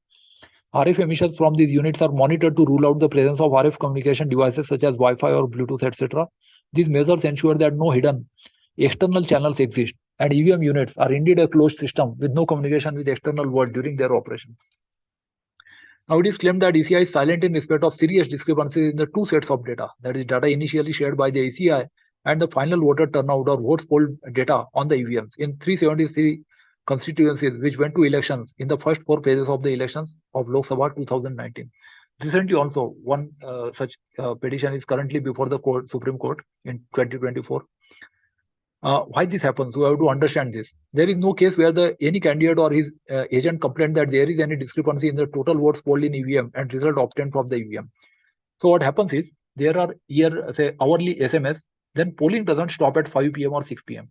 RF emissions from these units are monitored to rule out the presence of RF communication devices such as Wi-Fi or Bluetooth, etc. These measures ensure that no hidden external channels exist, and EVM units are indeed a closed system with no communication with the external world during their operation. Now, it is claimed that ECI is silent in respect of serious discrepancies in the two sets of data, that is, data initially shared by the ECI and the final voter turnout or votes polled data on the EVMs in 373 constituencies which went to elections in the first 4 phases of the elections of Lok Sabha 2019. Recently, also, one such petition is currently before the Supreme Court in 2024. Why this happens? We have to understand this. There is no case where any candidate or his agent complained that there is any discrepancy in the total votes polled in EVM and result obtained from the EVM. So what happens is there are hourly SMS. Then polling doesn't stop at 5 p.m. or 6 p.m.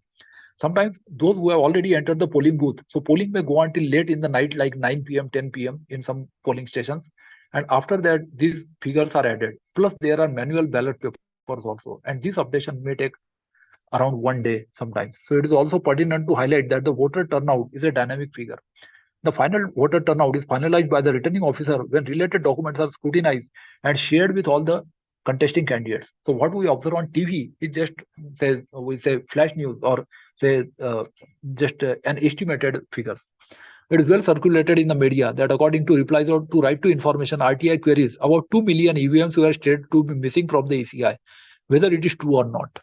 Sometimes those who have already entered the polling booth, so polling may go until late in the night, like 9 p.m., 10 p.m. in some polling stations. And after that, these figures are added. Plus, there are manual ballot papers also. And this updation may take around 1 day sometimes. So it is also pertinent to highlight that the voter turnout is a dynamic figure. The final voter turnout is finalized by the returning officer when related documents are scrutinized and shared with all the contesting candidates. So what we observe on TV is just flash news or an estimated figures. It is well circulated in the media that according to replies to right to information RTI queries, about 2 million EVMs were stated to be missing from the ECI, whether it is true or not.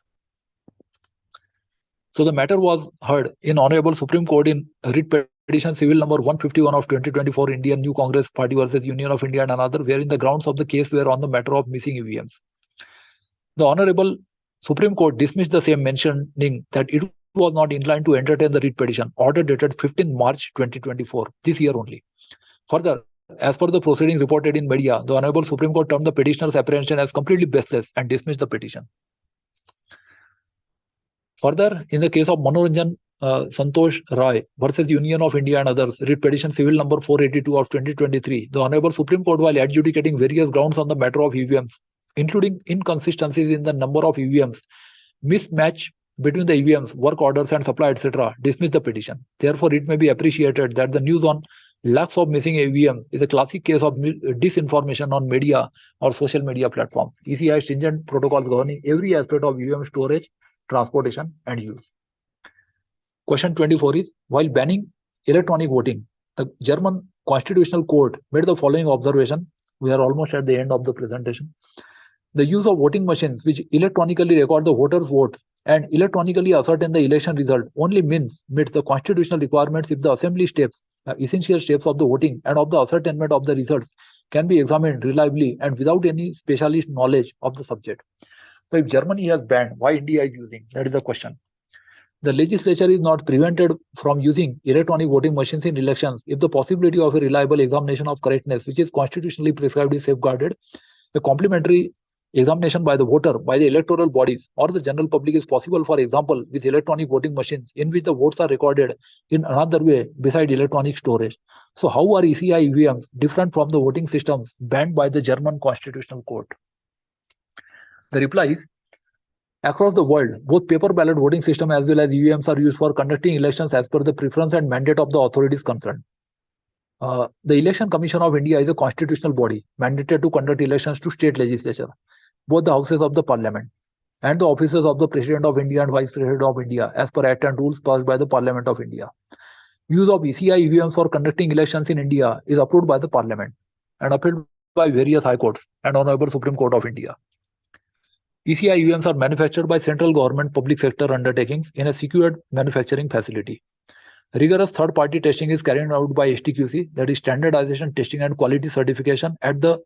So the matter was heard in Honorable Supreme Court in writ petition civil number 151 of 2024 Indian New Congress Party versus Union of India and another, wherein the grounds of the case were on the matter of missing EVMs. The Honorable Supreme Court dismissed the same, mentioning that it was not inclined to entertain the writ petition, order dated 15 March 2024, this year only. Further, as per the proceedings reported in media, the Honorable Supreme Court termed the petitioner's apprehension as completely baseless and dismissed the petition. Further, in the case of Manoranjan Santosh Rai versus Union of India and others, writ petition civil number 482 of 2023, the Honorable Supreme Court, while adjudicating various grounds on the matter of EVMs, including inconsistencies in the number of EVMs, mismatch between the EVMs, work orders and supply, etc., dismissed the petition. Therefore, it may be appreciated that the news on lacks of missing EVMs is a classic case of disinformation on media or social media platforms. ECI has stringent protocols governing every aspect of EVM storage, transportation and use. Question 24 is, while banning electronic voting, the German Constitutional Court made the following observation We are almost at the end of the presentation. The use of voting machines which electronically record the voters' votes and electronically ascertain the election result only meets the constitutional requirements if the assembly steps, essential steps of the voting and of the ascertainment of the results can be examined reliably and without any specialist knowledge of the subject. So if Germany has banned, why India is using? That is the question. The legislature is not prevented from using electronic voting machines in elections if the possibility of a reliable examination of correctness, which is constitutionally prescribed, is safeguarded. A complementary examination by the voter, by the electoral bodies, or the general public is possible, for example, with electronic voting machines in which the votes are recorded in another way beside electronic storage. So, how are ECI EVMs different from the voting systems banned by the German Constitutional Court? The reply is, across the world, both paper ballot voting system as well as EVMs are used for conducting elections as per the preference and mandate of the authorities concerned. The Election Commission of India is a constitutional body mandated to conduct elections to state legislature, both the houses of the parliament and the offices of the President of India and Vice President of India as per Act and rules passed by the Parliament of India. Use of ECI EVMs for conducting elections in India is approved by the Parliament and upheld by various high courts and Honorable Supreme Court of India. ECI EVMs are manufactured by central government public sector undertakings in a secured manufacturing facility. Rigorous third-party testing is carried out by STQC, that is standardization testing and quality certification, at the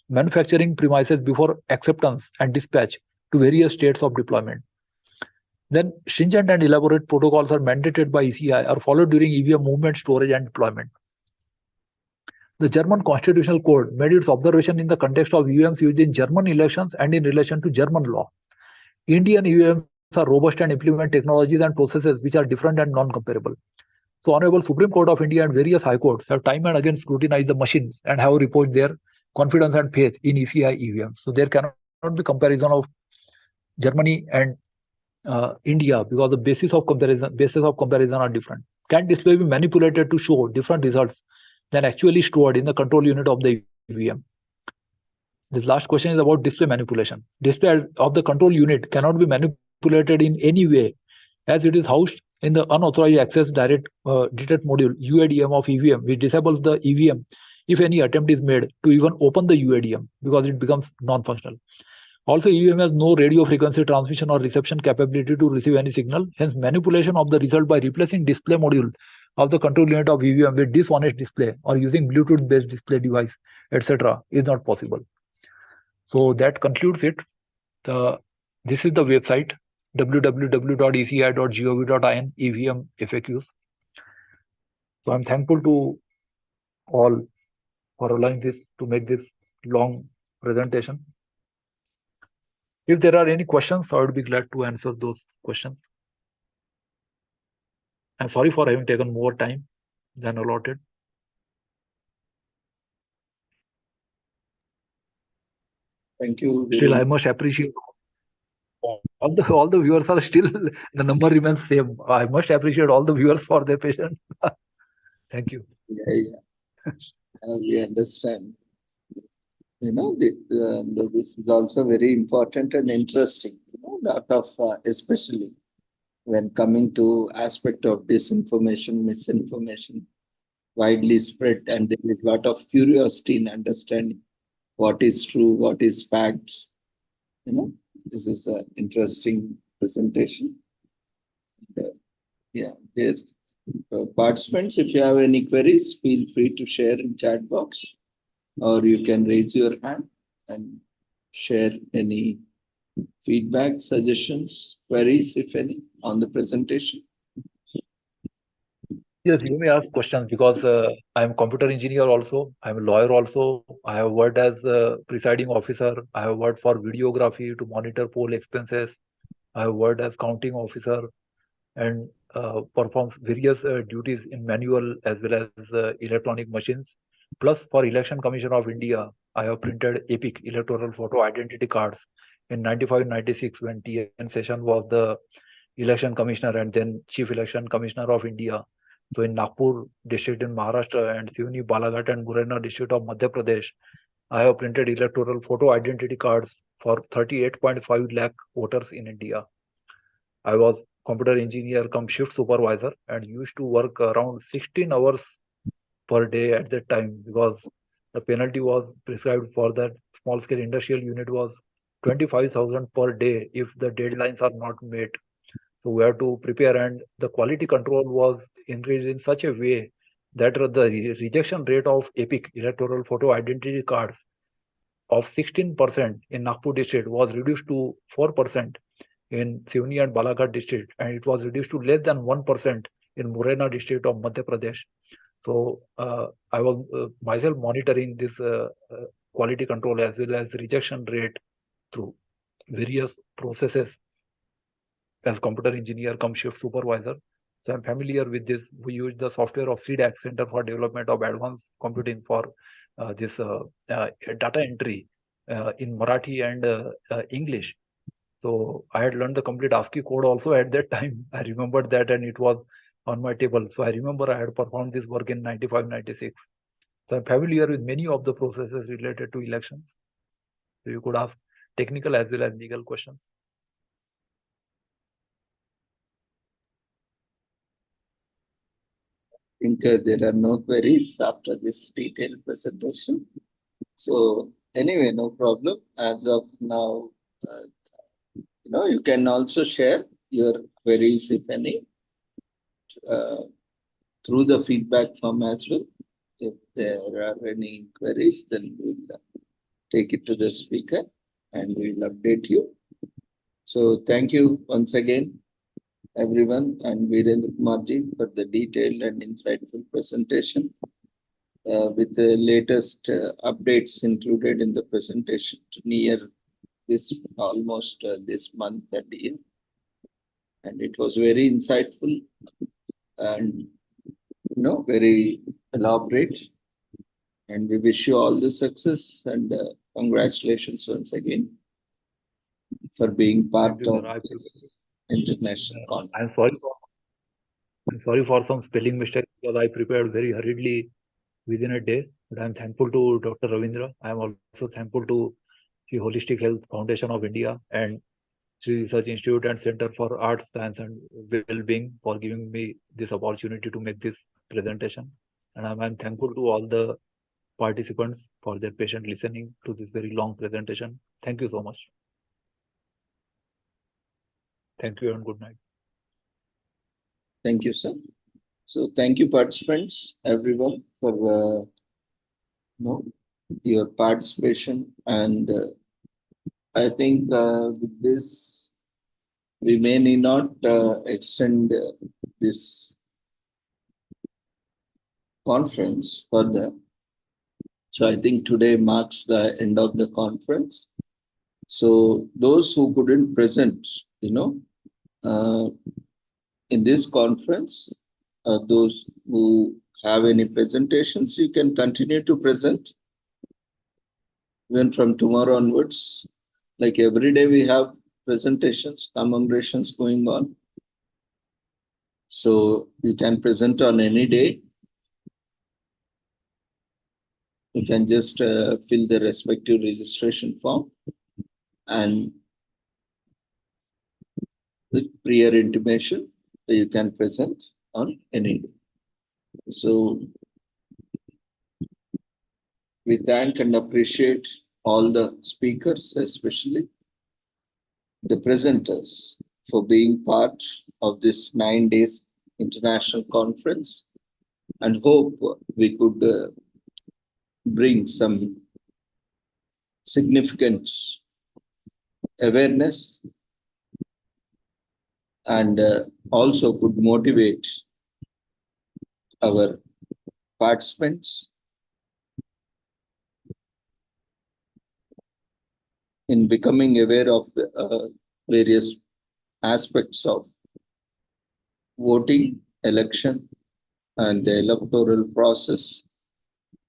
manufacturing premises before acceptance and dispatch to various states of deployment. Then stringent and elaborate protocols are mandated by ECI are followed during EVM movement, storage and deployment. The German Constitutional Court made its observation in the context of EVMs used in German elections and in relation to German law. Indian EVMs are robust and implement technologies and processes which are different and non-comparable. So Honorable Supreme Court of India and various high courts have time and again scrutinized the machines and have reposed their confidence and faith in ECI EVMs. So there cannot be comparison of Germany and India because the basis of comparison are different. Can display be manipulated to show different results than actually stored in the control unit of the EVM? This last question is about display manipulation. Display of the control unit cannot be manipulated in any way as it is housed in the unauthorized access direct detect module UADM of EVM, which disables the EVM if any attempt is made to even open the UADM because it becomes non-functional. Also, EVM has no radio frequency transmission or reception capability to receive any signal. Hence, manipulation of the result by replacing display module of the control unit of EVM with dishonest display or using Bluetooth-based display device, etc., is not possible. So that concludes it. This is the website www.eci.gov.in EVM FAQs. So I'm thankful to all for allowing this to make this long presentation. If there are any questions, I would be glad to answer those questions. I'm sorry for having taken more time than allotted. Thank you. Still, I must appreciate all the viewers are still the number remains same. I must appreciate all the viewers for their patience. Thank you. Yeah. We understand. This is also very important and interesting. Lot of especially when coming to aspect of disinformation, misinformation, widely spread, and there is a lot of curiosity in understanding what is true, what is facts. This is an interesting presentation. Dear participants, if you have any queries, feel free to share in chat box, or you can raise your hand and share any feedback, suggestions, queries, if any, on the presentation. Yes, you may ask questions because I'm a computer engineer also. I'm a lawyer also. I have worked as a presiding officer. I have worked for videography to monitor poll expenses. I have worked as counting officer and performs various duties in manual as well as electronic machines. Plus, for Election Commission of India, I have printed EPIC electoral photo identity cards in 95-96 when TN Session was the election commissioner and then chief election commissioner of India. So in Nagpur district in Maharashtra and Sivni, Balaghat and Murena district of Madhya Pradesh, I have printed electoral photo identity cards for 38.5 lakh voters in India. I was computer engineer cum shift supervisor and used to work around 16 hours per day at that time because the penalty was prescribed for that small scale industrial unit was 25,000 per day if the deadlines are not met. So we have to prepare, and the quality control was increased in such a way that the rejection rate of EPIC, electoral photo identity cards, of 16% in Nagpur district was reduced to 4% in Sivni and Balaghat district, and it was reduced to less than 1% in Morena district of Madhya Pradesh. So I was myself monitoring this quality control as well as rejection rate through various processes as computer engineer come shift supervisor. So I'm familiar with this. We use the software of CDAC, Center for Development of Advanced Computing, for this data entry in Marathi and English. So I had learned the complete ASCII code also at that time. I remembered that, and it was on my table. So I remember I had performed this work in 95, 96. So I'm familiar with many of the processes related to elections. So you could ask technical as well as legal questions. I think there are no queries after this detailed presentation. So anyway, no problem. As of now, you can also share your queries, if any, through the feedback form as well. If there are any queries, then we'll take it to the speaker and we'll update you. So thank you once again, everyone, and Virendra Kumarji for the detailed and insightful presentation with the latest updates included in the presentation to near this almost this month and year. And it was very insightful and very elaborate. And we wish you all the success and congratulations once again for being part you, of sir. this international conference. I'm sorry for some spelling mistakes because I prepared very hurriedly within a day. But I'm thankful to Dr. Ravindra. I'm also thankful to the Holistic Health Foundation of India and Sri Research Institute and Center for Arts, Science and Well-being for giving me this opportunity to make this presentation. And I'm thankful to all the participants for their patient listening to this very long presentation. Thank you so much. Thank you and good night. Thank you, sir. So thank you, participants, everyone, for your participation. And I think with this, we may need not extend this conference further. So I think today marks the end of the conference. So those who couldn't present, in this conference, those who have any presentations, you can continue to present. Even from tomorrow onwards, like every day we have presentations, commemorations going on. So you can present on any day. You can just fill the respective registration form and with prior intimation, you can present on any day. So we thank and appreciate all the speakers, especially the presenters, for being part of this 9 days international conference, and hope we could bring some significant awareness and also could motivate our participants in becoming aware of various aspects of voting, election, and the electoral process,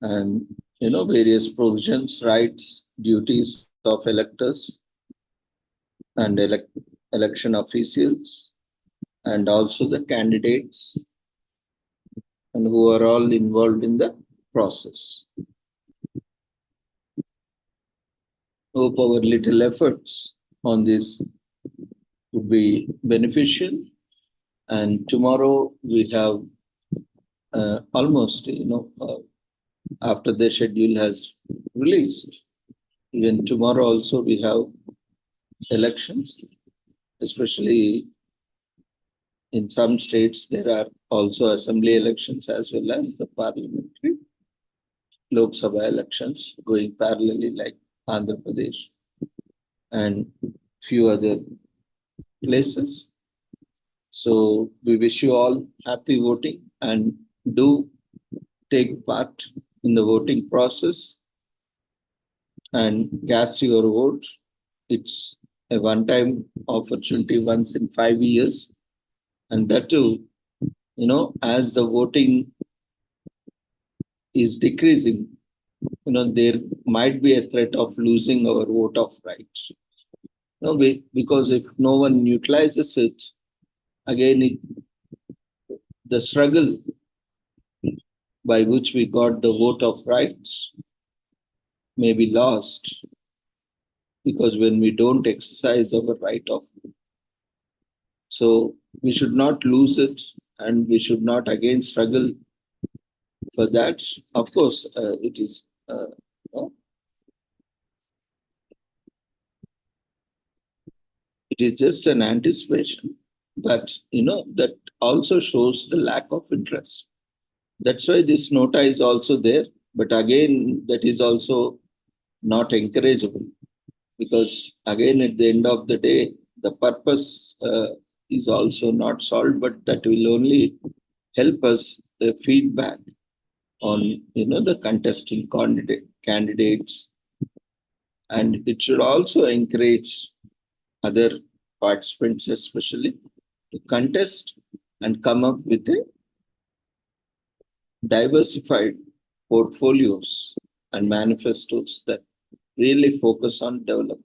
and various provisions, rights, duties of electors and election officials, and also the candidates, and who are all involved in the process. Hope our little efforts on this would be beneficial. And tomorrow we have almost, after the schedule has released. Even tomorrow also we have elections, especially in some states there are also assembly elections as well as the parliamentary Lok Sabha elections going parallelly like Andhra Pradesh and few other places. So we wish you all happy voting and do take part in the voting process and cast your vote. It's a one-time opportunity once in 5 years. And that too, as the voting is decreasing, there might be a threat of losing our vote of right. Because if no one utilizes it, again, the struggle by which we got the vote of rights may be lost, because when we don't exercise our right of, so we should not lose it, and we should not again struggle for that. Of course, it is no, it is just an anticipation, but that also shows the lack of interest. That's why this nota is also there, but again, that is also not encourageable, because again, at the end of the day, the purpose is also not solved, but that will only help us the feedback on the contesting candidates, and it should also encourage other participants especially to contest and come up with a diversified portfolios and manifestos that really focus on development.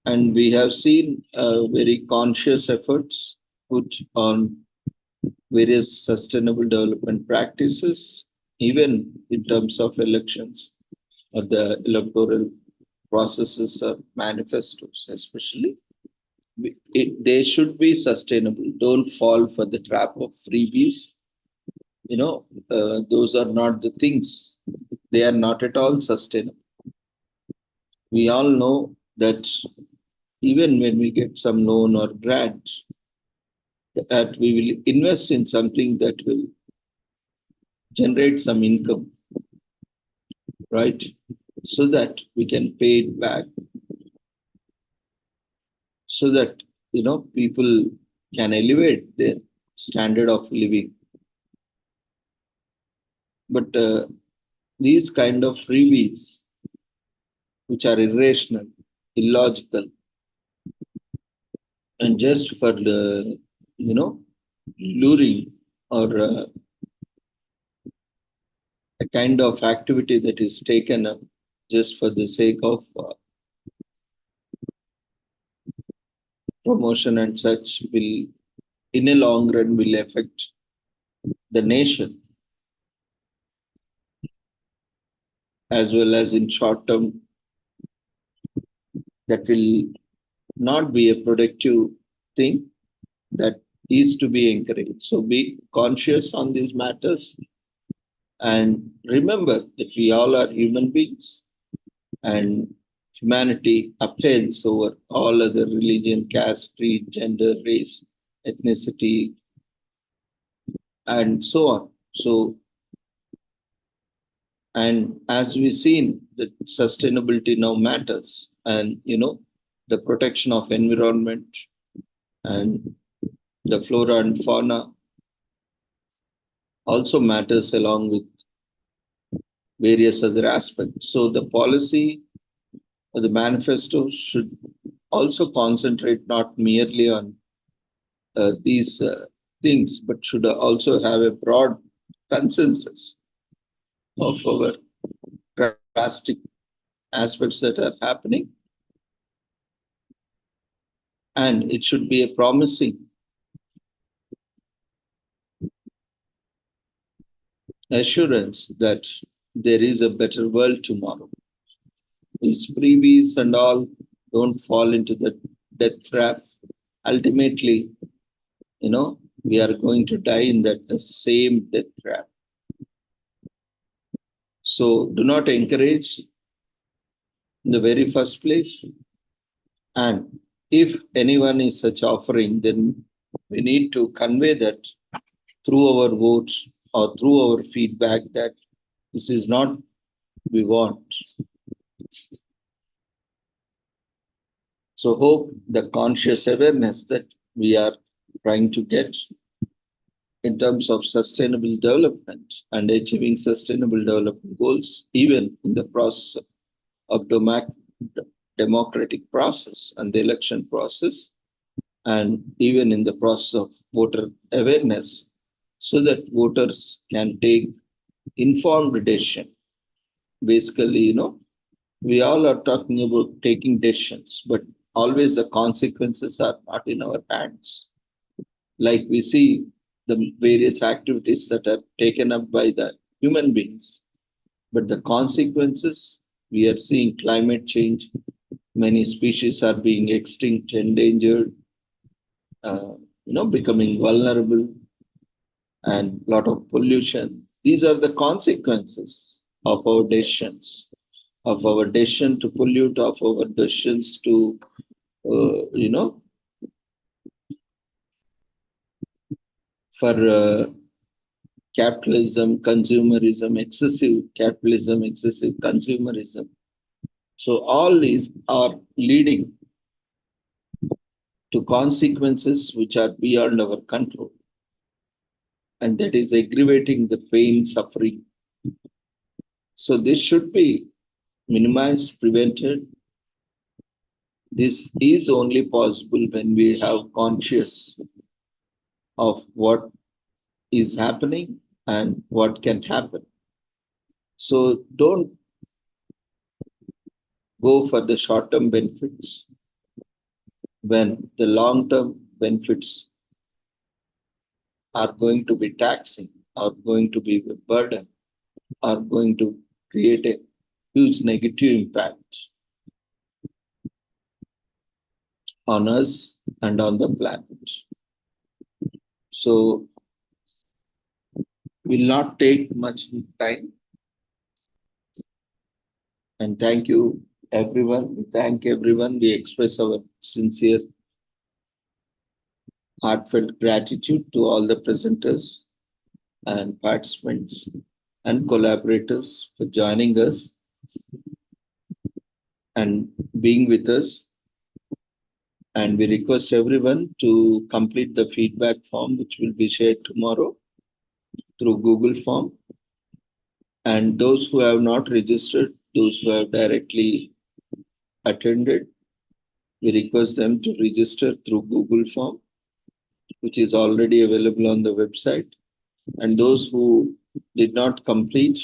And we have seen very conscious efforts put on various sustainable development practices, even in terms of elections or the electoral processes or manifestos, especially. They should be sustainable. Don't fall for the trap of freebies. Those are not the things. They are not at all sustainable. We all know that even when we get some loan or grant, that we will invest in something that will generate some income, right? So that we can pay it back, so that people can elevate their standard of living. But these kind of freebies, which are irrational, illogical, and just for the luring or a kind of activity that is taken up just for the sake of promotion and such, will in a long run will affect the nation, as well as in short term, that will not be a productive thing that is to be encouraged. So be conscious on these matters, and remember that we all are human beings, and humanity upholds over all other religion, caste, creed, gender, race, ethnicity, and so on. So, and as we've seen, that sustainability now matters, and the protection of environment and the flora and fauna also matters, along with various other aspects. So the policy or the manifesto should also concentrate not merely on these things, but should also have a broad consensus of our drastic aspects that are happening. And it should be a promising assurance that there is a better world tomorrow. These freebies and all, don't fall into the death trap. Ultimately, we are going to die in the same death trap. So do not encourage in the very first place. And if anyone is such offering, then we need to convey that through our votes or through our feedback that this is not we want. So hope the conscious awareness that we are trying to get in terms of sustainable development and achieving sustainable development goals, even in the process of democratic process and the election process, and even in the process of voter awareness, so that voters can take informed decision. Basically, we all are talking about taking decisions, but always the consequences are not in our hands. Like we see the various activities that are taken up by the human beings, but the consequences, we are seeing climate change, many species are being extinct, endangered, becoming vulnerable, and a lot of pollution. These are the consequences of our decisions, of our decision to pollute, of our decisions to, for capitalism, consumerism, excessive capitalism, excessive consumerism. So all these are leading to consequences which are beyond our control. And that is aggravating the pain, suffering. So this should be minimized, prevented. This is only possible when we have conscious of what is happening and what can happen. So don't go for the short-term benefits when the long-term benefits are going to be taxing, are going to be a burden, are going to create a huge negative impact on us and on the planet. So will not take much time. And thank you, everyone. We thank everyone. We express our sincere, heartfelt gratitude to all the presenters and participants and collaborators for joining us and being with us. And we request everyone to complete the feedback form, which will be shared tomorrow through Google form. And those who have not registered, those who have directly attended, we request them to register through Google form, which is already available on the website. And those who did not complete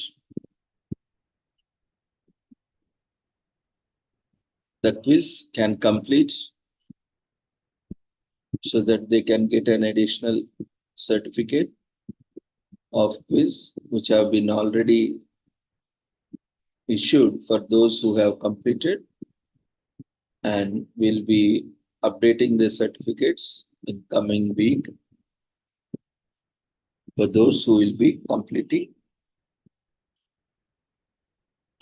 the quiz can complete so that they can get an additional certificate of quiz, which have been already issued for those who have completed, and we'll be updating the certificates in coming week for those who will be completing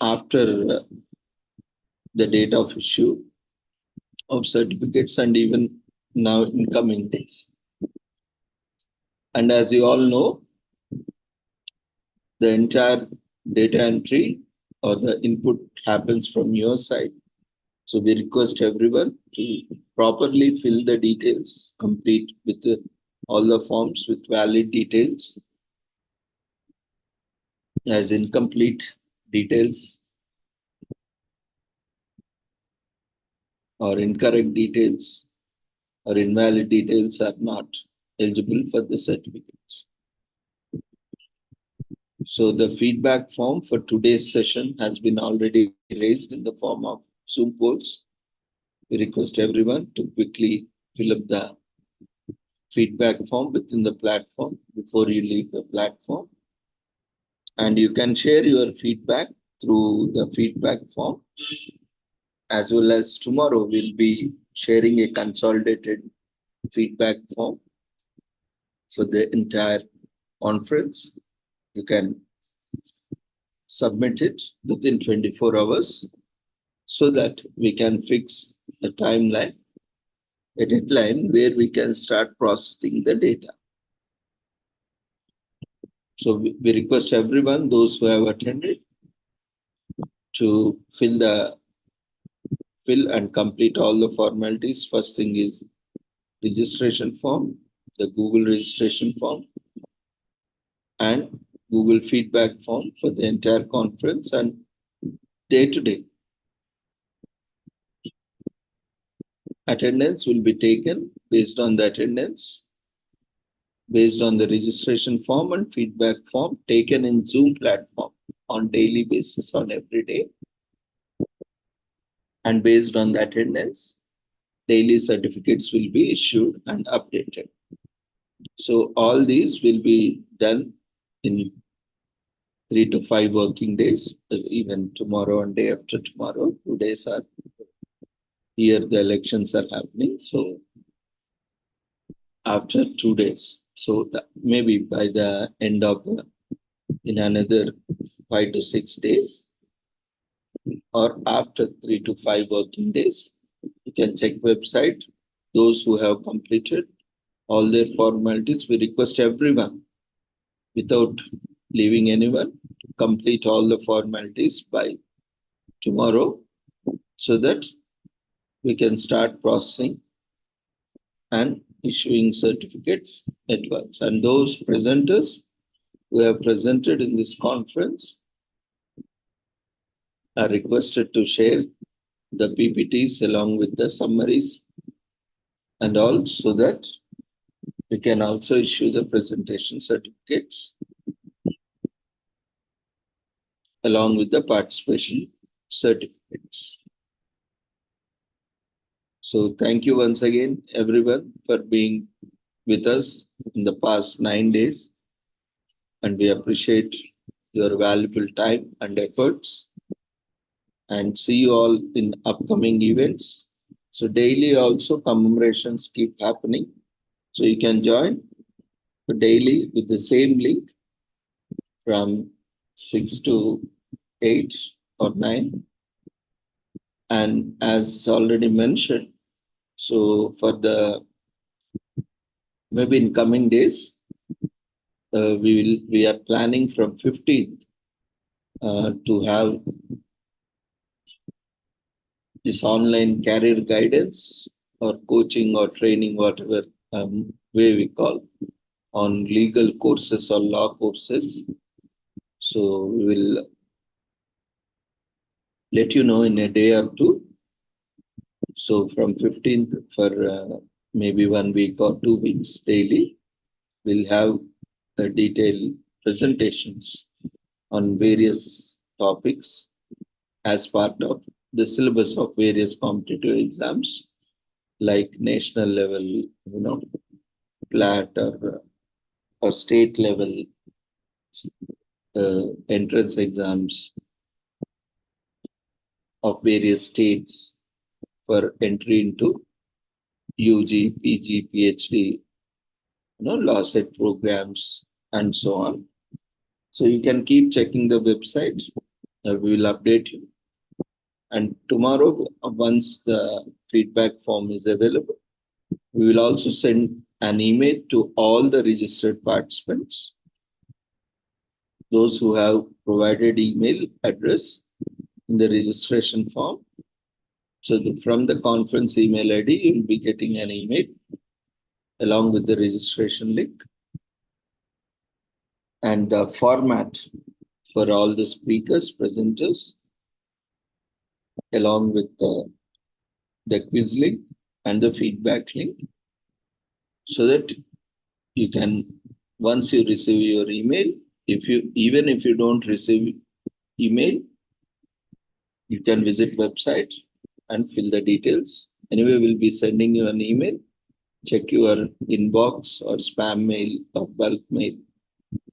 after the date of issue of certificates and even now in coming days. And as you all know, the entire data entry or the input happens from your side. So we request everyone to properly fill the details, complete with all the forms with valid details. As incomplete details or incorrect details or invalid details are not eligible for the certificates. So the feedback form for today's session has been already raised in the form of Zoom polls. We request everyone to quickly fill up the feedback form within the platform before you leave the platform. And you can share your feedback through the feedback form, as well as tomorrow we'll be sharing a consolidated feedback form for the entire conference. You can submit it within 24 hours so that we can fix a timeline, a deadline where we can start processing the data. So we request everyone, those who have attended, to fill and complete all the formalities. First thing is registration form, the Google registration form, and Google feedback form for the entire conference and day-to-day. Attendance will be taken based on the attendance, based on the registration form and feedback form taken in Zoom platform on daily basis on every day. And based on the attendance, daily certificates will be issued and updated. So all these will be done in 3 to 5 working days, even tomorrow and day after tomorrow. 2 days are here, the elections are happening. So after 2 days, so maybe by the end of in another 5 to 6 days, or after 3 to 5 working days, you can check website. Those who have completed all their formalities, we request everyone, without leaving anyone, to complete all the formalities by tomorrow so that we can start processing and issuing certificates at once. And those presenters who have presented in this conference are requested to share the PPTs along with the summaries and all, so that we can also issue the presentation certificates along with the participation certificates. So thank you once again, everyone, for being with us in the past 9 days. And we appreciate your valuable time and efforts. And see you all in upcoming events. So daily also commemorations keep happening. So you can join daily with the same link from 6 to 8 or 9. And as already mentioned, so for the maybe in coming days, we are planning from 15th to have this online career guidance or coaching or training, whatever way we call, on legal courses or law courses. So we will let you know in a day or two. So from 15th for maybe 1 week or 2 weeks daily, we'll have detailed presentations on various topics as part of the syllabus of various competitive exams, like national level, PLAT or state level entrance exams of various states for entry into UG, PG, PhD, law set programs, and so on. So you can keep checking the website. We will update you. And tomorrow, once the feedback form is available, we will also send an email to all the registered participants, those who have provided email address in the registration form. So from the conference email ID, you will be getting an email along with the registration link and the format for all the speakers, presenters, along with the quiz link and the feedback link, so that you can, once you receive your email, even if you don't receive email, you can visit website and fill the details. Anyway, we'll be sending you an email. Check your inbox or spam mail or bulk mail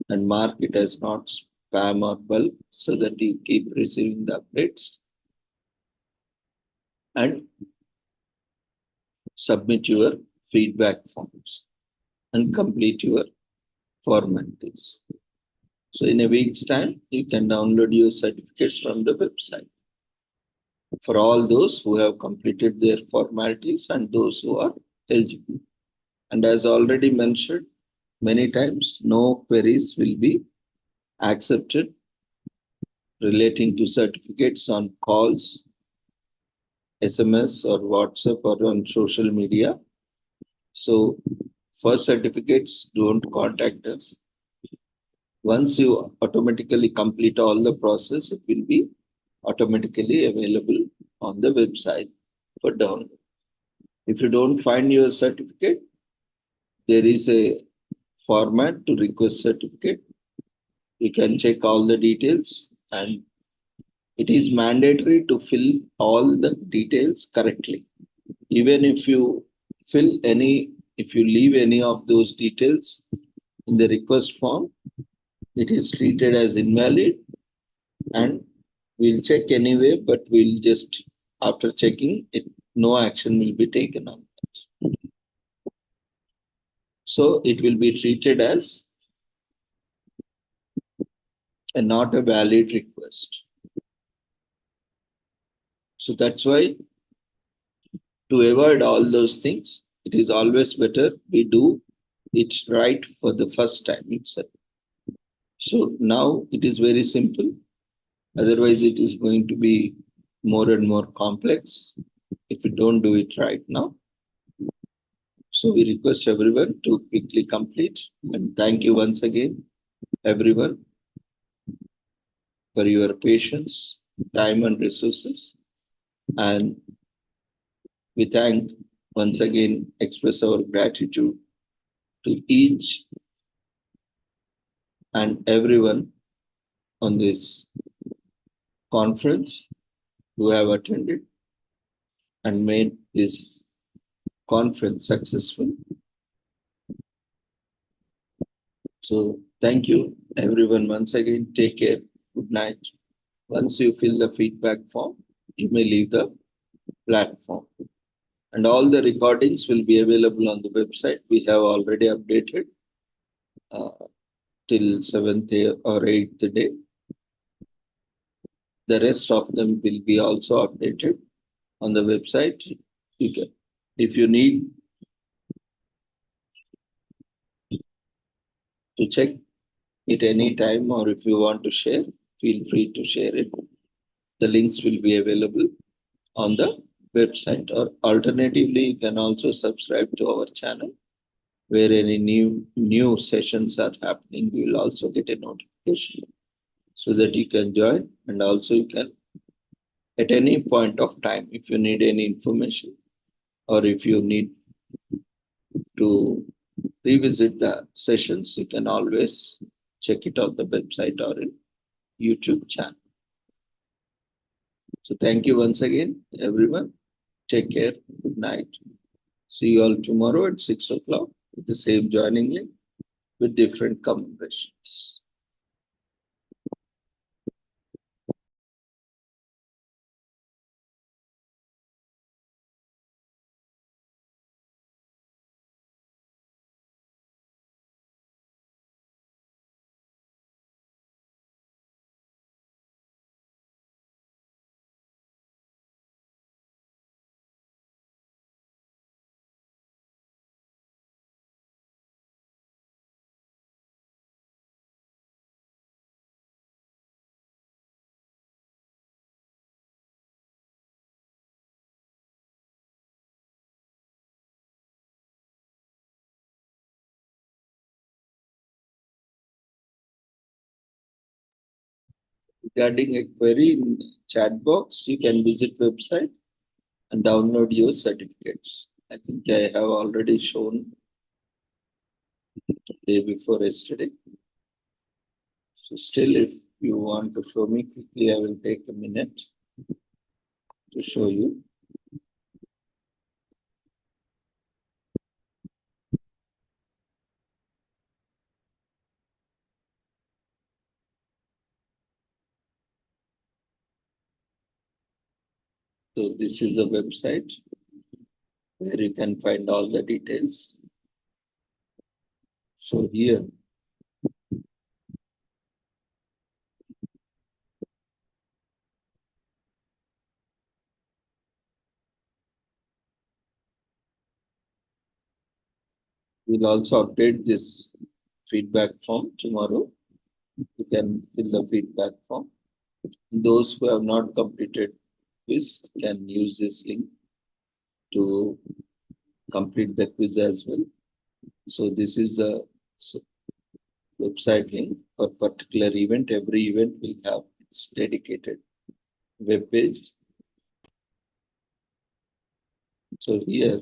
and mark it as not spam or bulk, so that you keep receiving the updates and submit your feedback forms. and complete your formalities. So in a week's time, you can download your certificates from the website for all those who have completed their formalities and those who are eligible. And as already mentioned many times, no queries will be accepted relating to certificates on calls, SMS or WhatsApp or on social media. So for certificates, don't contact us. Once you automatically complete all the process, it will be automatically available on the website for download. If you don't find your certificate, there is a format to request certificate. You can check all the details, and it is mandatory to fill all the details correctly. Even if you if you leave any of those details in the request form, it is treated as invalid, and we'll check anyway, but we'll just, after checking it, no action will be taken on that. So it will be treated as not a valid request. So that's why, to avoid all those things, it is always better we do it right for the first time itself. So now it is very simple. Otherwise, it is going to be more and more complex if we don't do it right now. So we request everyone to quickly complete, and thank you once again, everyone, for your patience, time and resources. And we thank once again, express our gratitude to each and everyone on this conference who have attended and made this conference successful. So thank you everyone once again. Take care. Good night. Once you fill the feedback form, you may leave the platform. And all the recordings will be available on the website. We have already updated till 7th or 8th day. The rest of them will be also updated on the website. You can, if you need to check it any time, or if you want to share, feel free to share it. The links will be available on the website, or alternatively, you can also subscribe to our channel, where any new sessions are happening. You will also get a notification so that you can join, and also you can, at any point of time, if you need any information or if you need to revisit the sessions, you can always check it on the website or in YouTube channel. So thank you once again, everyone. Take care. Good night. See you all tomorrow at 6 o'clock with the same joining link with different commemorations. Regarding a query in chat box, you can visit website and download your certificates. I think I have already shown day before yesterday. So still, if you want to show me quickly, I will take a minute to show you. So this is a website where you can find all the details. So here, we'll also update this feedback form tomorrow. You can fill the feedback form. Those who have not completed quiz can use this link to complete the quiz as well. So this is a website link for particular event. Every event will have its dedicated web page. So here,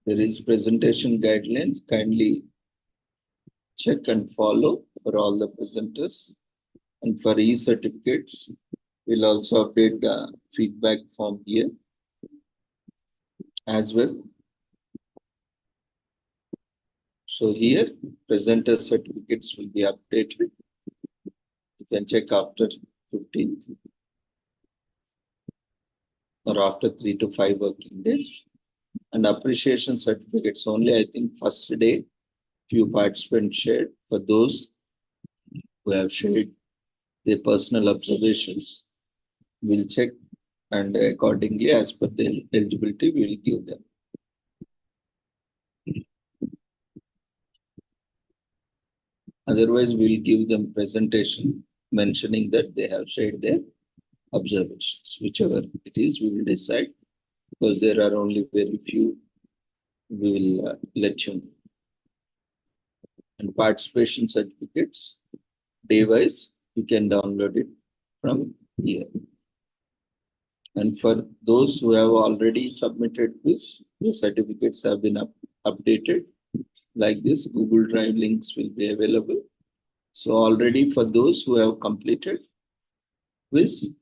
there is presentation guidelines. Kindly check and follow for all the presenters. And for e-certificates, we'll also update the feedback form here as well. So here, presenter certificates will be updated. You can check after 15th or after 3 to 5 working days. And appreciation certificates only, I think, first day, few participants shared. For those who have shared their personal observations, we'll check and accordingly, as per the eligibility, we will give them. Otherwise, we'll give them presentation mentioning that they have shared their observations. Whichever it is, we will decide, because there are only very few. We will let you know. And participation certificates, day-wise, you can download it from here. And for those who have already submitted this, the certificates have been updated. Like this, Google Drive links will be available. So already for those who have completed this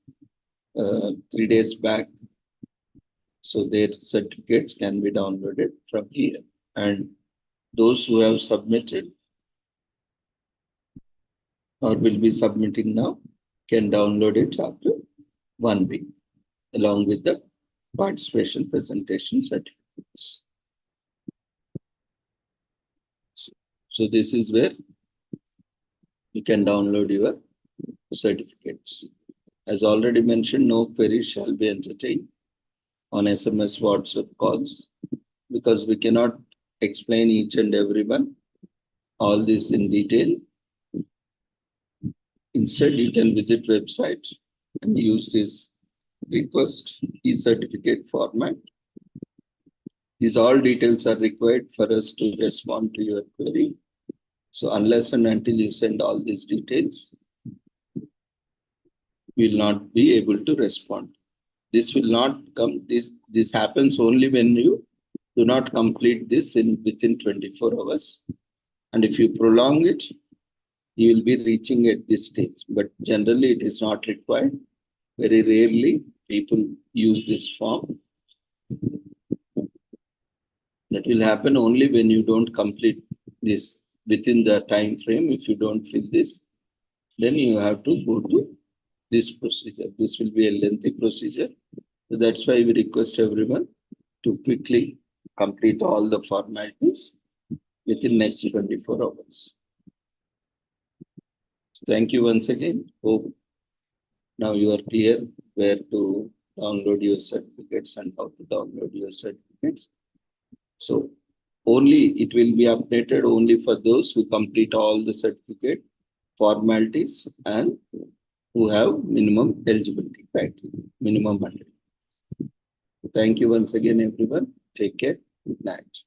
3 days back, so their certificates can be downloaded from here. And those who have submitted or will be submitting now can download it after 1 week, along with the participation presentation certificates. So this is where you can download your certificates. As already mentioned, no queries shall be entertained on SMS, WhatsApp calls, because we cannot explain each and every one, all this in detail. Instead, you can visit website and use this request e-certificate format. These all details are required for us to respond to your query. So unless and until you send all these details, we will not be able to respond. This will not come. This happens only when you do not complete this within 24 hours. And if you prolong it, you will be reaching at this stage. But generally, it is not required. Very rarely, people use this form. That will happen only when you don't complete this within the time frame. If you don't fill this, then you have to go to this procedure. This will be a lengthy procedure. So that's why we request everyone to quickly complete all the formalities within next 24 hours. Thank you once again. Hope now you are clear where to download your certificates and how to download your certificates. So only it will be updated only for those who complete all the certificate formalities and who have minimum eligibility criteria, minimum 100. Thank you once again, everyone. Take care. Good night.